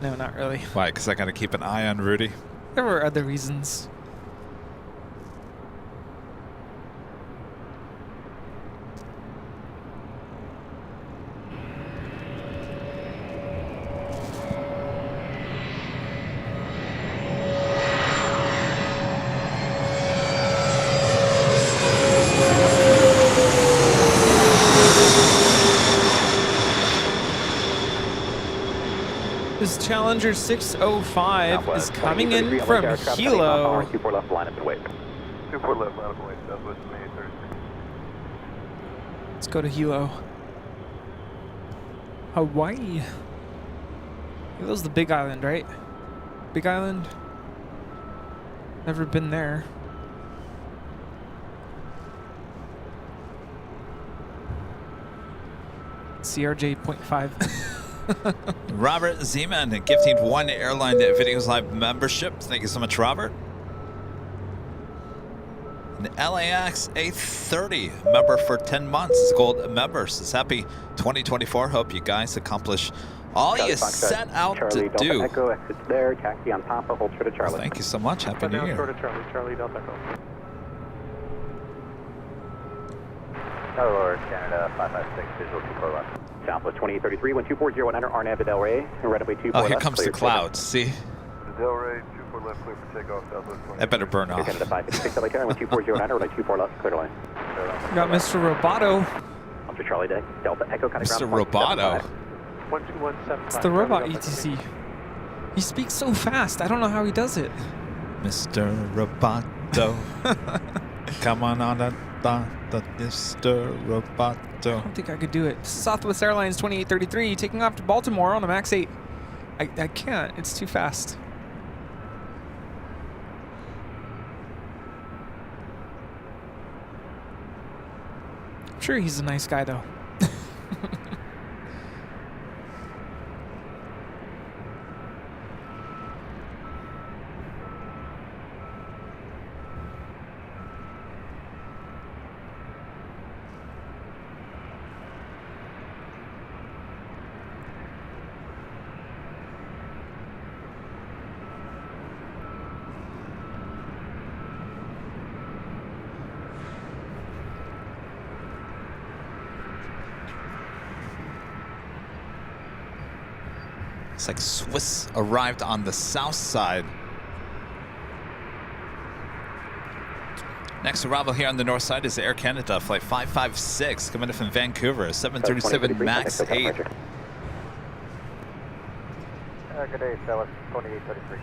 No, not really. Why? Because I got to keep an eye on Rudy? There were other reasons. This Challenger 605 is coming in from Hilo. 24 left, line up and wait. 24 left, line up and wait. Southwest May 33. Let's go to Hilo. Hawaii. Hilo's the big island, right? Big island? Never been there. CRJ 0.5. Robert Zeman gifting 1 Airline Videos Live membership. Thank you so much, Robert. An LAX A30 member for 10 months. It's gold members. It's happy 2024. Hope you guys accomplish all you set out Charlie, to do. Echo, exits there. Taxi on Papa, hold short of Charlie. Well, thank you so much. Happy New Year. Short of Charlie. Charlie, Delta Echo. Tower, Canada 556, visual 24 left. Southwest 2833, 12401 under RNAV to Delray, right away 24 Oh, left. here comes the clouds. See? Delray, 24 left, clear for takeoff, Southwest 20. That better burn off. Canada 556, LA Tower, 12409, right 24 left, clear to line. Got Mr. Roboto. After Charlie Day, Delta Echo, kind of Mr. Roboto. 12175. It's the robot ETC. He speaks so fast. I don't know how he does it. Mr. Roboto. Come on the Mr. Roboto. I don't think I could do it. This is Southwest Airlines 2833 taking off to Baltimore on a MAX 8. I can't. It's too fast. I'm sure he's a nice guy, though. It's like Swiss arrived on the south side. Next arrival here on the north side is Air Canada Flight 556 coming in from Vancouver, 737 MAX 8. Good day, Dallas 2833.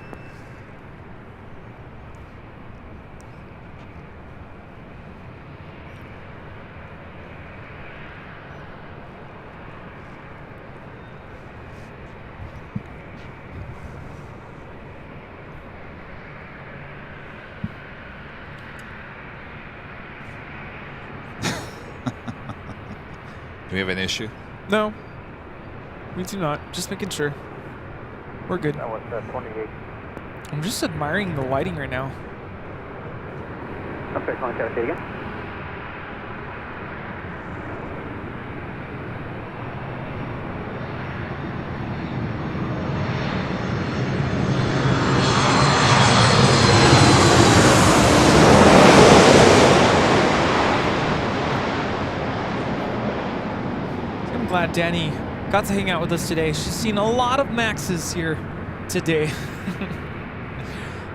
Do we have an issue? No. We do not. Just making sure. We're good. That was 28. I'm just admiring the lighting right now. Okay, calling Charlie, say again. I'm glad Danny got to hang out with us today. She's seen a lot of Maxes here today.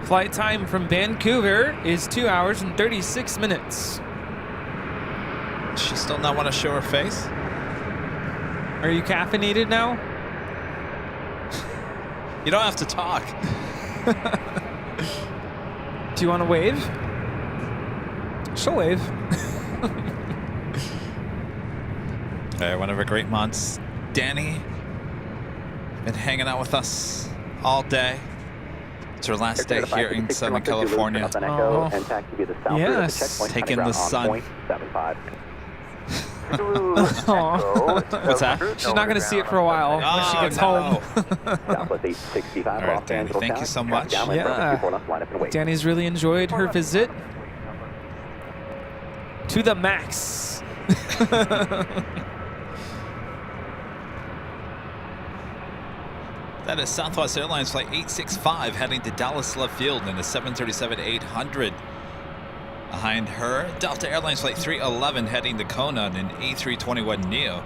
Flight time from Vancouver is 2 hours and 36 minutes. Does she still not want to show her face? Are you caffeinated now? You don't have to talk. Do you want to wave? She'll wave. One of our great mods, Danny, been hanging out with us all day. It's our last day here in Southern California. Yes. Taking the sun. 75. What's that? She's not going to see it for a while when she gets home. Southwest 865. All right, Danny, thank you so much. Yeah. Danny's really enjoyed her visit to the max. That is Southwest Airlines Flight 865 heading to Dallas Love Field in a 737-800. Behind her, Delta Airlines Flight 311 heading to Kona in an A321neo.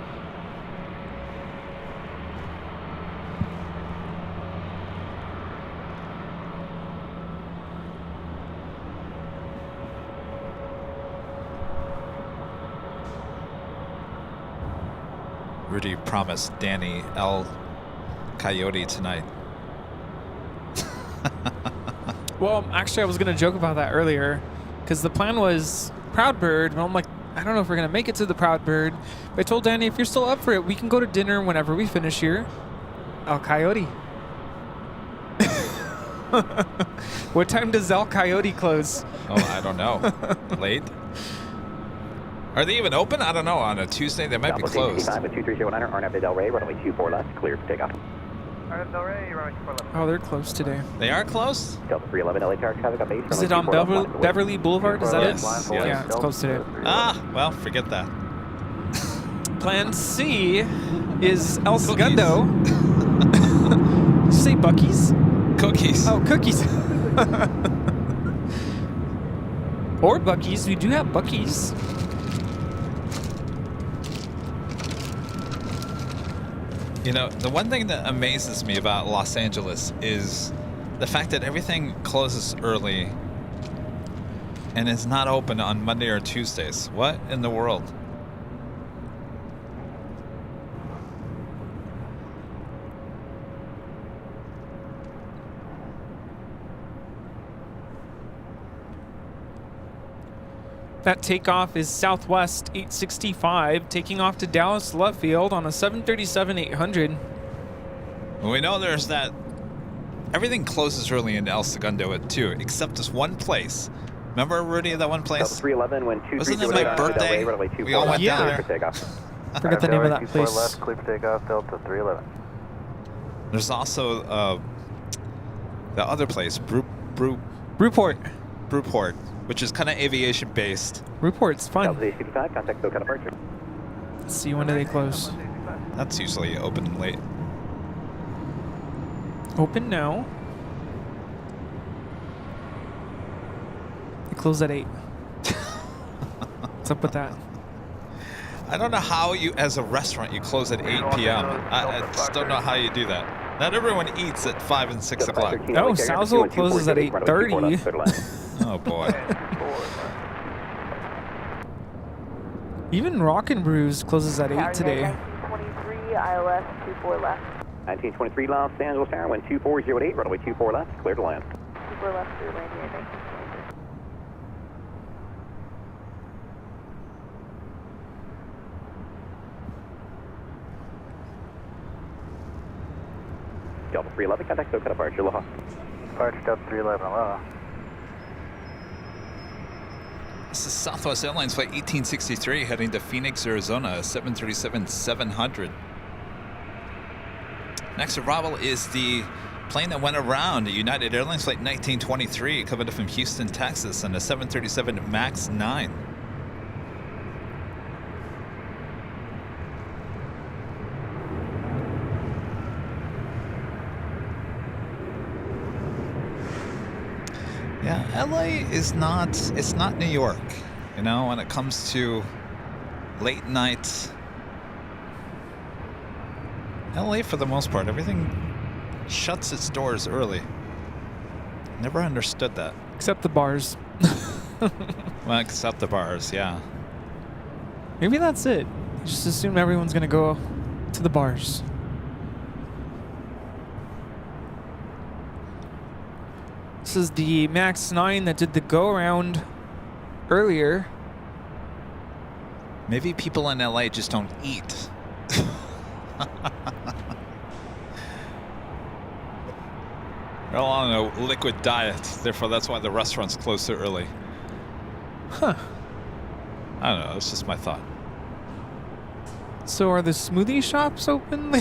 Rudy promised Danny El Coyote tonight. Well, actually, I was going to joke about that earlier because the plan was Proud Bird, but I'm like, I don't know if we're going to make it to the Proud Bird. But I told Danny, if you're still up for it, we can go to dinner whenever we finish here. El Coyote. What time does El Coyote close? Oh, I don't know. Late? Are they even open? I don't know. On a Tuesday, they might be closed. 2309, RNAV to Del Rey, runway 24 left, clear for takeoff. Oh, they're closed today. They are closed? Delta 311, LA Tower traffic on base. Is it on Beverly Boulevard? Is that Yes, it? yes. Yeah, it's closed today. Ah, well, forget that. Plan C is El Segundo. Did you say Buc-ee's? Cookies. Oh, cookies. Or Buc-ee's. We do have Buc-ee's. You know, the one thing that amazes me about Los Angeles is the fact that everything closes early and is not open on Monday or Tuesdays. What in the world? That takeoff is Southwest 865, taking off to Dallas Love Field on a 737-800. We know there's that. Everything closes early in El Segundo too, except this one place. Remember, Rudy, that one place? 311 when 2 Wasn't it my birthday? We all went down there. Forget the name of that place. left, clear for takeoff, Delta 311. There's also the other place, Brewport, which is kind of aviation based. Brewport's fun. Delta 865, contact SoCal departure. Let's see, when do they close? That's usually open late. Open now. They close at 8. What's up with that? I don't know how you, as a restaurant, you close at 8 p.m. I just don't know how you do that. Not everyone eats at 5 and 6 o'clock. Oh, Salzo closes at 8:30. Oh, boy. Even Rockin' Brews closes at 8 today. 1923, ILS 24 left. 1923 Los Angeles Tower, wind 2408, runway 24 left, clear to land. 24 left through land here, 1923. Delta 311, contact SoCal departure, Aloha. Departure Delta 311, Aloha. This is Southwest Airlines Flight 1863 heading to Phoenix, Arizona, 737-700. Next arrival is the plane that went around, United Airlines Flight 1923, coming from Houston, Texas, on a 737 MAX 9. Yeah, LA is not, it's not New York, you know, when it comes to late nights. LA, for the most part, everything shuts its doors early. Never understood that. Except the bars. Well, except the bars, yeah. Maybe that's it. You just assume everyone's going to go to the bars. This is the MAX 9 that did the go-around earlier. Maybe people in LA just don't eat. They're all on a liquid diet, therefore that's why the restaurants close so early. Huh. I don't know, it's just my thought. So are the smoothie shops open?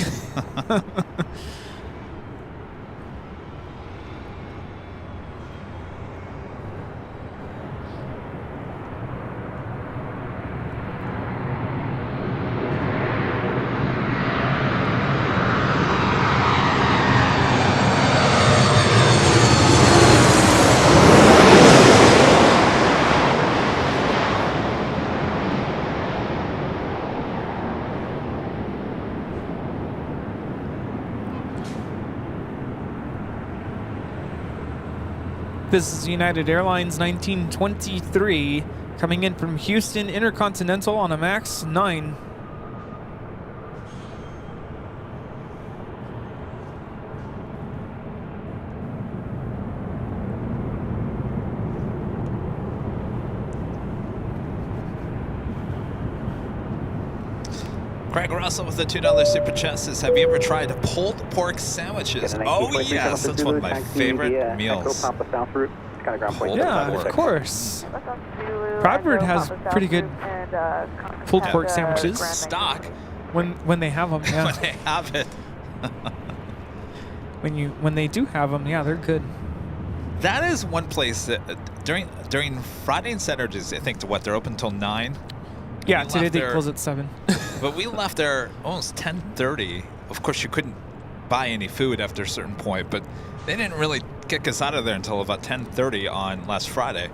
This is United Airlines 1923 coming in from Houston Intercontinental on a MAX 9. Craig Russell with the $2 super chat says, have you ever tried pulled pork sandwiches? Oh yes, that's one of my favorite meals. Yeah, of course. Proudbird has pretty good pulled pork sandwiches. Stock. When they have them, yeah. When they have it. when they do have them, yeah, they're good. That is one place that during Friday and Saturdays, I think they're open until 9. Yeah, today they close at 7. But we left there almost 10:30. Of course, you couldn't buy any food after a certain point, but they didn't really kick us out of there until about 10:30 on last Friday.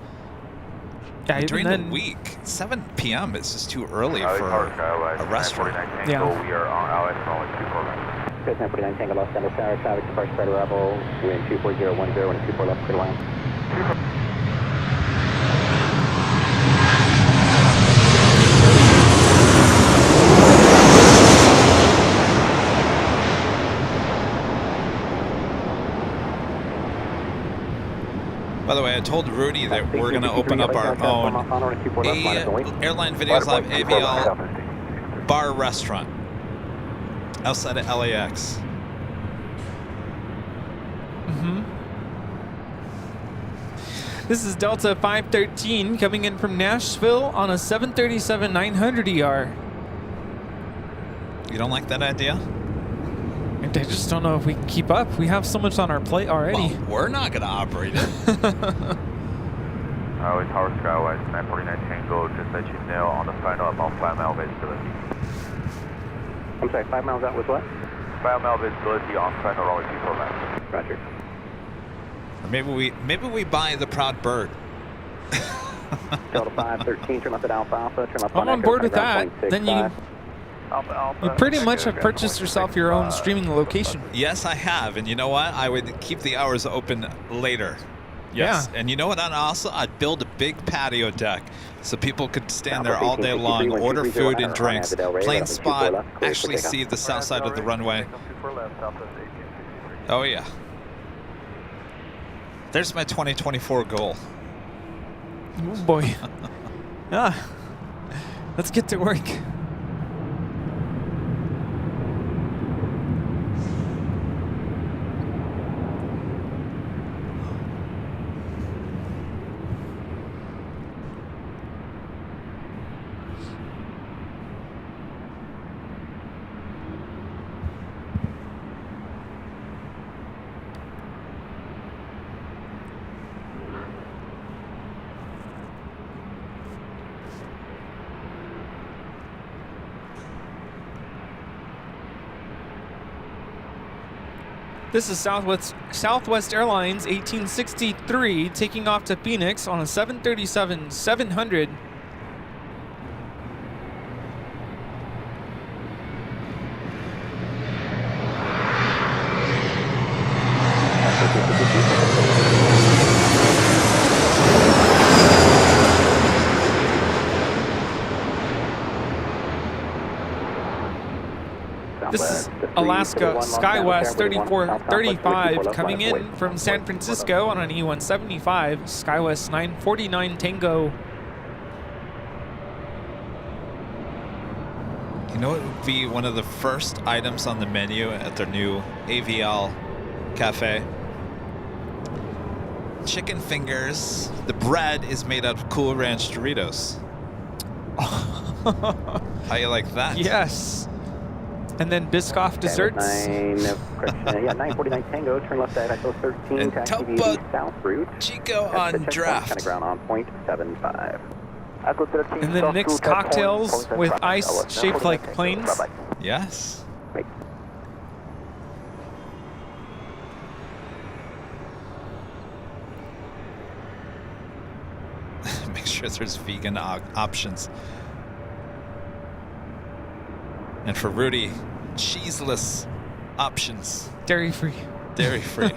Yeah, during the week, 7 p.m. is just too early for a restaurant. Yeah. We are on LS for only 2 programs. 949 Tango Los Angeles Tower, traffic departure spread arrival, wind 24010 and 24 left, clear line. By the way, I told Rudy that we're going to open up our own Airline Videos Live AVL bar restaurant outside of LAX. This is Delta 513 coming in from Nashville on a 737-900ER. You don't like that idea? I just don't know if we can keep up. We have so much on our plate already. Well, we're not going to operate it. With Tower Skywise 949 Tango, just let you know on the final about 5 mile visibility. I'm sorry, 5 miles out with what? 5 mile visibility on final runway 24 left. Roger. Or maybe we buy the Proud Bird. Delta 513, turn left at Alpha, turn left I'm on board with that. Then you pretty much have purchased yourself your own streaming location. Yes, I have. And you know what? I would keep the hours open later. Yes. Yeah. And you know what? I'd build a big patio deck so people could stand there all day long, order food and drinks, plane spot, actually see the south side of the runway. Oh, yeah. There's my 2024 goal. Oh, boy. Let's get to work. This is Southwest Airlines 1863 taking off to Phoenix on a 737-700. This is Alaska SkyWest 3435 coming in from San Francisco on an E175, SkyWest 949 Tango. You know what would be one of the first items on the menu at their new AVL cafe? chicken fingers. The bread is made out of Cool Ranch Doritos. How you like that? Yes. And then Biscoff desserts. 949 Tango, turn left at Echo 13, And taxi Topo south route. Chico on draft. Kind of ground on point 75. Echo 13, And then mixed cocktails with ice shaped like planes. Yes. Wait. Make sure there's vegan options. And for Rudy, cheeseless options. Dairy-free. Dairy-free.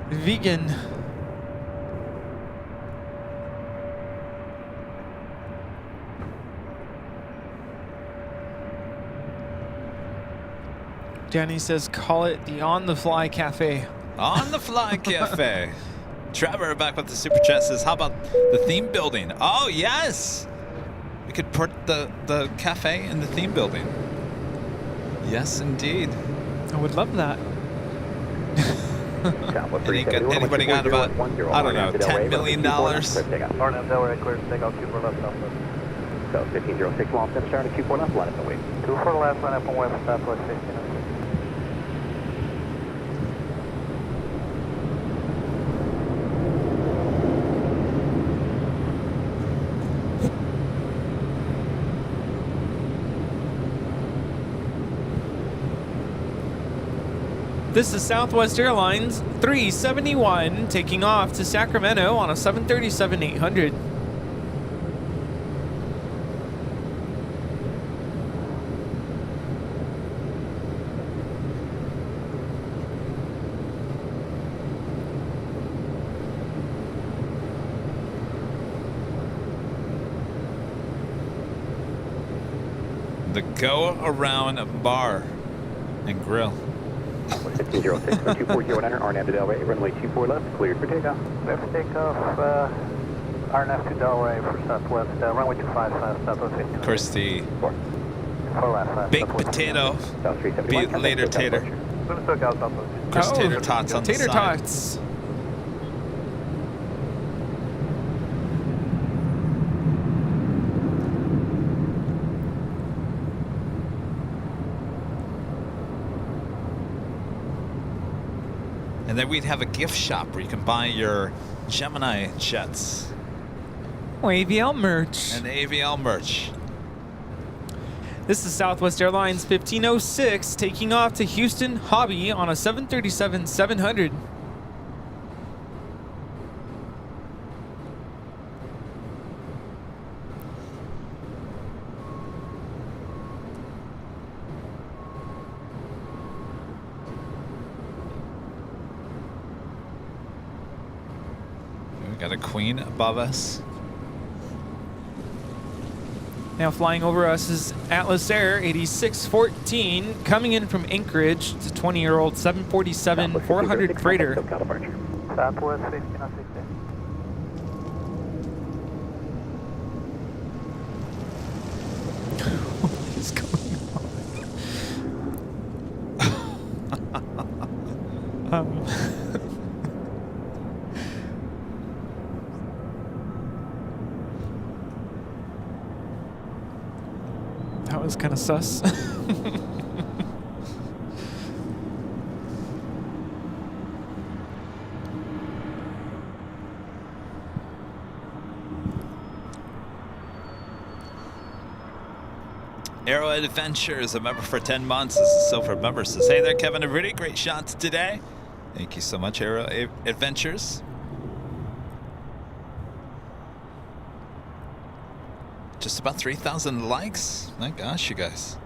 Vegan. Danny says, call it the On the Fly Cafe. On the Fly Cafe. Trevor back with the super chat says, how about the theme building? Oh, yes. We could put the cafe in the theme building. Yes, indeed. I would love that. Anybody got about, I don't know, $10 million? Arnhem Delaware, clear to take off 24 left, southwest. So 1506 long step start at 24 left, line up and wait. 24 left, line up and west, southwest 1506. This is Southwest Airlines 371 taking off to Sacramento on a 737-800. The Go Around Bar and Grill. 1506, 2409, Arnhem to Delray, runway 24 left, cleared for takeoff. Cleared for takeoff, Arnhem to Delray for southwest, runway 255, southwest 15. Of course, the baked potato, be it later tater. Of course, tater tots on the side. Tater tots. And then we'd have a gift shop where you can buy your Gemini jets. Oh, AVL merch. And AVL merch. This is Southwest Airlines 1506 taking off to Houston Hobby on a 737-700. Got a Queen above us. Now flying over us is Atlas Air 8614 coming in from Anchorage. It's a 20-year-old 747-400 freighter. Southwest 1506. What is going on? That was kind of sus. Aero Adventures, a member for 10 months. This is Silver member. Says, hey there, Kevin and Rudy. Great shots today. Thank you so much, Aero Adventures. Just about 3,000 likes. My gosh, you guys.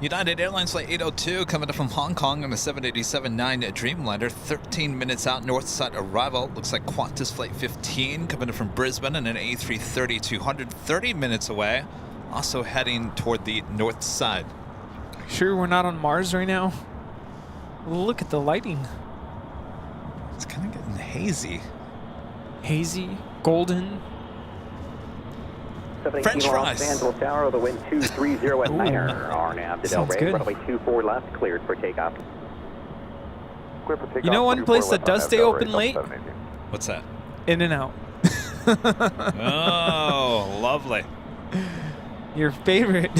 United Airlines Flight 802 coming up from Hong Kong on a 787-9 Dreamliner, 13 minutes out north side arrival. Looks like Qantas Flight 15 coming in from Brisbane and an A330-200, 30 minutes away. Also heading toward the north side. Sure we're not on Mars right now? Look at the lighting. It's kind of getting hazy. Hazy, golden. French fries. Los Angeles Tower, the wind 230 at 9er. RNAV to Sounds Delray, good. runway 24 left, cleared for takeoff. Clear for takeoff. You know one place that does stay open late? What's that? In-N-Out. Oh, lovely. Your favorite.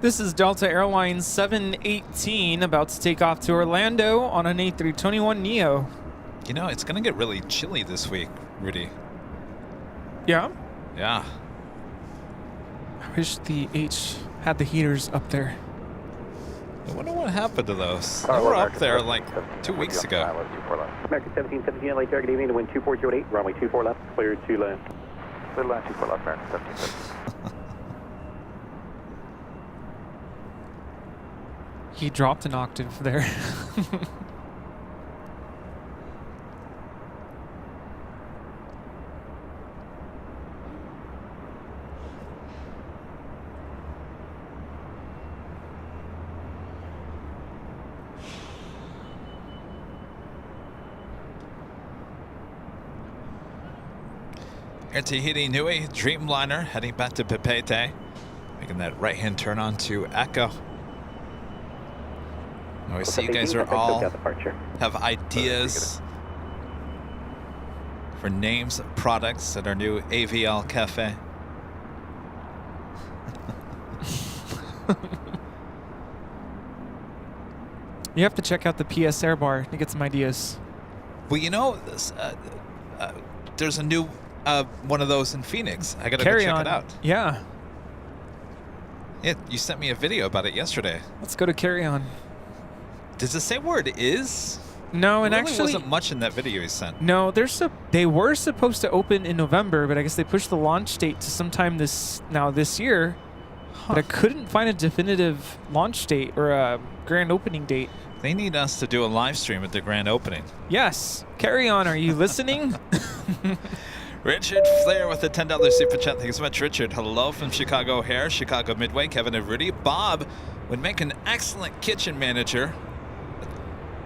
This is Delta Airlines 718 about to take off to Orlando on an A321neo. You know, it's going to get really chilly this week, Rudy. Yeah? Yeah. I wish the H had the heaters up there. I wonder what happened to those. They were up there like 2 weeks ago. American 1717 LA target evening to wind 2408, runway 24 left, cleared to land. Clear land 24 left, American 1717. He dropped an octave there. Air Tahiti Nui, Dreamliner, heading back to Papeete, making that right-hand turn on to Echo. I see you guys are all have ideas for names of products at our new AVL Cafe. You have to check out the PS Air Bar to get some ideas. Well, you know, this, there's a new one of those in Phoenix. I gotta go check it out. Yeah. Yeah, you sent me a video about it yesterday. Let's go to Carry On. Does it say where it is? No, and there really actually wasn't much in that video he sent. No, they were supposed to open in November, but I guess they pushed the launch date to sometime this year. But I couldn't find a definitive launch date or a grand opening date. They need us to do a live stream at the grand opening. Yes. Carry On, are you listening? Richard Flair with a $10 super chat. Thank you so much, Richard. Hello from Chicago O'Hare, Chicago Midway, Kevin and Rudy. Bob would make an excellent kitchen manager.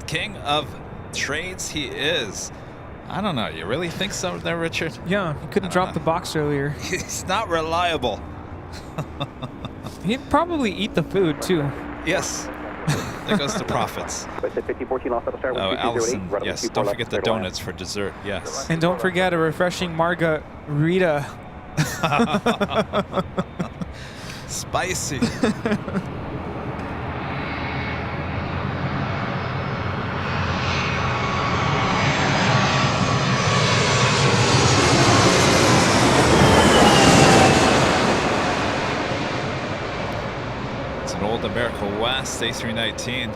King of trades he is. I don't know. You really think so there, Richard? Yeah, he couldn't drop the box earlier. He's not reliable. He'd probably eat the food, too. Yes. There goes the profits. Oh, Allison, yes. Don't forget the donuts for dessert. Yes. And don't forget a refreshing margarita. Spicy. Old America West A319.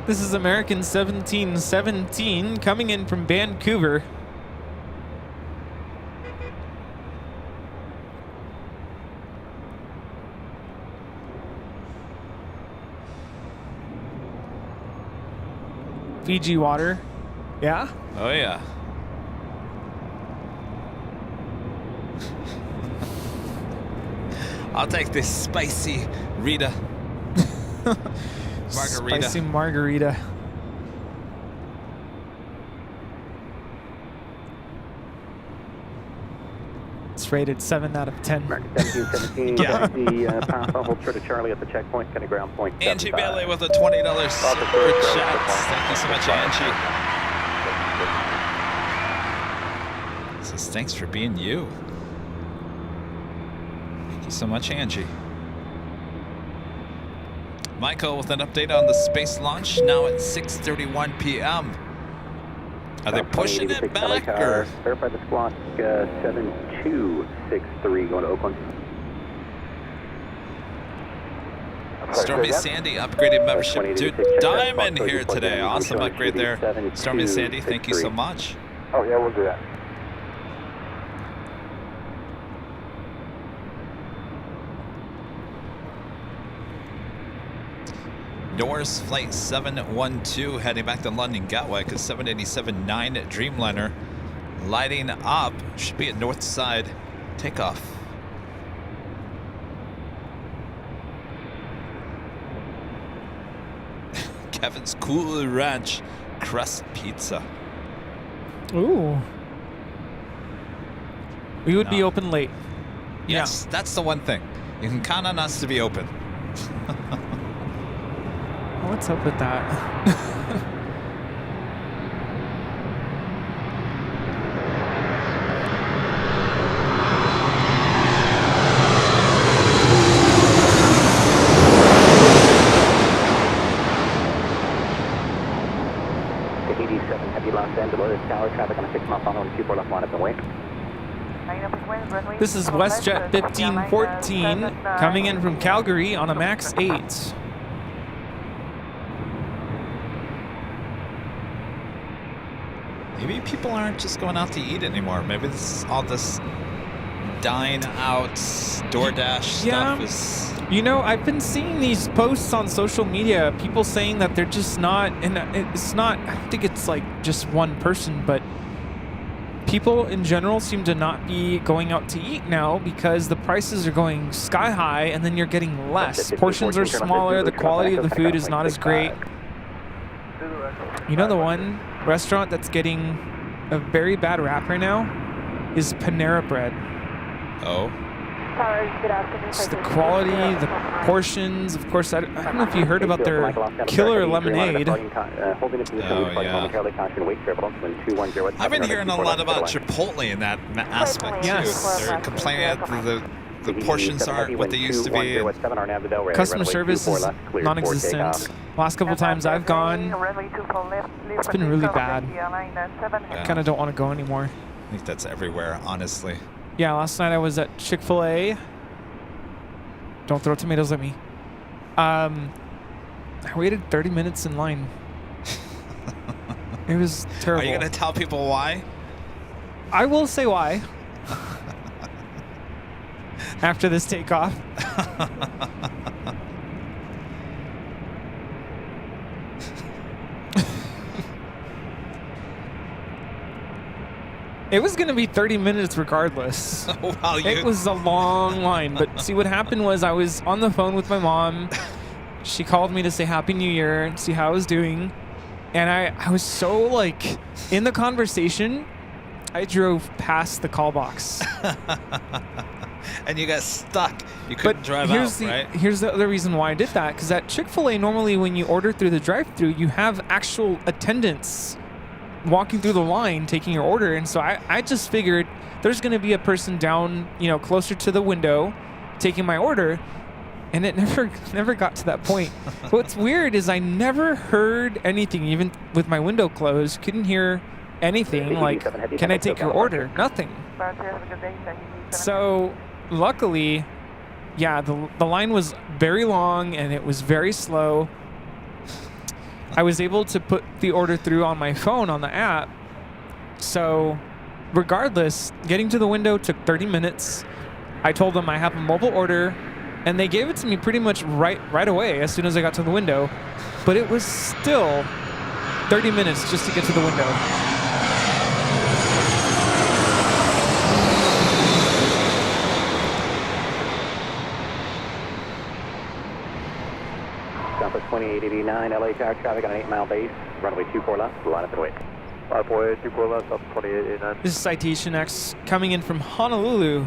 This is American 1717 coming in from Vancouver. Fiji water. Yeah? Oh yeah. I'll take this spicy Rita. Margarita. Spicy margarita. It's rated 7 out of 10. American 1717, Yeah. the pass hold true to Charlie at the checkpoint, kind of ground point. Angie Bailey with a $20 super chat. Thank you so much, Angie. Says thanks for being you. Thank you so much, Angie. Michael with an update on the space launch now at 6:31 p.m. Are they pushing it back or? Verify the squawk 7263 going to Oakland. Stormy Sandy upgraded membership to Diamond here today. Awesome upgrade there. Stormy Sandy, thank you so much. Oh, yeah, we'll do that. Norris Flight 712 heading back to London Gatwick. A 787-9 Dreamliner lighting up. Should be at north side takeoff. Kevin's Cool Ranch crust pizza. Ooh. We would be open late. Yes, that's the one thing. You can count on us to be open. What's up with that? Traffic on a 6 mile funnel and 24 left line up and wait. This is WestJet 1514 coming in from Calgary on a Max 8. Maybe people aren't just going out to eat anymore. Maybe this is all this dine out, DoorDash stuff is... You know, I've been seeing these posts on social media, people saying that they're just not, and it's not, I don't think it's like just one person, but people in general seem to not be going out to eat now because the prices are going sky high and then you're getting less. Portions are smaller, the quality of the food is not as great. You know, the one restaurant that's getting a very bad rap right now is Panera Bread. Oh. It's the quality, the portions. Of course, I don't know if you heard about their killer lemonade. Oh, yeah. I've been hearing a lot about Chipotle in that aspect, too. Yes. They're complaining that the portions aren't what they used to be. Customer service is non-existent. Last couple times I've gone, it's been really bad. I kind of don't want to go anymore. I think that's everywhere, honestly. Yeah, last night I was at Chick-fil-A. Don't throw tomatoes at me. I waited 30 minutes in line. It was terrible. Are you going to tell people why? I will say why. After this takeoff. It was going to be 30 minutes regardless. Wow, it was a long line. But see, what happened was I was on the phone with my mom. She called me to say Happy New Year and see how I was doing. And I was so, like, in the conversation, I drove past the call box. And you got stuck. You couldn't drive out, right? Here's the other reason why I did that. Because at Chick-fil-A, normally when you order through the drive-thru, you have actual attendants walking through the line taking your order, and so I just figured there's going to be a person down, you know, closer to the window taking my order, and it never got to that point. What's weird is I never heard anything, even with my window closed. Couldn't hear anything like, can I take your order? Nothing. So luckily, yeah, the line was very long and it was very slow. I was able to put the order through on my phone on the app. So regardless, getting to the window took 30 minutes. I told them I have a mobile order, and they gave it to me pretty much right away as soon as I got to the window. But it was still 30 minutes just to get to the window. Southwest 2889, LA Tower traffic on an 8 mile base, runway 24 left, line up and wait. 548, 24 left, up 2889. This is Citation X coming in from Honolulu.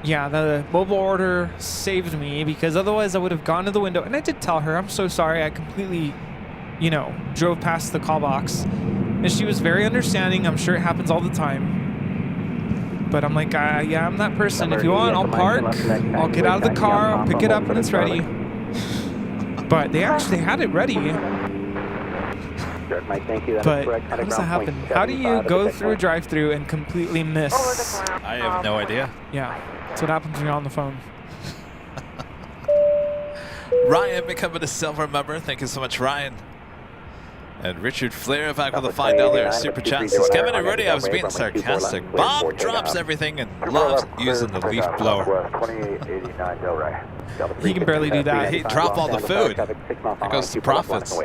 Yeah, the mobile order saved me because otherwise I would have gone to the window. And I did tell her, I'm so sorry, I completely, you know, drove past the call box. And she was very understanding. I'm sure it happens all the time. But I'm like, yeah, I'm that person. If you want, I'll park. I'll get out of the car. I'll pick it up when it's ready. But they actually had it ready. Thank you. But how does that happen? How do you go through a drive-through and completely miss? I have no idea. Yeah, that's what happens when you're on the phone. Ryan becoming a silver member. Thank you so much, Ryan. And Richard Flair back with a $5 super chat. Says, Kevin and Rudy, I was being sarcastic. Bob drops everything and loves using the leaf blower. He can barely do that. He drop all the food. That goes to profits.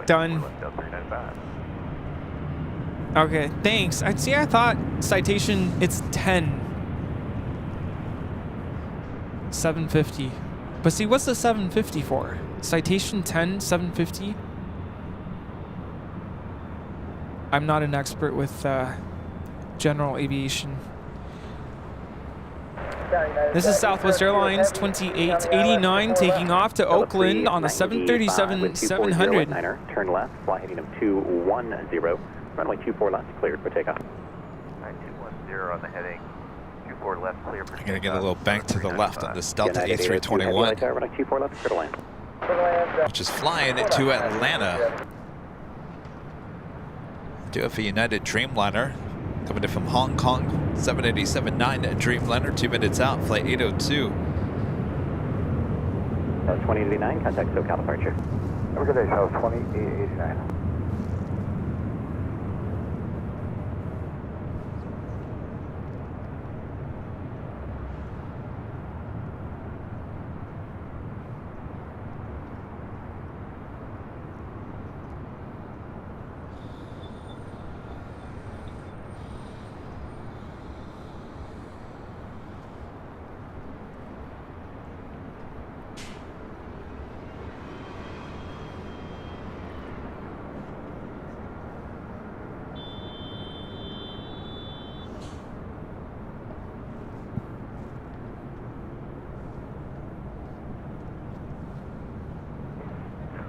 Done. Okay, thanks. I thought citation, it's 10. 750. But see, what's the 750 for? Citation 10, 750? I'm not an expert with general aviation. This is Southwest Airlines 2889 taking off to Oakland on a 737-700. Turn left, fly heading of 210. Runway 24 left, cleared for takeoff. 210 on the heading. 24 left, clear for takeoff. I'm going to get a little bank to the left on this Delta A321, which is flying into Atlanta. Do have a United Dreamliner coming in from Hong Kong, 787-9 Dreamliner, 2 minutes out, flight 802. 2089, contact SoCal departure. Have a good day, South 2889.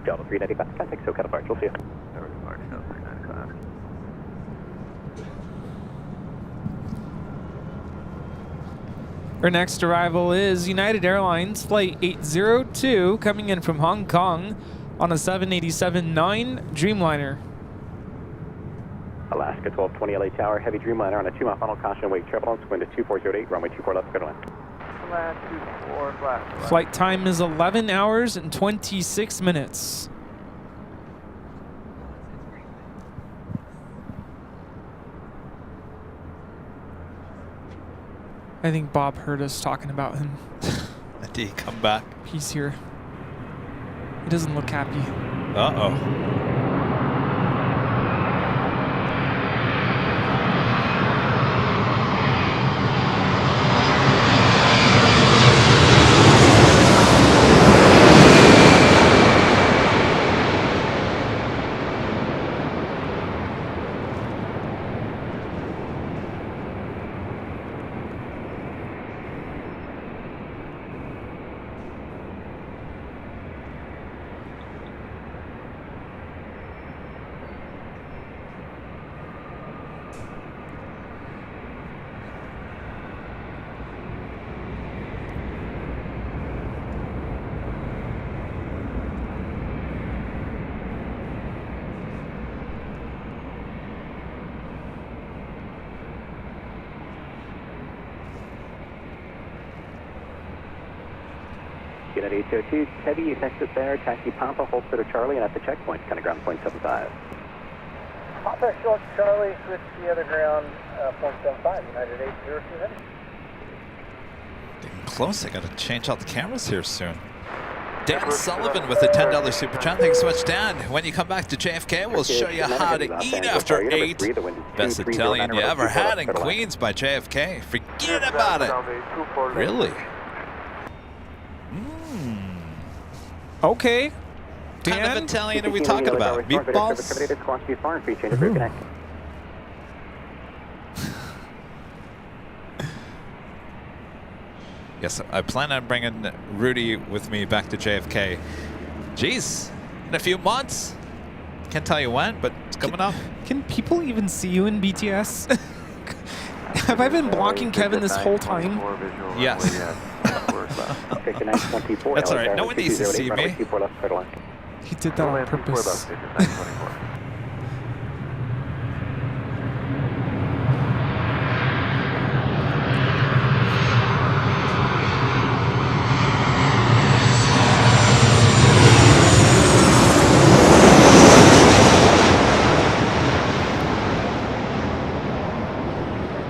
Delta 395, contact SoCal departure. We'll see you. Our next arrival is United Airlines Flight 802 coming in from Hong Kong on a 787-9 Dreamliner. Alaska 1220 LA Tower, heavy Dreamliner on a 2-mile final caution wake turbulence, going to 2408, runway 24 left, clear to land. Flight time is 11 hours and 26 minutes. I think Bob heard us talking about him. Did he come back? He's here. He doesn't look happy. Uh-oh. Unit 802, heavy, Texas there, taxi Pampa, hold clear to Charlie, and at the checkpoint, kind of ground point 75. Papa short Charlie, switch the other ground, 0.75, United 802 heavy. Getting close, I gotta change out the cameras here soon. Dan Sullivan with a $10 super chat. Thanks so much, Dan. When you come back to JFK, we'll show you how to eat after 8. Best Italian you ever had in Queens by JFK. Forget about it. Really? Okay. What kind of Italian are we talking about? Meatballs? Yes, I plan on bringing Rudy with me back to JFK. Jeez, in a few months. Can't tell you when, but it's coming up. Can people even see you in BTS? Have I been blocking Kevin this whole time? Yes. That's all right. No one needs to see me. He did that on purpose.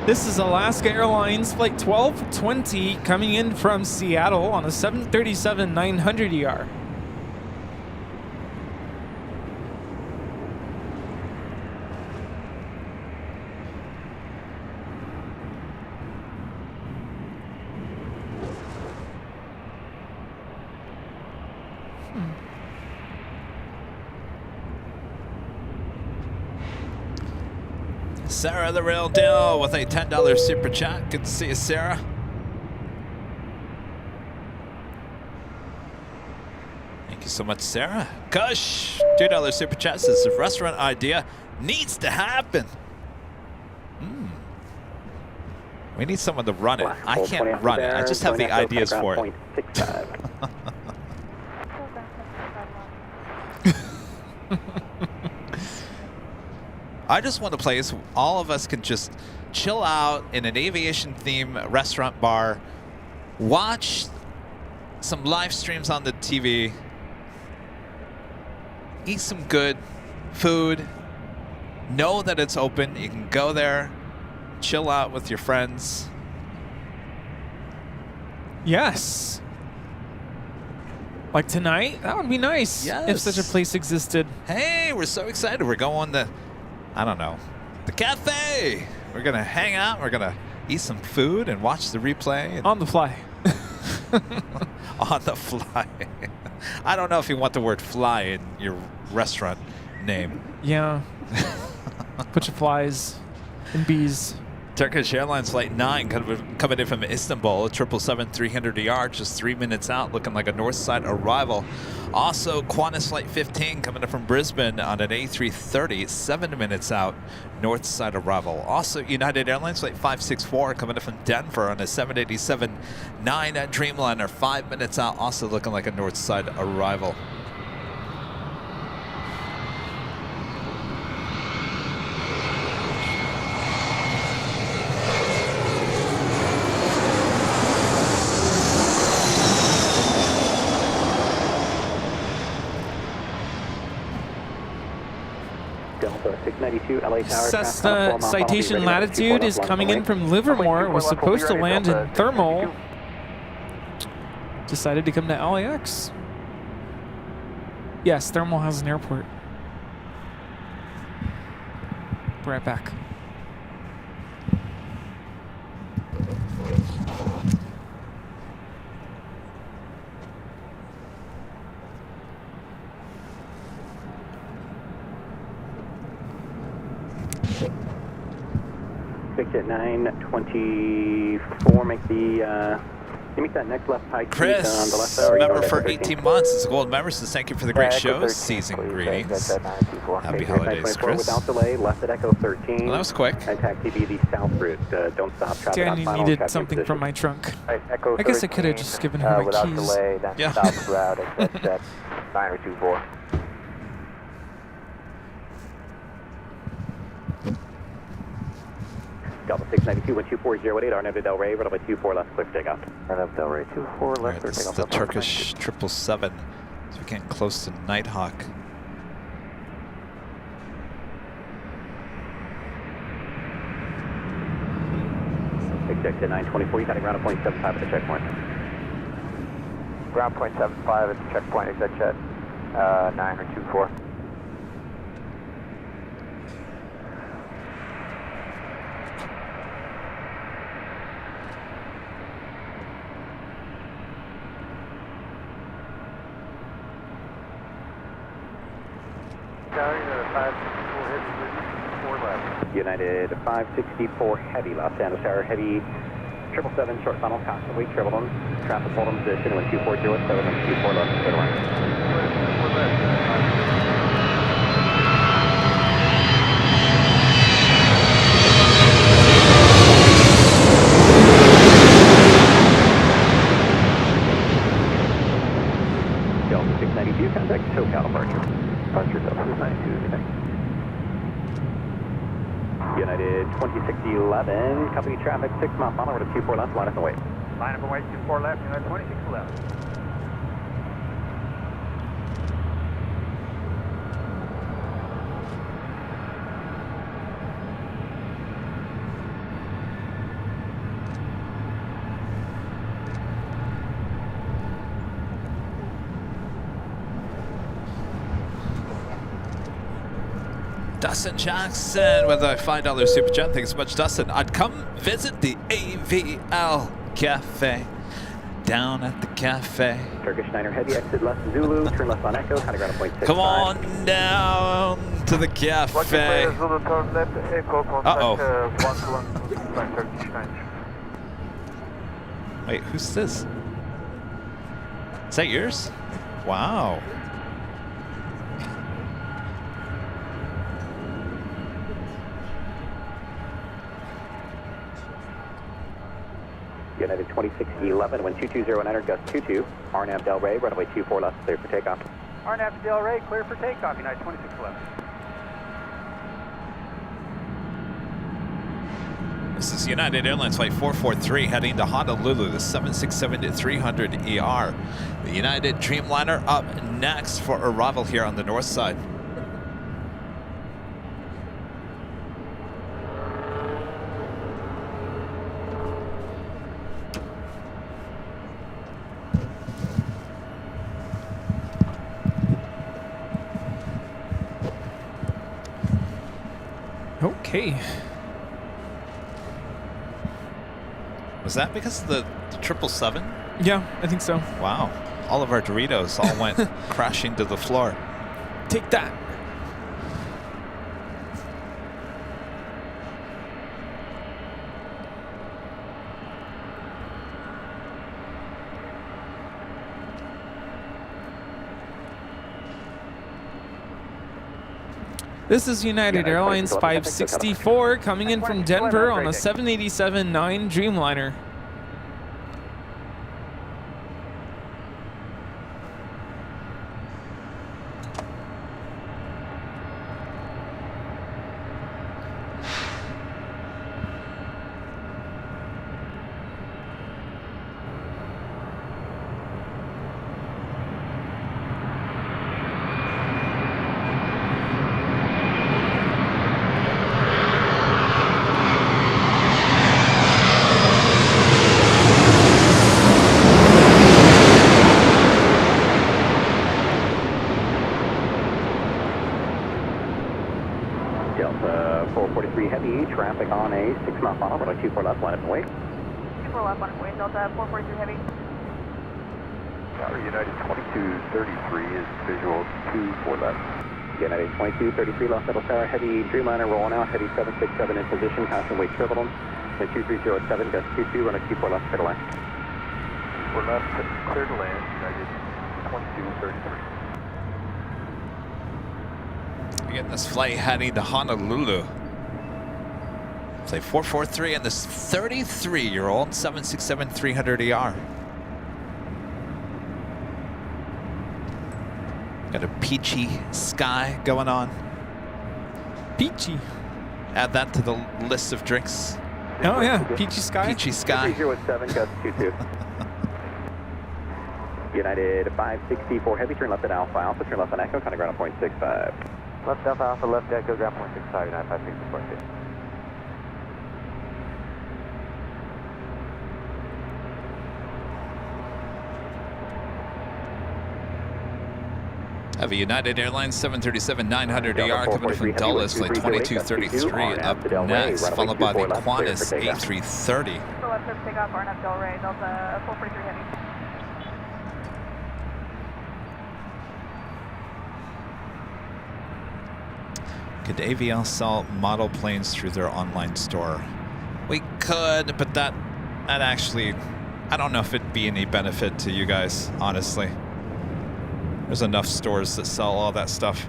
This is Alaska Airlines Flight 1220 coming in from Seattle on a 737-900ER. Sarah the Real Deal with a $10 super chat. Good to see you, Sarah. Thank you so much, Sarah. Kush, $2 super chat says the restaurant idea needs to happen. We need someone to run it. I can't run it. I just have the ideas for it. I just want a place where all of us can just chill out in an aviation theme restaurant bar, watch some live streams on the TV, eat some good food, know that it's open. You can go there, chill out with your friends. Yes. Like tonight? That would be nice. Yes. If such a place existed. Hey, we're so excited. We're going to, I don't know, the cafe. We're going to hang out. We're going to eat some food and watch the replay. And on the fly. On the fly. I don't know if you want the word fly in your restaurant name. Yeah. Bunch of flies and bees. Turkish Airlines Flight 9 coming in from Istanbul, 777-300ER, just 3 minutes out, looking like a north side arrival. Also, Qantas Flight 15 coming in from Brisbane on an A330, 7 minutes out, north side arrival. Also, United Airlines Flight 564 coming in from Denver on a 787-9 Dreamliner, 5 minutes out, also looking like a north side arrival. Cessna Citation Latitude is coming in from Livermore. Was supposed to land in Thermal. Decided to come to LAX. Yes, Thermal has an airport. Be right back. At 924, make that next left high Chris, on the left side, member for 18 months. It's a gold member, so thank you for the great shows. Season greetings. Happy holidays, Chris. Without delay, left at Echo 13. Well, that was quick. And taxi via the south route. Don't stop. Danny needed something from my trunk. I guess I could have just given her my keys. Delay, that's yeah. south route, exit 924. Delta 692, 12408, RNAV to Delray, runway 24 left, clear for takeoff. RNAV Delray 24 left, clear This is takeoff. the Turkish 777, so we're getting close to Nighthawk. Exit 924, you got a ground at 0.75 at the checkpoint. Ground 0.75 at the checkpoint, exit jet 924. United 564 Heavy, Los Angeles Tower Heavy, 777 short funnel, constant weight, triple them, traffic hold on position, 12407, 124 left, clear to line. Delta 692, contact SoCal departure. Departure Delta 692, connect. United 2611, company traffic 6 mile final, route 24 left, line up and wait. Line up and wait, 24 left, United 2611. Dustin Jackson with a $5 super chat. Thanks so much, Dustin. I'd come visit the AVL Cafe down at the cafe. Turkish 9er heavy, exit left Zulu, turn left on Echo, kind of ground point 6. Come on down to the cafe. Uh-oh. Wait, who's this? Is that yours? Wow. United 2611, wind 2209, gust 22, RNAV Del Rey, runway 24 left, clear for takeoff. RNAV Del Rey, clear for takeoff, United 2611. This is United Airlines Flight 443 heading to Honolulu, the 767-300ER. The United Dreamliner up next for arrival here on the north side. Okay. Was that because of the 777? Yeah, I think so. Wow. All of our Doritos all went crashing to the floor. Take that. This is United Airlines 564 coming in from Denver on a 787-9 Dreamliner. Delta 443 heavy, traffic on a 6-mile funnel, runway 24 left, line up and wait. 24 left, line up and wait, Delta 443 heavy. Tower United 2233 is visual 24 left. United 2233 Los Angeles Tower, heavy Dreamliner rolling out, heavy 767 in position, constant weight turbulence, wind 2307, gust 22, runway 24 left, clear to land. 24 left, clear to land, United 2233. Again, this flight heading to Honolulu. Flight 443 and this 33-year-old 767-300ER. Got a peachy sky going on. Peachy. Add that to the list of drinks. Oh yeah, peachy sky. Peachy sky. 3017, gust 22. United 564 heavy, turn left at Alpha Alpha, turn left on Echo, kind of ground point 65. Left Alpha Alpha, left Echo, ground point 65, United 564 heavy. Have a United Airlines 737-900ER coming from Dulles, flight 2233 up next, followed by the Qantas A330. For left turn takeoff, RNAV Del Rey, Delta 443 heavy. Could AVL sell model planes through their online store? We could, but that actually, I don't know if it'd be any benefit to you guys, honestly. There's enough stores that sell all that stuff.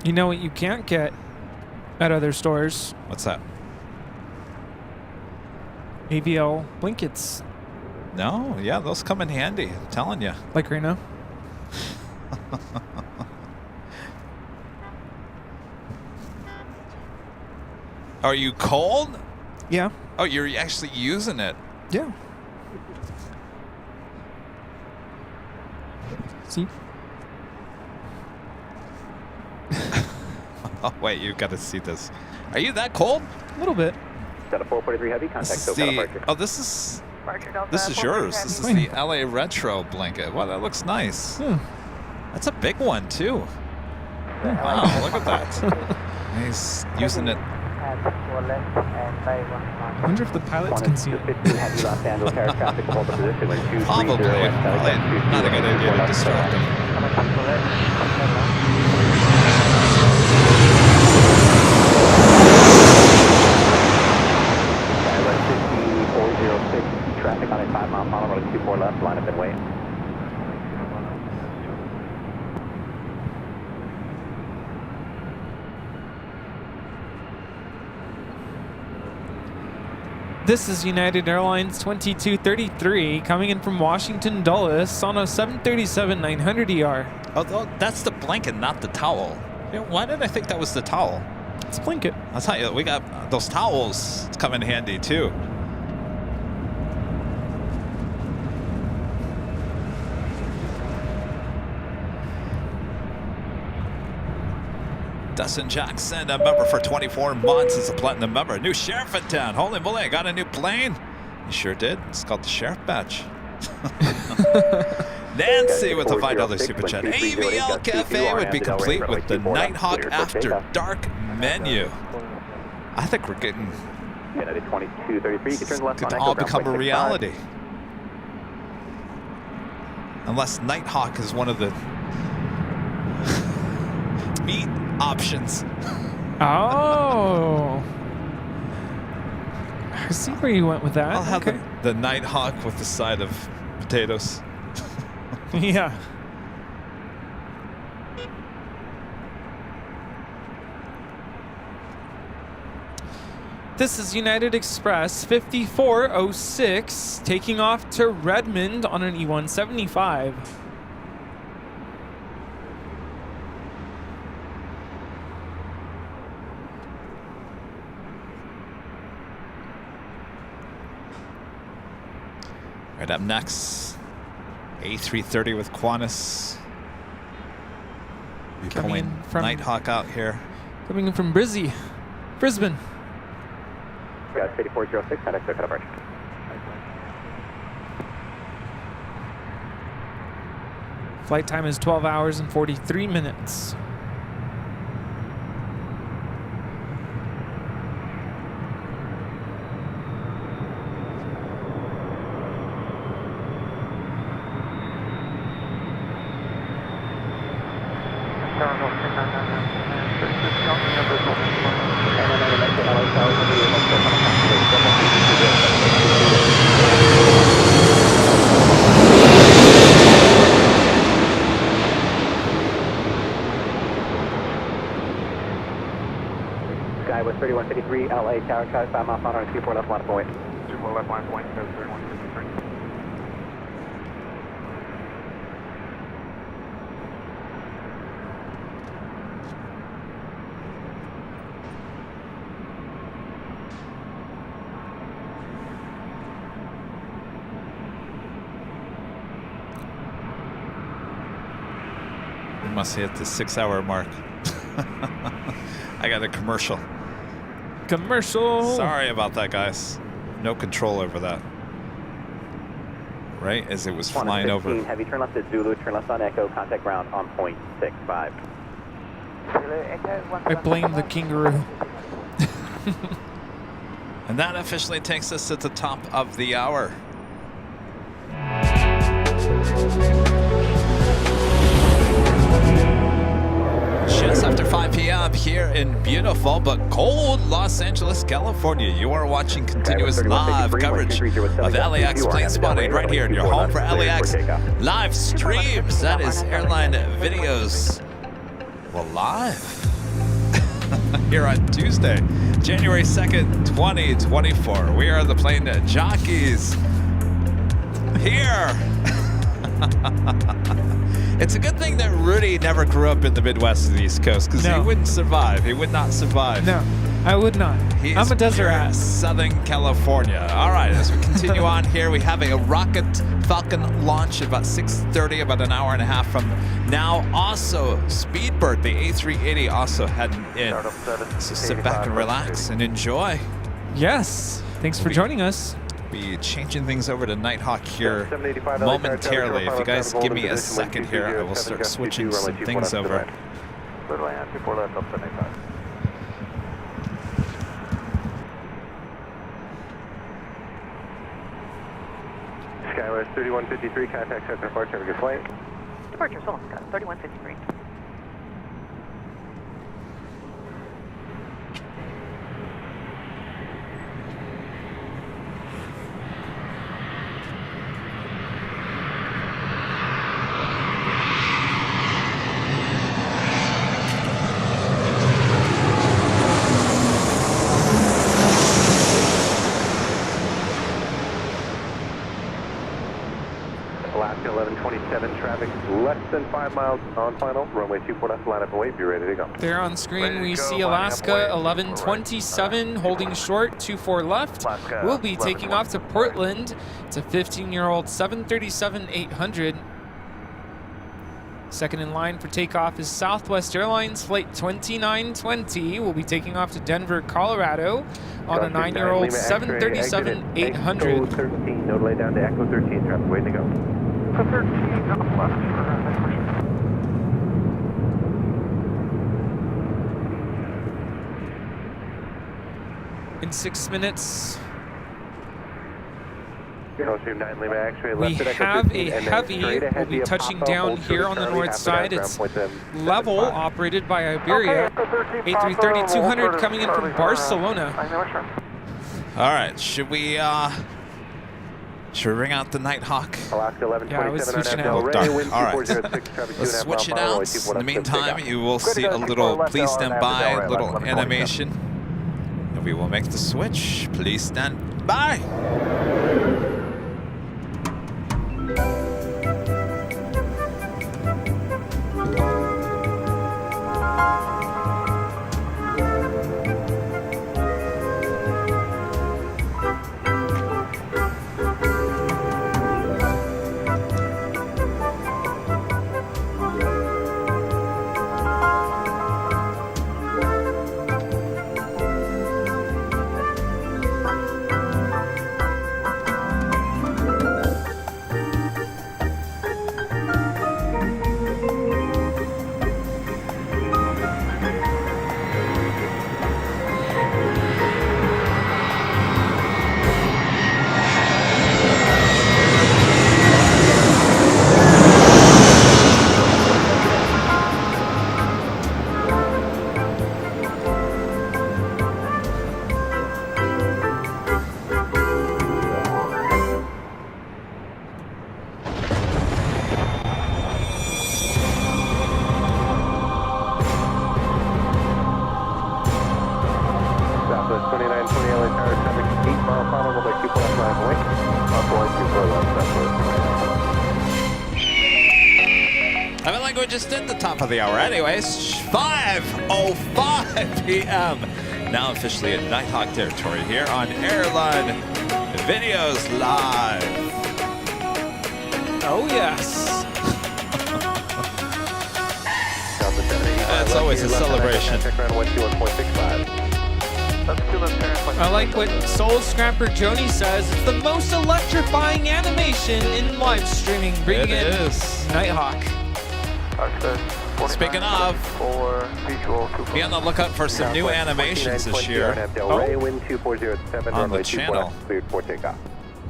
You know what you can't get at other stores? What's that? AVL blankets. No, yeah, those come in handy, I'm telling you. Like right now? Are you cold? Yeah. Oh, you're actually using it. Yeah. See? Oh, wait, you got to see this. Are you that cold? A little bit. Got a 443 heavy, contact SoCal departure. Oh, this is This is yours. This is the LA Retro blanket. Wow, that looks nice. That's a big one, too. Wow, look at that. He's using it. I wonder if the pilots can see it. Probably. Not a good idea to distract them. Traffic on a 5-mile funnel, road 24 left, line up and wait. This is United Airlines 2233 coming in from Washington Dulles on a 737-900ER. Oh, that's the blanket, not the towel. You know, why did I think that was the towel? It's a blanket. I'll tell you, we got those towels come in handy too. Dustin Jackson, a member for 24 months, is a platinum member. New sheriff in town. Holy moly, I got a new plane. You sure did. It's called the Sheriff Badge. Nancy with a $5 super chat. AVL Cafe would be complete with the Nighthawk After Dark menu. I think we're getting... It's going to all become a reality. Unless Nighthawk is one of the meat options. Oh. I see where you went with that. I'll have the Nighthawk with the side of potatoes. Yeah. This is United Express 5406 taking off to Redmond on an E175. Right up next, A330 with Qantas. We're pulling from Nighthawk out here. Coming in from Brisbane. Got 8406, contact circuit approach. Flight time is 12 hours and 43 minutes. Sky was 3153, LA Tower, 5 mile funnel, 24 left, line point. 24 left, line point, 3153. We must hit the 6-hour mark. I got a commercial. Sorry about that, guys. No control over that. Right as it was flying over. Heavy turn left at Zulu, turn left on Echo, contact ground on point 65. I blame the kangaroo. And that officially takes us to the top of the hour. Just after 5 p.m. here in beautiful but cold Los Angeles, California. You are watching continuous live coverage of LAX plane spotting right here in your home for LAX live streams. That is Airline Videos. Well, live here on Tuesday, January 2nd, 2024. We are the Plane Jockeys here. It's a good thing that Rudy never grew up in the Midwest of the East Coast, because he wouldn't survive. He would not survive. No, I would not. I'm a desert ass. Southern California. All right, as we continue on here, we have a Rocket Falcon launch at about 6:30, about an hour and a half from now. Also, Speedbird, the A380, also heading in. So sit back and relax and enjoy. Yes. Thanks for joining us. Be changing things over to Nighthawk here momentarily. If you guys give me a second here, I will start switching some things over. Skywest 3153, contact set departure, have a good flight. Departure, Solon Scott, 3153. Alaska 1127, traffic less than 5 miles on final. Runway 24 left, line up and wait, be ready to go. There on screen we see Alaska 1127 holding short, 24 left. We'll be taking off to Portland. It's a 15-year-old 737-800. Second in line for takeoff is Southwest Airlines flight 2920. We'll be taking off to Denver, Colorado on a 9-year-old 737-800. Echo 13, no delay down to Echo 13, traffic waiting to go. Echo 13, on the left for departure. In 6 minutes, we have a heavy. We'll be touching down here on the north side. It's level, operated by Iberia. A330-200 coming in from Barcelona. All right, should we ring out the Nighthawk? Yeah, I was switching out. All right, let's switch it out. In the meantime, you will see a little please stand by, a little animation. And we will make the switch. Please stand by. I feel like we just did the top of the hour anyways. 5:05 p.m. Now officially in Nighthawk territory here on Airline Videos Live. Oh, yes. That's always a celebration. I like what Soul Scrapper Joni says. It's the most electrifying animation in live streaming. Bringing in Nighthawk. Speaking of, be on the lookout for some new animations this year on the channel.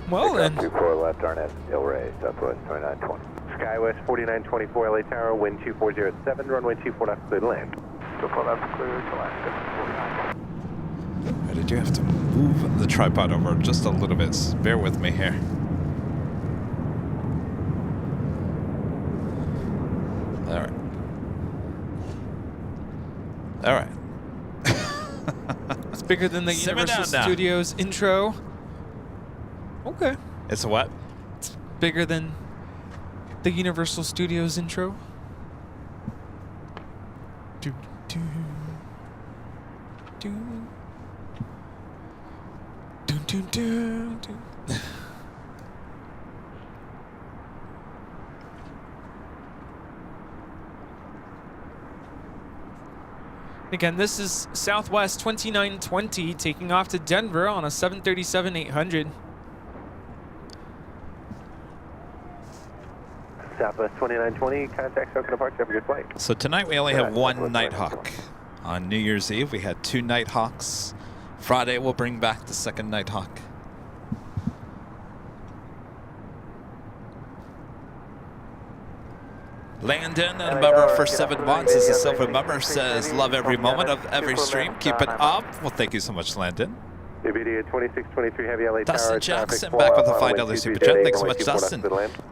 Well then. 24 left, Arnett, Del Rey, Southwest 2920. Skywest 4924 LA Tower, wind 2407, runway 24 left, clear to land. 24 left, clear to Alaska, 49. I do have to move the tripod over just a little bit. Bear with me here. All right. All right. It's bigger than the Universal Studios intro. Okay. It's what? It's bigger than the Universal Studios intro. Do, do, do. Do, do, do, do. Again, this is Southwest 2920 taking off to Denver on a 737-800. Southwest 2920, contact Soaking Departure, have a good flight. So tonight we only have one Nighthawk. On New Year's Eve we had 2 Nighthawks. Friday we'll bring back the second Nighthawk. Landon, a member for 7 months, is a silver member, says, love every moment of every stream. Keep it up. Well, thank you so much, Landon. ABD 2623 Heavy LA Dustin Jackson back with a $5 super chat. Thanks so much, Dustin.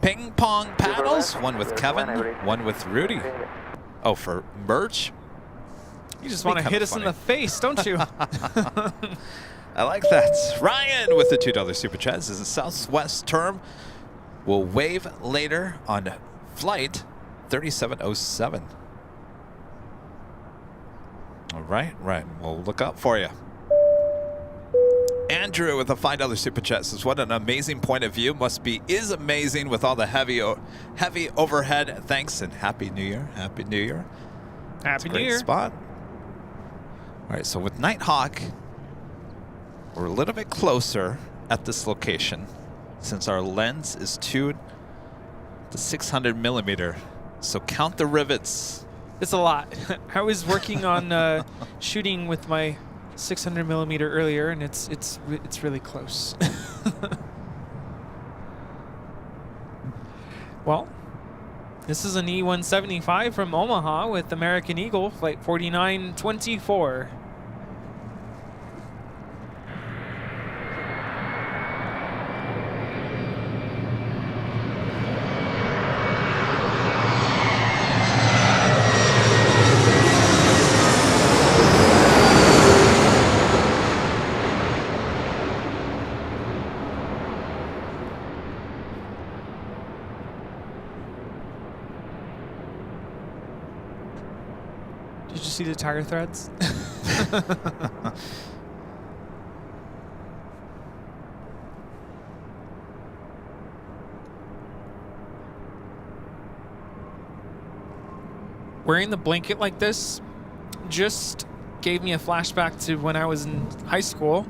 Ping pong paddles, one with Kevin, one with Rudy. Oh, for merch? You just want to hit us in the face, don't you? I like that. Ryan with the $2 super chat. This is a Southwest term. We'll wave later on flight 3707. All right. We'll look up for you. Andrew with a $5 super chat says, what an amazing point of view. Is amazing with all the heavy overhead. Thanks and Happy New Year. Happy New Year. Happy New Year. Spot. All right, so with Nighthawk, we're a little bit closer at this location since our lens is tuned to 600 millimeter. So count the rivets. It's a lot. I was working on shooting with my 600 millimeter earlier, and it's really close. Well, this is an E175 from Omaha with American Eagle, flight 4924. Did you see the tire threads? Wearing the blanket like this just gave me a flashback to when I was in high school,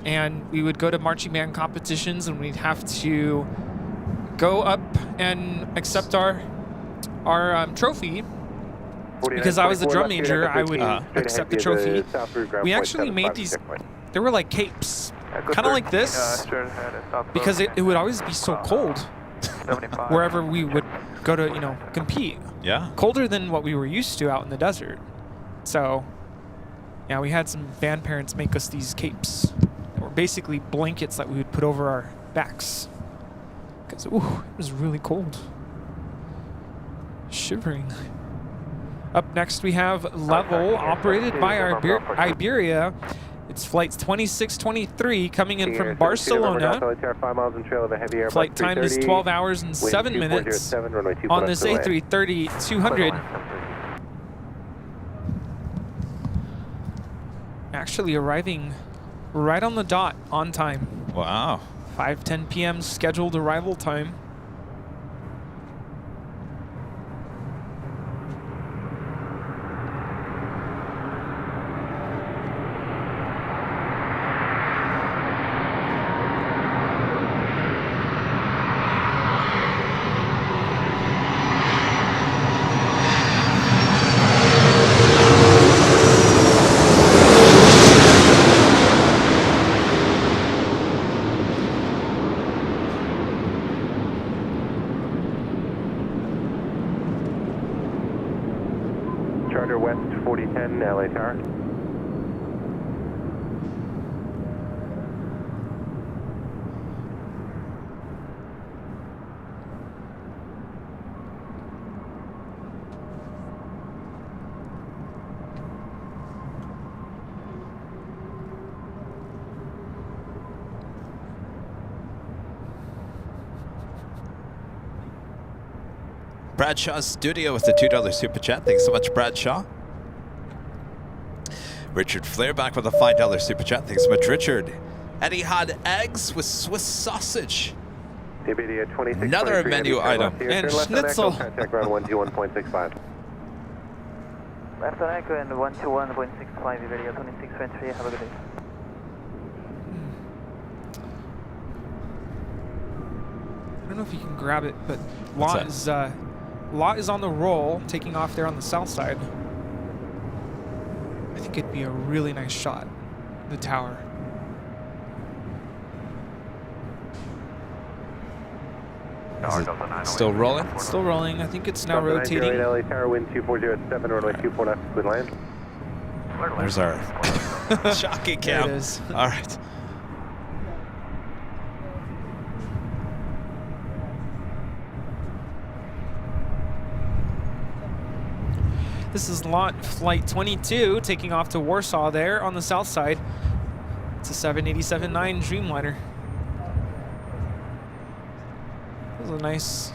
and we would go to marching band competitions and we'd have to go up and accept our trophy. Because I was the drum major, I would accept the trophy. We actually made these, they were like capes, kind of like this, because it would always be so cold wherever we would go to, compete. Yeah. Colder than what we were used to out in the desert. So, yeah, we had some band parents make us these capes. They were basically blankets that we would put over our backs. Because, it was really cold. Shivering. Up next, we have Level, operated by Iberia. It's flight 2623 coming in from Barcelona. Flight time is 12 hours and 7 minutes on this A330-200. Actually arriving right on the dot on time. Wow. 5:10 p.m. scheduled arrival time. West 4010, LA Tower. Bradshaw Studio with the $2 super chat. Thanks so much, Bradshaw. Richard Flair back with a $5 super chat. Thanks so much, Richard. Eddie had eggs with Swiss sausage. Another menu item. And schnitzel. Contact ground 121.65. Left on echo and 121.65, video 2623. Have a good day. I don't know if you can grab it, but Lot is on the roll, taking off there on the south side. I think it'd be a really nice shot, the tower. Still rolling? Still rolling. I think it's now rotating. LA Tower, wind 2407, runway 24 left, clear to land. There's our jockey cam. There it is. All right. This is Lot Flight 22 taking off to Warsaw there on the south side. It's a 787-9 Dreamliner. This is a nice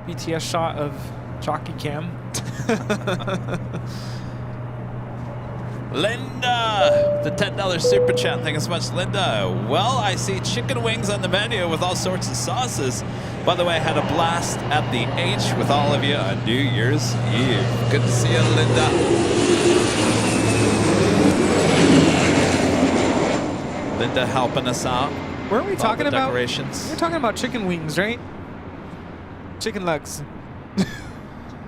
BTS shot of jockey cam. Linda, the $10 super chat. Thank you so much, Linda. Well, I see chicken wings on the menu with all sorts of sauces. By the way, I had a blast at the H with all of you on New Year's Eve. Good to see you, Linda. Linda helping us out. Weren't we talking about decorations? We're talking about chicken wings, right? Chicken legs.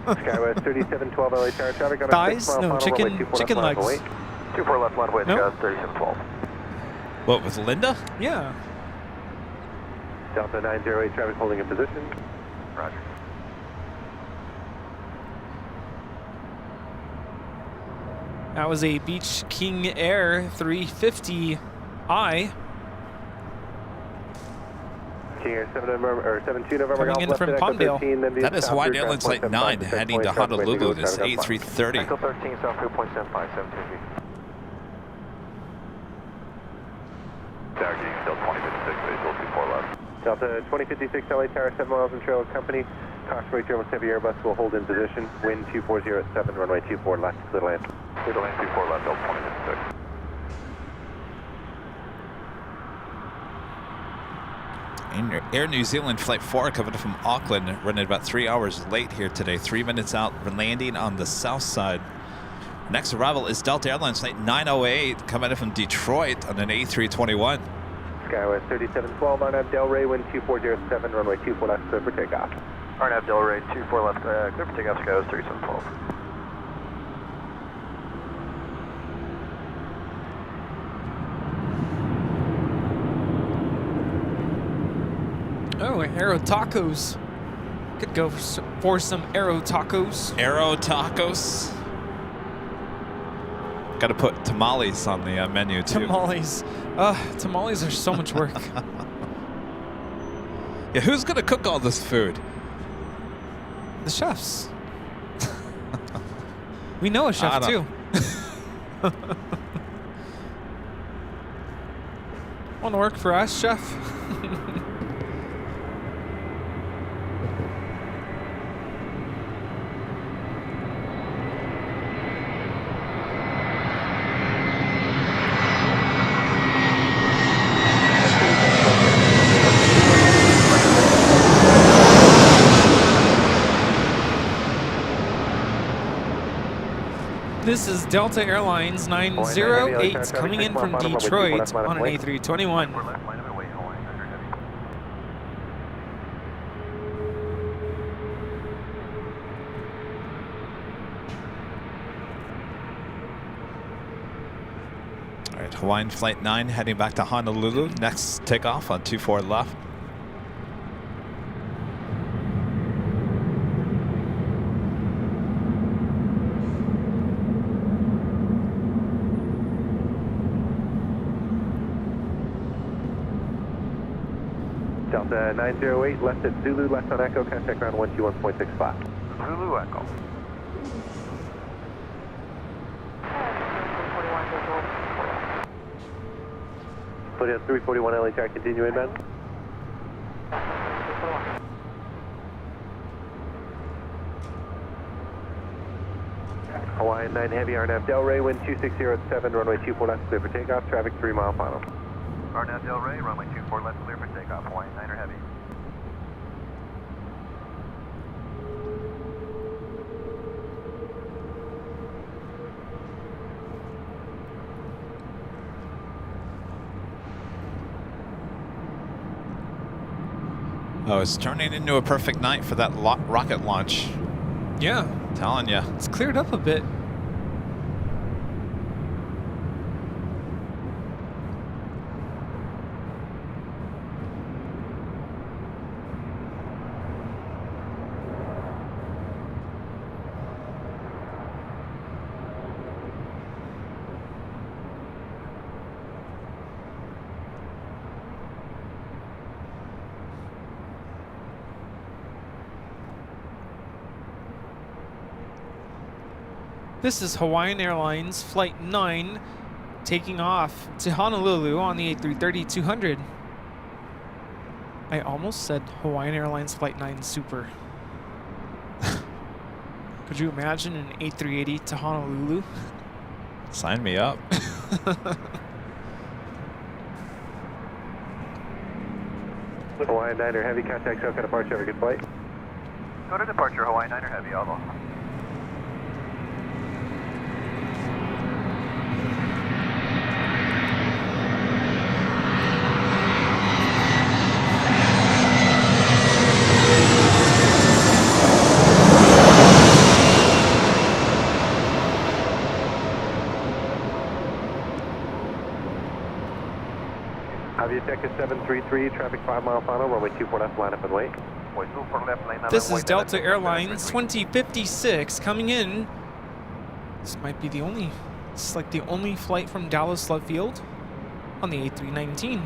Skywest 3712 LA Tower traffic on thighs? a 6 mile No, chicken legs. 24 left line wind, Nope. 3712. What, with Linda? Yeah. Delta 908 traffic holding in position. Roger. That was a Beach King Air 350i. King Air 72 November Coming Golf in left from at Echo Palmdale. 13, then That is Hawaiian Airlines Flight 9 heading to Honolulu. This is A330. Echo 13, south 2.75, 17 feet. Tower getting still 2056, visual 24 left. Delta 2056 LA Tower, 7 miles in trail of company. Cautionary thermal heavy Airbus will hold in position. Wind 240 at 7, runway 24 left, clear to land. Clear to land 24 left, Delta 2056. Air New Zealand Flight 4 coming from Auckland, running about 3 hours late here today. 3 minutes out, landing on the south side. Next arrival is Delta Airlines Flight 908 coming in from Detroit on an A321. Skywest 3712, RNAV Delray, wind 2407, runway 24 left, clear for takeoff. RNAV Delray, 24 left, clear for takeoff, Skywest 3712. Oh, Aero Tacos. Could go for some Aero Tacos. Aero Tacos. Got to put tamales on the menu too. Tamales. Tamales are so much work. Yeah, who's gonna cook all this food? The chefs. We know a chef too. Want to work for us, chef? This is Delta Airlines 908 coming in from Detroit on an A321. All right, Hawaiian Flight 9 heading back to Honolulu. Next takeoff on 24 left. Delta 908, left at Zulu, left on Echo, contact ground 121.65. Zulu Echo. Put in 341 LA Tower, continue inbound. Hawaiian 9 Heavy, RNAV Delray, wind 260 at 7, runway 24 left, clear for takeoff, traffic 3 mile final. RNAV Delray, runway 24 left, clear for takeoff, Hawaiian 9er Heavy. Oh, it's turning into a perfect night for that rocket launch. Yeah. Telling you. It's cleared up a bit. This is Hawaiian Airlines Flight 9 taking off to Honolulu on the A330-200. I almost said Hawaiian Airlines Flight 9 Super. Could you imagine an A380 to Honolulu? Sign me up. Hawaiian 9er Heavy, contact SoCal departure, have a good flight. Go to departure, Hawaiian 9er Heavy, all on. Aviatech is 733, traffic 5 mile final, runway 24 left, line up and wait. This is Delta Airlines 2056 coming in. This might be the only, it's like the only flight from Dallas Love Field on the A319.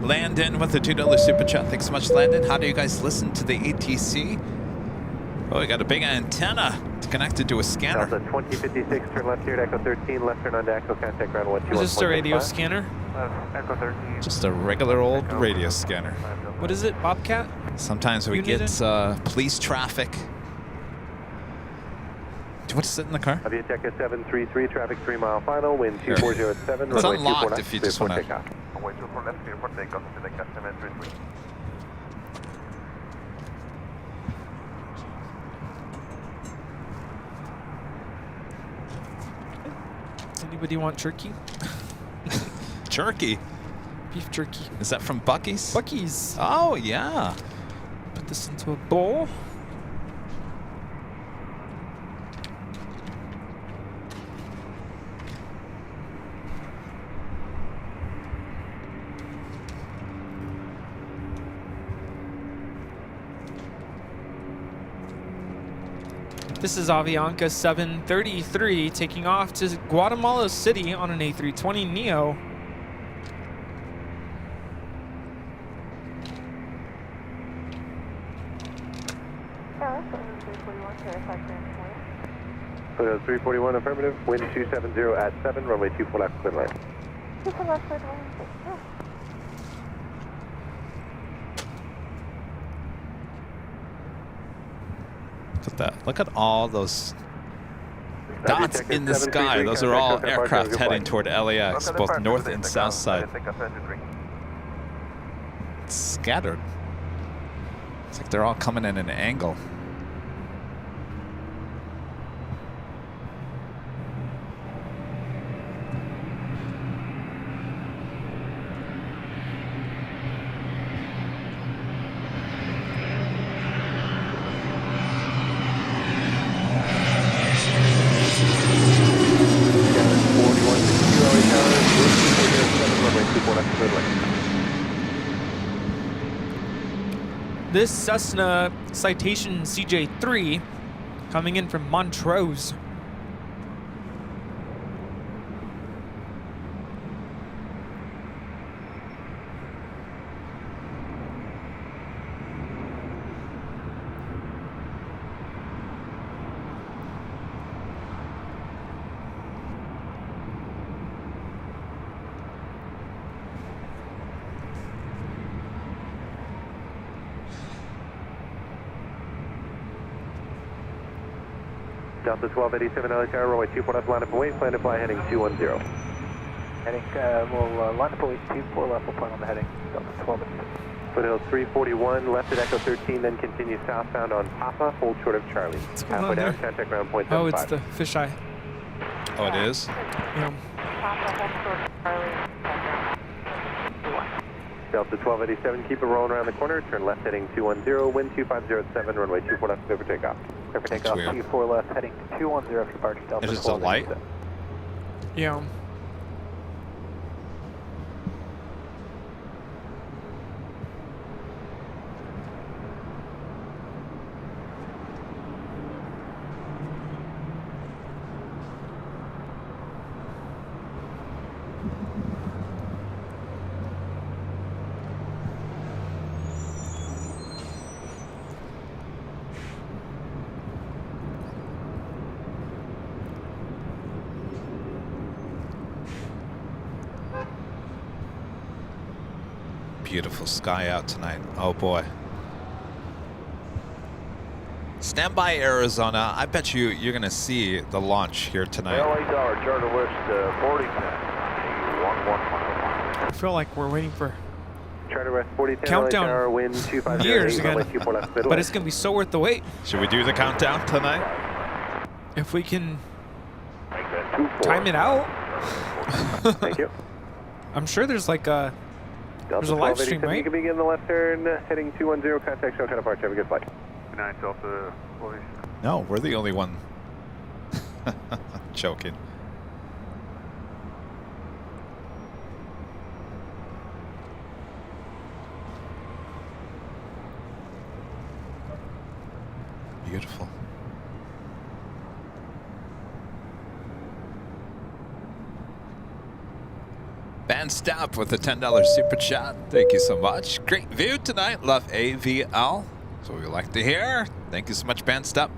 Landon with the $2 super chat. Thanks so much, Landon. How do you guys listen to the ATC? Oh, we got a big antenna connected to a scanner. Delta 2056, turn left here at Echo 13, left turn onto Echo, contact ground 121. Is this a radio scanner? Echo 13. Just a regular old radio scanner. What is it, Bobcat? Sometimes we get police traffic. Do you want to sit in the car? Aviatech is 733, traffic 3 mile final, wind 24 at 7. It's unlocked if you just want to. Runway 24 left, clear for takeoff to the customer 33. Anybody want jerky? Jerky? Beef jerky. Is that from Buc-ee's? Buc-ee's. Oh, yeah. Put this into a bowl. This is Avianca 733 taking off to Guatemala City on an A320 Neo. So 341 affirmative, wind 270 at 7, runway 24 left, clear line. 24 left, clear line. Look at that. Look at all those dots in the sky. Those are all aircraft heading toward LAX, both north and south side. It's scattered. It's like they're all coming in an angle. This Cessna Citation CJ3 coming in from Montrose. Delta 1287 LA Tower, runway 24 left, line up and wait, plan to fly heading 210. Heading, we'll line up and wait 24 left, we'll plan on the heading, Delta 1287. Foothills 341, left at Echo 13, then continue southbound on Papa, hold short of Charlie. Halfway down, contact ground point 75. Oh, it's the fisheye. Oh, it is? Yeah. Delta 1287, keep it rolling around the corner, turn left heading 210, wind 2507, runway 24 left, clear for takeoff. Clear for takeoff, 24 left, heading 210 for departure, Delta Is it a light? Yeah. Beautiful sky out tonight. Oh boy. Stand by, Arizona. I bet you're going to see the launch here tonight. LA Tower, Charter West 4010. I feel like we're waiting for Charter West 4010, countdown LA Tower, wind 250, years again. runway 24 left, middle. But it's going to be so worth the wait. Should we do the countdown tonight? If we can time it out. Thank you. I'm sure there's like a Delta live stream, 1287, right? you can begin the left turn, heading 210, contact show kind of departure. Have a good flight. Good night, Delta. No, we're the only one joking. Beautiful. Band Stop with a $10 super chat. Thank you so much. Great view tonight. Love AVL. That's what we like to hear. Thank you so much, Band Stop.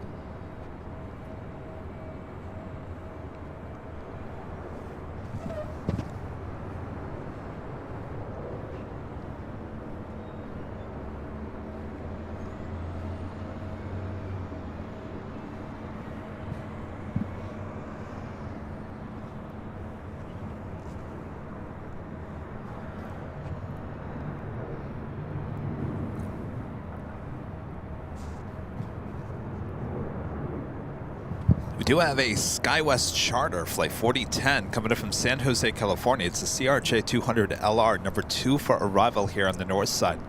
We do have a SkyWest charter flight 4010 coming in from San Jose, California. It's the CRJ 200LR, number 2 for arrival here on the north side.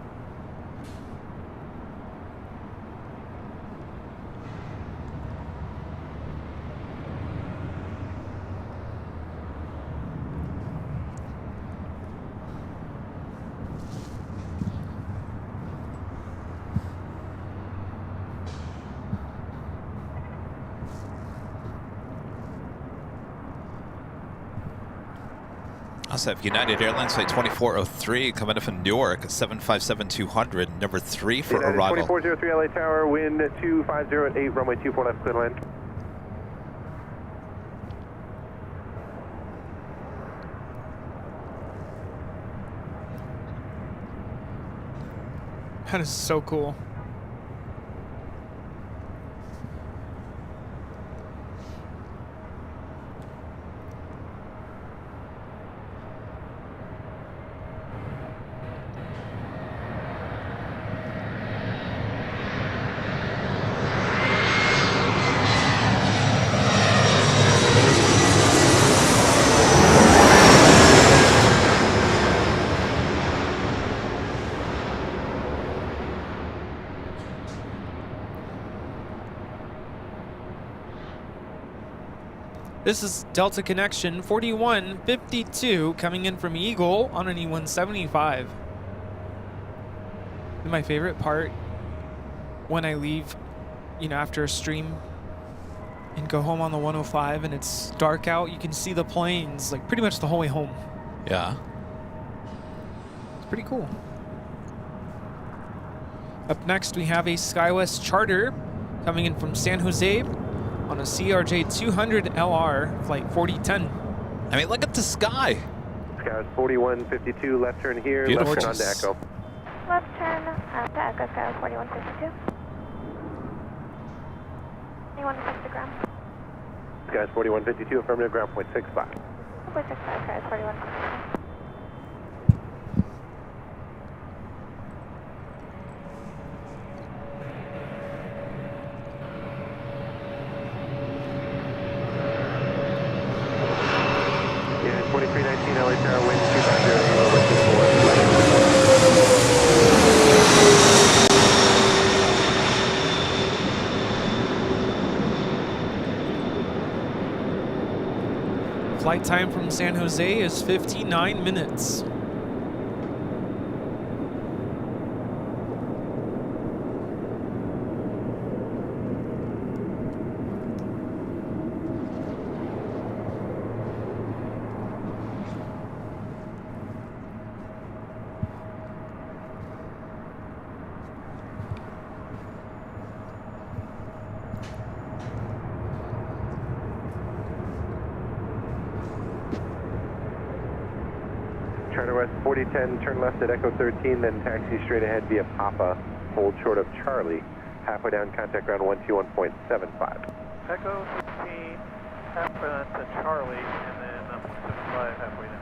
Also have United Airlines flight 2403 coming in from Newark, 757-200, number 3 for United arrival. 2403 LA Tower, wind 250 at 8, runway 24 left, clear to land. That is so cool. This is Delta Connection 4152 coming in from Eagle on an E175. And my favorite part when I leave, after a stream and go home on the 105 and it's dark out, you can see the planes like pretty much the whole way home. Yeah. It's pretty cool. Up next, we have a SkyWest charter coming in from San Jose on a CRJ 200LR flight 4010. I mean, look at the sky. SkyWest 4152, left turn here, Beautiful. left turn onto Echo. Left turn to Echo SkyWest 4152. Anyone touch the ground? SkyWest 4152, affirmative, ground point 65. 65, SkyWest 4152. 2319 LA Tower, wind 250, runway 24. Flight time from San Jose is 59 minutes. Charter West 4010, turn left at Echo 13, then taxi straight ahead via Papa, hold short of Charlie, halfway down, contact ground 121.75. Echo 13, halfway down to Charlie, and then 175 halfway down.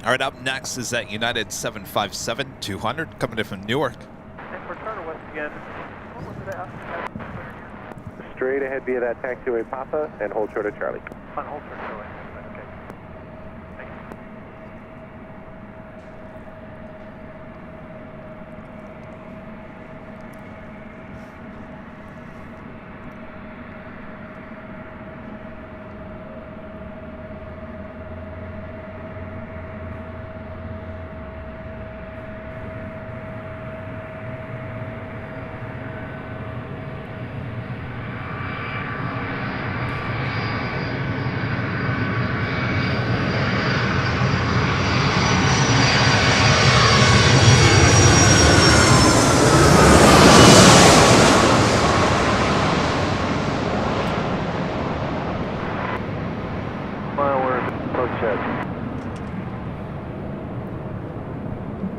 All right, up next is that United 757-200 coming in from Newark. And for Charter West again, what was it at? Straight ahead via that taxiway Papa and hold short of Charlie. On hold for Charlie. Okay. Thank you.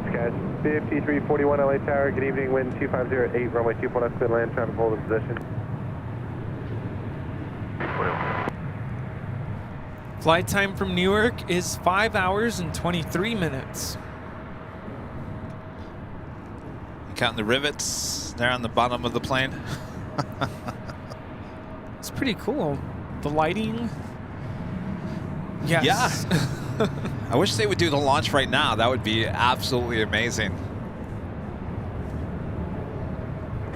Sky 5341 LA Tower, good evening, wind 2508, runway 24 left, clear land, traffic hold in position. Flight time from Newark is 5 hours and 23 minutes. Counting the rivets there on the bottom of the plane. It's pretty cool. The lighting. Yes. Yeah. I wish they would do the launch right now. That would be absolutely amazing.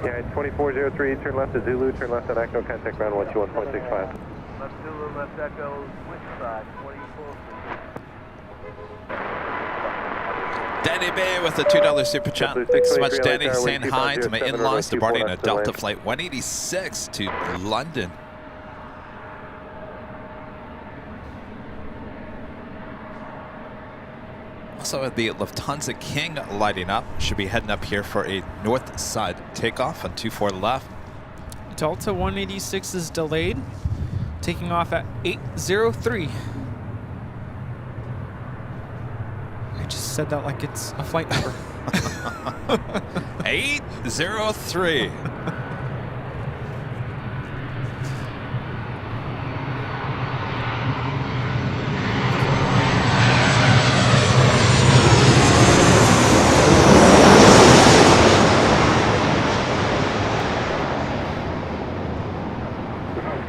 Yeah, 2403, turn left to Zulu, turn left on Echo, contact ground 121.65. Left Zulu, left Echo, which side? 24. Danny Bay with a $2 super chat. Thanks so much, Danny. Saying hi to my in-laws departing a Delta flight 186 to London. Also, the Lufthansa King lighting up. Should be heading up here for a north side takeoff on 24 left. Delta 186 is delayed, taking off at 803. I just said that like it's a flight number. 803.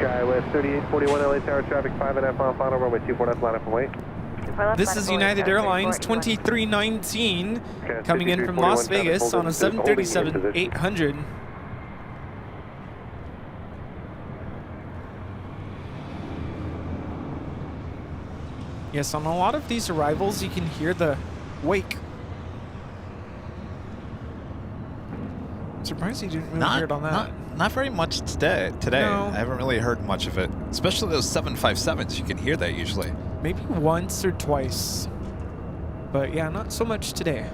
Skywest 3841 LA Tower, traffic 5.5 mile final, runway 24 left, line up and wait. This is United Airlines 2319 coming in from Las Vegas on a 737-800. Yes, on a lot of these arrivals, you can hear the wake. I'm surprised you didn't really hear it on that. Not very much today. No. I haven't really heard much of it. Especially those 757s. You can hear that usually. Maybe once or twice. But yeah, not so much today.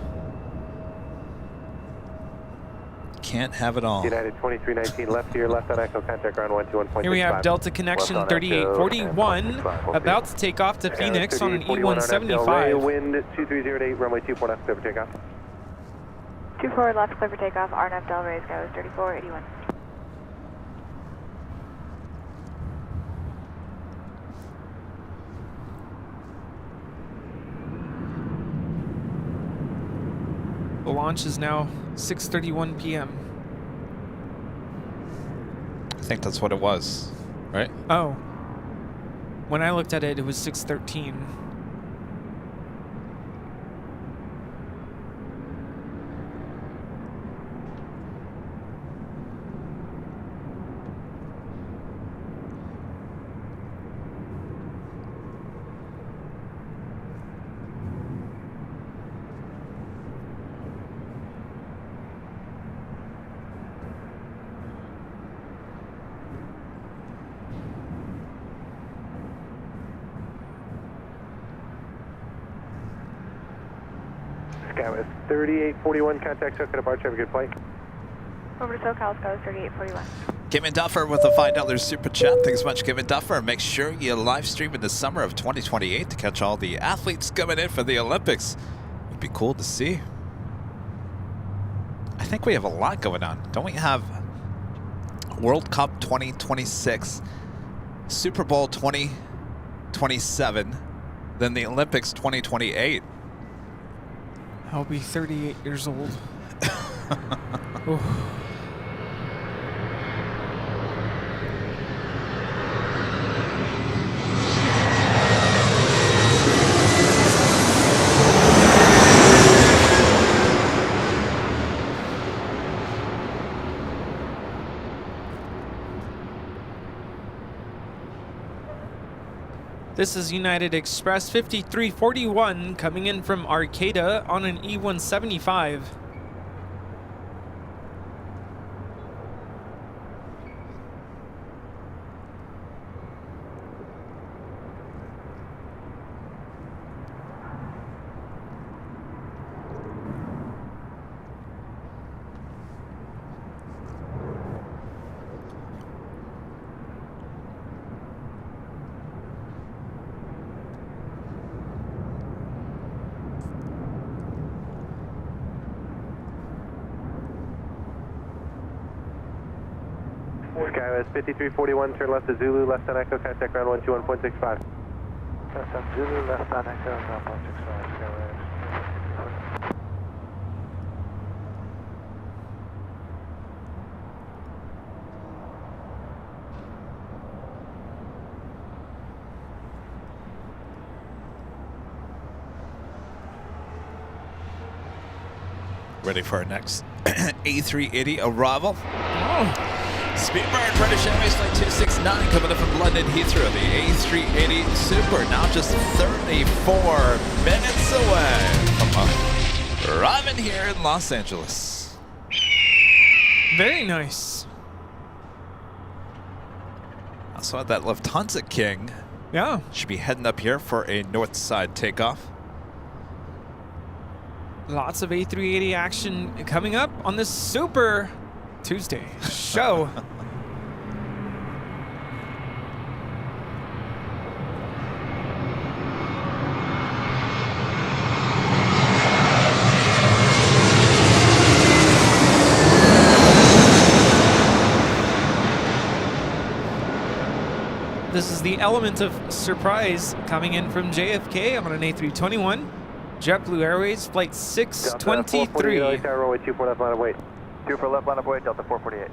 Can't have it all. United 2319 left here, left on Echo, contact ground 121.65. Here we have Delta Connection 3841 about to take off to Phoenix on an E175. Wind 2308, runway 24 left, clear for takeoff. 24 left, clear for takeoff, RNF Del Rey, Skywest 3481. The launch is now 6:31 p.m. I think that's what it was, right? Oh. When I looked at it, it was 6:13. Skywas 3841, contact SoCal departure, have a good flight. Over to SoCal, Skywas 3841. Kevin Duffer with a $5 super chat. Thanks so much, Kevin Duffer. Make sure you live stream in the summer of 2028 to catch all the athletes coming in for the Olympics. It'd be cool to see. I think we have a lot going on. Don't we have World Cup 2026, Super Bowl 2027, then the Olympics 2028? I'll be 38 years old. Oof. This is United Express 5341 coming in from Arcata on an E175. Skywas 5341, turn left to Zulu, left on Echo, contact ground 121.65. Left on Zulu, left on Echo, 1.65, Skywas. Ready for our next A380 arrival. Speedbird, British Airways Flight 269 coming up from London Heathrow. The A380 Super now just 34 minutes away from arriving here in Los Angeles. Very nice. Also, that Lufthansa King should be heading up here for a north side takeoff. Lots of A380 action coming up on this Super Tuesday show. This is the element of surprise coming in from JFK on an A321. JetBlue Airways Flight 623. Delta 448, 24 left line of weight. 24 left line of weight, Delta 448.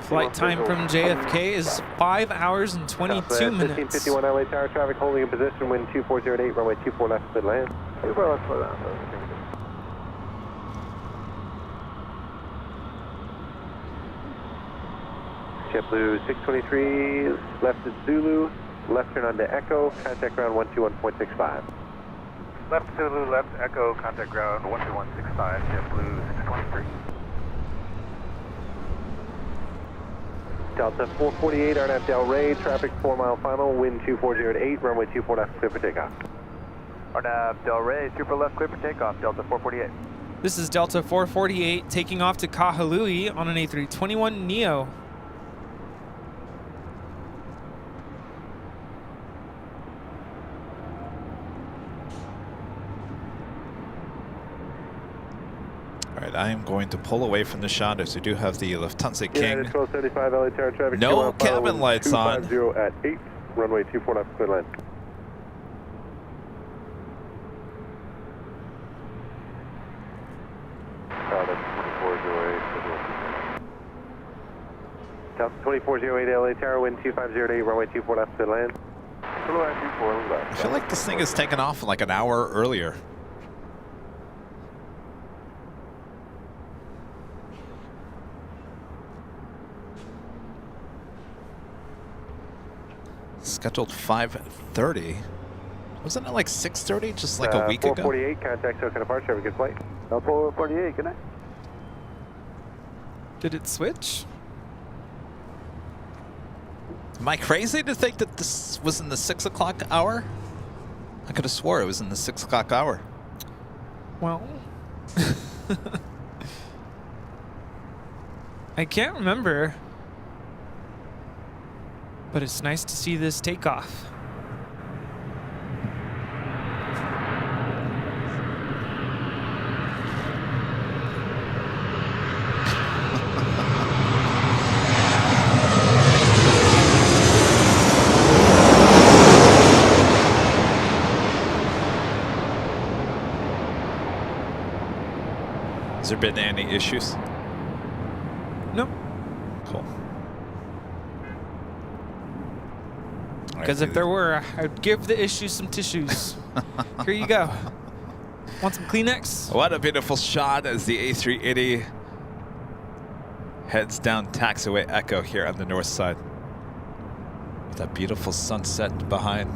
Flight time from JFK is 5 hours and 22 minutes. 1551 LA Tower traffic holding in position, wind 2408, runway 24 left, clear land. 24 left, slow down. JetBlue 623, left is Zulu, left turn onto Echo, contact ground 121.65. Left Zulu, left Echo, contact ground 12165, JetBlue 623. Delta 448, RNAV Del Rey, traffic 4 mile final, wind 2408, runway 24 left, clear for takeoff. RNAV Del Rey, super left, clear for takeoff, Delta 448. This is Delta 448 taking off to Kahului on an A321 Neo. All right, I'm going to pull away from the shot as we do have the Lufthansa King. 1275 LA Tower traffic. No cabin lights on. 250 at 8, runway 24 left, clear land. Delta 2408 LA Tower, wind 2508, runway 24 left, clear land. I feel like this thing is taken off like an hour earlier. Scheduled 5:30. Wasn't it like 6:30 just like a week ago? 448, contact SoCal departure, have a good flight. 448, good night. Did it switch? Am I crazy to think that this was in the 6 o'clock hour? I could have swore it was in the 6 o'clock hour. Well, I can't remember, but it's nice to see this takeoff. Has there been any issues? No. Cool. Because if there were, I'd give the issue some tissues. Here you go. Want some Kleenex? What a beautiful shot as the A380 heads down taxiway Echo here on the north side. With that beautiful sunset behind.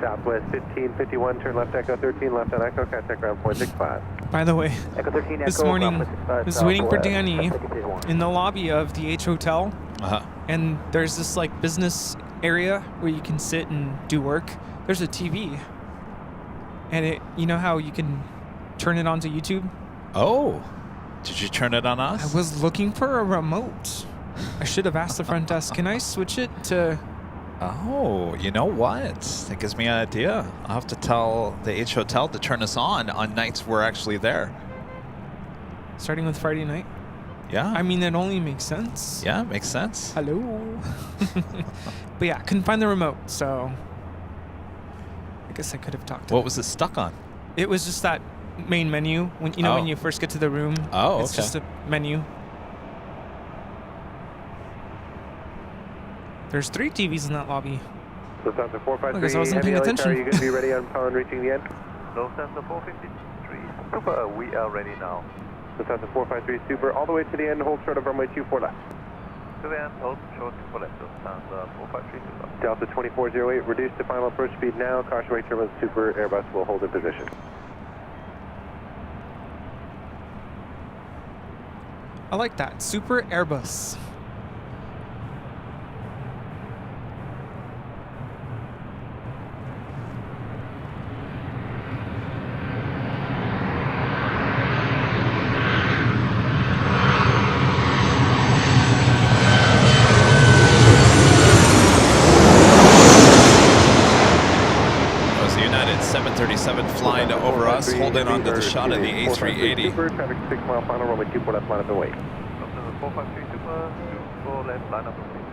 Southwest 1551, turn left Echo 13, left on Echo, contact ground point 65. By the way, Echo 13, this Echo, morning I was waiting for Danny in the lobby of the H Hotel. And there's this like business area where you can sit and do work. There's a TV. And it, you know how you can turn it onto YouTube? Oh, did you turn it on us? I was looking for a remote. I should have asked the front desk, can I switch it to... Oh, you know what? That gives me an idea. I'll have to tell the H Hotel to turn us on nights we're actually there. Starting with Friday night? Yeah. I mean, it only makes sense. Yeah, it makes sense. Hello. But yeah, couldn't find the remote, so I guess I could have talked to What them. was it stuck on? It was just that main menu. When you know when you first get to the room, Oh, it's just a menu. There's 3 TVs in that lobby. Lufthansa 453, I guess I wasn't paying attention. Are you going to be ready upon reaching the end? Lufthansa 453, Super, we are ready now. Lufthansa 453, Super, all the way to the end, hold short of runway 24 left. To the end, hold short for left, Lufthansa 453, Super. Delta 2408, reduce to final approach speed now, caution wake turbulence, Super, Airbus will hold in position. I like that. Super Airbus. Flying over us, holding on to the shot of the A380. Super, traffic 6 mile final, runway 24 left, line up and wait. Lufthansa 453, Super, 24 left, line up and wait.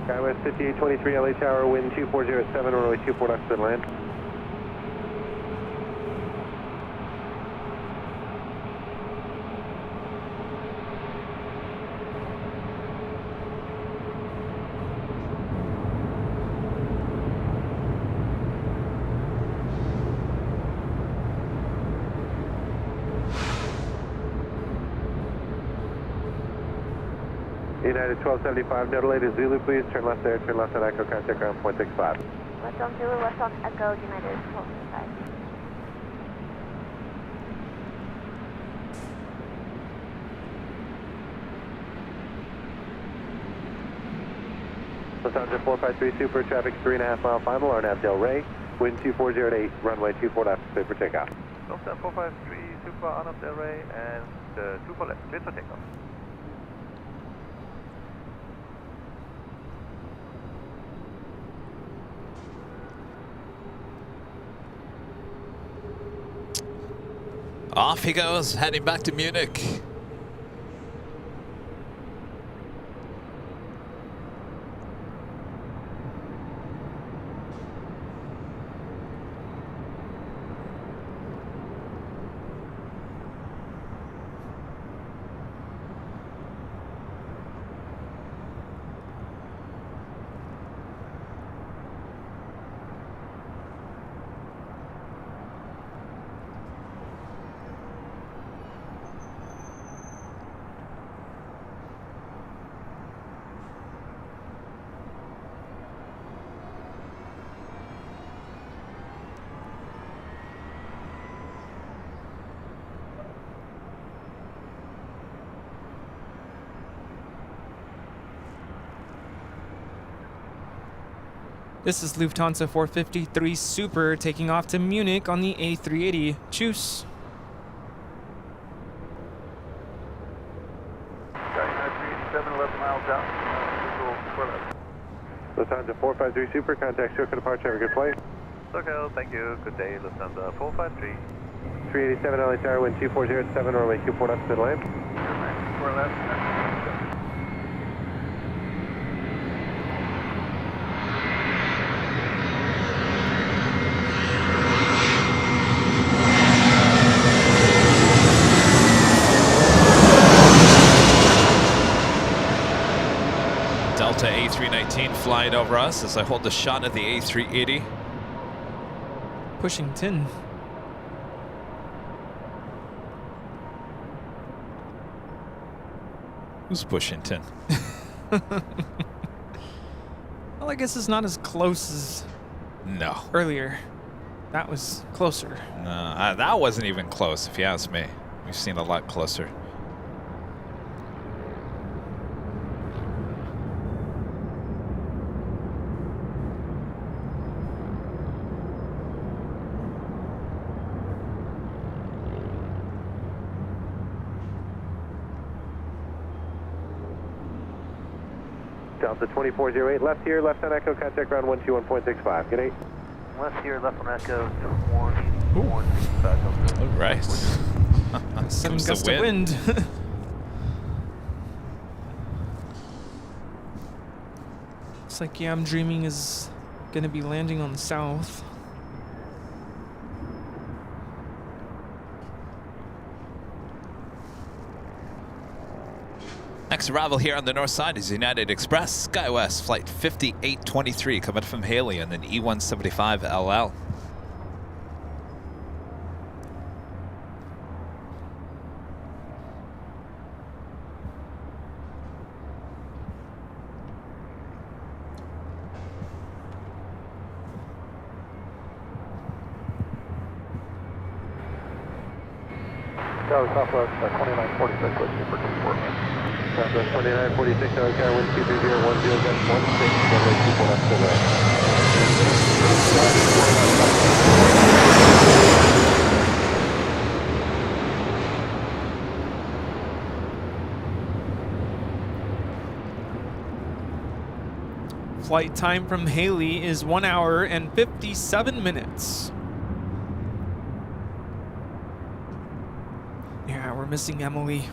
Skywest 5823 LA Tower, wind 2407, runway 24 left, then land. United 1275, no delay to Zulu, please. Turn left there, turn left on Echo, contact ground point 65. Left on Zulu, left on Echo, United 1275. Lufthansa 453 Super, traffic 3.5 mile final, RNAV Del Rey, wind 2408, runway 24 left, clear for takeoff. Lufthansa 453 Super, RNAV Del Rey, and 24 left, clear for takeoff. Off he goes, heading back to Munich. This is Lufthansa 453 Super taking off to Munich on the A380. Choose. Lufthansa 453 Super, contact Stuttgart departure. Have a good flight. Okay, thank you. Good day, Lufthansa 453. 387 LA Tower, wind 24 at 7, runway 24 left to the land. 4 left. Delta A319 flying over us as I hold the shot at the A380. Pushing 10. Who's pushing 10? Well, I guess it's not as close as earlier. That was closer. No, that wasn't even close, if you ask me. We've seen a lot closer. Delta 2408, left here, left on Echo, contact ground 121.65. Good day. Left here, left on Echo, 21.65. All right. Some Comes gust the of wind. Looks like Yeah, I'm Dreaming is going to be landing on the south. Next arrival here on the north side is United Express SkyWest Flight 5823 coming from Haley and then E175 LL. Southwest 2946, let's shoot for 24 minutes. Southwest 2946, LA Tower, wind 230, 10, gun 16, runway 24 left to the right. Flight time from Haley is 1 hour and 57 minutes. Yeah, we're missing Emily.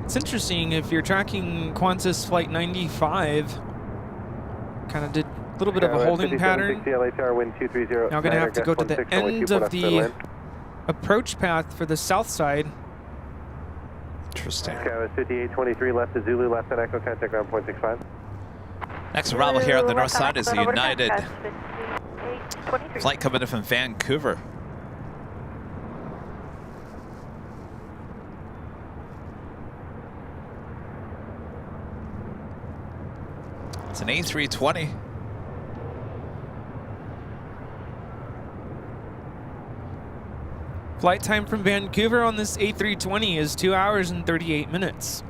It's interesting, if you're tracking Qantas Flight 95, kind of did a little bit of a holding pattern. LA Tower, wind 230. Now going to have to go to the end of the approach path for the south side. Interesting. SkyWest 5823, left to Zulu, left on Echo, contact ground 0.65. Next arrival here on the north side is the United flight coming in from Vancouver. It's an A320. Flight time from Vancouver on this A320 is 2 hours and 38 minutes.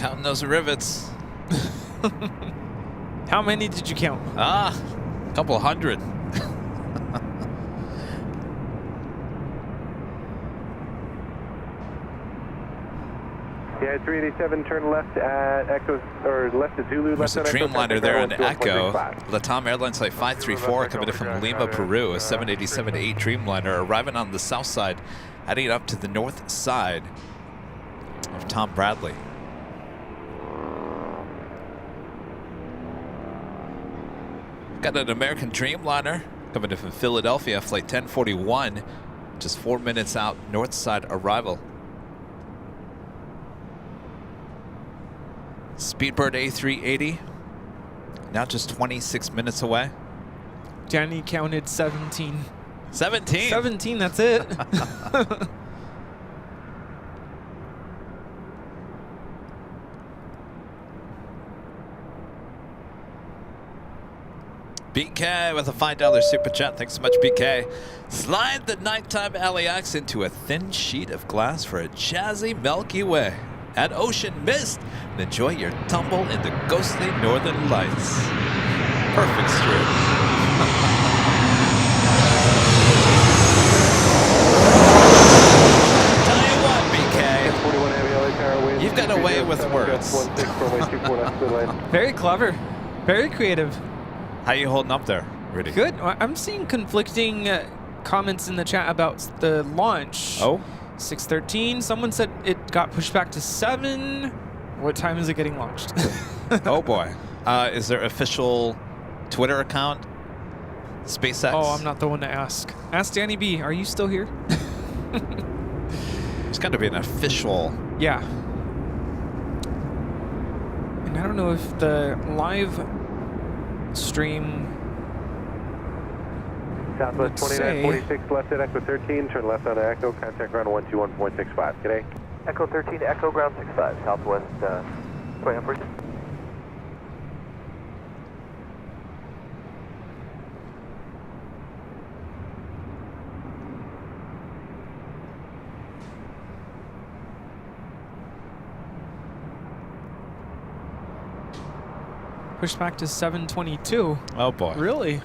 Counting those rivets. How many did you count? A couple hundred. Yeah, 387, turn left at Echo, or left at Zulu. There's a Dreamliner there on Echo. Latam Airlines Flight 534 coming in from Lima, Peru. A 787-8 Dreamliner arriving on the south side, heading up to the north side of Tom Bradley. Got an American Dreamliner coming in from Philadelphia, Flight 1041, just 4 minutes out, north side arrival. Speedbird A380, now just 26 minutes away. Danny counted 17. 17? 17, that's it. BK with a $5 super chat. Thanks so much, BK. Slide the nighttime LAX into a thin sheet of glass for a jazzy Milky Way. Add ocean mist and enjoy your tumble in the ghostly northern lights. Perfect strip. Tell you what, BK, you've got a way with words. Very clever. Very creative. How you holding up there, Rudy? Good. I'm seeing conflicting comments in the chat about the launch. Oh? 6:13. Someone said it got pushed back to 7. What time is it getting launched? Oh boy. Is there official Twitter account? SpaceX? Oh, I'm not the one to ask. Ask Danny B. Are you still here? It's got to be an official. Yeah. And I don't know if the live stream. Southwest 2946, left at Echo 13, turn left on Echo, contact ground 121.65. G'day. Echo 13, Echo ground 65, Southwest 2946. Pushed back to 7:22. Oh boy. Really?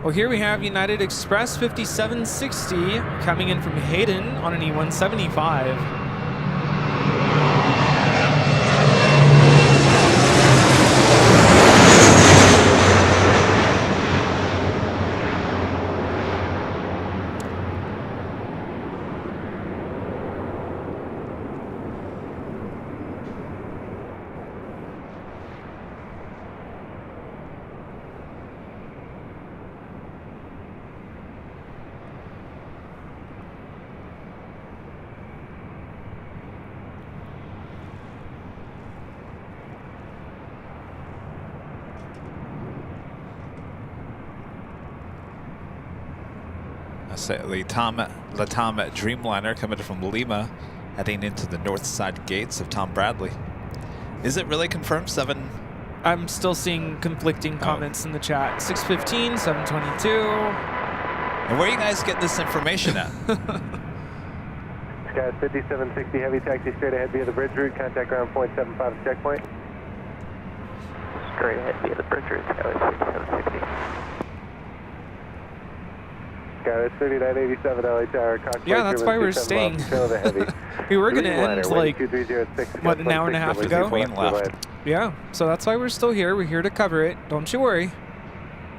Well, here we have United Express 5760 coming in from Hayden on an E175. Latam Dreamliner coming from Lima, heading into the north side gates of Tom Bradley. Is it really confirmed 7? I'm still seeing conflicting comments in the chat. 6:15, 7:22. And where are you guys getting this information at? Skies 5760, heavy taxi straight ahead via the bridge route, contact ground 0.75 checkpoint. Straight ahead via the bridge route, Skyway 5760. Skyway 3987, LA Tower. Yeah, that's why we're staying. We were going to end like, what, an hour and a half ago? Queen left. Yeah, so that's why we're still here. We're here to cover it. Don't you worry.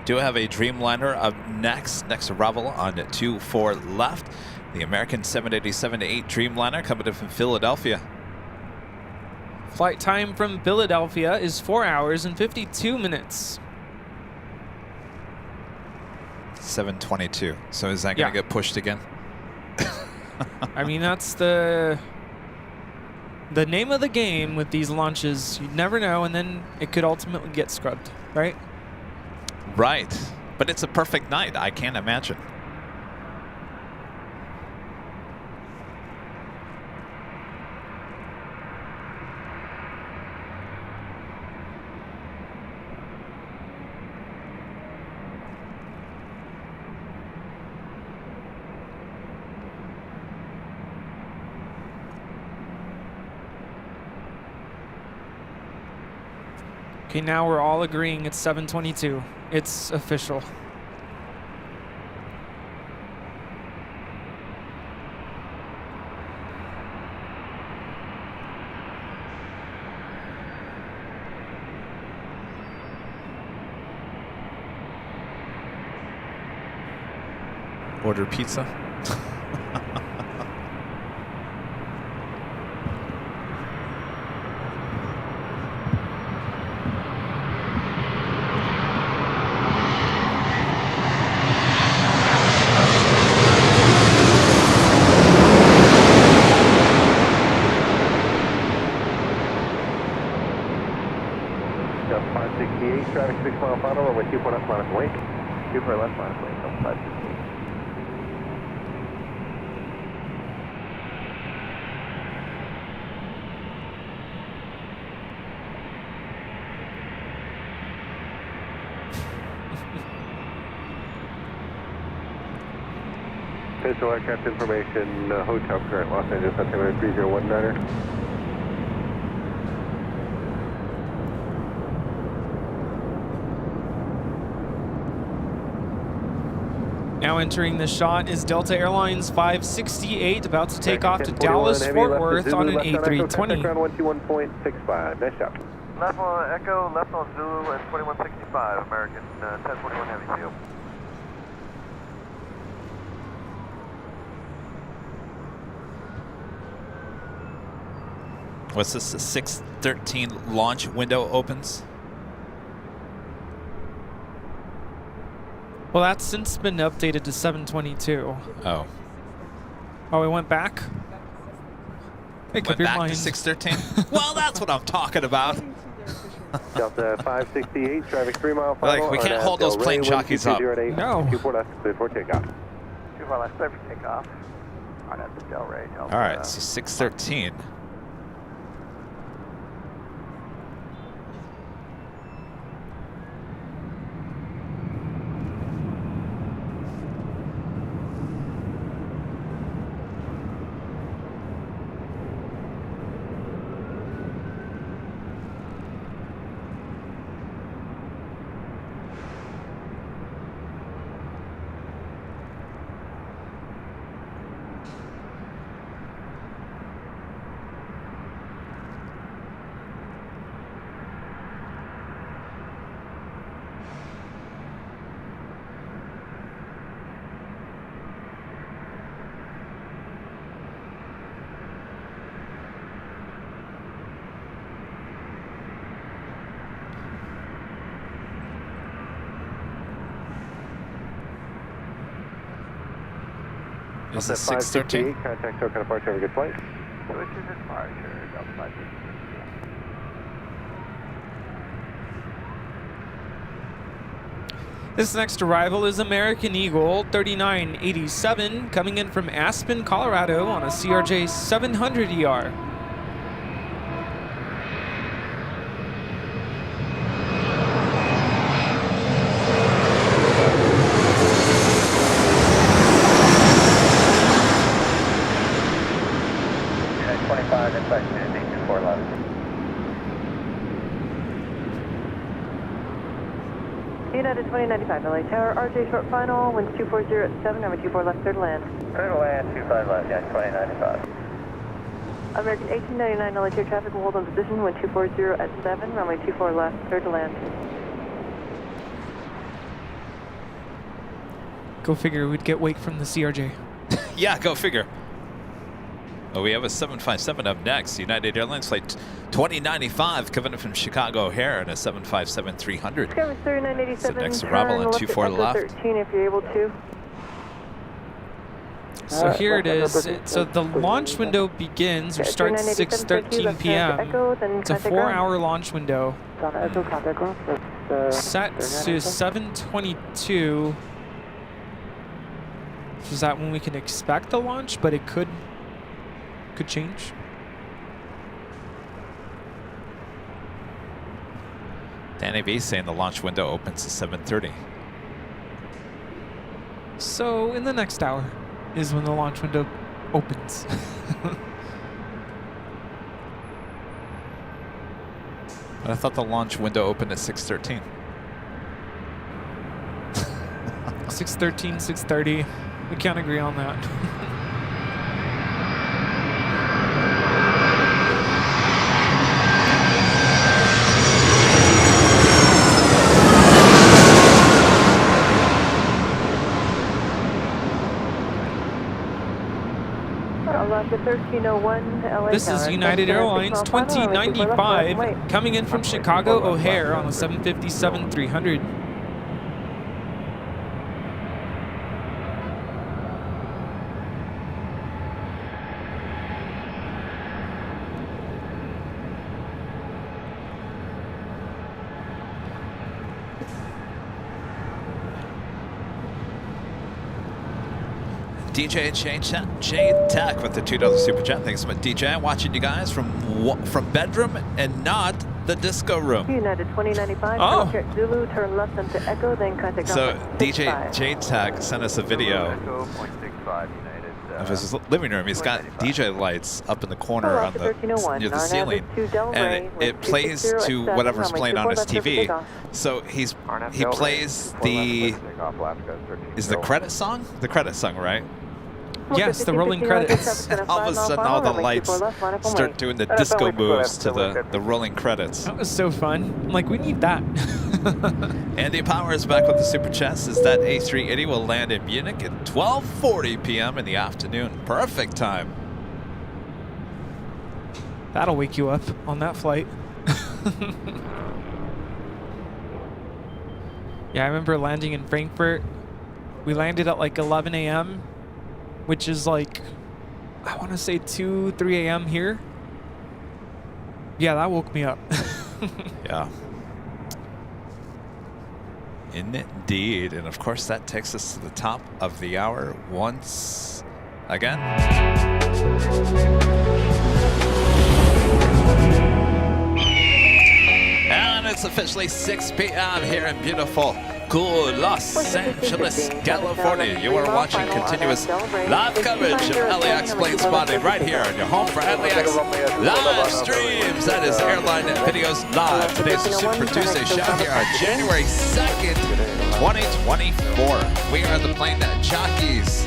Do have a Dreamliner up next arrival on 24 left. The American 787-8 Dreamliner coming in from Philadelphia. Flight time from Philadelphia is 4 hours and 52 minutes. 7:22. So is that going to get pushed again? I mean, that's the name of the game with these launches. You never know, and then it could ultimately get scrubbed, right? Right. But it's a perfect night. I can't imagine. Okay, now we're all agreeing it's 7:22. It's official. Order pizza. Delta 568, traffic 6 mile final, runway 24 left minus wait. 24 left minus wait, Delta 568. Pistol aircraft information, hotel current Los Angeles, altimeter 3019er. Now entering the shot is Delta Airlines 568, about to take off to Dallas, Fort Worth on an A320. 121.65, nice job. Left on Echo, left on Zulu, and 2165, American 1041 Heavy Seal. What's this? The 6:13 launch window opens. Well, that's since been updated to 7:22. Oh. Oh, we went back? Make up your Back mind. to 6:13? Well, that's what I'm talking about. Delta 568, traffic 3 mile final. Like, we can't hold those plane jockeys up. No. 24 left, clear for takeoff. 24 left, clear for takeoff. On at the Del Rey. All right, so 6:13. This is 6:13. Contact token departure, have a good flight. Switch is departure, Delta 568. This next arrival is American Eagle 3987, coming in from Aspen, Colorado on a CRJ 700ER. United 2095, LA Tower, RJ short final, winds 240 at 7, number 24 left, clear to land. Clear to land, 25 left, yeah, 2095. American 1899, LA Tower traffic will hold on position, wind 240 at 7, runway 24 left, clear to land. Go figure, we'd get wake from the CRJ. Yeah, go figure. Oh, we have a 757 up next. United Airlines flight 2095 coming in from Chicago O'Hare and a 757-300. Sky was 3987, next arrival on 24 left. 13 if you're able to. So here it is. So the launch window begins or starts 6:13 p.m. It's a 4-hour launch window. Set to 7:22. Is that when we can expect the launch? But it could change. Danny V saying the launch window opens at 7:30. So in the next hour is when the launch window opens. But I thought the launch window opened at 6:13. 6:13, 6:30. We can't agree on that. This is United Airlines 2095 coming in from Chicago O'Hare on the 757-300. DJ J-Tech with the $2 super chat. Thanks so much, DJ. I'm watching you guys from bedroom and not the disco room. United 2095, oh. Zulu, turn left into Echo, then contact. So DJ J-Tech sent us a video of his living room. He's got DJ lights up in the corner on near the ceiling, and it plays to whatever's playing on his TV. So he plays the credit song? The credit song, right? Yes, the rolling credits. And all of a sudden, all the lights start doing the disco moves to the rolling credits. That was so fun. I'm like, we need that. Andy Power is back with the super chat. Says that A380 will land in Munich at 12:40 p.m. in the afternoon. Perfect time. That'll wake you up on that flight. Yeah, I remember landing in Frankfurt. We landed at like 11 a.m., which is like, I want to say 2, 3 a.m. here. Yeah, that woke me up. Yeah. Indeed. And of course, that takes us to the top of the hour once again. And it's officially 6 p.m. here in beautiful, cool Los Angeles, California. You are watching continuous live coverage of LAX Plane Spotting right here on your home for LAX live streams. That is Airline Videos Live. Today's the Super Tuesday show here on January 2nd, 2024. We are the Plane Jockeys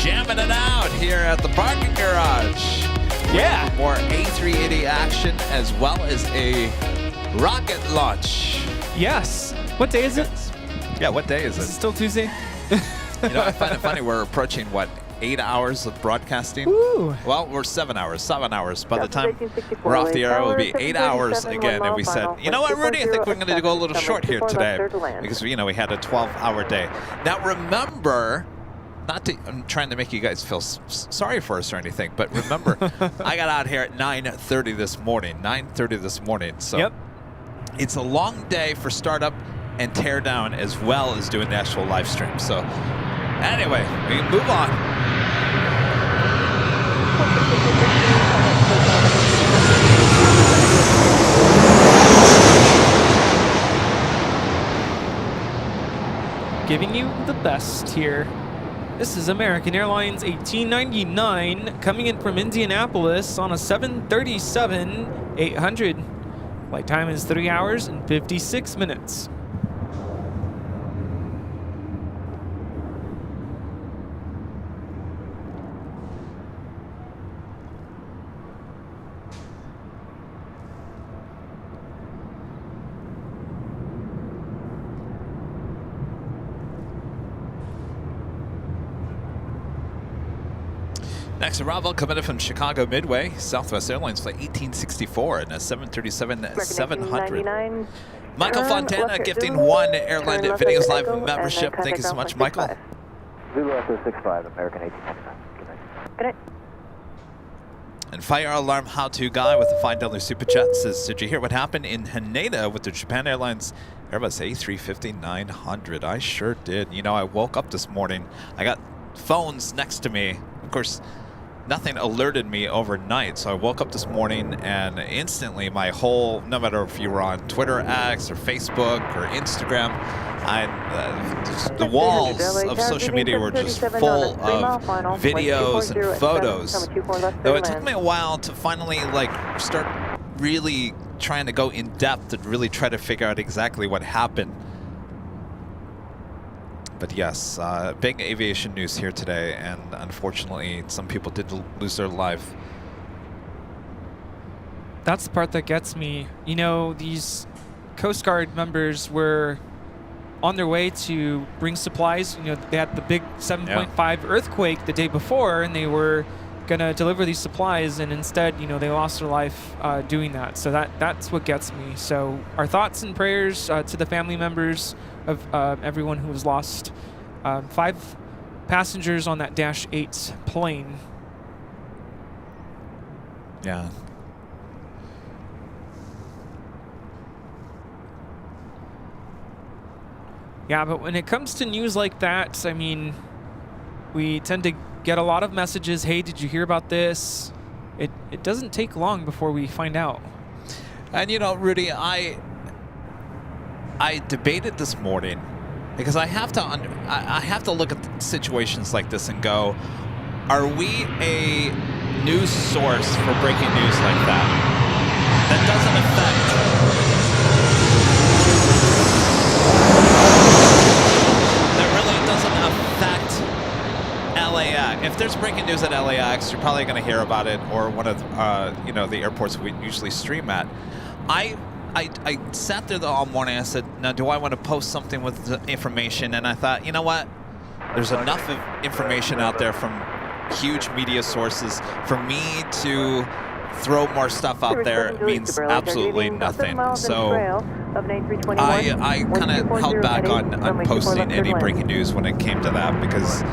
jamming it out here at the parking garage. Yeah. More A380 action as well as a rocket launch. Yes. What day is it? Yeah, what day is it? Is it still Tuesday? You know, I find it funny. We're approaching, what, 8 hours of broadcasting? Ooh. Well, we're 7 hours. 7 hours. By the time we're off the air, it will be 8 hours again. And we said, you know what, Rudy? I think we're going to go a little short here today because, you know, we had a 12-hour day. Now, remember, I'm trying to make you guys feel sorry for us or anything, but remember, I got out here at 9:30 this morning. 9:30 this morning. So yep. It's a long day for startup and tear down as well as doing the actual live stream. So anyway, we can move on. Giving you the best here. This is American Airlines 1899 coming in from Indianapolis on a 737-800. Flight time is 3 hours and 56 minutes. Next arrival coming in from Chicago Midway, Southwest Airlines flight 1864 and a 737-700. Michael Fontana gifting one Airline Videos Live membership. Thank you so much, Michael. Zulu Echo 65, American 1899. Good night. Good night. And Fire Alarm How-To Guy with the $5 super chat says, did you hear what happened in Haneda with the Japan Airlines Airbus A350-900? I sure did. You know, I woke up this morning. I got phones next to me. Of course, nothing alerted me overnight, so I woke up this morning and instantly my whole, no matter if you were on Twitter X or Facebook or Instagram, the walls of social media were just full of videos and photos. Though it took me a while to finally start really trying to go in depth and really try to figure out exactly what happened. But yes, big aviation news here today, and unfortunately, some people did lose their life. That's the part that gets me. You know, these Coast Guard members were on their way to bring supplies. You know, they had the big 7.5 earthquake the day before, and they were gonna deliver these supplies, and instead, you know, they lost their life doing that. So that's what gets me. So our thoughts and prayers to the family members of everyone who was lost. 5 passengers on that Dash 8 plane. Yeah. Yeah, but when it comes to news like that, I mean, we tend to get a lot of messages. Hey, did you hear about this? It doesn't take long before we find out. And you know, Rudy, I debated this morning because I have to look at situations like this and go, are we a news source for breaking news like that? That doesn't affect. LAX. If there's breaking news at LAX, you're probably going to hear about it, or one of you know, the airports we usually stream at. I sat there all morning. I said, now do I want to post something with the information? And I thought, you know what? There's enough of information out there from huge media sources for me to throw more stuff out there means absolutely nothing. So I kind of held back on posting any breaking news when it came to that because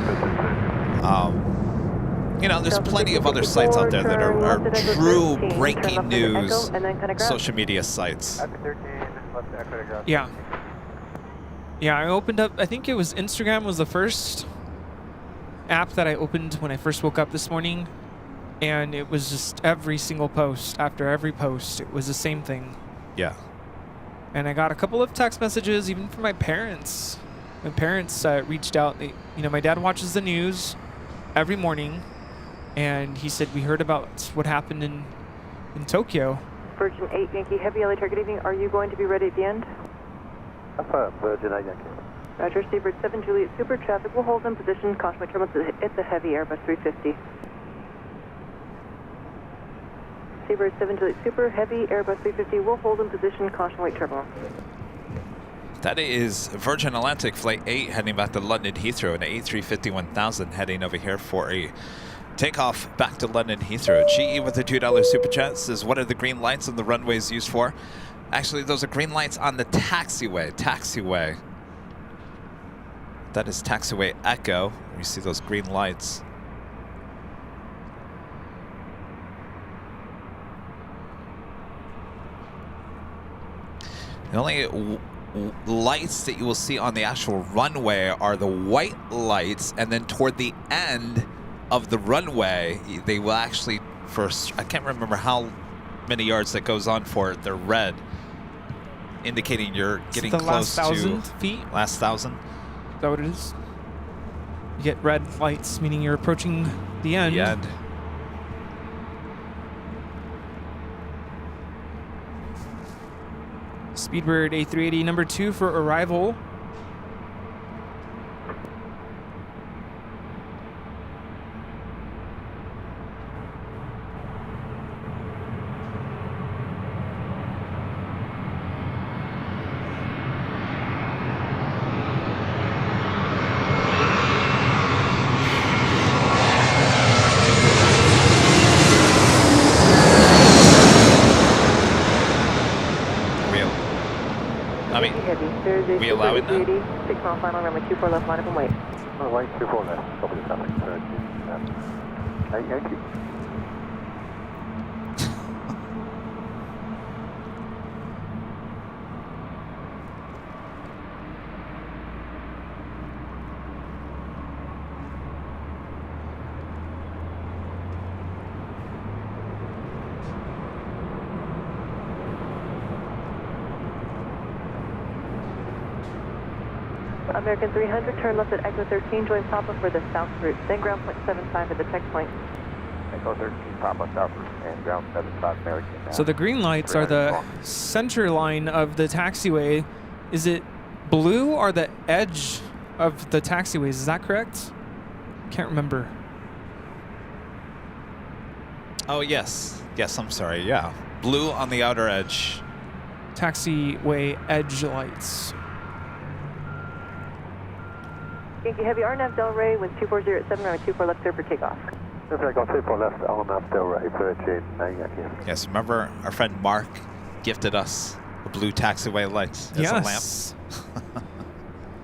you know, there's plenty of other sites out there that are true breaking news social media sites. Yeah. Yeah, I opened up, I think it was Instagram was the first app that I opened when I first woke up this morning. And it was just every single post, after every post, it was the same thing. Yeah. And I got a couple of text messages, even from my parents. My parents reached out. They, you know, my dad watches the news every morning, and he said, we heard about what happened in Tokyo. Virgin 8 Yankee Heavy, LA target evening. Are you going to be ready at the end? Affirm, Virgin 8 Yankee. Roger, Seabird 7 Juliet Super. Traffic will hold in position. Caution my turbulence. It's a heavy Airbus 350. Seabird 7 Juliet Super, heavy Airbus 350 will hold in position. Caution weight turbulence. That is Virgin Atlantic Flight 8 heading back to London Heathrow, and A350-1000 heading over here for a takeoff back to London Heathrow. GE with the $2 super chat says, what are the green lights on the runways used for? Actually, those are green lights on the taxiway. Taxiway. That is taxiway Echo. You see those green lights. The only lights that you will see on the actual runway are the white lights, and then toward the end of the runway, they will actually, I can't remember how many yards that goes on for, they're red, indicating you're getting close to... last 1,000 feet? Last 1,000? Is that what it is? You get red lights, meaning you're approaching the end. The end. Speedbird A380 number 2 for arrival. We allow it now? 6 mile final, runway 24 left, line up and wait. Runway 24 left, copy the traffic, 8 Yankee. American 300, turn left at exit 13, join Papa for the south route, then ground point 75 at the checkpoint. Echo 13, Papa South, and ground 75 American. So the green lights are the center line of the taxiway. Is it blue or the edge of the taxiways? Is that correct? Can't remember. Oh, yes. Yes, I'm sorry. Yeah. Blue on the outer edge. Taxiway edge lights. Yankee Heavy, RNAV Delray, wind 240 at 7, runway 24 left, clear for takeoff. Go 24 left, RNAV Delray, Virgin, Yankee. Yes, remember our friend Mark gifted us the blue taxiway lights as a lamp?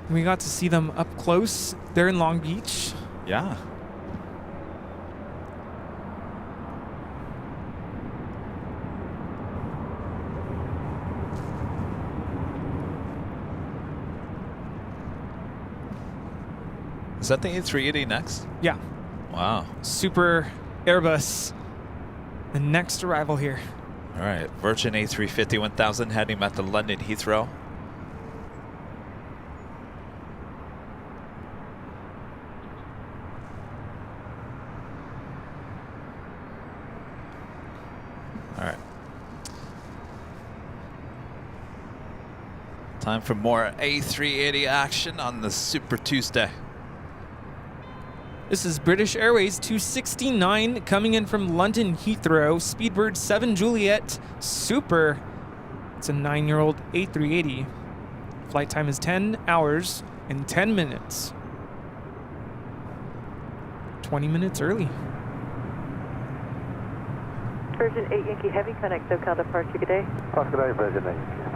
We got to see them up close. They're in Long Beach. Yeah. Is that the A380 next? Yeah. Wow. Super Airbus. The next arrival here. All right. Virgin A350 1000 heading at the London Heathrow. All right. Time for more A380 action on the Super Tuesday. This is British Airways 269 coming in from London Heathrow. Speedbird 7 Juliet Super. It's a 9-year-old A380. Flight time is 10 hours and 10 minutes. 20 minutes early. Virgin 8 Yankee Heavy, connect SoCal departure, good day. Good day, Virgin 8.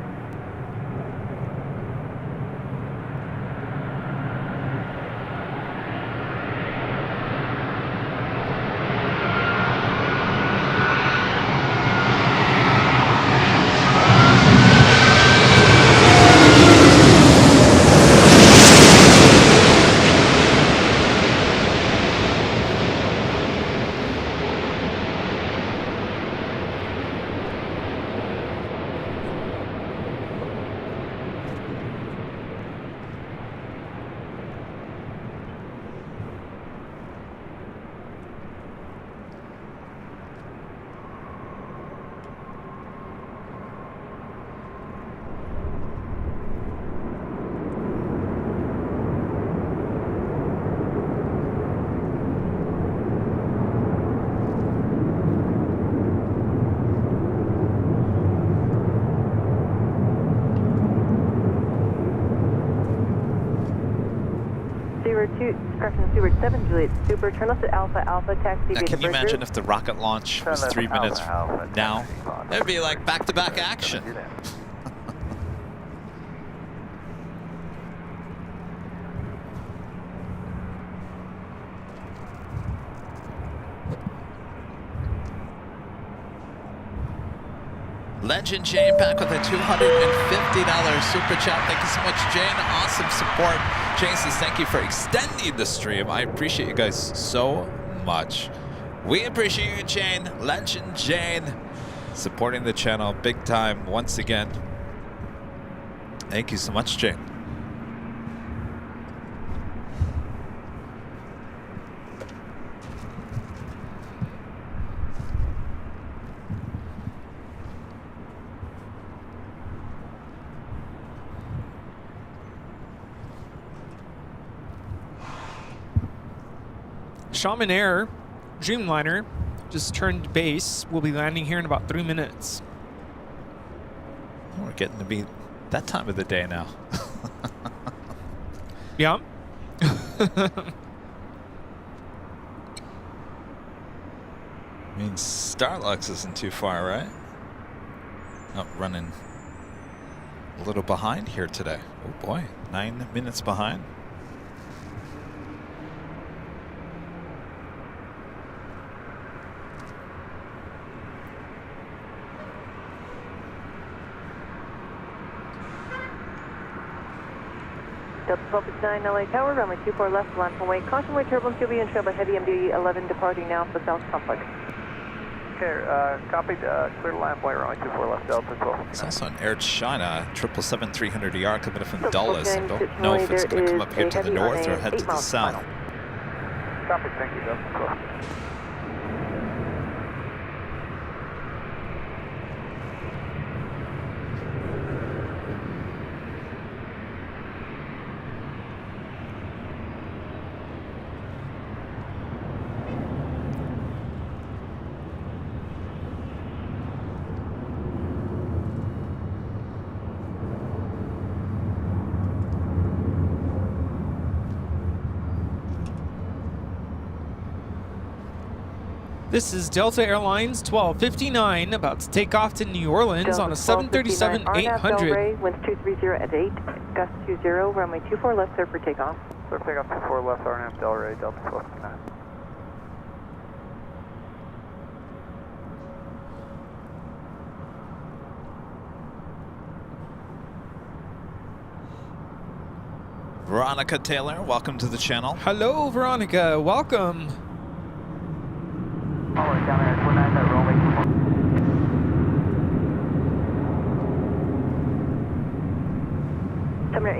Discretion, Stewart 7 Juliet Super, turn left at Alpha, Alpha, taxi. Now, can you imagine if the rocket launch was 3 minutes now? That'd be like back-to-back action. Legend Jane back with a $250 super chat. Thank you so much, Jane. Awesome support. Jane says thank you for extending the stream. I appreciate you guys so much. We appreciate you, Jane. Legend Jane supporting the channel big time once again. Thank you so much, Jane. Shaman Air Dreamliner just turned base. We'll be landing here in about 3 minutes. We're getting to be that time of the day now. Yeah. I mean, Starlux isn't too far, right? Oh, running a little behind here today. Oh boy, 9 minutes behind. Delta 1269 LA Tower, runway 24 left, land from way. Caution way turbulence, you'll be in trail by heavy MD 11 departing now for South Complex. Okay, copied, clear to land, runway 24 left, Delta 12. It's also an Air China 777-300ER coming from Dulles. I don't know if it's going to come up here to the north or head to the south. Copy, thank you, Delta 12. This is Delta Airlines 1259 about to take off to New Orleans on a 737-800. Winds 230 at 8, gust 20, runway 24 left, clear for takeoff. Clear for takeoff 24 left, RNF Delray, Delta 1259. Veronica Taylor, welcome to the channel. Hello, Veronica. Welcome. Following down there, 29 at runway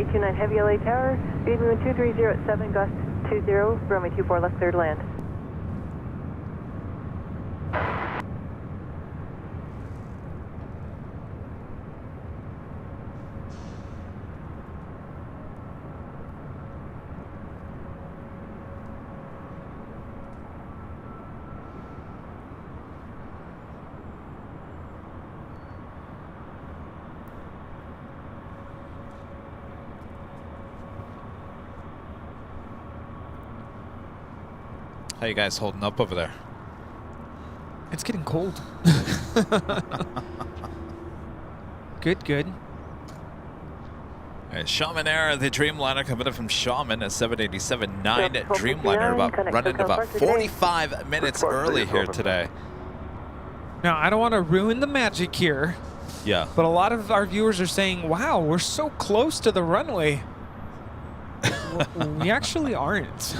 829 Heavy LA Tower, speed wind 230 at 7, gust 20, runway 24 left, clear to land. How you guys holding up over there? It's getting cold. Good, good. All right, Shaman Air, the Dreamliner coming in from Shaman, a 787-9 Dreamliner, running about 45 minutes early here today. Now, I don't want to ruin the magic here. Yeah. But a lot of our viewers are saying, wow, we're so close to the runway. We actually aren't.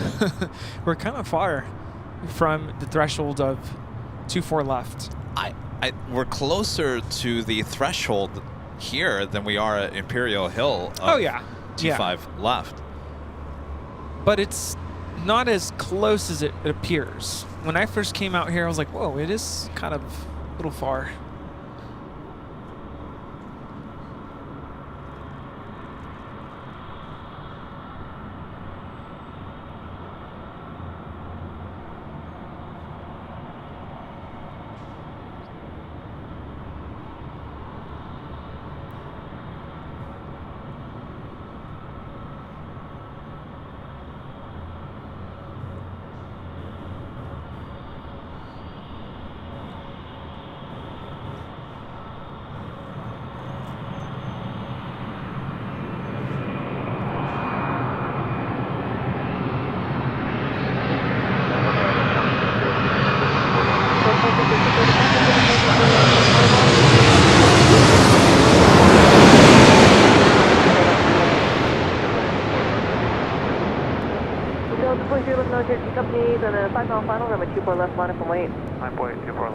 We're kind of far from the threshold of 24 left. We're closer to the threshold here than we are at Imperial Hill. Oh yeah, 25 left. But it's not as close as it appears. When I first came out here, I was like, whoa, it is kind of a little far.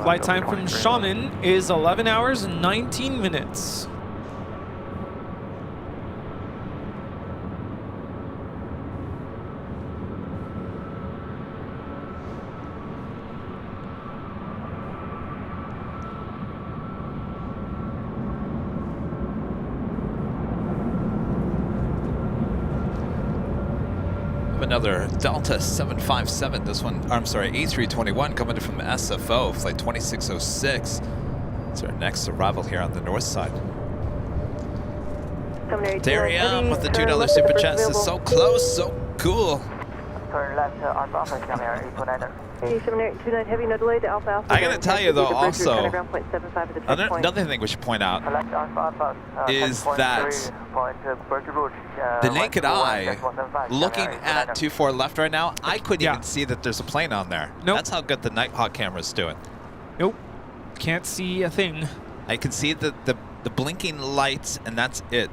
Flight time from Shaman is 11 hours and 19 minutes. Another Delta 757, this one, I'm sorry, A321 coming in from SFO, flight 2606. It's our next arrival here on the north side. Darium with the $2 super chat says, so close, so cool. Turn left to Alpha Alpha, coming here, 829er. 7829 Heavy, no delay to Alpha Alpha. I gotta tell you though, also, another thing we should point out is that the naked eye, looking at 24 left right now, I couldn't even see that there's a plane on there. Nope. That's how good the Nighthawk camera's doing. Nope. Can't see a thing. I can see the blinking lights, and that's it.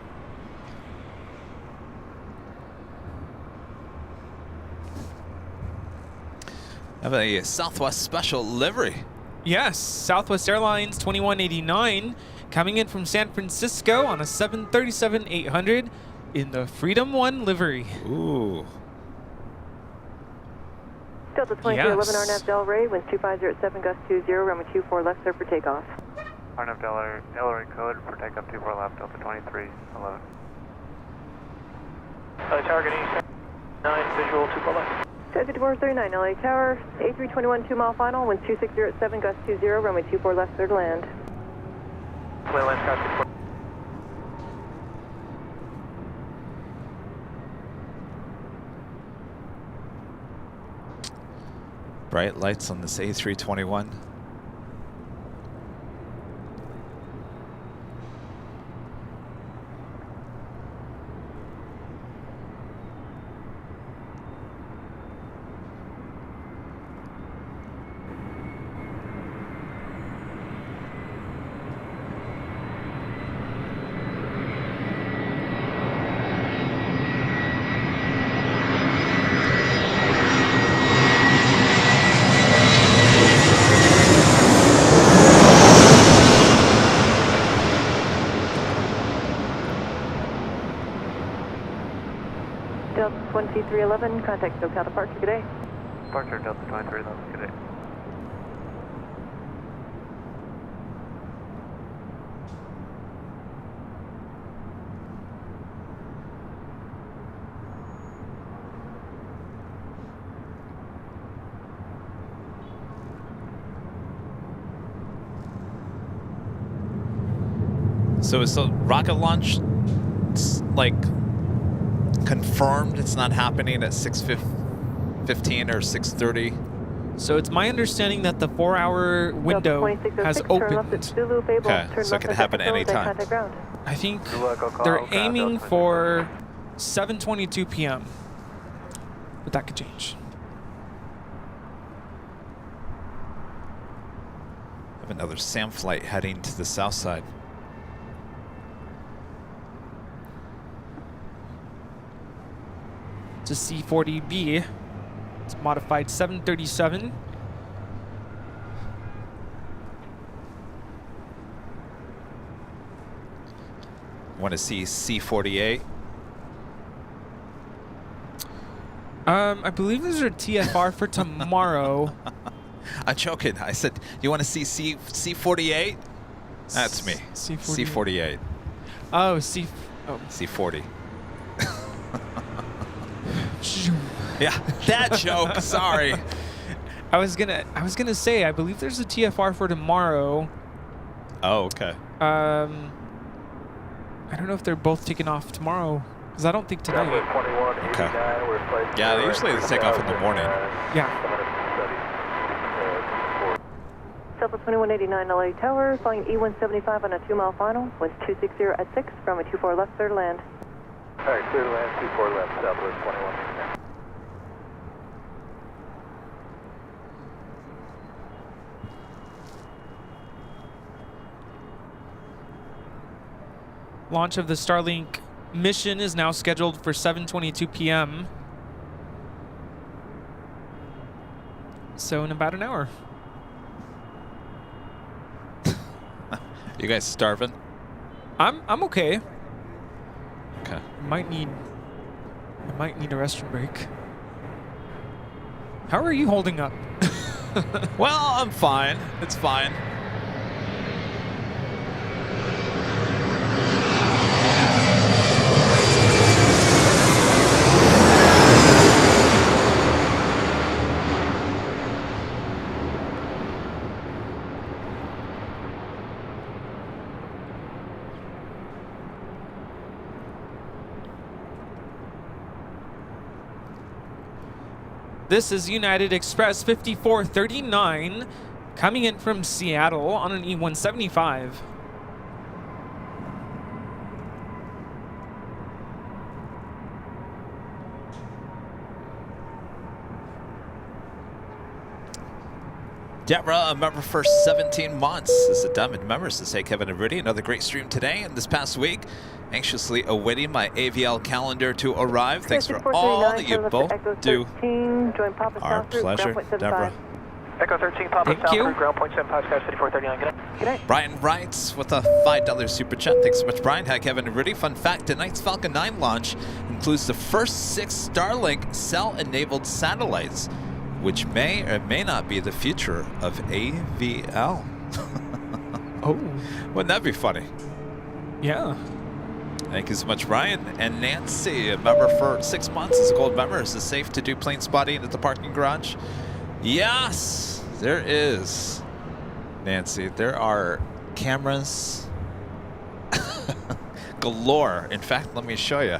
Have a Southwest special livery. Yes, Southwest Airlines 2189 coming in from San Francisco on a 737-800 in the Freedom 1 livery. Ooh. Delta 2311 RNAV Delray, winds 250 gust 20, runway 24 left, clear for takeoff. RNAV Delray code for takeoff 24 left, Delta 2311. Target east 9, visual 24 left. Delta 2439 LA Tower, A321 2-mile final, winds 260 at 7 gust 20, runway 24 left, clear to land. Clear land, Scott 24. Bright lights on this A321. Delta 2311, contact SoCal departure, good day. Departure Delta 2311, good day. So is the rocket launch like confirmed? It's not happening at 6:15 or 6:30. So it's my understanding that the 4-hour window has opened. Okay, so it can happen any time. I think they're aiming for 7:22 p.m. But that could change. I have another SAM flight heading to the south side. It's a C-40B. It's modified 737. Want to see C-48? I believe there's a TFR for tomorrow. I'm joking. I said, you want to see C-48? That's me. C-48. Oh, C-40. Yeah, that joke. Sorry. I was gonna say I believe there's a TFR for tomorrow. Oh, okay. I don't know if they're both taking off tomorrow because I don't think tonight. Okay. Yeah, they usually take off in the morning. Yeah. Delta 2189 LA Tower, flying E175 on a 2-mile final, was 260 at 6 from a 24 left, clear to land. Alright, clear to land, 24 left, Southwest 2189. Launch of the Starlink mission is now scheduled for 7:22 p.m. So in about an hour. You guys starving? I'm okay. Okay. I might need a restroom break. How are you holding up? Well, I'm fine. It's fine. This is United Express 5439 coming in from Seattle on an E175. Deborah, a member for 17 months. This is a diamond members to say Kevin and Rudy. Another great stream today and this past week. Anxiously awaiting my AVL calendar to arrive. Thanks for all that you both do. Our pleasure, Deborah. Echo 13, Papa Thank you. ground point 75, Sky 5439, good night. Brian writes with a $5 super chat. Thanks so much, Brian. Hi, Kevin and Rudy. Fun fact, tonight's Falcon 9 launch includes the first 6 Starlink cell-enabled satellites, which may or may not be the future of AVL. Oh. Wouldn't that be funny? Yeah. Thank you so much, Brian. And Nancy, a member for 6 months, is a gold member. Is it safe to do plane spotting at the parking garage? Yes, there is. Nancy, there are cameras galore. In fact, let me show you.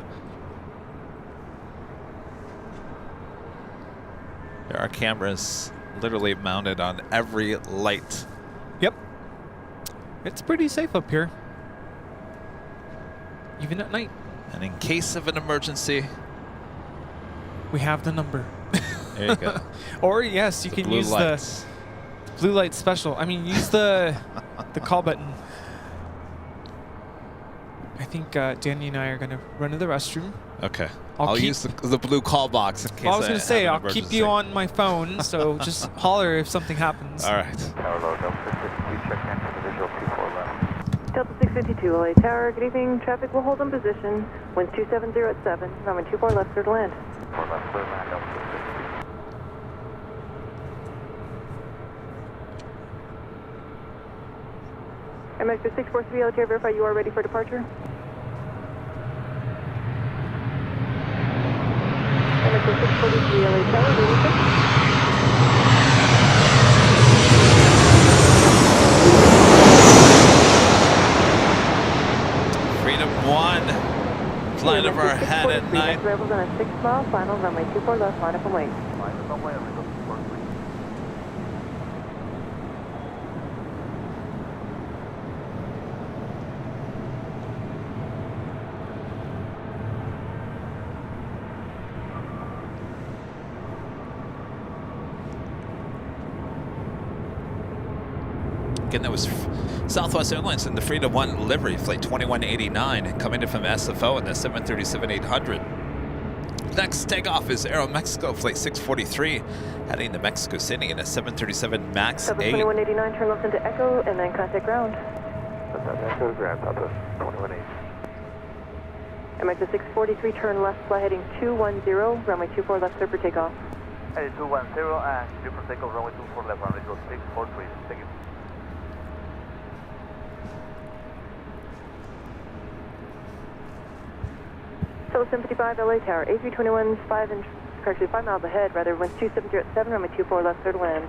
There are cameras literally mounted on every light. Yep. It's pretty safe up here, even at night. And in case of an emergency, we have the number. There you go. Or yes, you can use the blue light special. I mean, use the call button. I think Danny and I are going to run to the restroom. Okay. I'll use the blue call box in case I was going to say, I'll emergency. keep you on my phone, so just holler if something happens. All right. Tower low, Delta 652, check in for the visual 24 left. Delta 652, LA Tower, good evening. Traffic will hold in position. Wind 270 at 7, runway 24 left, clear to land. 4 left, clear to land, Delta 652. MX 643, LA Tower, verify you are ready for departure. MX 643, LA Tower, ready for Freedom 1, flying over our head at night. Arrivals on a 6-mile final, runway 24 left, line up and wait. Line up and wait, we go support, please. Again, that was Southwest Airlines in the Freedom 1 livery, flight 2189, coming in from SFO in the 737-800. Next takeoff is Aeromexico, flight 643, heading to Mexico City in a 737 MAX 8. 2189, turn left into Echo, and then contact ground. That's Echo, ground, Delta 2180. MX 643, turn left, fly heading 210, runway 24 left, clear for takeoff. Hey, 210, and clear for takeoff, runway 24 left, runway 643, thank you. Delta 755, LA Tower, A321's 5 miles ahead, rather, winds 270 at 7, runway 24 left, clear to land.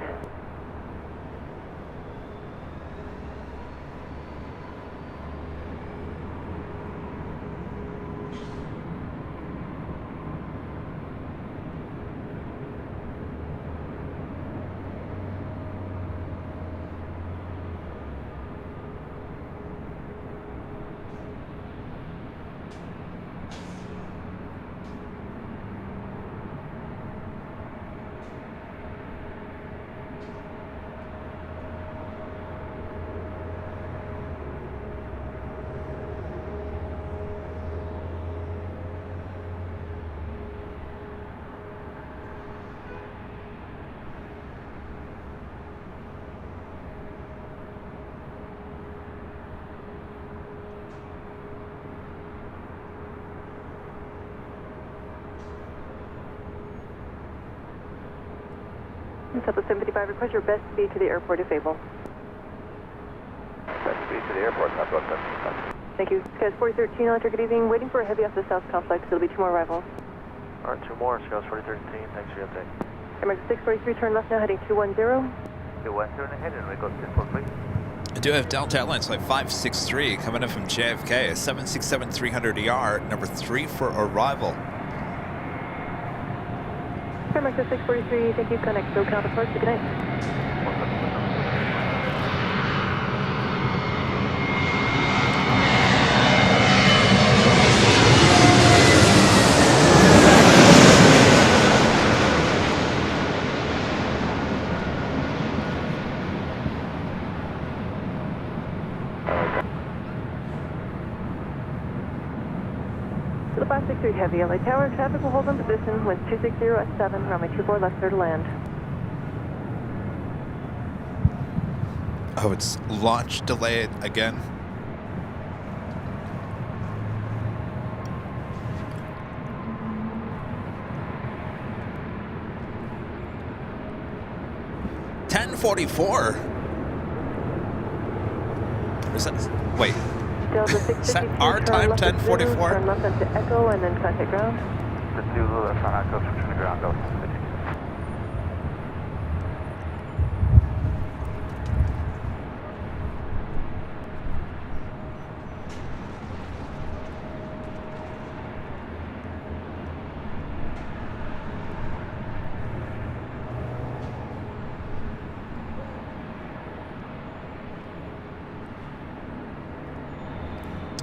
Delta 755, request your best speed to the airport if able. Best speed to the airport, that's what that's. Thank you. Scaz 4013, Electric, good evening. Waiting for a heavy off the south complex. There'll be 2 more arrivals. All right, 2 more, Scaz 4013, thanks for your update. MX 643, turn left now, heading 210. 210 ahead, and we go 643. I do have Delta Airlines flight 563 coming in from JFK, a 767-300ER, number 3 for arrival. MX 643, thank you. Connect, no counterparts, good night. To the 563 Heavy, LA Tower, traffic will hold in position, winds 260 at 7, runway 24 left, clear to land. Oh, it's launch delayed again. (10:44). Is that, wait. Is that our time, 10:44? Turn left into Echo and then contact ground. The Zulu, that's on Echo, switching to ground, Delta 652.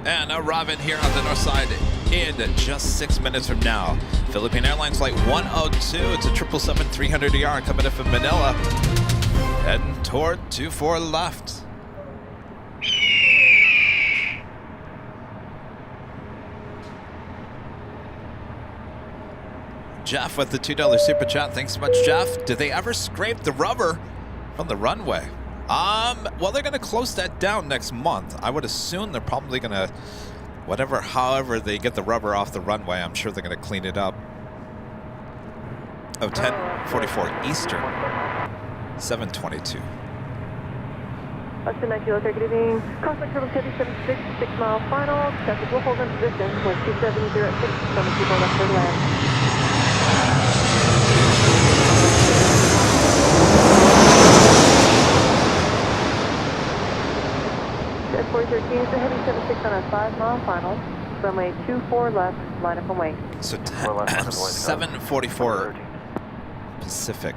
And arriving here on the north side in just 6 minutes from now. Philippine Airlines Flight 102. It's a 777-300ER coming in from Manila. Heading toward 24 left. Jeff with the $2 super chat. Thanks so much, Jeff. Did they ever scrape the rubber from the runway? Well, they're going to close that down next month. I would assume they're probably going to, however they get the rubber off the runway, I'm sure they're going to clean it up. Oh, 10:44 Eastern, 7:22. Austin 9 Kilo, good evening. Cosmic Turbulence Heavy 76, 6 mile final. Traffic will hold in position with 270 at 6, coming to left for land. At 413 is the Heavy 76 on a 5 mile final. Runway 24 left, line up and wait. So 7:44 Pacific.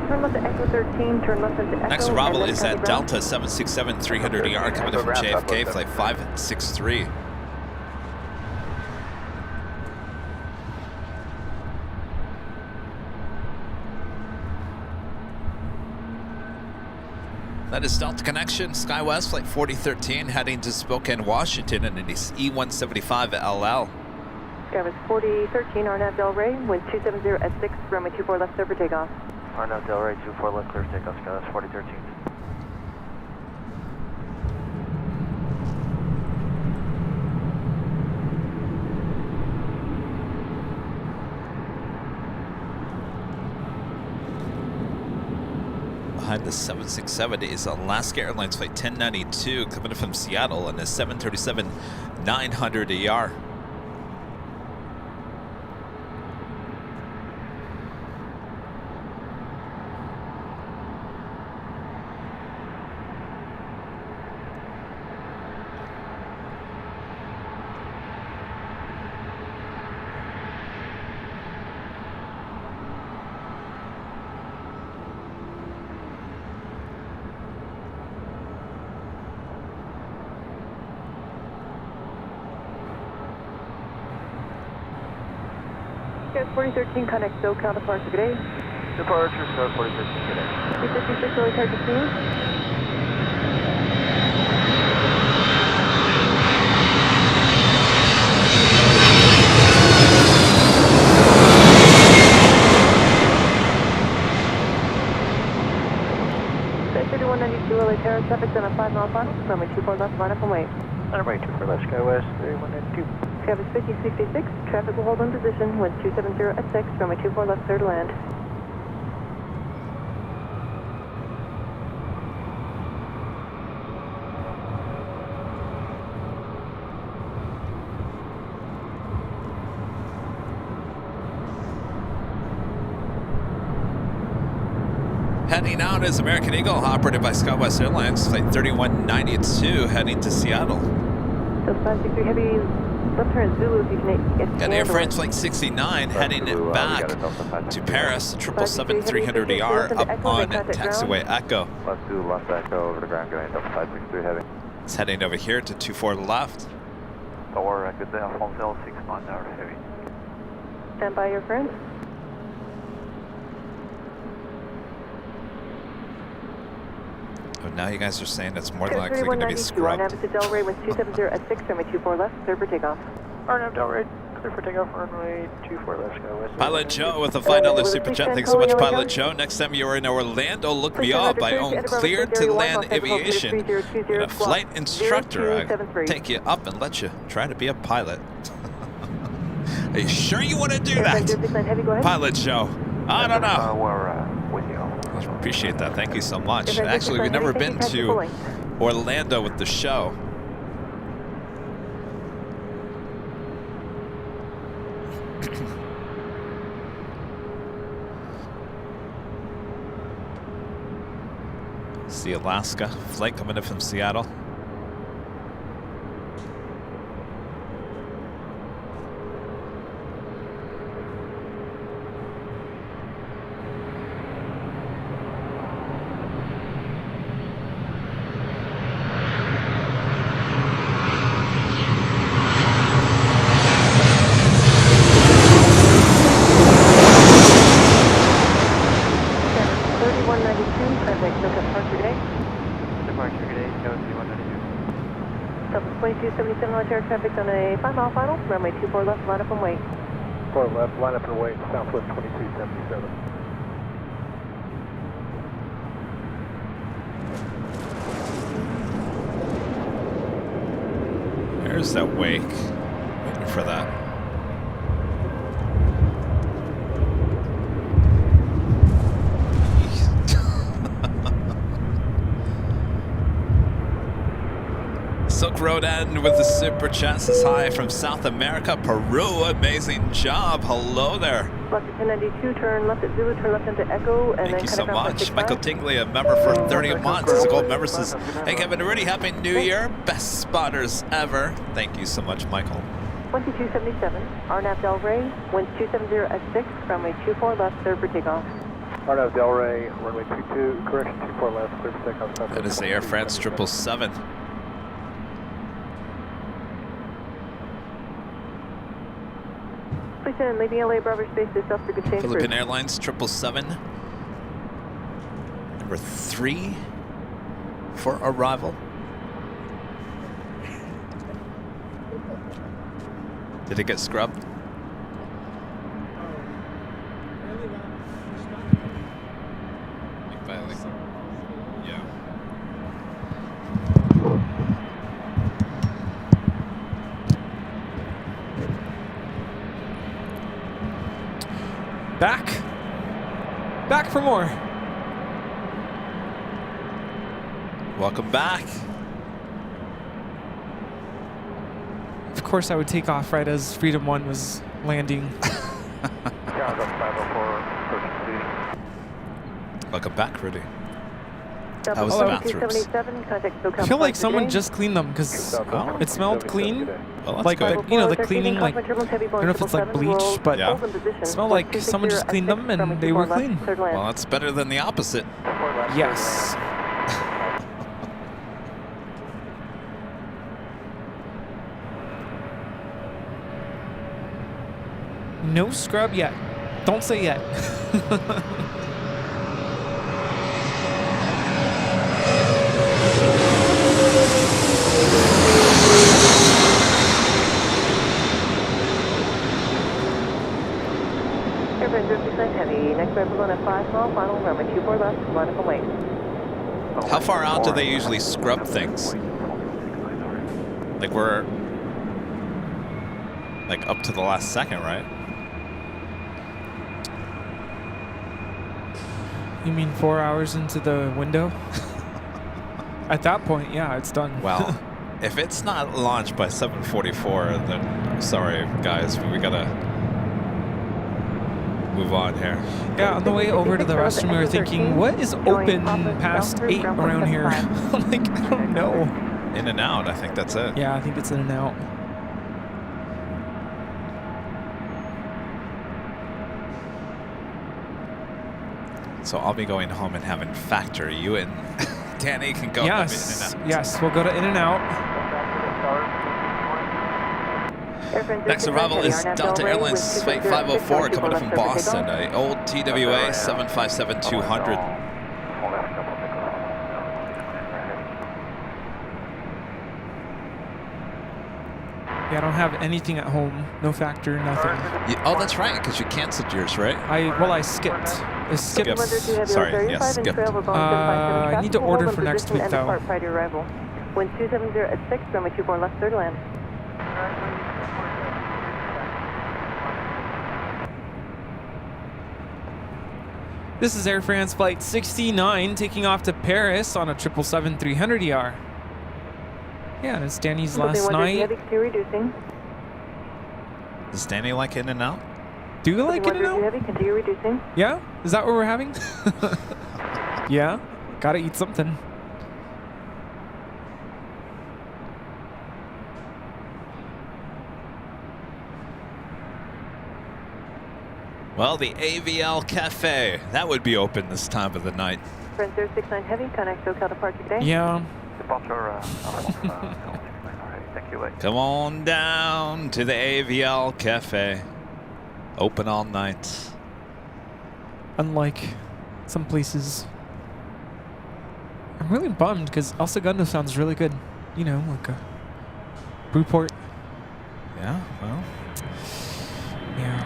Turn left to Echo 13, turn left into Echo. Next arrival is at Delta 767-300ER coming in from JFK, flight 563. That is Delta Connection, SkyWest, flight 4013, heading to Spokane, Washington, and it is E175LL. SkyWest 4013, RNAV Delray, wind 270 at 6, runway 24 left, clear for takeoff. RNAV Delray, 24 left, clear for takeoff, SkyWest 4013. Behind the 767 is Alaska Airlines flight 1092 coming in from Seattle, and the 737-900ER. SkyWest 4013, connect SoCal departure, good day. Departure, SkyWest 4013, good day. 356, early target team. Sky 3192, LA Terrace, traffic on a 5 mile final, runway 24 left, line up and wait. Runway 24 left, SkyWest 3192. SkyWest 5066, traffic will hold in position, wind 270 at 6, runway 24 left, clear to land. Heading out is American Eagle, operated by SkyWest Airlines, flight 3192, heading to Seattle. So 563 heavy, left turn Zulu if you can get to And Air France flight 69, heading back to Paris, 777-300ER up on taxiway Echo. Left 2, left Echo over the ground, going Delta 563 heavy. It's heading over here to 24 left. Tower, good day, Alfonso 69 heavy. Stand by your friends. Oh, now you guys are saying it's more likely going to be scrubbed. RNAV to Delray with 270 at 6, runway 24 left, clear for takeoff. RNAV Delray, clear for takeoff, runway 24 left, SkyWest. Pilot Joe with a $5 super chat. Thanks so much, Pilot Joe. Next time you are in Orlando, look me up. I own Cleared to Land Aviation. And a flight instructor. I take you up and let you try to be a pilot. Are you sure you want to do that? Pilot Joe. I don't know. I appreciate that. Thank you so much. Actually, we've never been to Orlando with the show. It's the Alaska flight coming in from Seattle. Traffic on a 5-mile final, runway 24 left, line up and wait. 4 left, line up and wait, Southwest 2277. There's that wake. Waiting for that. Silk Road End with the super chat says hi from South America, Peru. Amazing job. Hello there. Left at 1092, turn left at Zulu, turn left into Echo, and Thank you so much. Michael Tingley, a member for 30 months. He's a gold member, says, hey Kevin Rudy, happy new year. Best spotters ever. Thank you so much, Michael. 2277, RNAV Del Rey, wind 270 at 6, runway 24 left, third for takeoff. RNAV Del Rey, runway 22, correction 24 left, third for takeoff. That is the Air France 777. Please leaving LA Bravo space to South African change. Philippine Airlines 777. Number 3 for arrival. Did it get scrubbed? Yeah. Back for more. Welcome back. Of course, I would take off right as Freedom 1 was landing. Welcome back, Rudy. How was the bathrooms? I feel like someone just cleaned them because it smelled clean. Well, like good. the cleaning, like I don't know if it's like bleach, but it smelled like someone just cleaned them and they were clean. Well, that's better than the opposite. Yes. No scrub yet. Don't say yet. Airplane 0% heavy. Next arrival on a 5-mile final, runway 24 left, line up and wait. How far out do they usually scrub things? Like we're like up to the last second, right? You mean 4 hours into the window? At that point, yeah, it's done. Well, if it's not launched by 7:44, then sorry, guys, we gotta move on here. Yeah, on the way over to the restroom, we were thinking, what is open past 8 around here? I'm like, I don't know. In and out, I think that's it. Yeah, I think it's in and out. So I'll be going home and having factory. You and Danny can go yes, in and out. Yes, we'll go to in and out. Next arrival is Delta Airlines Flight 504 coming up from Boston, an old TWA 757-200. Yeah, I don't have anything at home. No factor, nothing. Oh, that's right, because you canceled yours, right? I skipped. I skipped. Sorry, yes, skipped. I need to order for next week, though. Wind 270 at 6, runway 24 left, third land. This is Air France Flight 69 taking off to Paris on a 777-300ER. Yeah, and it's Danny's last night. Does Danny like in and out? Do you like in and out? Continue reducing. Yeah? Is that what we're having? Yeah? Gotta eat something. Well, the AVL Cafe, that would be open this time of the night. Friend 069 Heavy, contact SoCal departure today. Yeah. Departure, thank you. Come on down to the AVL Cafe. Open all night. Unlike some places. I'm really bummed because El Segundo sounds really good. You know, like a Brewport. Yeah, well. Yeah.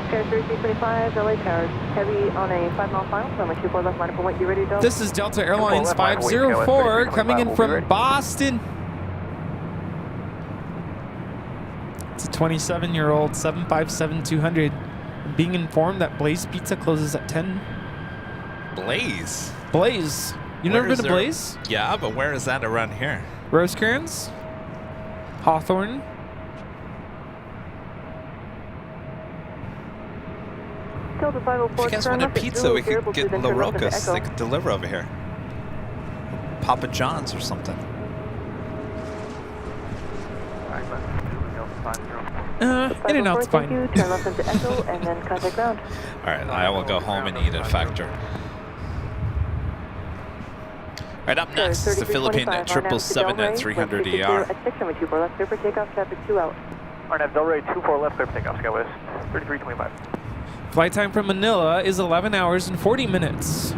Sky 3325, LA Towers. Heavy on a 5-mile final. Runway 24 left, line up and wait. You ready, Delta? This is Delta Airlines 504 coming in from Boston. It's a 27-year-old 757-200. Being informed that Blaze Pizza closes at 10. Blaze? Blaze. You never been to Blaze? Yeah, but where is that around here? Rosecrans? Hawthorne? Delta 504. If you guys want a pizza, we could get La Roca's. They could deliver over here. Papa John's or something. In and out's fine. Turn left into Echo and then contact ground. All right, I will go home and eat at Factor. All right, up next is the Philippine 777 at 300 ER. At 6 runway 24 left, clear for takeoff, traffic 2 out. RNAV Delray 24 left, clear for takeoff, Skywest 3325. Flight time from Manila is 11 hours and 40 minutes.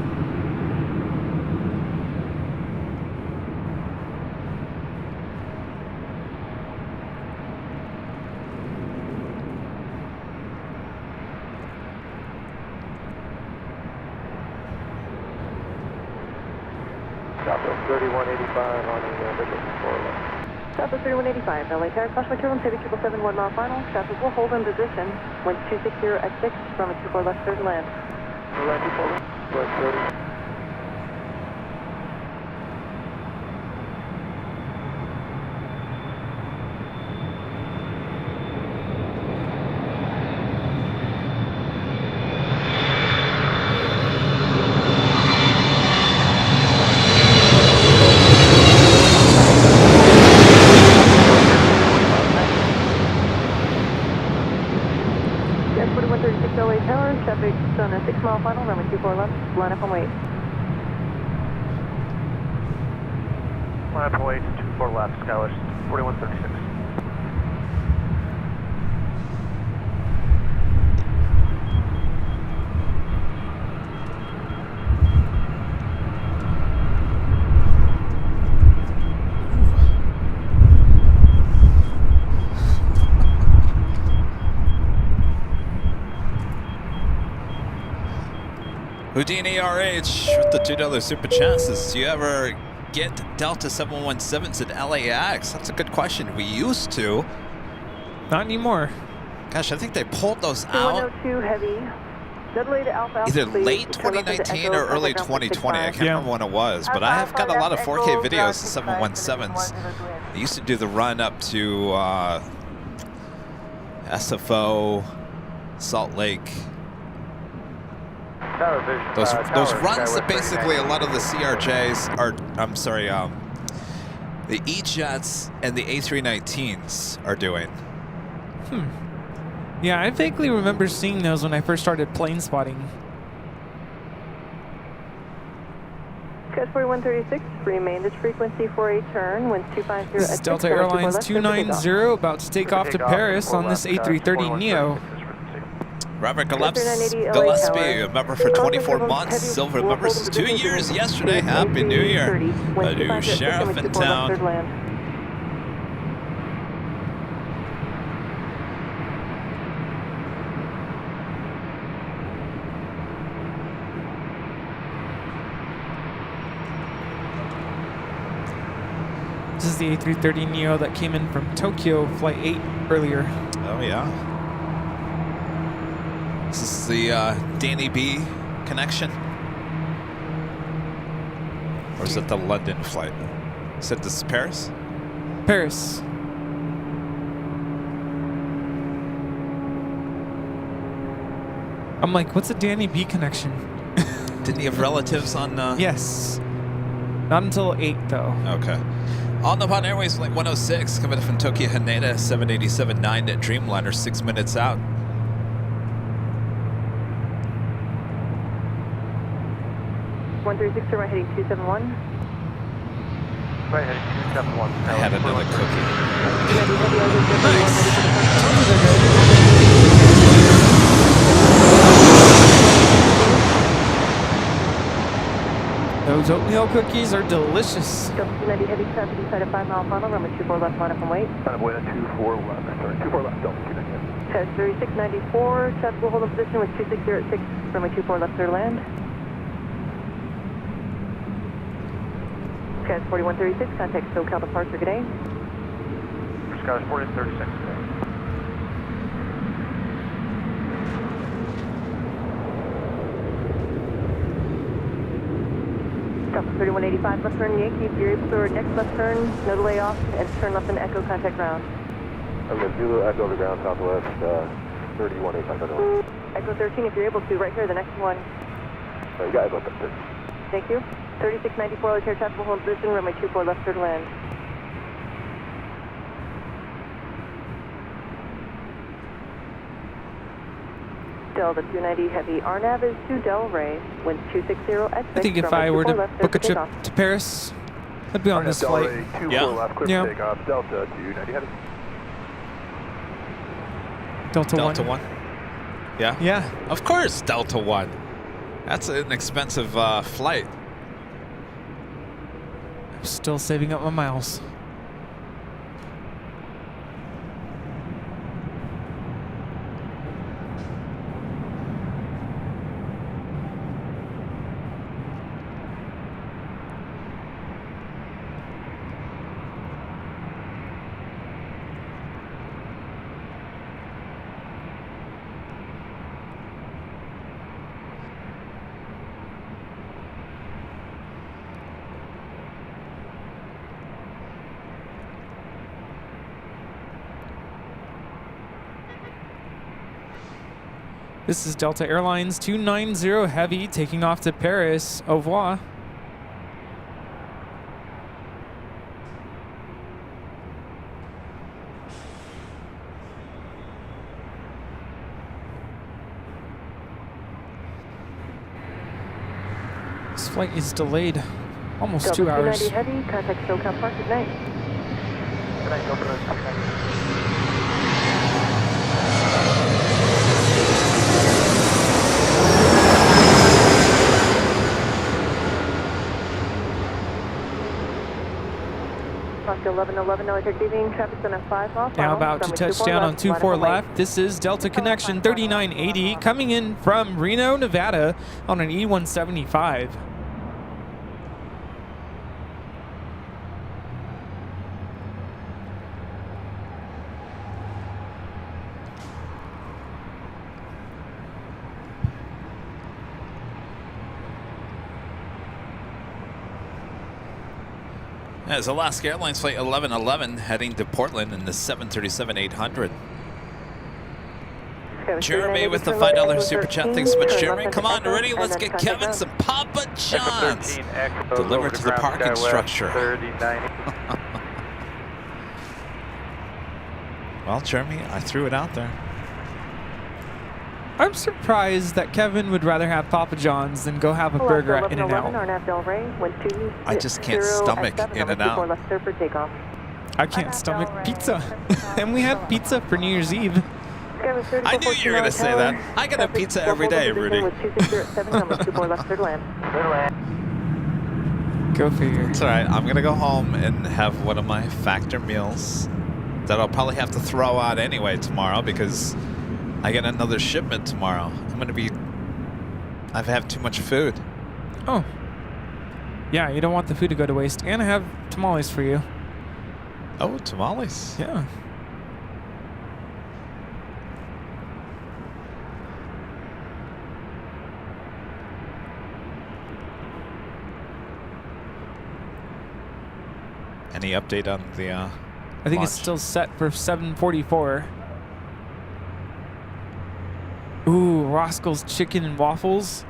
Southwest 3185 on the visual 4 left. Southwest 3185, LA Tower, caution turbulence, heavy 777 1 mile final. Traffic will hold in position. Wind 260 at 6, runway 24 left, clear to land. Land 24 left, West 30. Traffic on a 6 mile final, runway 24 left, line up and wait. Line up and wait, 24 left, Skywest 4136. Houdini RH with the $2 super chances. Do you ever get Delta 717s at LAX? That's a good question. We used to. Not anymore. Gosh, I think they pulled those out 102 heavy. either late 2019 or early 2020. I can't remember when it was, but I have got a lot of 4K videos of 717s. I used to do the run up to SFO, Salt Lake. Those runs that basically a lot of the CRJs are, I'm sorry, the E-Jets and the A319s are doing. Yeah, I vaguely remember seeing those when I first started plane spotting. Catch 4136, remain this frequency for a turn, winds 250 This is Delta Airlines 290 about to take off to Paris on this A330neo. Robert Gillespie, a member for 24 months, silver member since 2 years yesterday. Happy New Year. A new sheriff in town. This is the A330neo that came in from Tokyo, flight 8 earlier. Oh, yeah. This is the Danny B connection? Or is it the London flight? You said this is Paris? Paris. I'm like, what's a Danny B connection? Didn't he have relatives on? Yes. Not until 8, though. Okay. On the Nippon Airways Flight 106, coming from Tokyo Haneda, 787-9 at Dreamliner, 6 minutes out. One 136 right heading 271. Right heading 271. I had another cookie. Those oatmeal cookies are delicious. Cincinnati heavy traffic inside a 5-mile funnel, runway 24 left, line up and wait. Santa Buena 24 left, sorry, 24 left, Delta 298. Test 3694, traffic will hold in position with 260 at 6, runway 24 left, clear to land. Test 4136, contact SoCal departure, good day. Scottish 4036, good day. Delta 3185, left turn Yankee, if you're able to, or next left turn, no delay off, and turn left in Echo, contact ground. I'm going to do Echo over ground, southwest, 3185. Echo 13, if you're able to, right here, the next one. You got Echo 13. Thank you. 3694, air traffic will hold position, runway 24 left, clear to land. Delta 290 heavy, RNAV is to Delray, wind 260 at 6. I think if I were to book a trip to Paris, I'd be on this flight. Yeah. Left, clear for takeoff, Delta 290 heavy. Delta 1. Yeah? Yeah. Of course, Delta 1. That's an expensive flight. I'm still saving up my miles. This is Delta Airlines 290 Heavy taking off to Paris. Au revoir. This flight is delayed almost Delta 2 hours. 290 heavy, contact SoCal Park, good night. Good night, Delta 290. Oscar 1111, no attack leaving, traffic's on a 5 off. Now about to touch down on 24 left. This is Delta Connection 3980 coming in from Reno, Nevada on an E175. As Alaska Airlines Flight 1111 heading to Portland in the 737-800. Jeremy with the $5 super chat. Thanks so much, Jeremy. Come on, ready? Let's get Kevin some Papa John's delivered to the parking structure. Well, Jeremy, I threw it out there. I'm surprised that Kevin would rather have Papa John's than go have a burger at In-N-Out. I just can't stomach In-N-Out. I can't stomach pizza. And we had pizza for New Year's Eve. I knew you were going to say that. I get a pizza every day, Rudy. Go figure. It's all right. I'm going to go home and have one of my factor meals that I'll probably have to throw out anyway tomorrow because I get another shipment tomorrow. I'm going to be... I have too much food. Oh. Yeah, you don't want the food to go to waste. And I have tamales for you. Oh, tamales? Yeah. Any update on the I think launch? it's still set for 7:44. Ooh, Roscoe's Chicken and Waffles.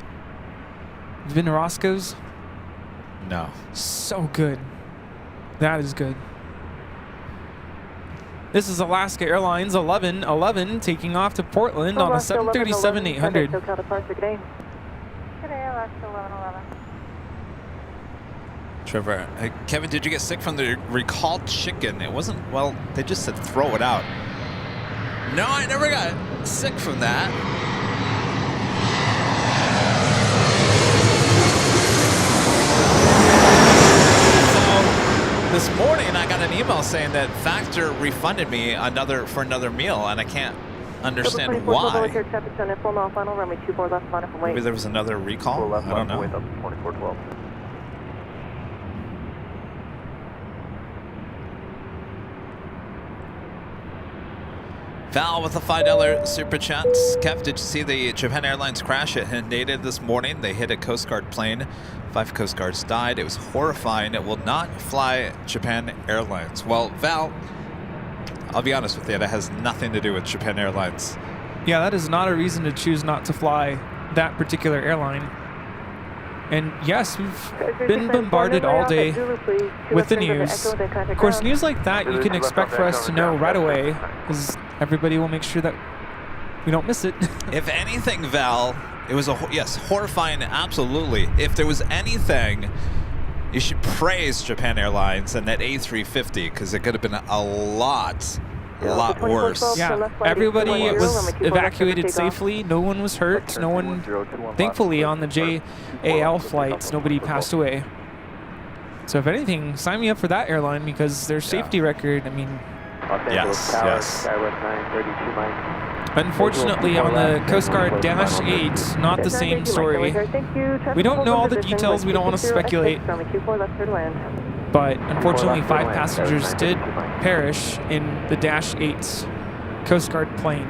You've been to Roscoe's? No. So good. That is good. This is Alaska Airlines 1111 taking off to Portland on a 737-800. SoCal departure, good day. Good day, Alaska 1111. Trevor, Kevin, did you get sick from the recalled chicken? It wasn't, well, they just said throw it out. No, I never got sick from that. So this morning I got an email saying that Factor refunded me for another meal, and I can't understand why. Maybe there was another recall? I don't know. 2412. Val with a $5 super chat. Kev, did you see the Japan Airlines crash at Haneda this morning? They hit a Coast Guard plane. 5 Coast Guards died. It was horrifying. It will not fly Japan Airlines. Well, Val, I'll be honest with you, that has nothing to do with Japan Airlines. Yeah, that is not a reason to choose not to fly that particular airline. And yes, we've been bombarded all day with the news. Of course, news like that you can expect for us to know right away, because everybody will make sure that we don't miss it. If anything, Val, it was yes, horrifying, absolutely. If there was anything, you should praise Japan Airlines and that A350, because it could have been a lot worse. Yeah, everybody was evacuated safely. No one was hurt. No one, thankfully, on the JAL flights, nobody passed away. So if anything, sign me up for that airline, because their safety record, I mean, yes. Unfortunately, on the Coast Guard Dash 8, not the same story. We don't know all the details. We don't want to speculate. But unfortunately, 5 passengers did perish in the Dash 8's Coast Guard plane.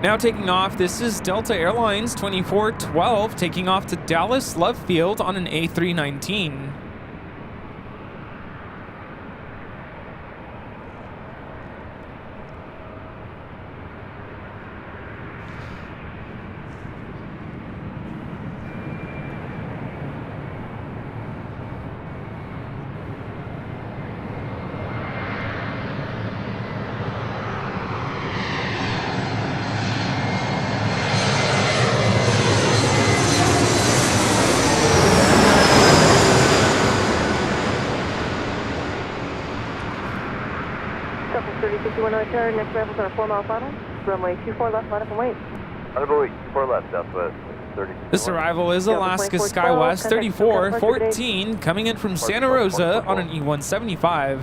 Now taking off, this is Delta Airlines 2412 taking off to Dallas Love Field on an A319. Next arrival's on a 4-mile final. Runway 24 left, line up and wait. Runway 24 left, southwest 30. This arrival is Alaska SkyWest 3414 coming in from Santa Rosa on an E175.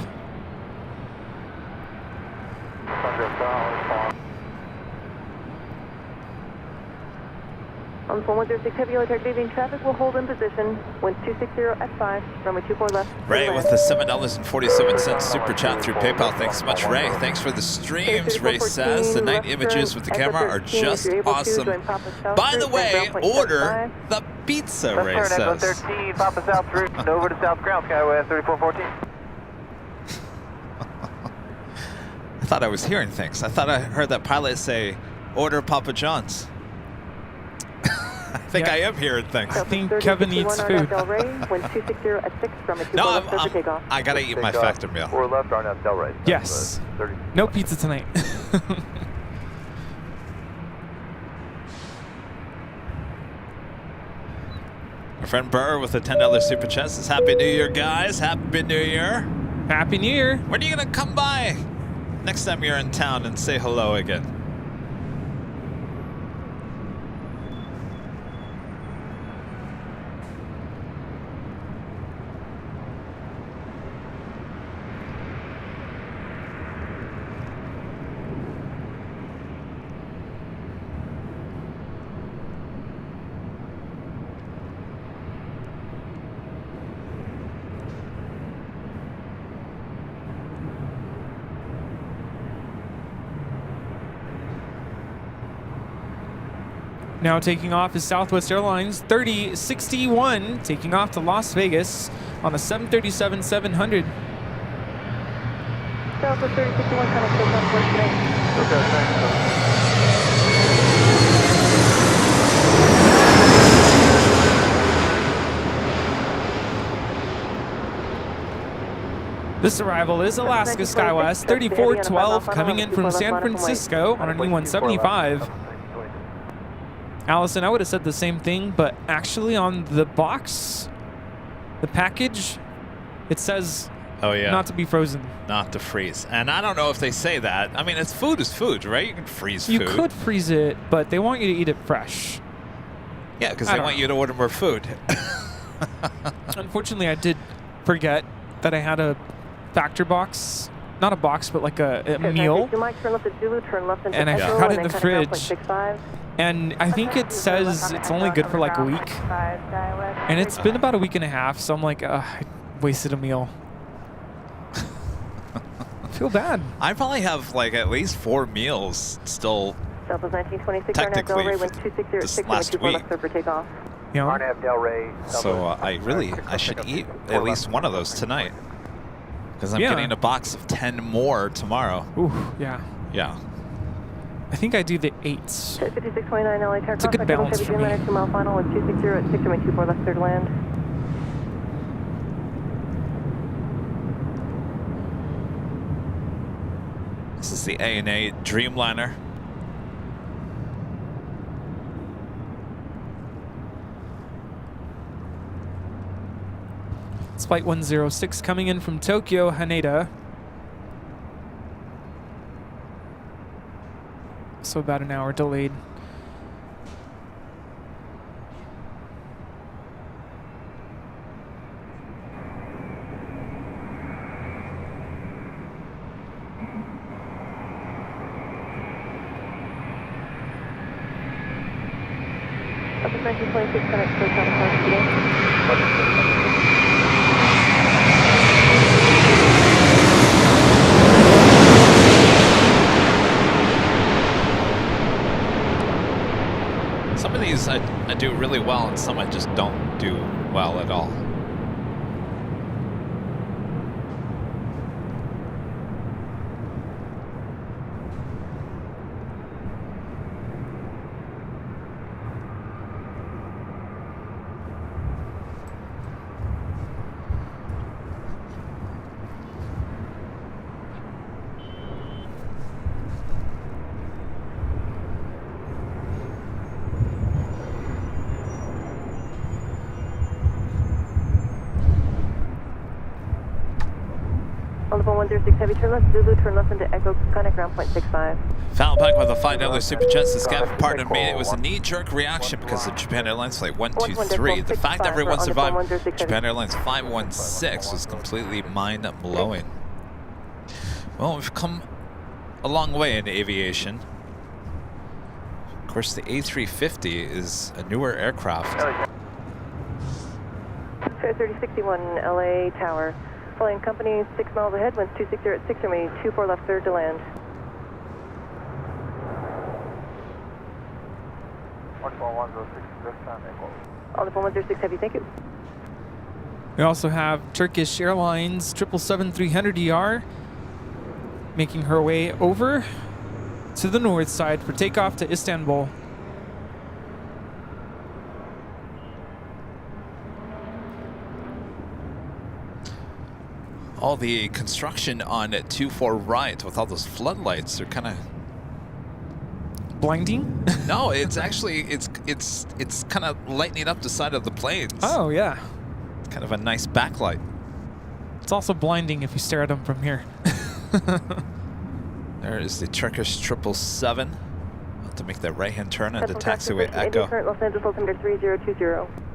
On 4106 heavy military aviation traffic will hold in position. Wind 260 at 5, runway 24 left. Ray with the $7.47 super chat through PayPal. Thanks so much, Ray. Thanks for the streams. Ray says the night images with the camera are just awesome. By the way, order the pizza, Ray says. 13, Papa South route over to South Ground, Skywest 3414. I thought I was hearing things. I thought I heard that pilot say, order Papa John's. I think I am hearing things. I think Kevin eats food. No, I gotta eat my Factor meal. Or left, Arnett, Del right. Yes. No pizza tonight. My friend Burr with a $10 super chat says, Happy New Year, guys. Happy New Year. Happy New Year. When are you gonna come by next time you're in town and say hello again? Now taking off is Southwest Airlines 3061, taking off to Las Vegas on a 737-700. Southwest 3061, connect to Southwest today. Okay, thanks. This arrival is Alaska SkyWest 3412 coming in from San Francisco on an E175. Allison, I would have said the same thing, but actually on the box, the package, it says not to be frozen. Not to freeze. And I don't know if they say that. I mean, it's food is food, right? You can freeze food. You could freeze it, but they want you to eat it fresh. Yeah, because they want you to order more food. Unfortunately, I did forget that I had a factor box. Not a box, but like a meal. And I forgot it in the fridge. And I think it says it's only good for like a week. And it's been about a week and a half, so I'm like, I wasted a meal. I feel bad. I probably have like at least 4 meals still technically this last week. Yeah. So I should eat at least one of those tonight. Because I'm getting a box of 10 more tomorrow. Ooh, yeah. Yeah. I think I do the 8s. 5629 LA Tower. It's a good balance for me. 2 mile final with 260 at 624 left third land. This is the ANA Dreamliner. It's Flight 106 coming in from Tokyo, Haneda. So about an hour delayed. Up to 1926, connect to Southwest today. Some of these I do really well, and some I just don't do well at all. On the phone 106 heavy, turn left, Zulu, turn left into Echo, connect ground point 65. Fallenbeck with a $5 super chat says, Kevin, pardon me, it was a knee-jerk reaction because of Japan Airlines Flight 123. The fact that everyone survived Japan Airlines 516 was completely mind-blowing. Well, we've come a long way in aviation. Of course, the A350 is a newer aircraft. Fair 3061 LA Tower. Flying company 6 miles ahead, winds 260 at 6, remaining 24 left third to land. On the phone 106 heavy, thank you. We also have Turkish Airlines 777-300ER making her way over to the north side for takeoff to Istanbul. All the construction on 24 right with all those floodlights are kind of blinding. No, it's actually it's kind of lightening up the side of the planes. Oh yeah, it's kind of a nice backlight. It's also blinding if you stare at them from here. There is the Turkish 777 about to make that right-hand turn at the taxiway Echo. Los Angeles altimeter 3020.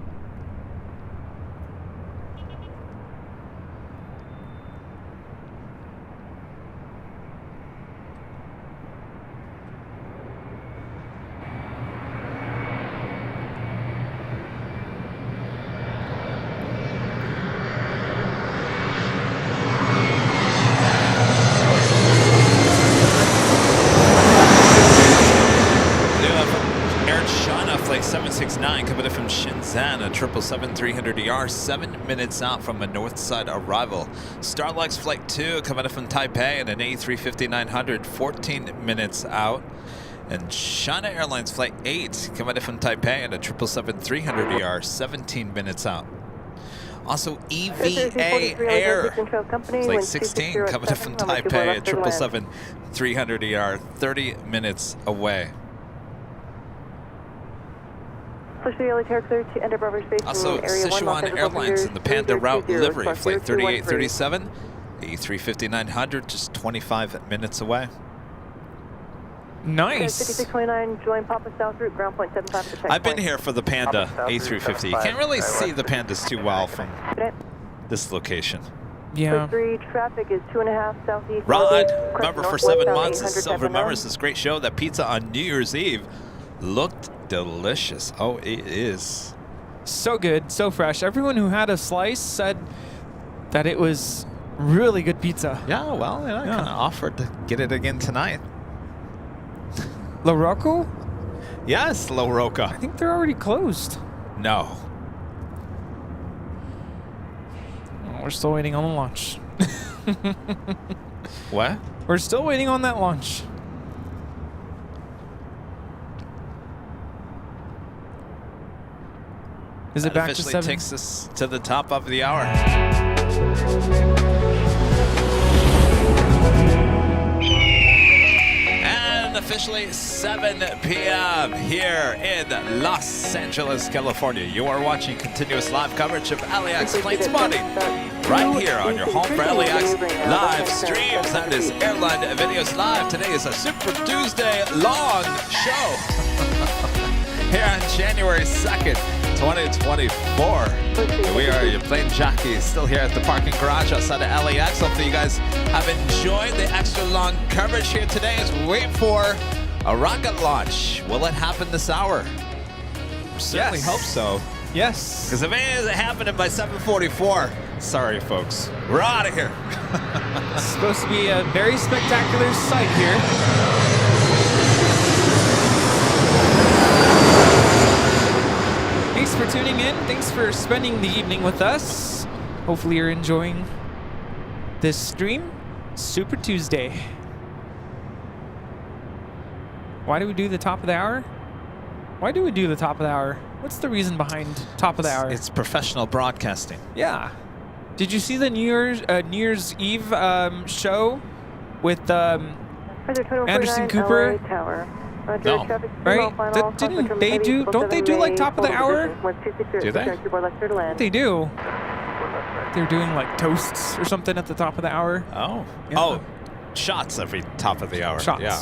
Flight 769 coming in from Shenzhen, a 777-300ER, 7 minutes out from a north side arrival. Starlux Flight 2 coming in from Taipei and an A350-900, 14 minutes out. And China Airlines Flight 8 coming in from Taipei and a 777-300ER, 17 minutes out. Also, EVA Air Flight 16 coming in from Taipei, a 777-300ER, 30 minutes away. Also, Sichuan Airlines in the Panda route livery, Flight 3837, A350-900, just 25 minutes away. Nice. I've been here for the Panda A350. You can't really see the Pandas too well from this location. Yeah. Traffic is 2.5 southeast. Rod, member for 7 months, still remembers this great show. That pizza on New Year's Eve looked delicious. Oh, it is. So good, so fresh. Everyone who had a slice said that it was really good pizza. Yeah, well, you know, I kind of offered to get it again tonight. La Rocco? Yes, La Rocca. I think they're already closed. No. Oh, we're still waiting on the launch. What? We're still waiting on that launch. Is it that back to 7? Takes us to the top of the hour. And officially 7 p.m. here in Los Angeles, California. You are watching continuous live coverage of LAX Plane Spotting right here on your home for LAX live streams. That is Airline Videos Live. Today is a Super Tuesday long show here on January 2nd. 2024. We are your plane jockeys, still here at the parking garage outside of LAX. Hopefully you guys have enjoyed the extra long coverage here today as we wait for a rocket launch. Will it happen this hour? Certainly hope so. Yes. Because if it isn't happening by 7:44, sorry folks, we're out of here. It's supposed to be a very spectacular sight here. Thanks for tuning in. Thanks for spending the evening with us. Hopefully you're enjoying this stream. Super Tuesday. Why do we do the top of the hour? Why do we do the top of the hour? What's the reason behind top of the hour? It's professional broadcasting. Yeah. Did you see the New Year's Eve show with Anderson Cooper? No. Right? Didn't they do? Don't they do like top of the hour? Do they? They do. They're doing like toasts or something at the top of the hour. Oh. Yeah. Oh, shots every top of the hour. Shots. Yeah.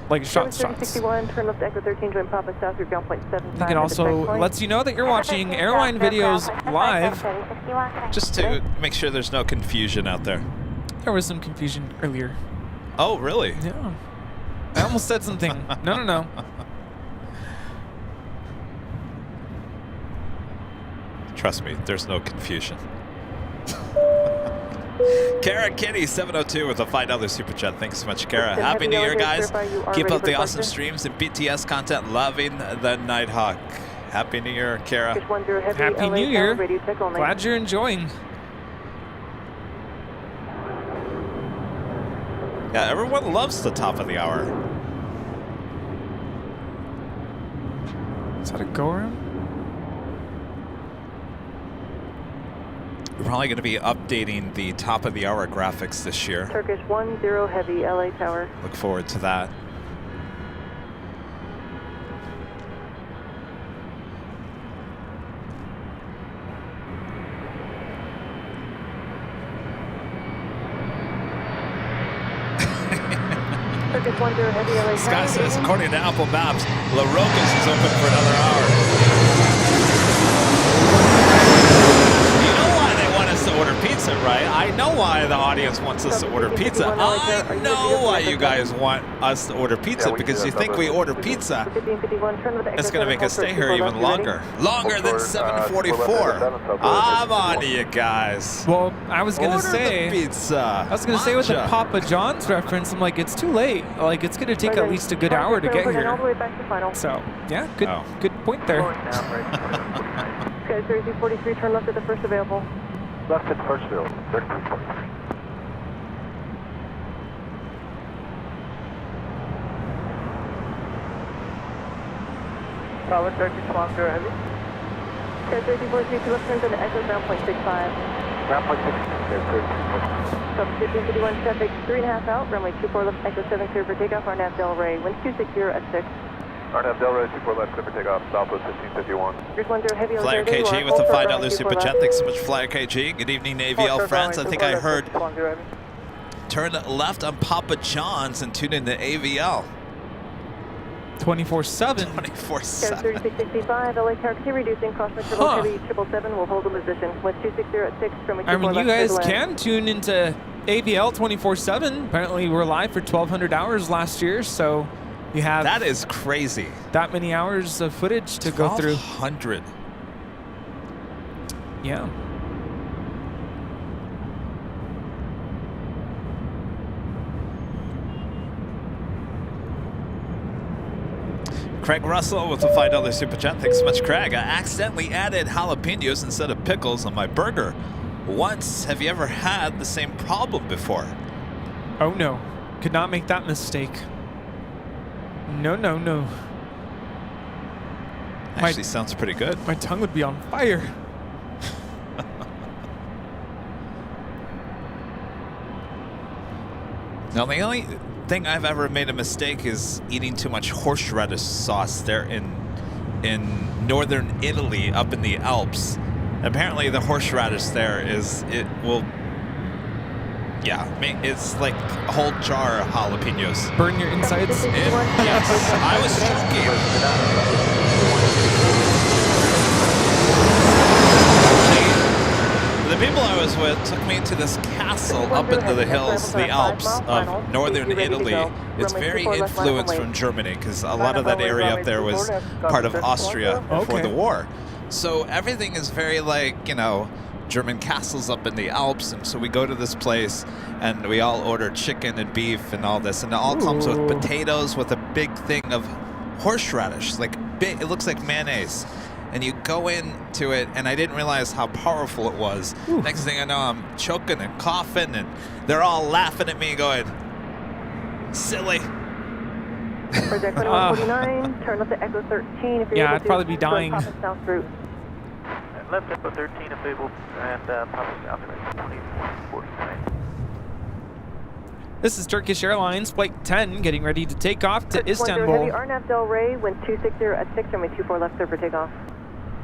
Like shots. Turn left Echo 13, join Papa South, your ground point 75. I think it also lets you know that you're watching Airline Videos live. Just to make sure there's no confusion out there. There was some confusion earlier. Oh, really? Yeah. I almost said something. No. Trust me, there's no confusion. Kara Kitty 702 with a $5 super chat. Thanks so much, Kara. Happy New Year, guys. Keep up the awesome streams and BTS content. Loving the Nighthawk. Happy New Year, Kara. Happy New Year. Glad you're enjoying. Yeah, everyone loves the top of the hour. Is that a go-around? We're probably going to be updating the top of the hour graphics this year. Turkish 10 Heavy, LA Tower. Look forward to that. Turkish 10 Heavy, LA Tower. Scott says, according to Apple Maps, La Rocca's is open for another hour. You know why they want us to order pizza, right? I know why the audience wants us to order pizza. I know why you guys want us to order pizza, because you think we order pizza, it's going to make us stay here even longer. Longer than 7:44. I'm on to you guys. Well, I was going to say, pizza. I was going to say with the Papa John's reference, I'm like, it's too late. Like, it's going to take at least a good hour to get here. So, yeah, good point there. Okay, 3343, turn left at the first available. Left at first field, 3343. Tower 30 heavy. Okay, 3343, left turns into Echo ground point 65. Ground point 65, Stop 1551 traffic, 3.5 out, runway 24 left, Echo 7 clear for takeoff, RNAV Delray, wind 260 at 6. RNAV Delray, 24 left, clear for takeoff, Southwest 1551. Here's 10 heavy. Flyer KG with the $5 super chat. Thanks so much, Flyer KG. Good evening, AVL friends. I think I heard turn left on Papa John's and tune into AVL. 24/7. 24/7. 3665, LA Tower, continue reducing, cross triple heavy 777, will hold the position. Wind 260 at 6, runway 24 I mean, you left, guys can tune into AVL 24/7. Apparently, we're live for 1,200 hours last year, so you have that is crazy. That many hours of footage to go through. 1,200. Yeah. Craig Russell with the $5 super chat. Thanks so much, Craig. I accidentally added jalapenos instead of pickles on my burger once. Have you ever had the same problem before? Oh no, could not make that mistake. No, no, no. Actually sounds pretty good. My tongue would be on fire. Now, the only thing I've ever made a mistake is eating too much horseradish sauce there in northern Italy, up in the Alps. Apparently, the horseradish there it's like a whole jar of jalapenos. Burn your insides? Yes, I was joking. The people I was with took me to this castle up into the hills, the Alps of northern Italy. It's very influenced from Germany because a lot of that area up there was part of Austria before the war. So everything is very like, you know, German castles up in the Alps. And so we go to this place and we all order chicken and beef and all this. And it all comes with potatoes with a big thing of horseradish, like big, it looks like mayonnaise. And you go into it, and I didn't realize how powerful it was. Next thing I know, I'm choking and coughing, and they're all laughing at me, going, "Silly." Project 2149, turn left to Echo 13. If you're I'd probably be dying. South route. Left Echo 13 available, and Papa South route 2149. This is Turkish Airlines, Flight 10, getting ready to take off to Istanbul. Heavy RNAV Delray, wind 260 at 6, runway 24 left, clear for takeoff.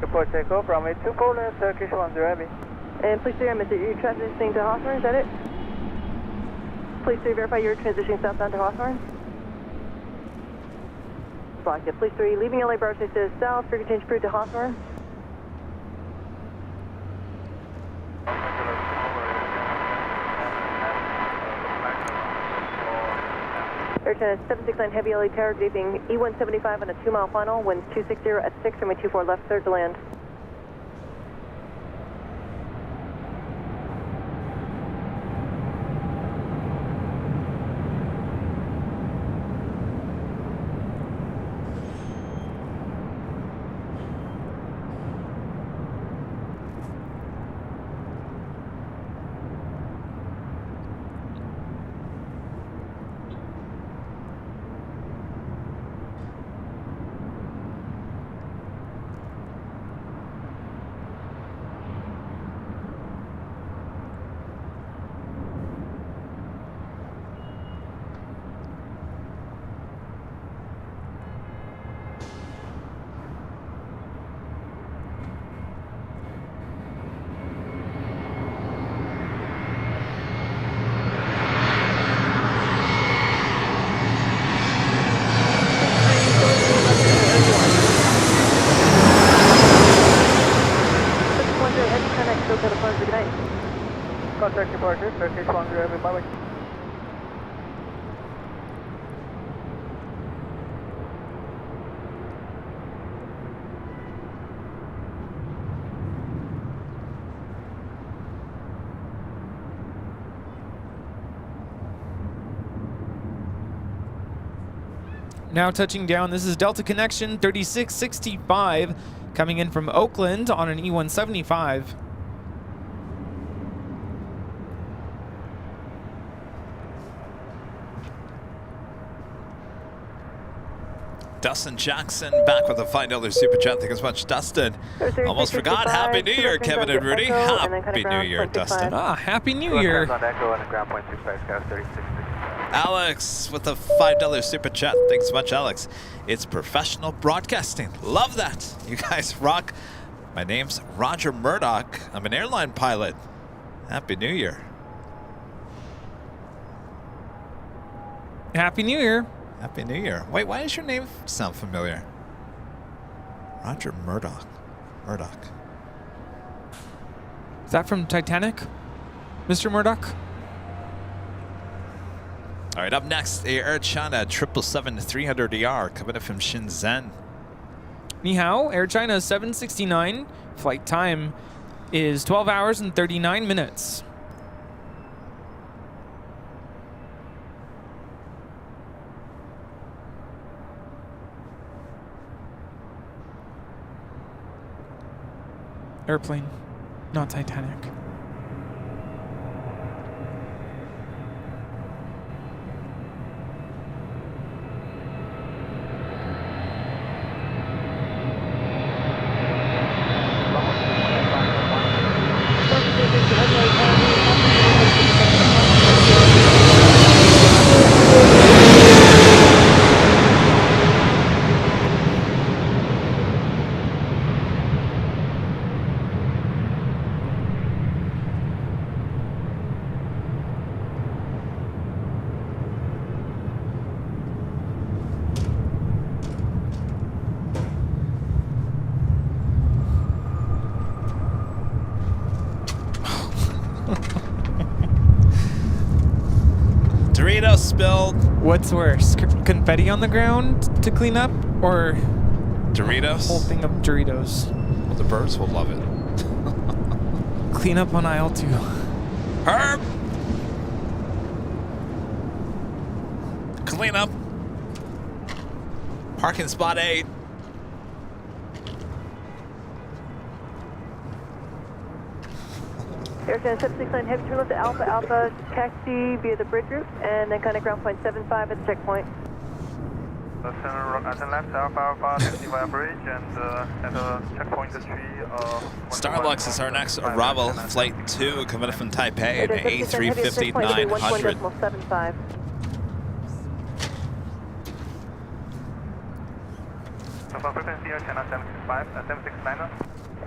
Report takeoff, runway 24 left, Turkish 10 heavy. And please do, you're transitioning to Hawthorne, is that it? Please do verify you're transitioning southbound to Hawthorne. Blocked it. Please 3, leaving LA Bravo to south, frequency change approved to Hawthorne. Air China 769 Heavy LA Tower, gaping E175 on a 2-mile final, wind 260 at 6, runway 24 left, cleared to land. Direct departure, Turkish 10 Heavy, bye-bye. Now touching down, this is Delta Connection 3665 coming in from Oakland on an E175. Dustin Jackson back with a $5 super chat. Thank you so much, Dustin. Almost forgot. Happy New Year, Kevin and Rudy. Happy New Year, Dustin. Ah, Happy New Year. On Echo and ground point 65, Scout 3660. Alex with a $5 super chat. Thanks so much, Alex. It's professional broadcasting. Love that. You guys rock. My name's Roger Murdoch. I'm an airline pilot. Happy New Year. Happy New Year. Happy New Year. Wait, why does your name sound familiar? Roger Murdoch. Murdoch. Is that from Titanic, Mr. Murdoch? All right, up next, Air China 777-300ER coming in from Shenzhen. Ni hao, Air China 769. Flight time is 12 hours and 39 minutes. Airplane, not Titanic. Doritos spilled. What's worse, confetti on the ground to clean up, or Doritos? A whole thing of Doritos? Well, the birds will love it. Clean up on aisle 2. Herb! Clean up. Parking spot 8. Air China 769 Heavy, turn left to Alpha Alpha, taxi via the bridge route, and then kind of ground point 75 at the checkpoint. Turn at the left, Alpha Alpha, taxi via bridge, and at the checkpoint 3. Starlux is our next arrival. Flight 2 coming in from Taipei at A350-900. 11.75. Frequency Air China 769.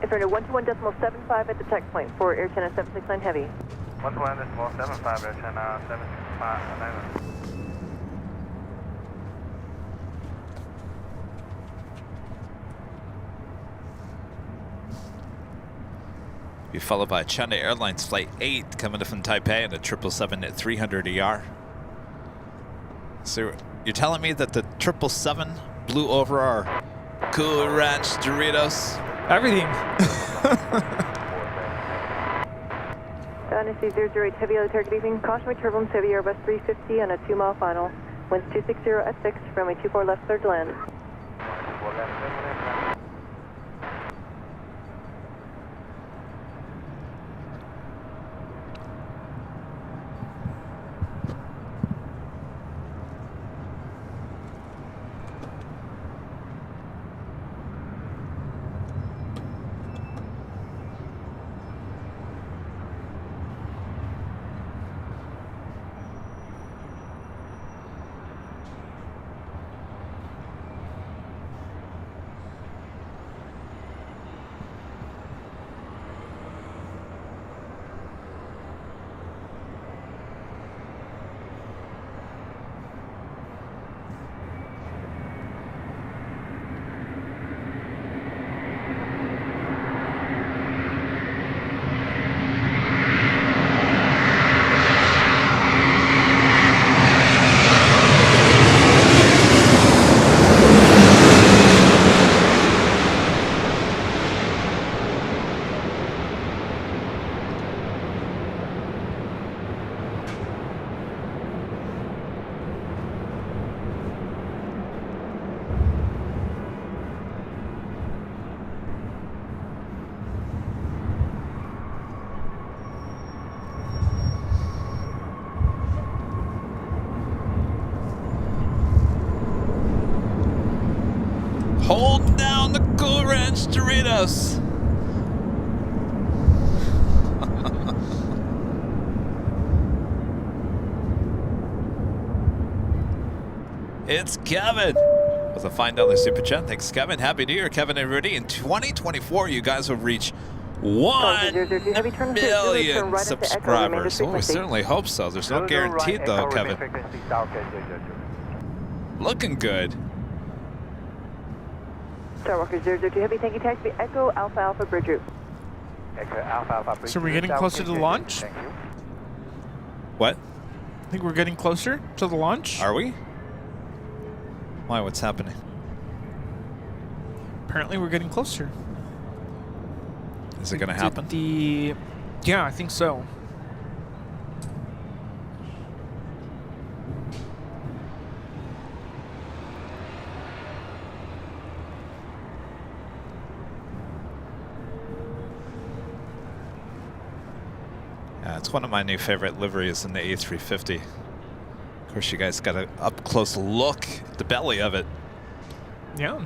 It's running 121.75 at the checkpoint for Air China 769 Heavy. 121.75 Air China 769. Be followed by China Airlines Flight 8 coming in from Taipei and a 777-300ER. So you're telling me that the 777 blew over our Cool Ranch Doritos? Everything. Dynasty 008 Heavy, early target evening. Cautionary turbulence, heavy Airbus 350 on a 2-mile final. Winds 260 at 6, runway 24 left, clear to land. Ranch Doritos. It's Kevin with a $5 super chat. Thanks, Kevin. Happy New Year, Kevin and Rudy. In 2024, you guys will reach 1 million subscribers. Oh, we certainly hope so. There's no guarantee, though, Kevin. Looking good. Skywalker 002 Heavy, thank you. Taxi Echo Alpha Alpha Bridge Route. Echo Alpha Alpha Bridge. So we're getting closer to the launch? Thank you. What? I think we're getting closer to the launch. Are we? Why? What's happening? Apparently we're getting closer. Is it going to happen? Yeah, I think so. Yeah, it's one of my new favorite liveries in the A350. Of course, you guys got an up-close look at the belly of it. Yeah.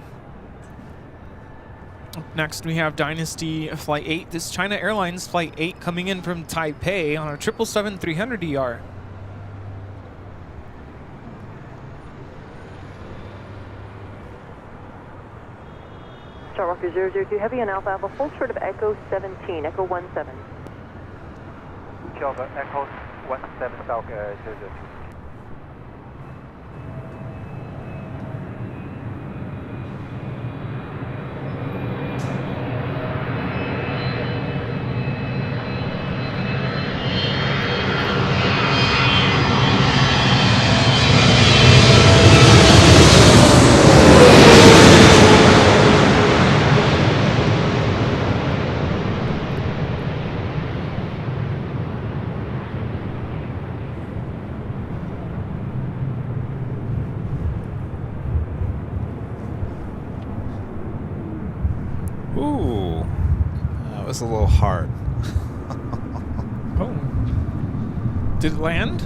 Up next, we have Dynasty Flight 8. This China Airlines Flight 8 coming in from Taipei on a 777-300ER. Skywalker 002 Heavy and Alpha Alpha, full short of Echo 17, Echo 17. Java Echo 17 South 002. Ooh, that was a little hard. Oh. Did it land?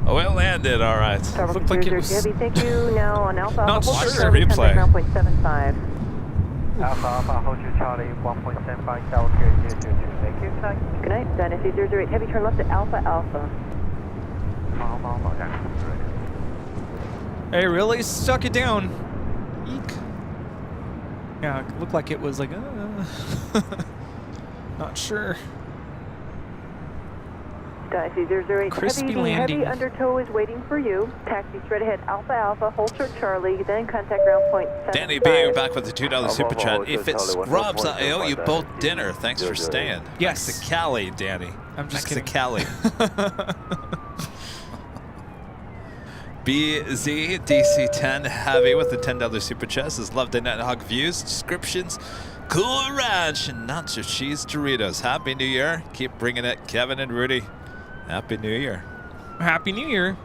Oh, it landed, all right. Looked like it was... Heavy, thank you. Now on Alpha Not Alpha, sure. Watch the replay. 9.75. Alpha Alpha, hold you Charlie 1.75 South 002. Thank you. Good night. Dynasty 008 Heavy, turn left to Alpha Alpha. Hey, really stuck it down. Eek. Yeah, it looked like it was like, not sure. Dynasty 008 Crispy Heavy, landing. Heavy undertow is waiting for you. Taxi straight ahead Alpha Alpha, hold short Charlie, then contact ground point 75. Danny B, you're back with the $2 super chat. If it scrubs, I owe you both dinner. Thanks for staying. Yes. Thanks to Cali, Danny. I'm just Thanks kidding. to Cali. BZ DC10 Heavy with the $10 super chat says, love the Net Hog views, descriptions, cool ranch, and nacho cheese Doritos. Happy New Year. Keep bringing it, Kevin and Rudy. Happy New Year. Happy New Year.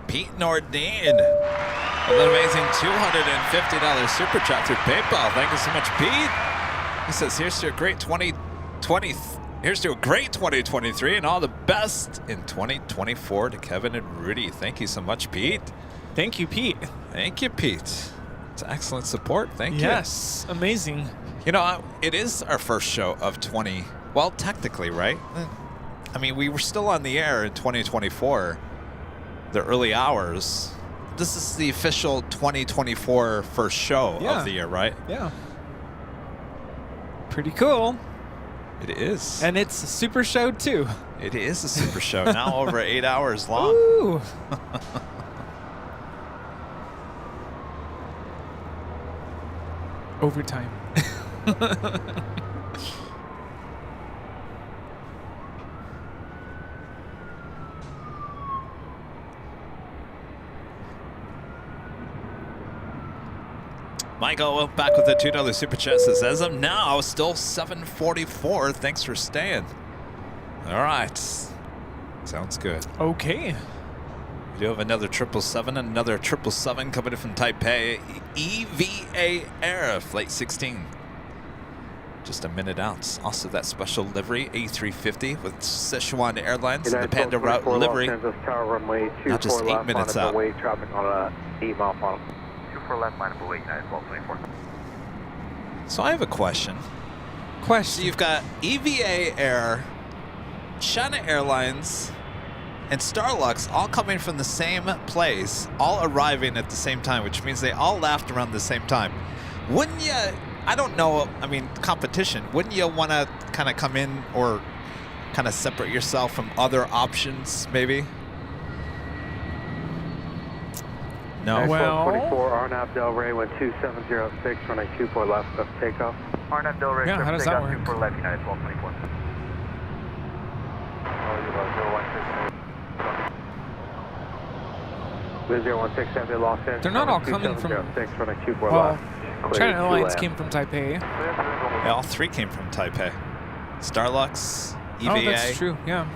Pete Nordine with an amazing $250 super chat through PayPal. Thank you so much, Pete. He says, here's to a great 2023 and all the best in 2024 to Kevin and Rudy. Thank you so much, Pete. Thank you, Pete. Thank you, Pete. It's excellent support. Thank you. Yes, amazing. You know, it is our first show of well, technically, right? I mean, we were still on the air in 2024. The early hours. This is the official 2024 first show of the year, right? Yeah. Pretty cool. It is. And it's a super show, too. It is a super show. Now over 8 hours long. Ooh. Overtime. Michael back with the $2 super chat says, as of now, still 7:44. Thanks for staying. All right. Sounds good. Okay. We do have another 777 and another 777 coming in from Taipei. EVA Air, Flight 16. Just a minute out. Also that special livery, A350 with Sichuan Airlines and the Panda Route livery. Now just 8 minutes out. Traffic on 8 mile final. 24 left, line up away, United 1224. So I have a question. So you've got EVA Air, China Airlines, and Starlux all coming from the same place, all arriving at the same time, which means they all left around the same time. Wouldn't you, I don't know, I mean, competition, wouldn't you want to kind of come in or kind of separate yourself from other options, maybe? No? Well, 24 RNAV Del Rey 12706, runway 24 left, takeoff. RNAV Del Rey, yeah, how does that work? 24 left, United 1224. They're not all coming from. Well, China Airlines came from Taipei. Yeah, all three came from Taipei. Starlux, EVA. Oh, that's true. Yeah.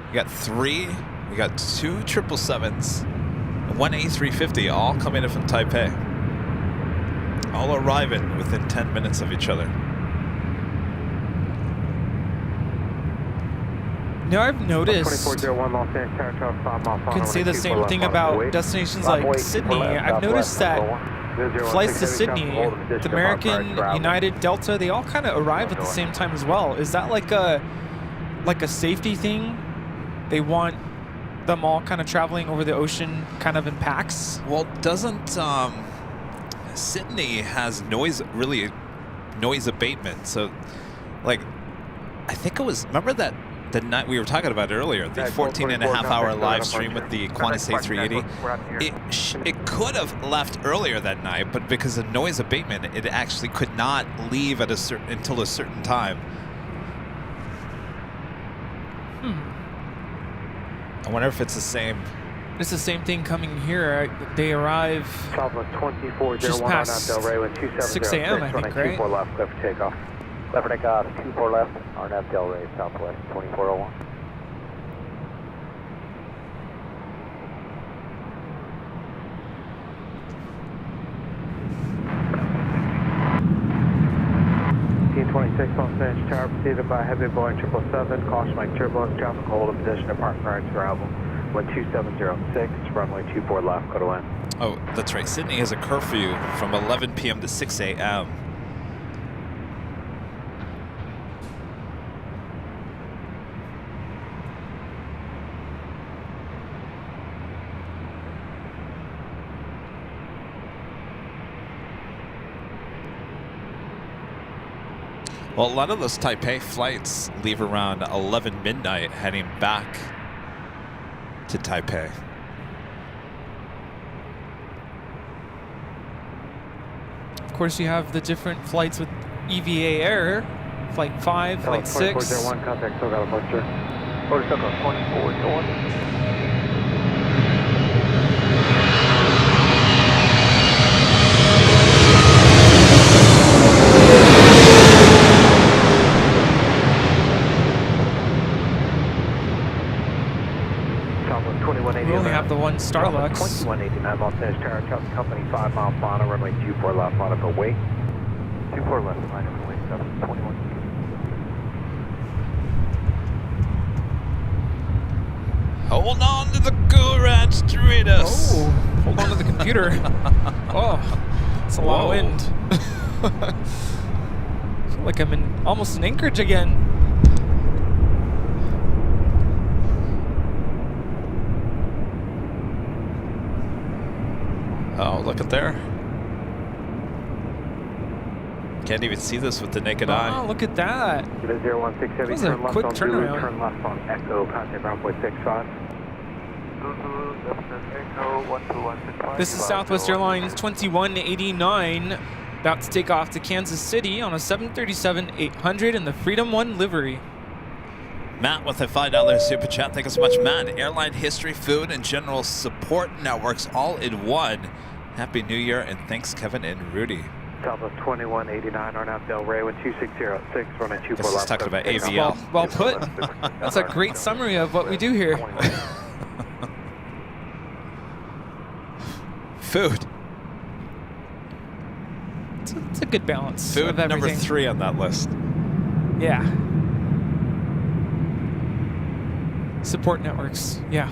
We got 3. We got 2 777s, and 1 A350, all coming in from Taipei. All arriving within 10 minutes of each other. Now I've noticed, you can say the same thing about destinations like Sydney. I've noticed that flights to Sydney, the American, United, Delta, they all kind of arrive at the same time as well. Is that like a safety thing? They want them all kind of traveling over the ocean kind of in packs? Well, doesn't Sydney has noise abatement. So like, I think it was, remember that the night we were talking about earlier, the 14.5-hour live stream with the Qantas A380, it could have left earlier that night, but because of noise abatement, it actually could not leave at until a certain time. I wonder if it's the same. It's the same thing coming here. They arrive just past 6 a.m. I think, right? Left takeoff, 24 left, RNAV Del Rey, Southwest, 2401. On Spanish Tower, preceded by heavy Boeing 777, caution like turbulence, traffic hold in position to park guards travel, 12706, runway 24 left, go to land. Oh, that's right, Sydney has a curfew from 11 p.m. to 6 a.m. Well, a lot of those Taipei flights leave around 11 midnight heading back to Taipei. Of course, you have the different flights with EVA Air, Flight 5, Flight 6. 2401, contact, still got a motor. Motor still goes 2401. We only have the one Starlux. 2189 Los Angeles Tower, Chelsea Company, 5 mile final, runway 24 left, line up away. 24 left, line up away, 721. Hold on to the Gourats Doritos. Oh, hold on to the computer. Oh, it's a long wind. I feel like I'm almost in Anchorage again. Oh, look at there. Can't even see this with the naked eye. Oh, look at that. That was a quick turnaround. Turn left on Echo, contact ground point 65. This is Southwest Airlines 2189, about to take off to Kansas City on a 737-800 in the Freedom 1 livery. Matt with a $5 super chat. Thank you so much, Matt. Airline history, food, and general support networks all in one. Happy New Year, and thanks, Kevin and Rudy. Southwest 2189, RNAV Del Rey, 2606, running 24 This is left. talking about AVL. Well put. That's a great summary of what we do here. Food. It's a good balance. Food of number everything. 3 on that list. Yeah. Support networks. Yeah.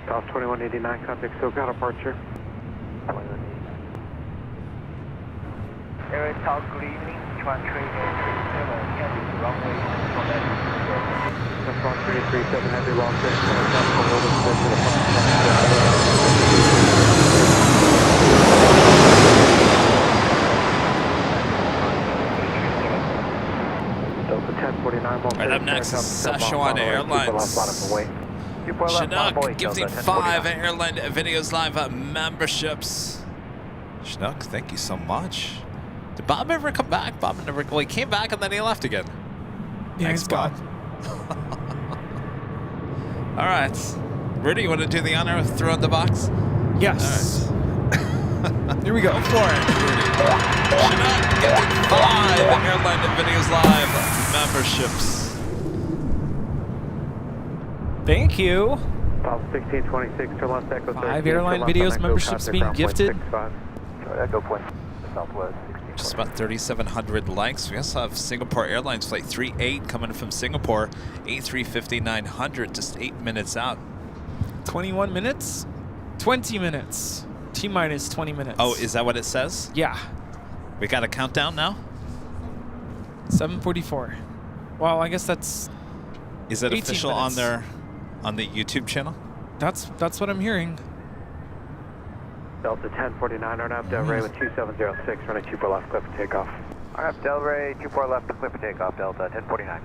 South 2189, contact SoCal departure. Air South, good evening. 13837, heading to runway 13837, heavy long distance, hold in position Delta 1049, Right up next is Szechuan Airlines. Chinook gifting 5 Airline Videos Live memberships. Chinook, thank you so much. Did Bob ever come back? Bob never. Well, he came back and then he left again. Yeah, Thanks, he's Bob. All right, Rudy, you want to do the honor of throwing the box? Yes. All right. Here we go. Go for it, Rudy. Chinook gifting 5 Airline Videos Live memberships. Thank you. 1626, turn left, Echo 5 Airline Videos memberships being gifted. Echo Point, Southwest. Just about 3,700 likes. We also have Singapore Airlines Flight 38 coming from Singapore, A350-900, just 8 minutes out. 21 minutes? 20 minutes. T-minus 20 minutes. Oh, is that what it says? Yeah. We got a countdown now? 7:44. Well, I guess that's... Is it official minutes. on the YouTube channel? That's what I'm hearing. Delta 1049, RNAV Del Rey 2706, running 24 left, clear for takeoff. RNAV Del Rey, 24 left, clear for takeoff, Delta 1049.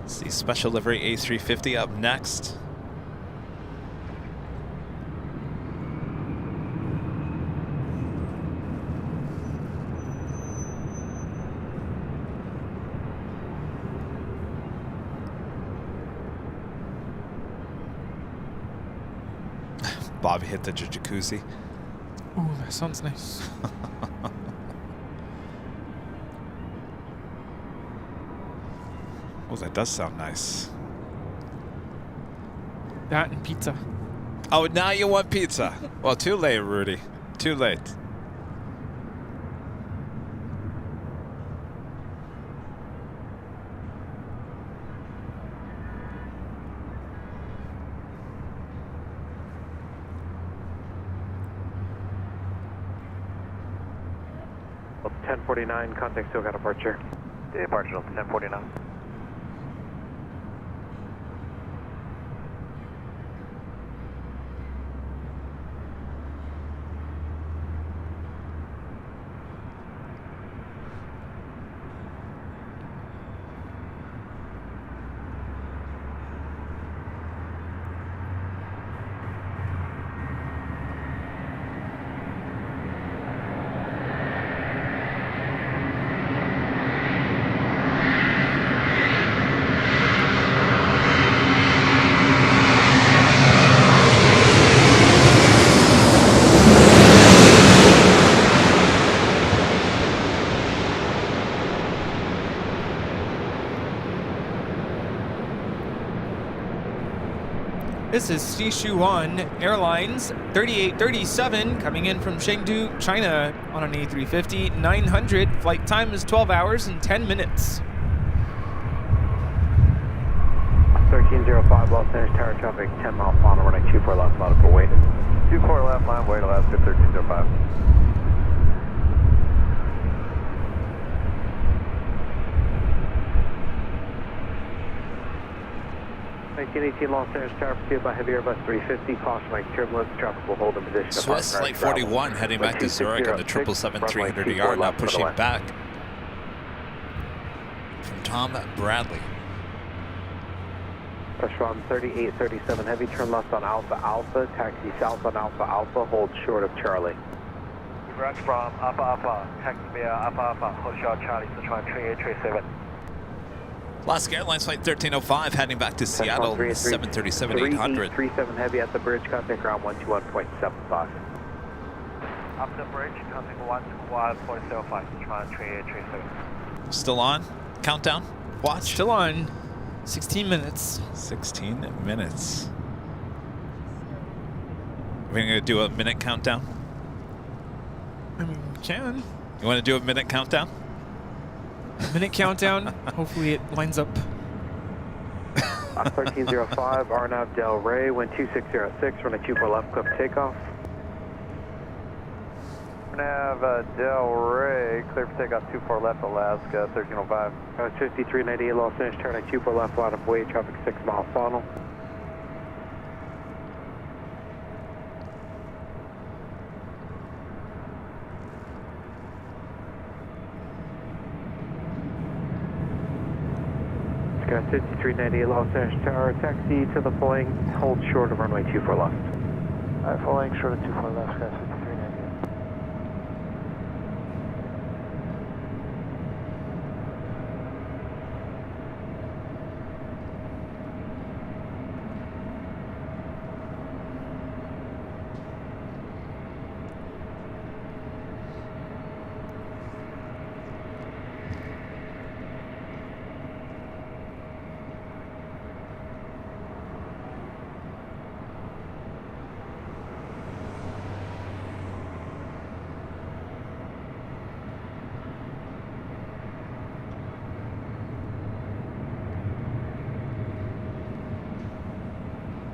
See special livery A350 up next. Bob hit the jacuzzi. Ooh, that sounds nice. Oh, that does sound nice. That and pizza. Oh, now you want pizza. Well, too late, Rudy. Too late. Delta 1049, contact SoCal departure. Departure, Delta 1049. This is Szechuan Airlines 3837 coming in from Chengdu, China on an A350-900. Flight time is 12 hours and 10 minutes. 1305, Los Angeles Tower traffic, 10 mile final, running 24 left, line for wait. 24 left, line wait, Alaska 1305. 1918 Los Angeles Tower pursued by heavy Airbus 350. Caution like turbulence. Traffic will hold in position. Swiss Flight 41 heading back to Zurich on the 777-300ER, now pushing back from Tom Bradley. Restaurant 3837 heavy, turn left on Alpha Alpha, taxi south on Alpha Alpha, hold short of Charlie. Direct from Alpha Alpha, taxi via Alpha Alpha, hold short Charlie, Sichuan 3837. Alaska Airlines Flight 1305 heading back to Seattle, 737-800. 37 heavy at the bridge, contact ground 121.75. Up the bridge, contact 121.05, Sichuan 3837. Still on? Countdown? Watch? Still on. 16 minutes. 16 minutes. We're going to do a minute countdown? I mean, we can. You want to do a minute countdown? Minute countdown. Hopefully it lines up. 1305, RNAV Del Rey, wind 2606, runway 24 left, cliff takeoff. RNAV Del Rey, clear for takeoff 24 left, Alaska 1305. 5398 Los Angeles, turn at 24 left, line of way, traffic 6 mile funnel. Got 5398 Los Angeles Tower, taxi to the full length, hold short of runway 24 left. Alright, full length, short of 24 left, guys, 5398.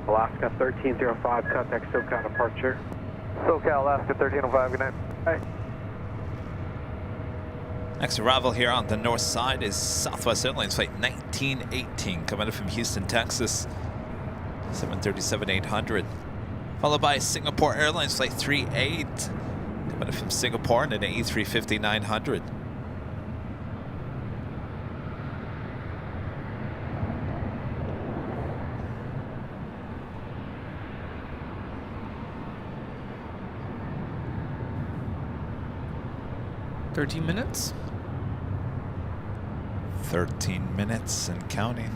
Alaska 1305, contact SoCal departure. SoCal, Alaska 1305, good night. Hi. Next arrival here on the north side is Southwest Airlines Flight 1918, coming in from Houston, Texas, 737-800. Followed by Singapore Airlines Flight 38, coming in from Singapore in an A350-900. $13 minutes. 13 minutes and counting.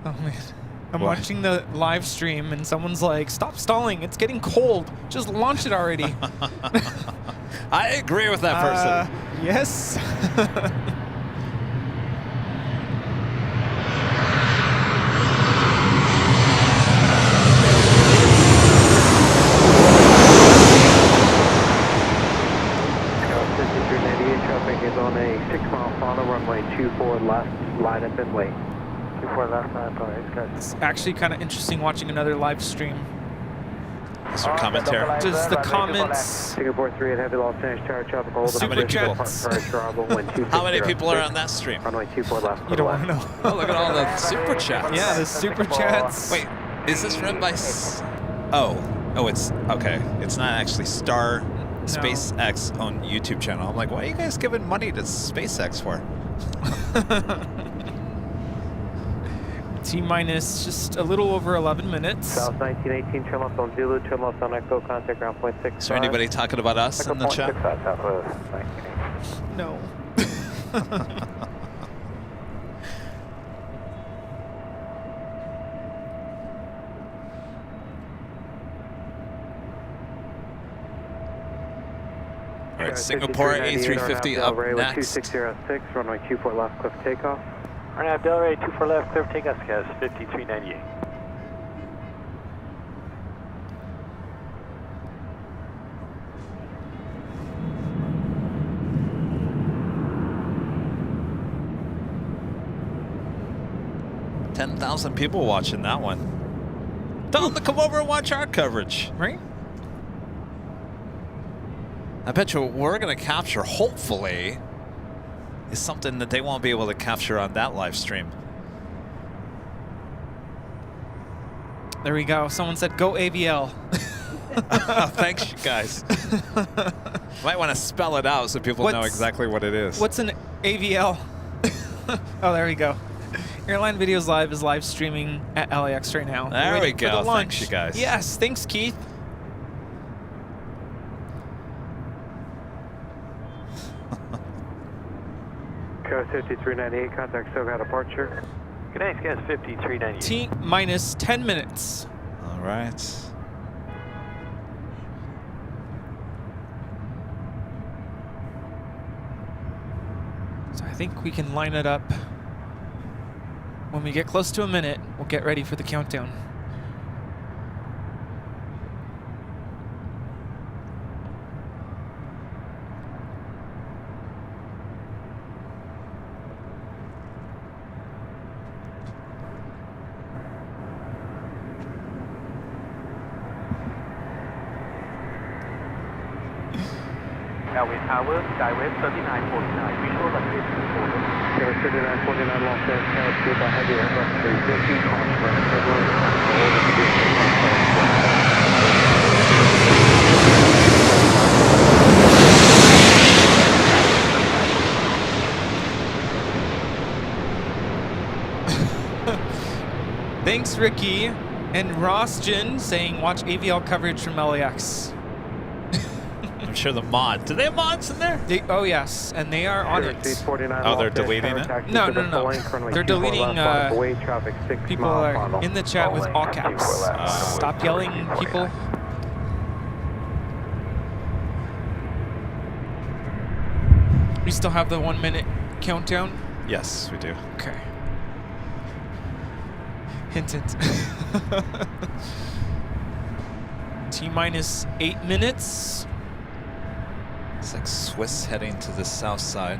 Oh man. I'm watching the live stream and someone's like, stop stalling, it's getting cold. Just launch it already. I agree with that person. Yes. Traffic is on a 6 mile funnel, runway 24 left, line up and wait. 24 left, line up and wait. It's actually kind of interesting watching another live stream. Is there commentary? Just the comments. Singapore 3 at heavy Los Angeles Tower, traffic hold. Super chats. How many people are on that stream? Runway 24 left. You don't want to know. Oh, look at all the super chats. Yeah, the super chats. Wait, is this run by... Oh, it's... Okay. It's not actually Star SpaceX on YouTube channel. I'm like, why are you guys giving money to SpaceX for? T-minus just a little over 11 minutes. South 1918, turn left on Zulu, turn left on Echo, contact ground point 6. Is there anybody talking about us in the chat? No. All right, Singapore A350 up next. 2606, runway 24 left, cliff takeoff. RNAV Delray 24 left, clear for takeoff, gas 5398. $10,000 people watching that one. Tell them to come over and watch our coverage. Right? I bet you what we're going to capture, hopefully, is something that they won't be able to capture on that live stream. There we go. Someone said, go AVL. Thanks, you guys. Might want to spell it out so people know exactly what it is. What's an AVL? Oh, there we go. Airline Videos Live is live streaming at LAX right now. There we go. Thanks, you guys. Yes, thanks, Keith. Coast 5398, contact SoCal departure. Good night, gas 5398. T minus 10 minutes. All right. So I think we can line it up. When we get close to a minute, we'll get ready for the countdown. Airway Tower, Skywave 3949, visual runway 24. Air 3949, Los Angeles, Tower 2 by heavy Airbus 350, Thanks, Ricky. And Rosjan saying, watch AVL coverage from LAX. I'm sure the mod. Do they have mods in there? Oh, yes. And they are on it. Oh, they're deleting it? No. They're deleting people are in the chat with all caps. Stop yelling, people. We still have the 1 minute countdown? Yes, we do. Okay. Hint, hint. T minus 8 minutes. It's like Swiss heading to the south side.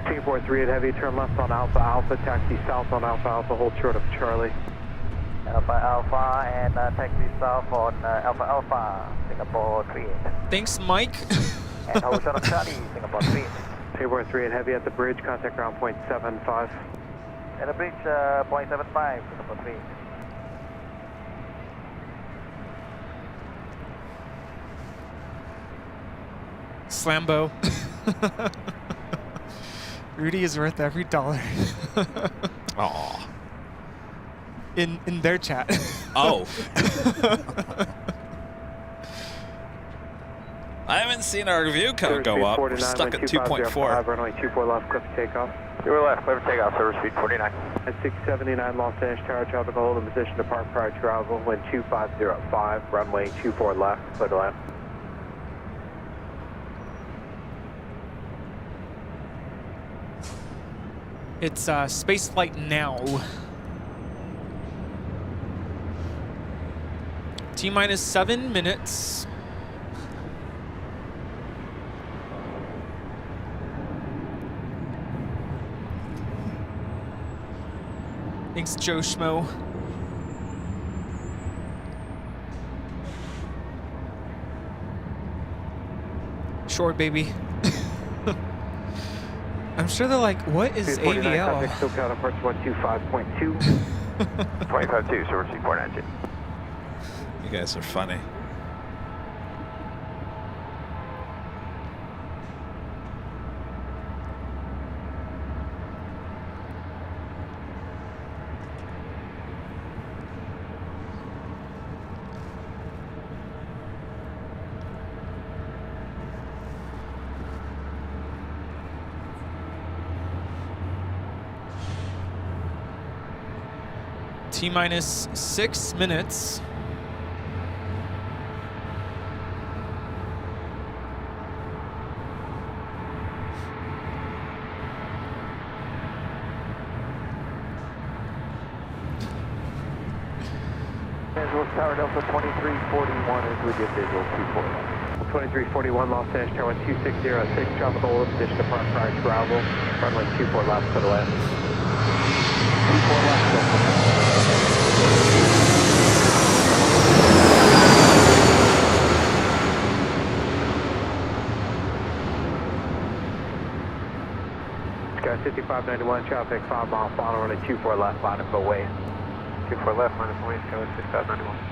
T43 at heavy, turn left on Alpha Alpha, taxi south on Alpha Alpha, hold short of Charlie. Alpha Alpha and taxi south on Alpha Alpha, Singapore 38. Thanks, Mike. And hold short of Charlie, Singapore 38. T43 at heavy at the bridge, contact ground point 75. At the bridge, 0.75, Singapore 38. Slambo. Rudy is worth every dollar. Aw. In their chat. Oh. I haven't seen our review count go up. We're stuck at 2.4. Runway 24 left, clear for takeoff. You were left, clear for takeoff, service speed 49. At 679 Los Angeles Tower, traffic hold in position to park prior to arrival, wind 2505, runway 24 left, clear to land. It's space flight now. T minus 7 minutes. Thanks, Joe Schmo. Sure, baby. I'm sure they're like, what is AVL? SoCal departure 125.2. 25.2, service speed 492. You guys are funny. T minus 6 minutes. Tower Delta 2341 is with you, visual 24 left. 2341 Los Angeles, Tower 2606, tropical hold position to park prior to gravel, runway 24 left to the left. 24 left, Sky 5591, traffic 5 mile final, runway 24 left, line of away. 24 left, line of away, Sky 5591.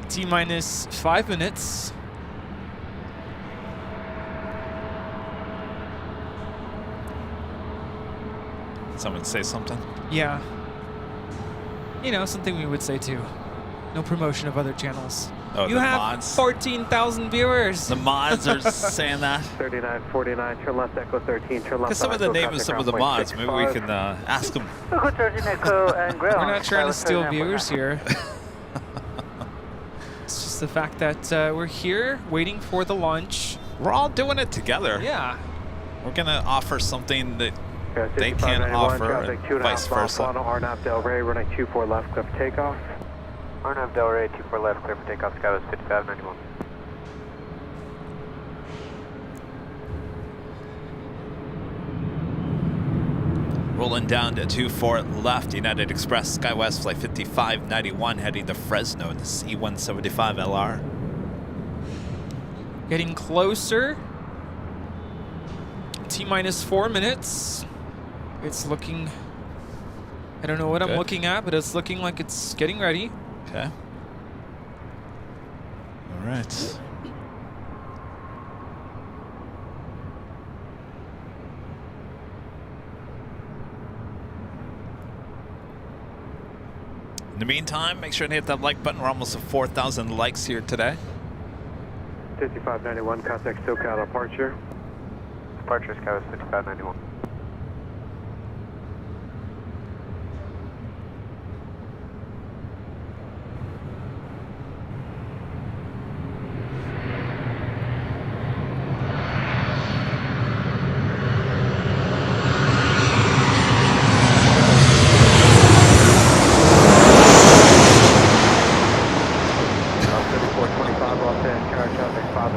T-minus 5 minutes. Someone say something? Yeah. You know, something we would say too. No promotion of other channels. Oh, you the have mods? 14,000 viewers. The mods are saying that. 3949, turn left, Echo 13, turn left. Because some of the name of some of the mods, maybe we can ask them. We're not trying to steal viewers here. It's just the fact that we're here waiting for the launch. We're all doing it together. Yeah. We're going to offer something that they can't offer, and vice versa. Arnav Del Rey, running 24 left, clear for takeoff. Arnav Del Rey, 24 left, clear for takeoff, Sky was 5591. Rolling down to 24 left, United Express, SkyWest Flight 5591, heading to Fresno in the C-175 LR. Getting closer. T-minus 4 minutes. It's looking, I don't know what I'm looking at, but it's looking like it's getting ready. Okay. All right. In the meantime, make sure to hit that like button. We're almost at 4,000 likes here today. 5591, contact SoCal departure. Departure, Sky was 5591.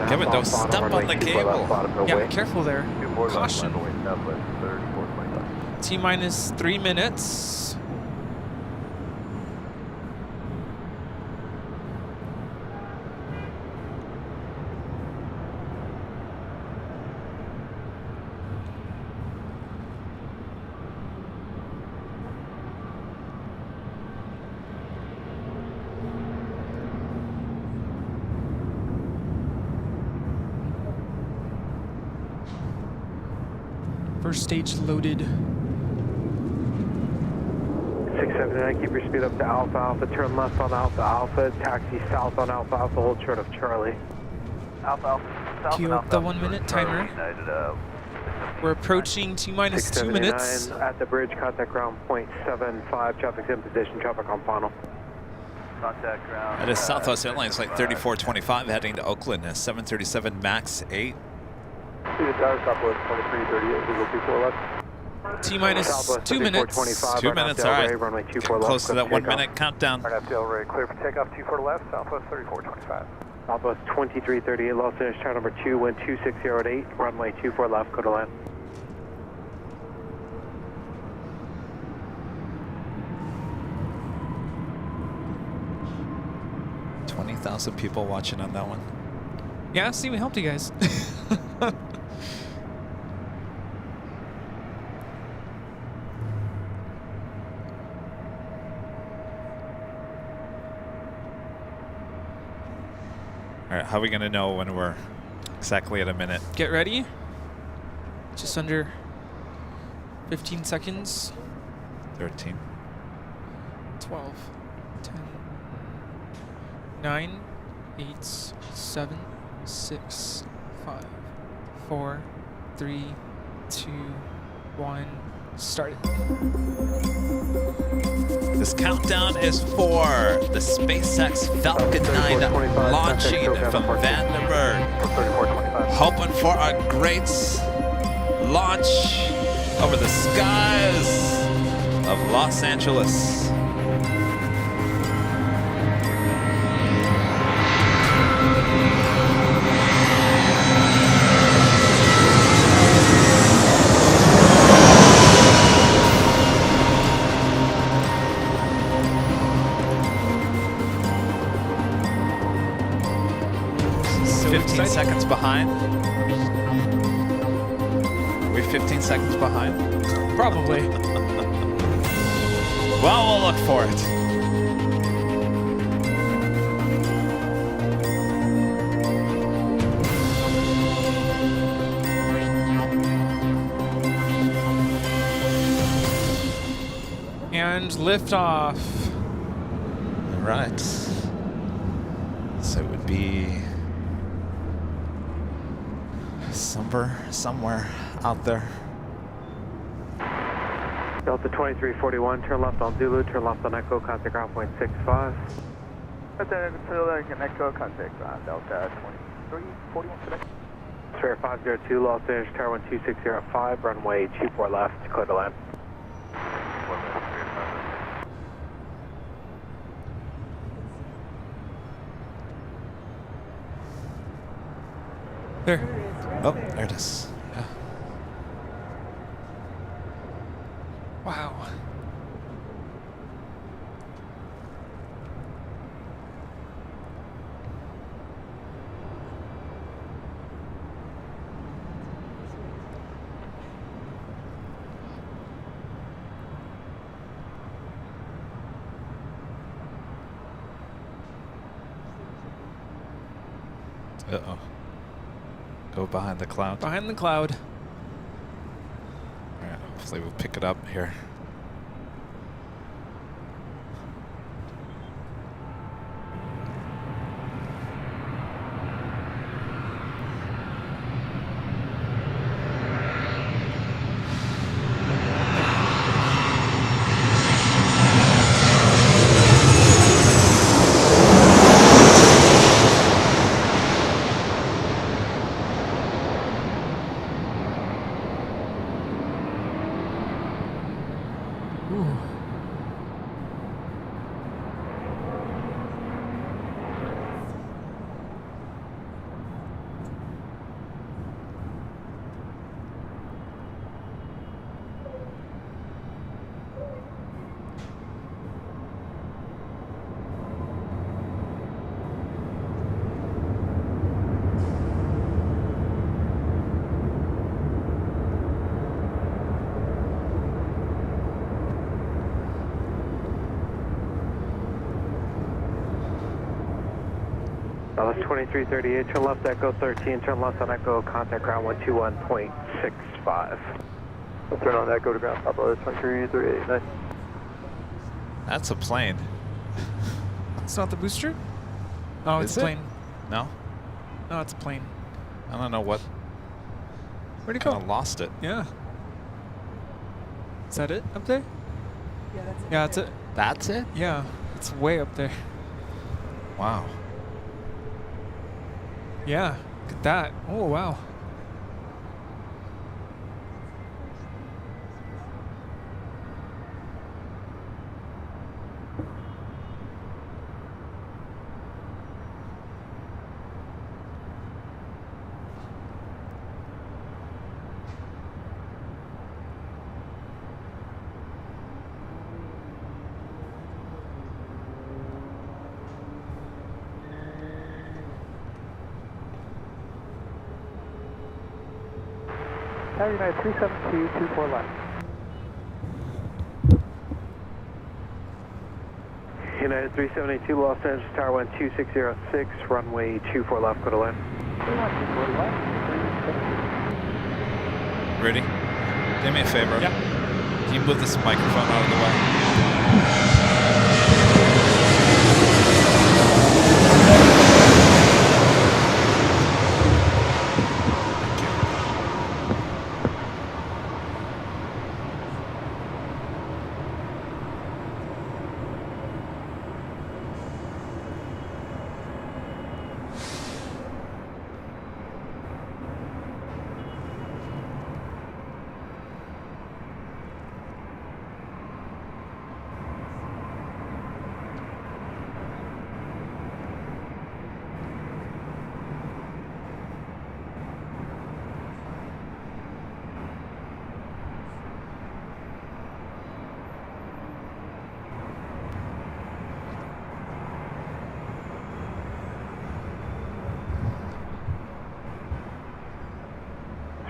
Kevin, don't step on the cable. Yeah, be careful there. Caution. T-minus 3 minutes. First stage loaded. 679, keep your speed up to Alpha Alpha, turn left on Alpha Alpha, taxi south on Alpha Alpha, hold short of Charlie. Alpha Alpha, south Queue up the 1 minute timer. We're approaching T-minus 2 minutes. At the bridge, contact ground point 75, traffic's in position, traffic on final. Contact ground. That is Southwest Airlines Flight 3425 heading to Oakland, a 737 MAX 8. Tower Southwest 2338, visual 24 left. T-minus 2 minutes. 2 minutes, all right. Getting close to that 1 minute countdown. Arnav Del Rey, clear for takeoff, 24 left, Southwest 3425. Southwest 2338, Los Angeles, tower number 2, wind 260 at 8, runway 24 left, go to land. $20,000 people watching on that one. Yeah, see, we helped you guys. All right, how are we going to know when we're exactly at a minute? Get ready. Just under 15 seconds. 13. 12, 10, 9, 8, 7, 6, 5, 4, 3, 2, 1, start it. This countdown is for the SpaceX Falcon 9 launching from Vandenberg. Hoping for a great launch over the skies of Los Angeles. So 15 exciting. seconds behind. We're 15 seconds behind. Probably. Well, we'll look for it. And liftoff. All right. So it would be somewhere out there. Delta 2341, turn left on Zulu, turn left on Echo, contact ground point 65. Delta Echo, contact ground Delta 2341 today. Spare 502, Los Angeles, Tower 126 at 5, runway 24 left, Dakota land. There. Oh, there it is. Yeah. Wow. Uh-oh. Go behind the cloud. Behind the cloud. All right, hopefully we'll pick it up here. Dallas 2338, turn left Echo 13, turn left on Echo, contact ground 121.65. Turn on Echo to ground, Papa 2338, nice. That's a plane. It's not the booster? Oh, it's Is a it? plane. No? No, it's a plane. I don't know what. Where'd it Kind go? of lost it. Yeah. Is that it up there? Yeah, that's it. Yeah, that's it. That's it? Yeah, it's way up there. Wow. Yeah, look at that. Oh, wow. Tower United 372, 24 left. United 372, Los Angeles, Tower 12606, runway 24 left, go to land. Rudy, do me a favor. Yeah. Can you move this microphone out of the way?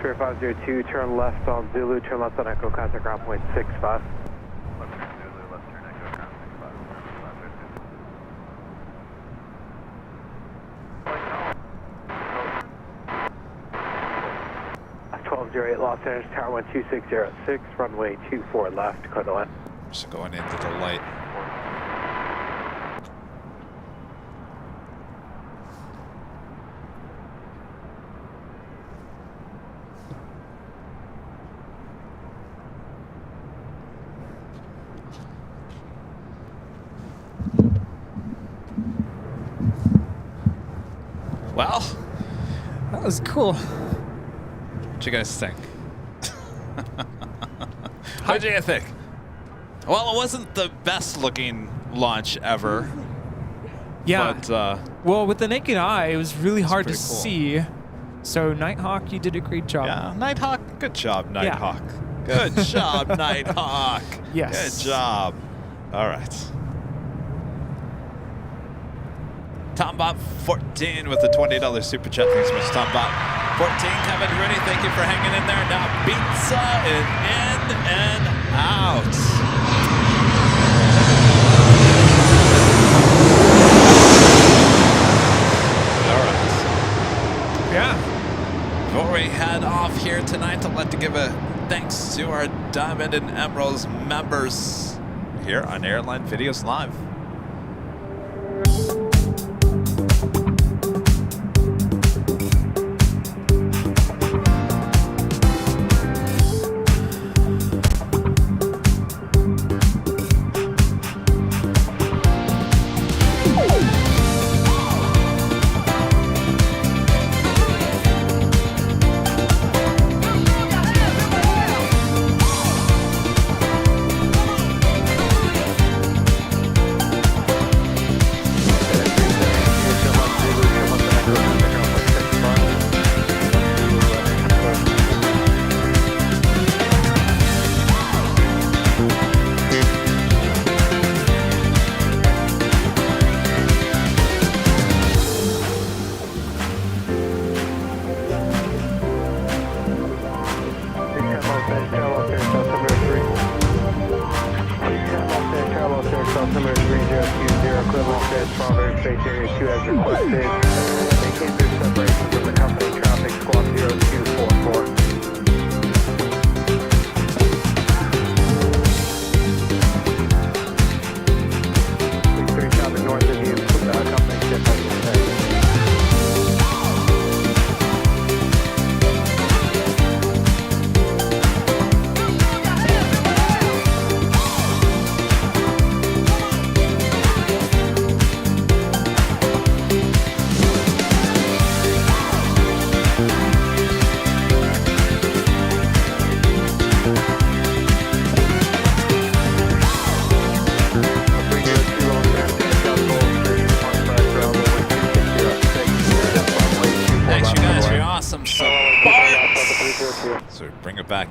Spirit 502, turn left on Zulu, turn left on Echo, contact ground point 65. Left turn Zulu, left turn Echo, ground 1208 Los Angeles, Tower 12606, runway 24 left, clear the land. Just going into the light. Well, that was cool. What you guys think? What do you think? Well, it wasn't the best looking launch ever. Yeah. But, well, with the naked eye, it was really hard to pretty cool. see. So, Nighthawk, you did a great job. Yeah, Nighthawk, good job, Nighthawk. Good job, Nighthawk. Yes. Good job. All right. Tombot 14 with the $20 super chat. Thanks so much, Tombot. 14, Kevin Rudy, thank you for hanging in there. Now pizza and in and out. All right. Yeah. Before we head off here tonight, I'd like to give a thanks to our Diamond and Emeralds members here on Airline Videos Live.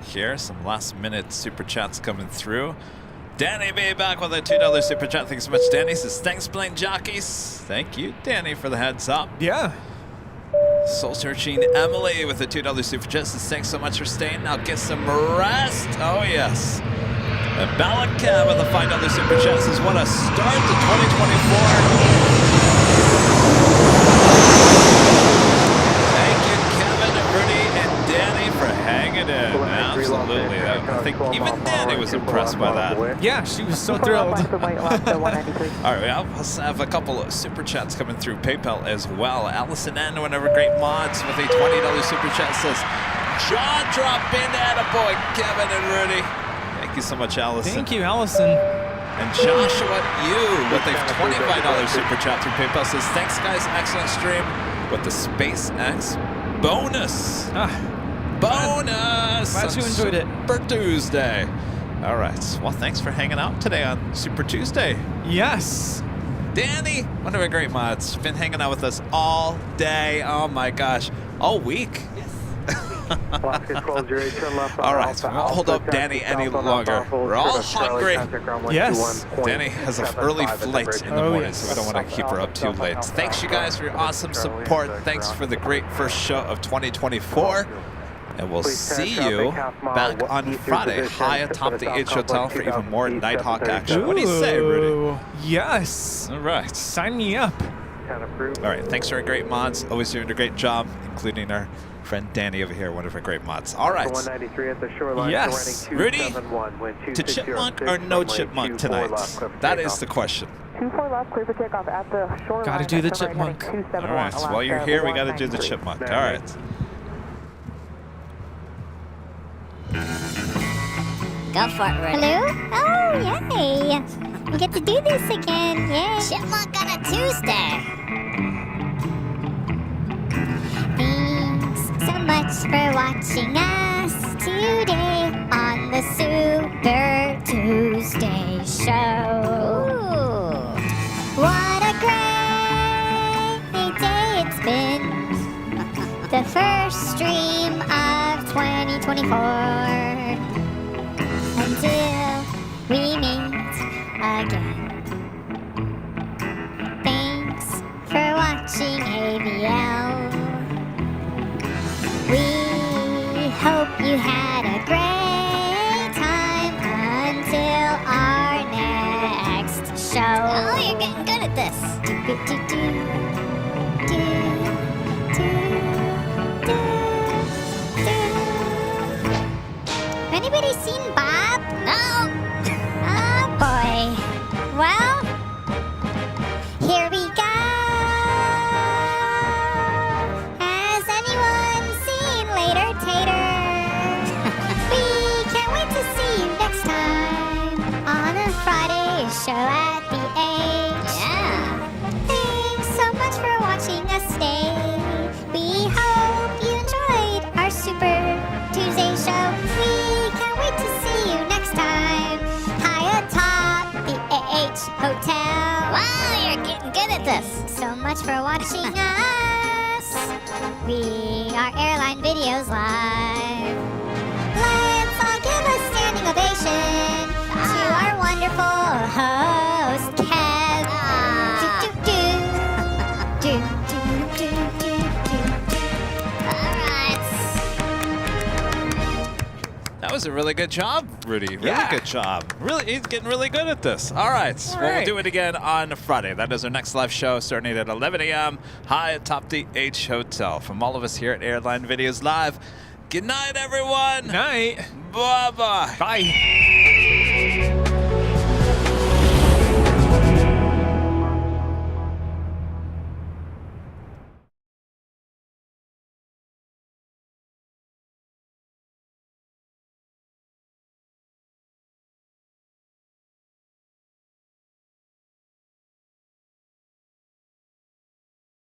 Here, some last minute super chats coming through. Danny B back with a $2 super chat. Thanks so much, Danny. Says thanks, Plane Jockeys. Thank you, Danny, for the heads up. Yeah. Soul Searching Emily with a $2 super chat. Says thanks so much for staying. Now get some rest. Oh yes. And Balakam with a $5 super chat. Says what a start to 2024. Hanging in, absolutely. I think even Danny was impressed by that. Yeah, she was so thrilled. All right, we also have a couple of super chats coming through PayPal as well. Allison N, one of our great mods, with a $20 super chat says, jaw drop in, attaboy, Kevin and Rudy. Thank you so much, Allison. Thank you, Allison. And Joshua Yu with a $25 super chat through PayPal says, thanks guys, excellent stream with the SpaceX bonus. Bonus! Glad you enjoyed it. Super Tuesday. All right. Well, thanks for hanging out today on Super Tuesday. Yes. Danny, one of our great mods, been hanging out with us all day. Oh my gosh, all week. Yes. All right, so we won't hold up Danny any longer. We're all hungry. Yes. Danny has an early flight in the morning, so we don't want to keep her up too late. Thanks, you guys, for your awesome support. Thanks for the great first show of 2024. And we'll see you back on Friday, high atop the H Hotel for even more Nighthawk action. What do you say, Rudy? Yes. All right. Sign me up. All right. Thanks to our great mods. Always doing a great job, including our friend Danny over here, one of our great mods. All right. 193 at the shoreline. Yes. Rudy, to chipmunk or no chipmunk tonight? That is the question. 24 left, clear for takeoff at the shoreline. Gotta do the chipmunk. All right. So while you're here, we got to do the chipmunk. All right. Go for it, Rudy. Hello? Oh, yay. We get to do this again. Yay. Chipmunk on a Tuesday. Thanks so much for watching us today on the Super Tuesday Show. Ooh. What a great day it's been. The first stream of 2024. Until we meet again. Thanks for watching AVL. We hope you had a great time until our next show. Oh, you're getting good at this. Anybody seen Bob? No. Oh boy. Well, here we go. Has anyone seen Later Tater? We can't wait to see you next time on a Friday show at the H. Yeah. Thanks so much for watching us today. We hope you enjoyed our Super Tuesday show. We can't wait to see you next time high atop the H Hotel. Wow, you're getting good at this. So much for watching us. We are Airline Videos Live. Let's all give a standing ovation to our wonderful host, Kev. All right. That was a really good job, Rudy. Really good job. Really, he's getting really good at this. All right. Well, we'll do it again on Friday. That is our next live show starting at 11 a.m. high atop the H Hotel. From all of us here at Airline Videos Live, good night, everyone. Night. Bye-bye. Bye.